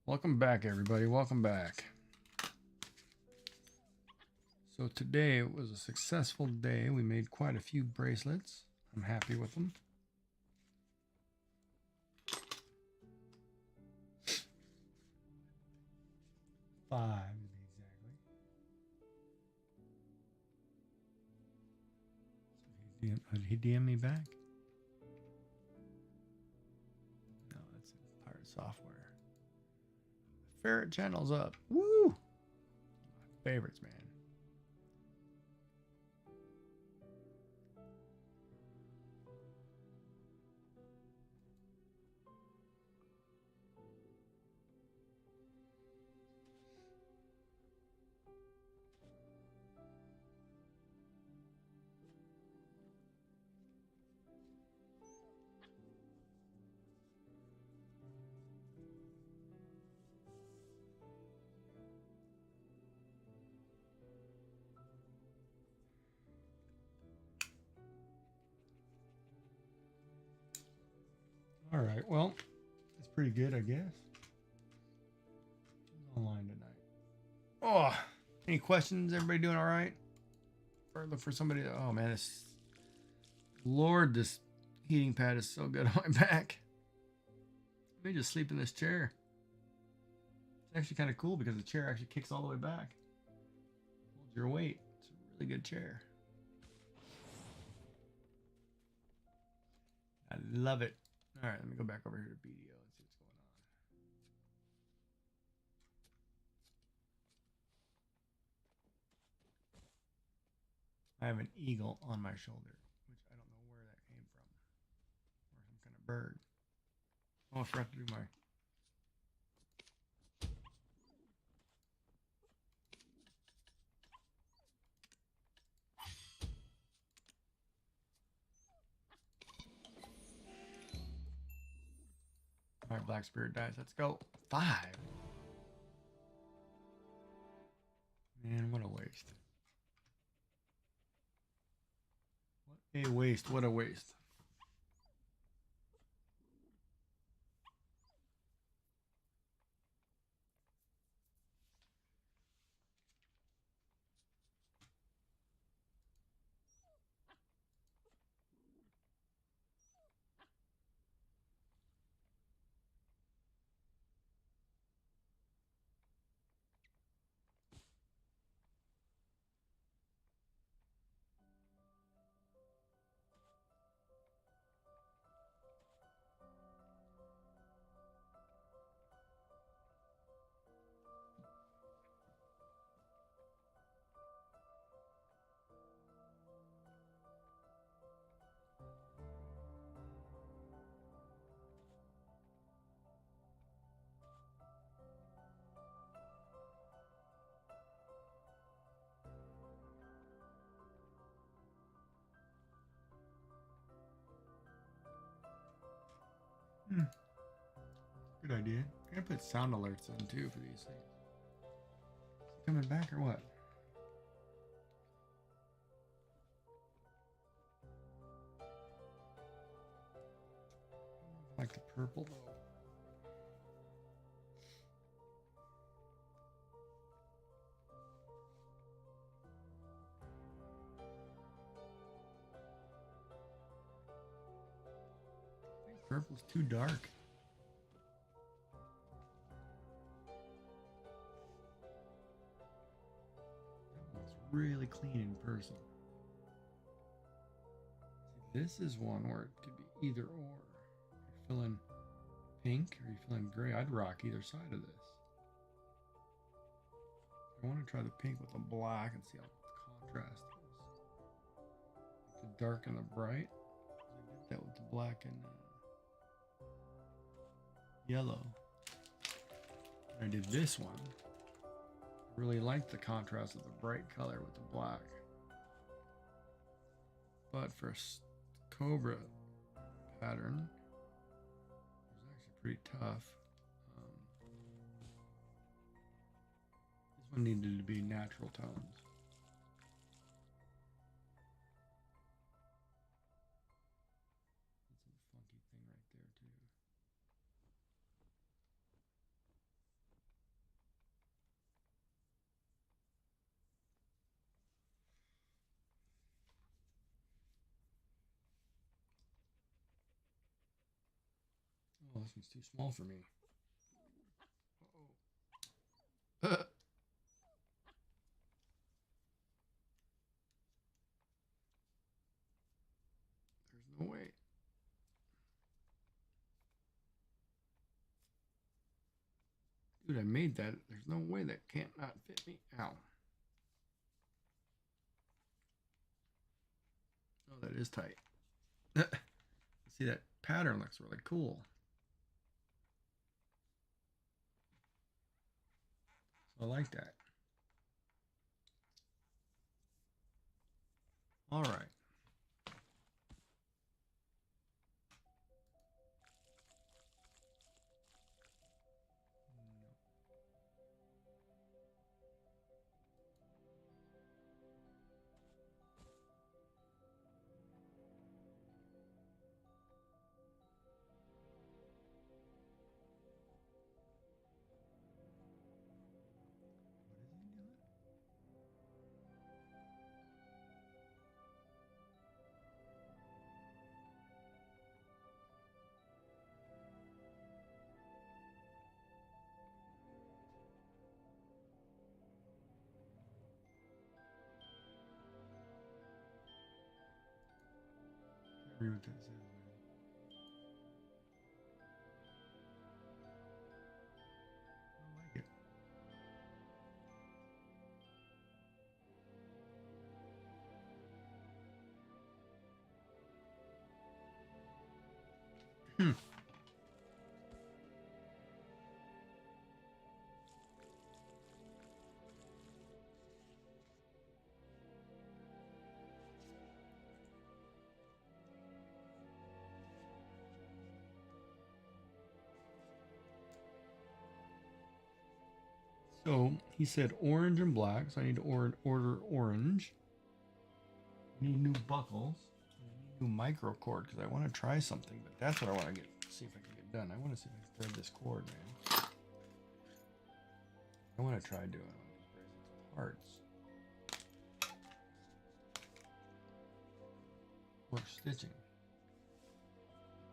[SPEAKER 1] Welcome back, everybody. Welcome back. So today was a successful day. We made quite a few bracelets. I'm happy with them. 5 to be exactly. So did he DM me back? No, that's pirate software. Ferret channel's up. Woo! My favorites, man. All right, well, that's pretty good, I guess. Who's online tonight? Oh, any questions? Everybody doing all right? Look for somebody. Oh man, this Lord, this heating pad is so good on my back. Let me just sleep in this chair. It's actually kind of cool because the chair actually kicks all the way back. Holds your weight. It's a really good chair. I love it. All right, let me go back over here to BDO and see what's going on. I have an eagle on my shoulder, which I don't know where that came from. Or some kind of bird. Oh, I forgot to do my... All right, Black Spirit dice. Let's go. 5. Man, what a waste. What a waste. What a waste. Good idea. I gotta put sound alerts in too for these things. Is he coming back or what? I like the purple though. I think purple's too dark. That one's really clean in person. See, this is one where it could be either or. You're feeling pink or you're feeling gray. I'd rock either side of this. I want to try the pink with the black and see how the contrast is. The dark and the bright. I did that with the black and yellow. I did this one. I really liked the contrast of the bright color with the black. But for a cobra pattern, it was actually pretty tough. This one needed to be natural tones. That's a funky thing right there too. Oh, this one's too small for me. Uh-oh. Dude, I made that. There's no way that can't not fit me. Ow. Oh, that is tight. See, that pattern looks really cool. So I like that. All right. Agree with that says, man. I like it. So he said orange and black, so I need to order orange. I need new buckles. I need new micro cord because I want to try something, but that's what I want to get. See if I can get done. I want to see if I can thread this cord, man. I want to try doing one of these bracelets with hearts. Or stitching.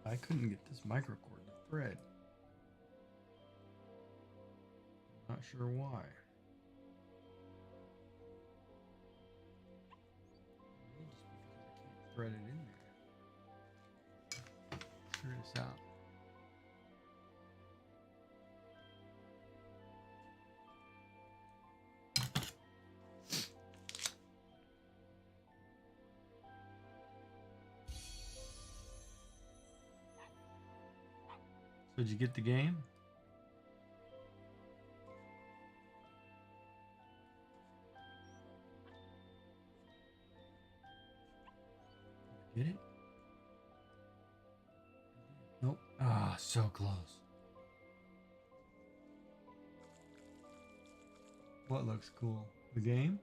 [SPEAKER 1] I couldn't get this micro cord to thread. Not sure why. Maybe just because I can't thread it in there. Figure this out. So did you get the game? Get it? Nope. Ah, so close. What looks cool? The game?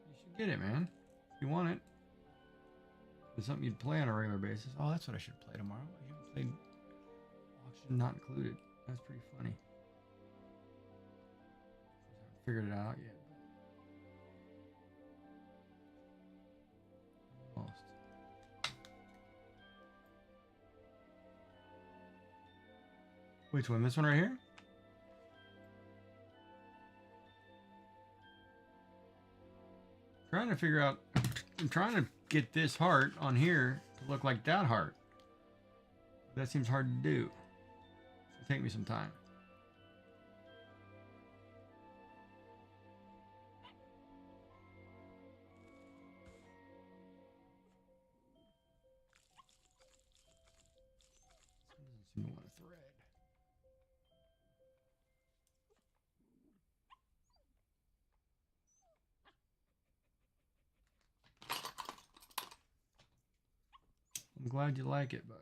[SPEAKER 1] You should get it, man. If you want it. It's something you'd play on a regular basis. Oh, that's what I should play tomorrow. I haven't played Auction Not Included. That's pretty funny. I haven't figured it out yet. Almost. Which one? This one right here? Trying to figure out. I'm trying to get this heart on here to look like that heart. That seems hard to do. It'll take me some time. Doesn't seem to want to thread. I'm glad you like it, bud.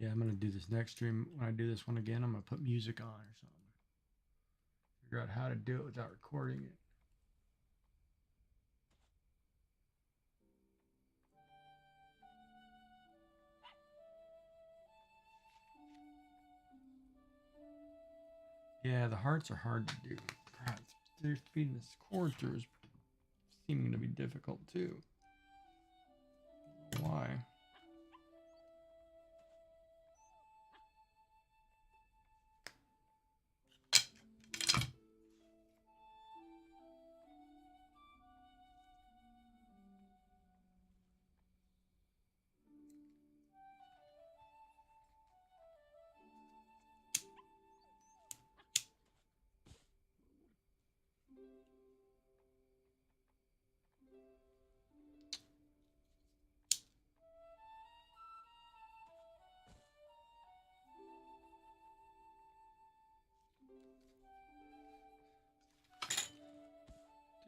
[SPEAKER 1] Yeah, I'm gonna do this next stream. When I do this one again, I'm gonna put music on or something. figure out how to do it without recording it. Yeah, the hearts are hard to do. God, they're feeding this cord through is seeming to be difficult too. Why?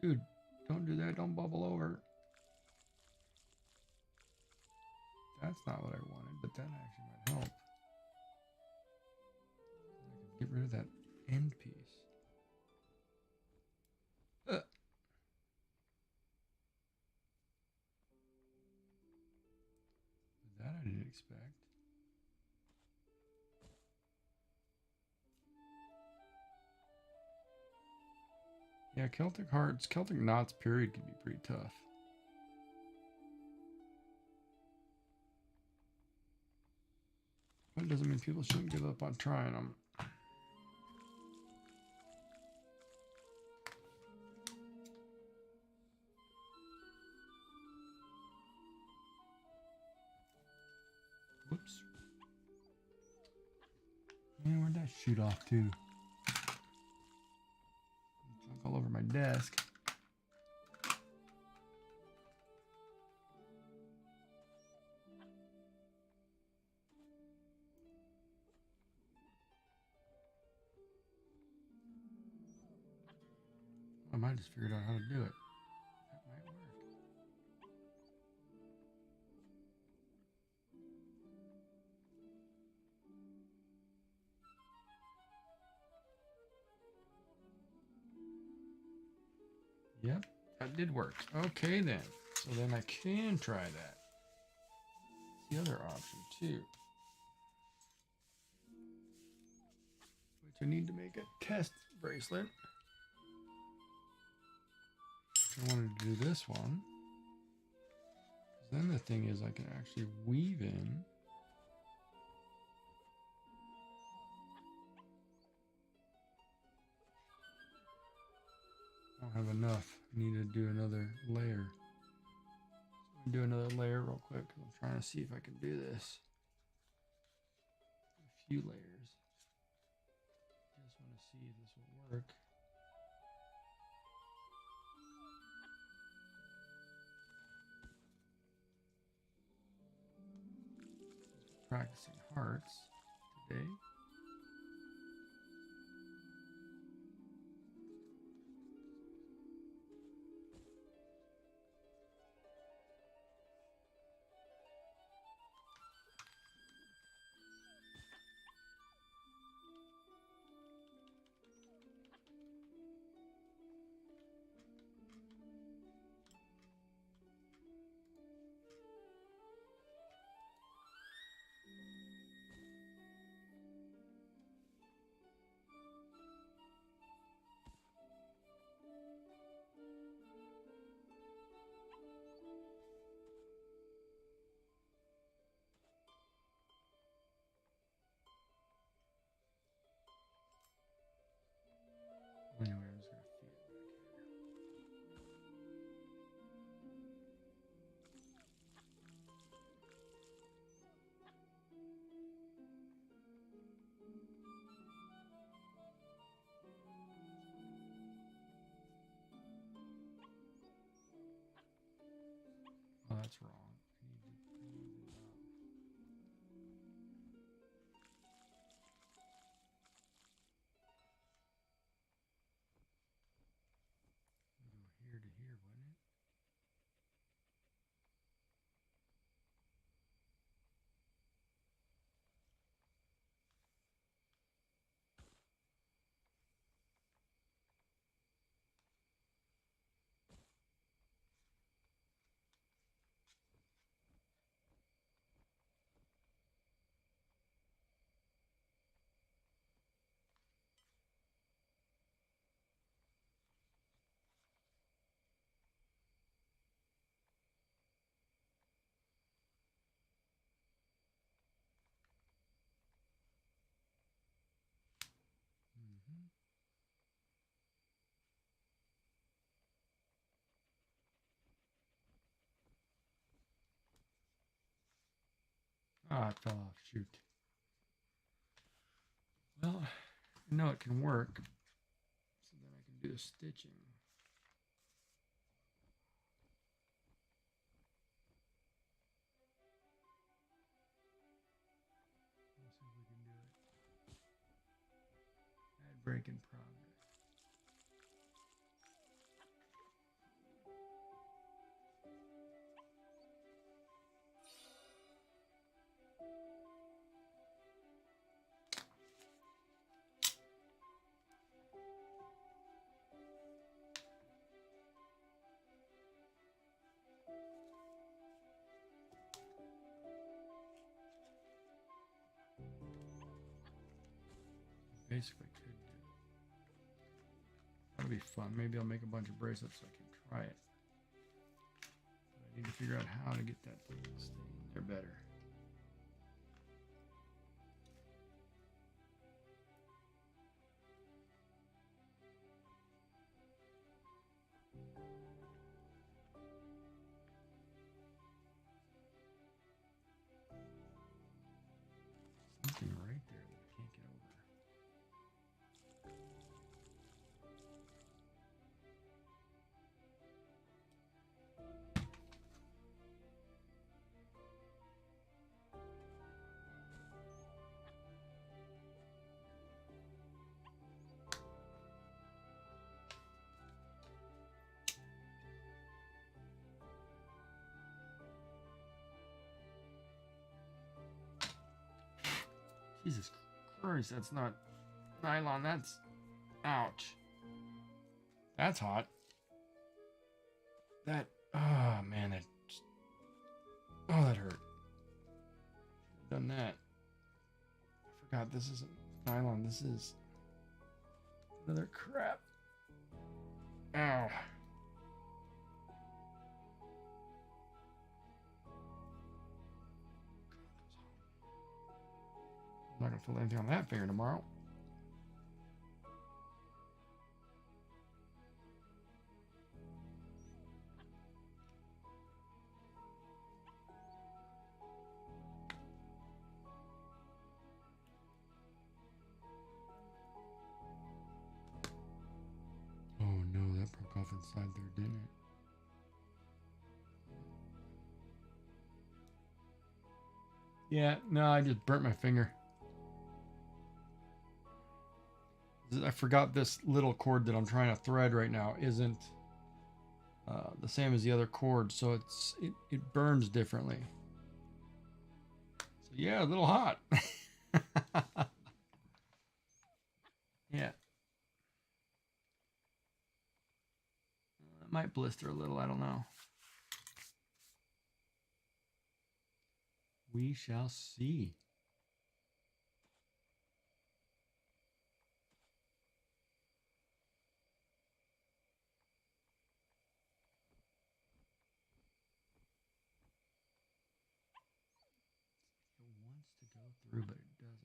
[SPEAKER 1] Dude, don't do that. Don't bubble over. That's not what I wanted, but that actually might help. I can get rid of that end piece. That I didn't expect. Yeah, Celtic hearts, Celtic knots period can be pretty tough. But it doesn't mean people shouldn't give up on trying them. Whoops. Man, where'd that shoot off to? Junk all over my desk. I might just figured out how to do it. That might work. Yep, that did work. Okay then. So then I can try that. The other option too. Which I need to make a test bracelet. I wanted to do this one. Then the thing is I can actually weave in. I don't have enough. I need to do another layer. So I'm gonna do another layer real quick because I'm trying to see if I can do this. A few layers. Just want to see if this will work. Practicing hearts today. Anyway, I'm just gonna feed it back here. Oh, that's wrong. I need it up. Go here to here, wouldn't it? Ah, it fell off. Shoot. Well, I know it can work. So then I can do the stitching. Let's see if we can do it. Add break in progress. Basically could do it. That'll be fun. Maybe I'll make a bunch of bracelets so I can try it. But I need to figure out how to get that to stay in there better. Something right there that I can't get over. Jesus Christ, that's not nylon. That's, ouch. That's hot. That, oh man, that just, oh, that hurt. Should've done that. I forgot this isn't nylon. This is another crap. Ow. I'm not gonna feel anything on that finger tomorrow. Oh no, that broke off inside there, didn't it? Yeah, no, I just burnt my finger. I forgot this little cord that I'm trying to thread right now isn't the same as the other cord, so it burns differently. So yeah, a little hot. Yeah. It might blister a little, I don't know. We shall see. It wants to go through, but it doesn't.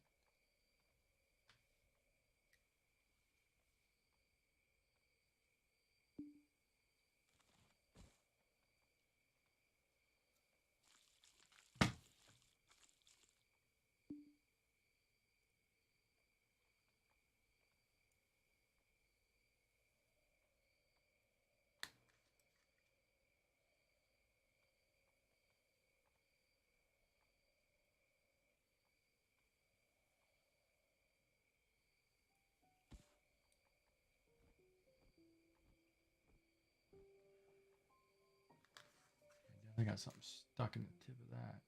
[SPEAKER 1] I got something stuck in the tip of that.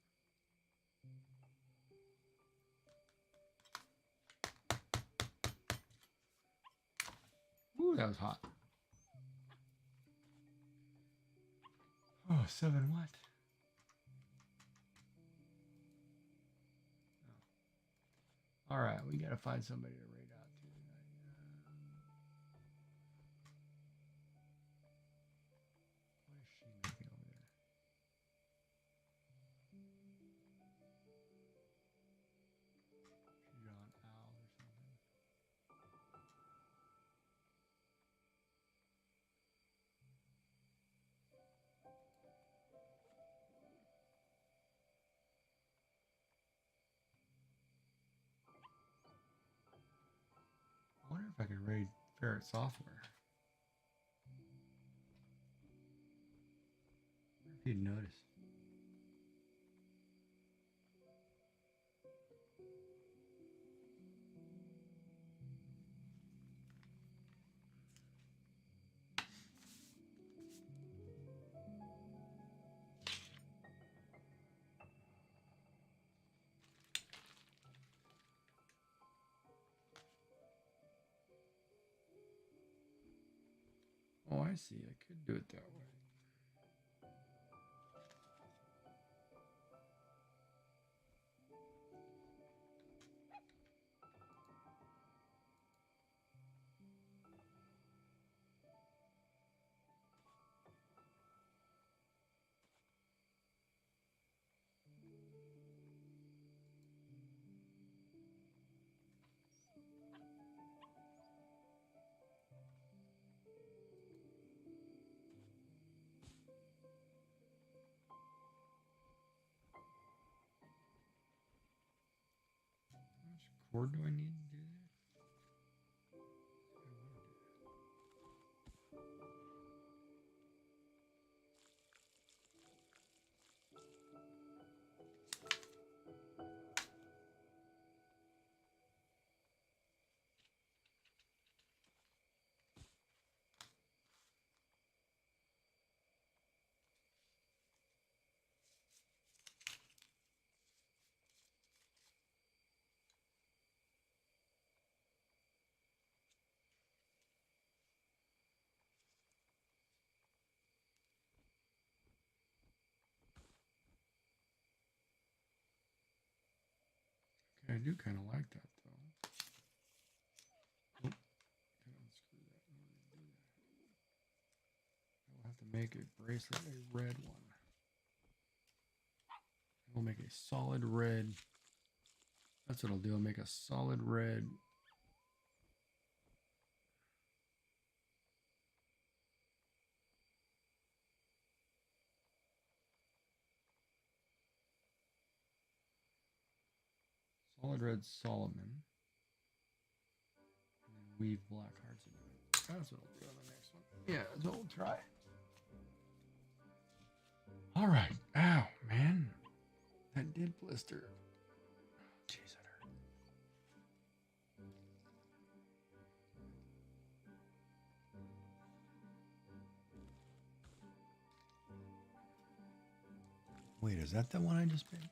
[SPEAKER 1] Ooh, that was hot. Oh, 7 what? Oh. All right, we gotta find somebody to raid out to tonight. What is she making over there? She's on owls or something. pirate software. If you'd notice. Oh, I see. I could do it that way. How much cord do I need to do that? Okay, I do kind of like that though. Oh, gotta unscrew that in order to do that. I'll have to make a bracelet a red one. We'll make a solid red. That's what I'll do. I'll make a solid red. Solid red Solomon. And then weave black hearts into it. That's what I'll do on the next one. Yeah, that's what we'll try. All right. Ow, man. That did blister. Jeez, that hurt. Wait, is that the one I just made?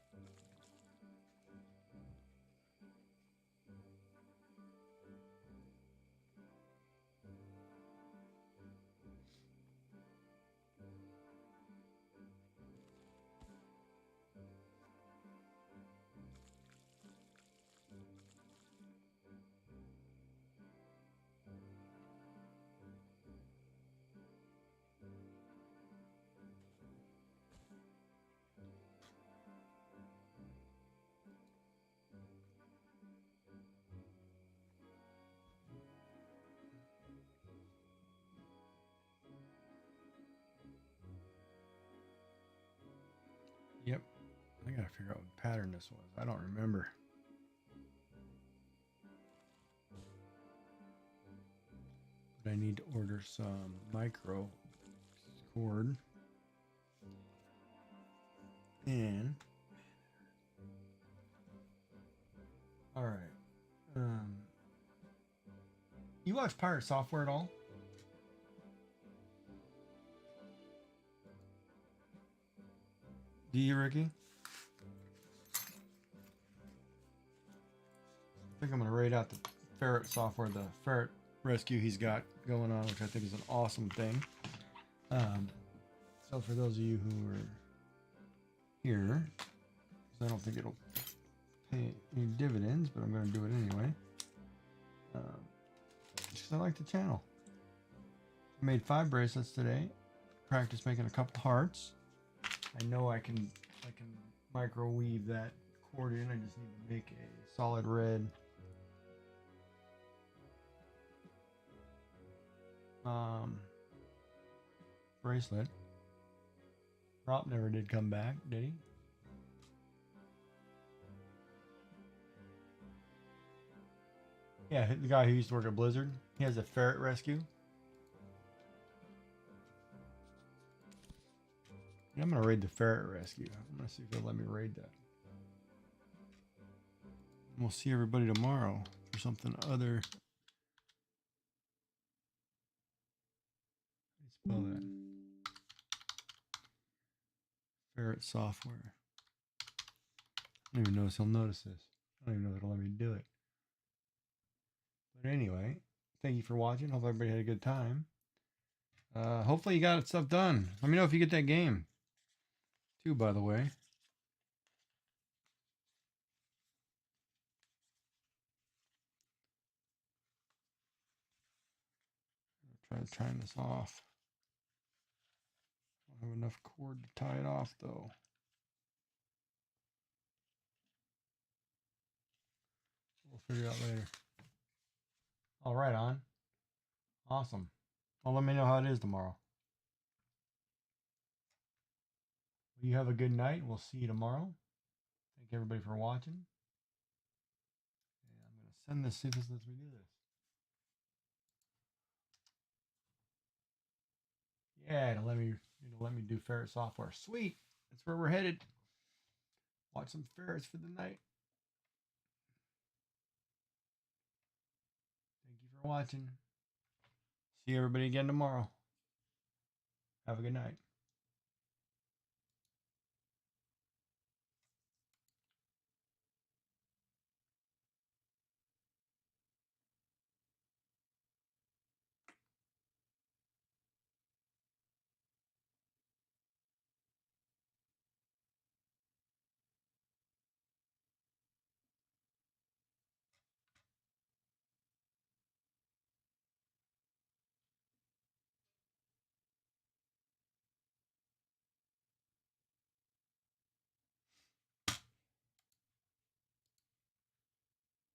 [SPEAKER 1] Yep. I gotta figure out what pattern this was. I don't remember. But I need to order some micro cord. And all right. You watch Pirate Software at all? Do you, Ricky? I think I'm gonna rate out the ferret software, the ferret rescue he's got going on, which I think is an awesome thing. So for those of you who are here, 'cause I don't think it'll pay any dividends, but I'm gonna do it anyway. Just 'cause I like the channel. I made 5 bracelets today. Practice making a couple hearts. I know I can microwave that cord in. I just need to make a solid red bracelet. Rob never did come back, did he? Yeah, the guy who used to work at Blizzard. He has a ferret rescue. Yeah, I'm gonna raid the ferret rescue. I'm gonna see if they'll let me raid that. We'll see everybody tomorrow for something other. How do you spell that? Ferret software. I don't even know if he'll notice this. I don't even know if it'll let me do it. But anyway, thank you for watching. Hope everybody had a good time. Hopefully you got stuff done. Let me know if you get that game. Too, by the way. Try trying this off. I don't have enough cord to tie it off though. We'll figure it out later. All right, on. Awesome. Well, let me know how it is tomorrow. You have a good night. We'll see you tomorrow. Thank everybody for watching. And I'm going to send this, see if this lets me do this. Yeah, it'll let me do ferret software. Sweet. That's where we're headed. Watch some ferrets for the night. Thank you for watching. See everybody again tomorrow. Have a good night.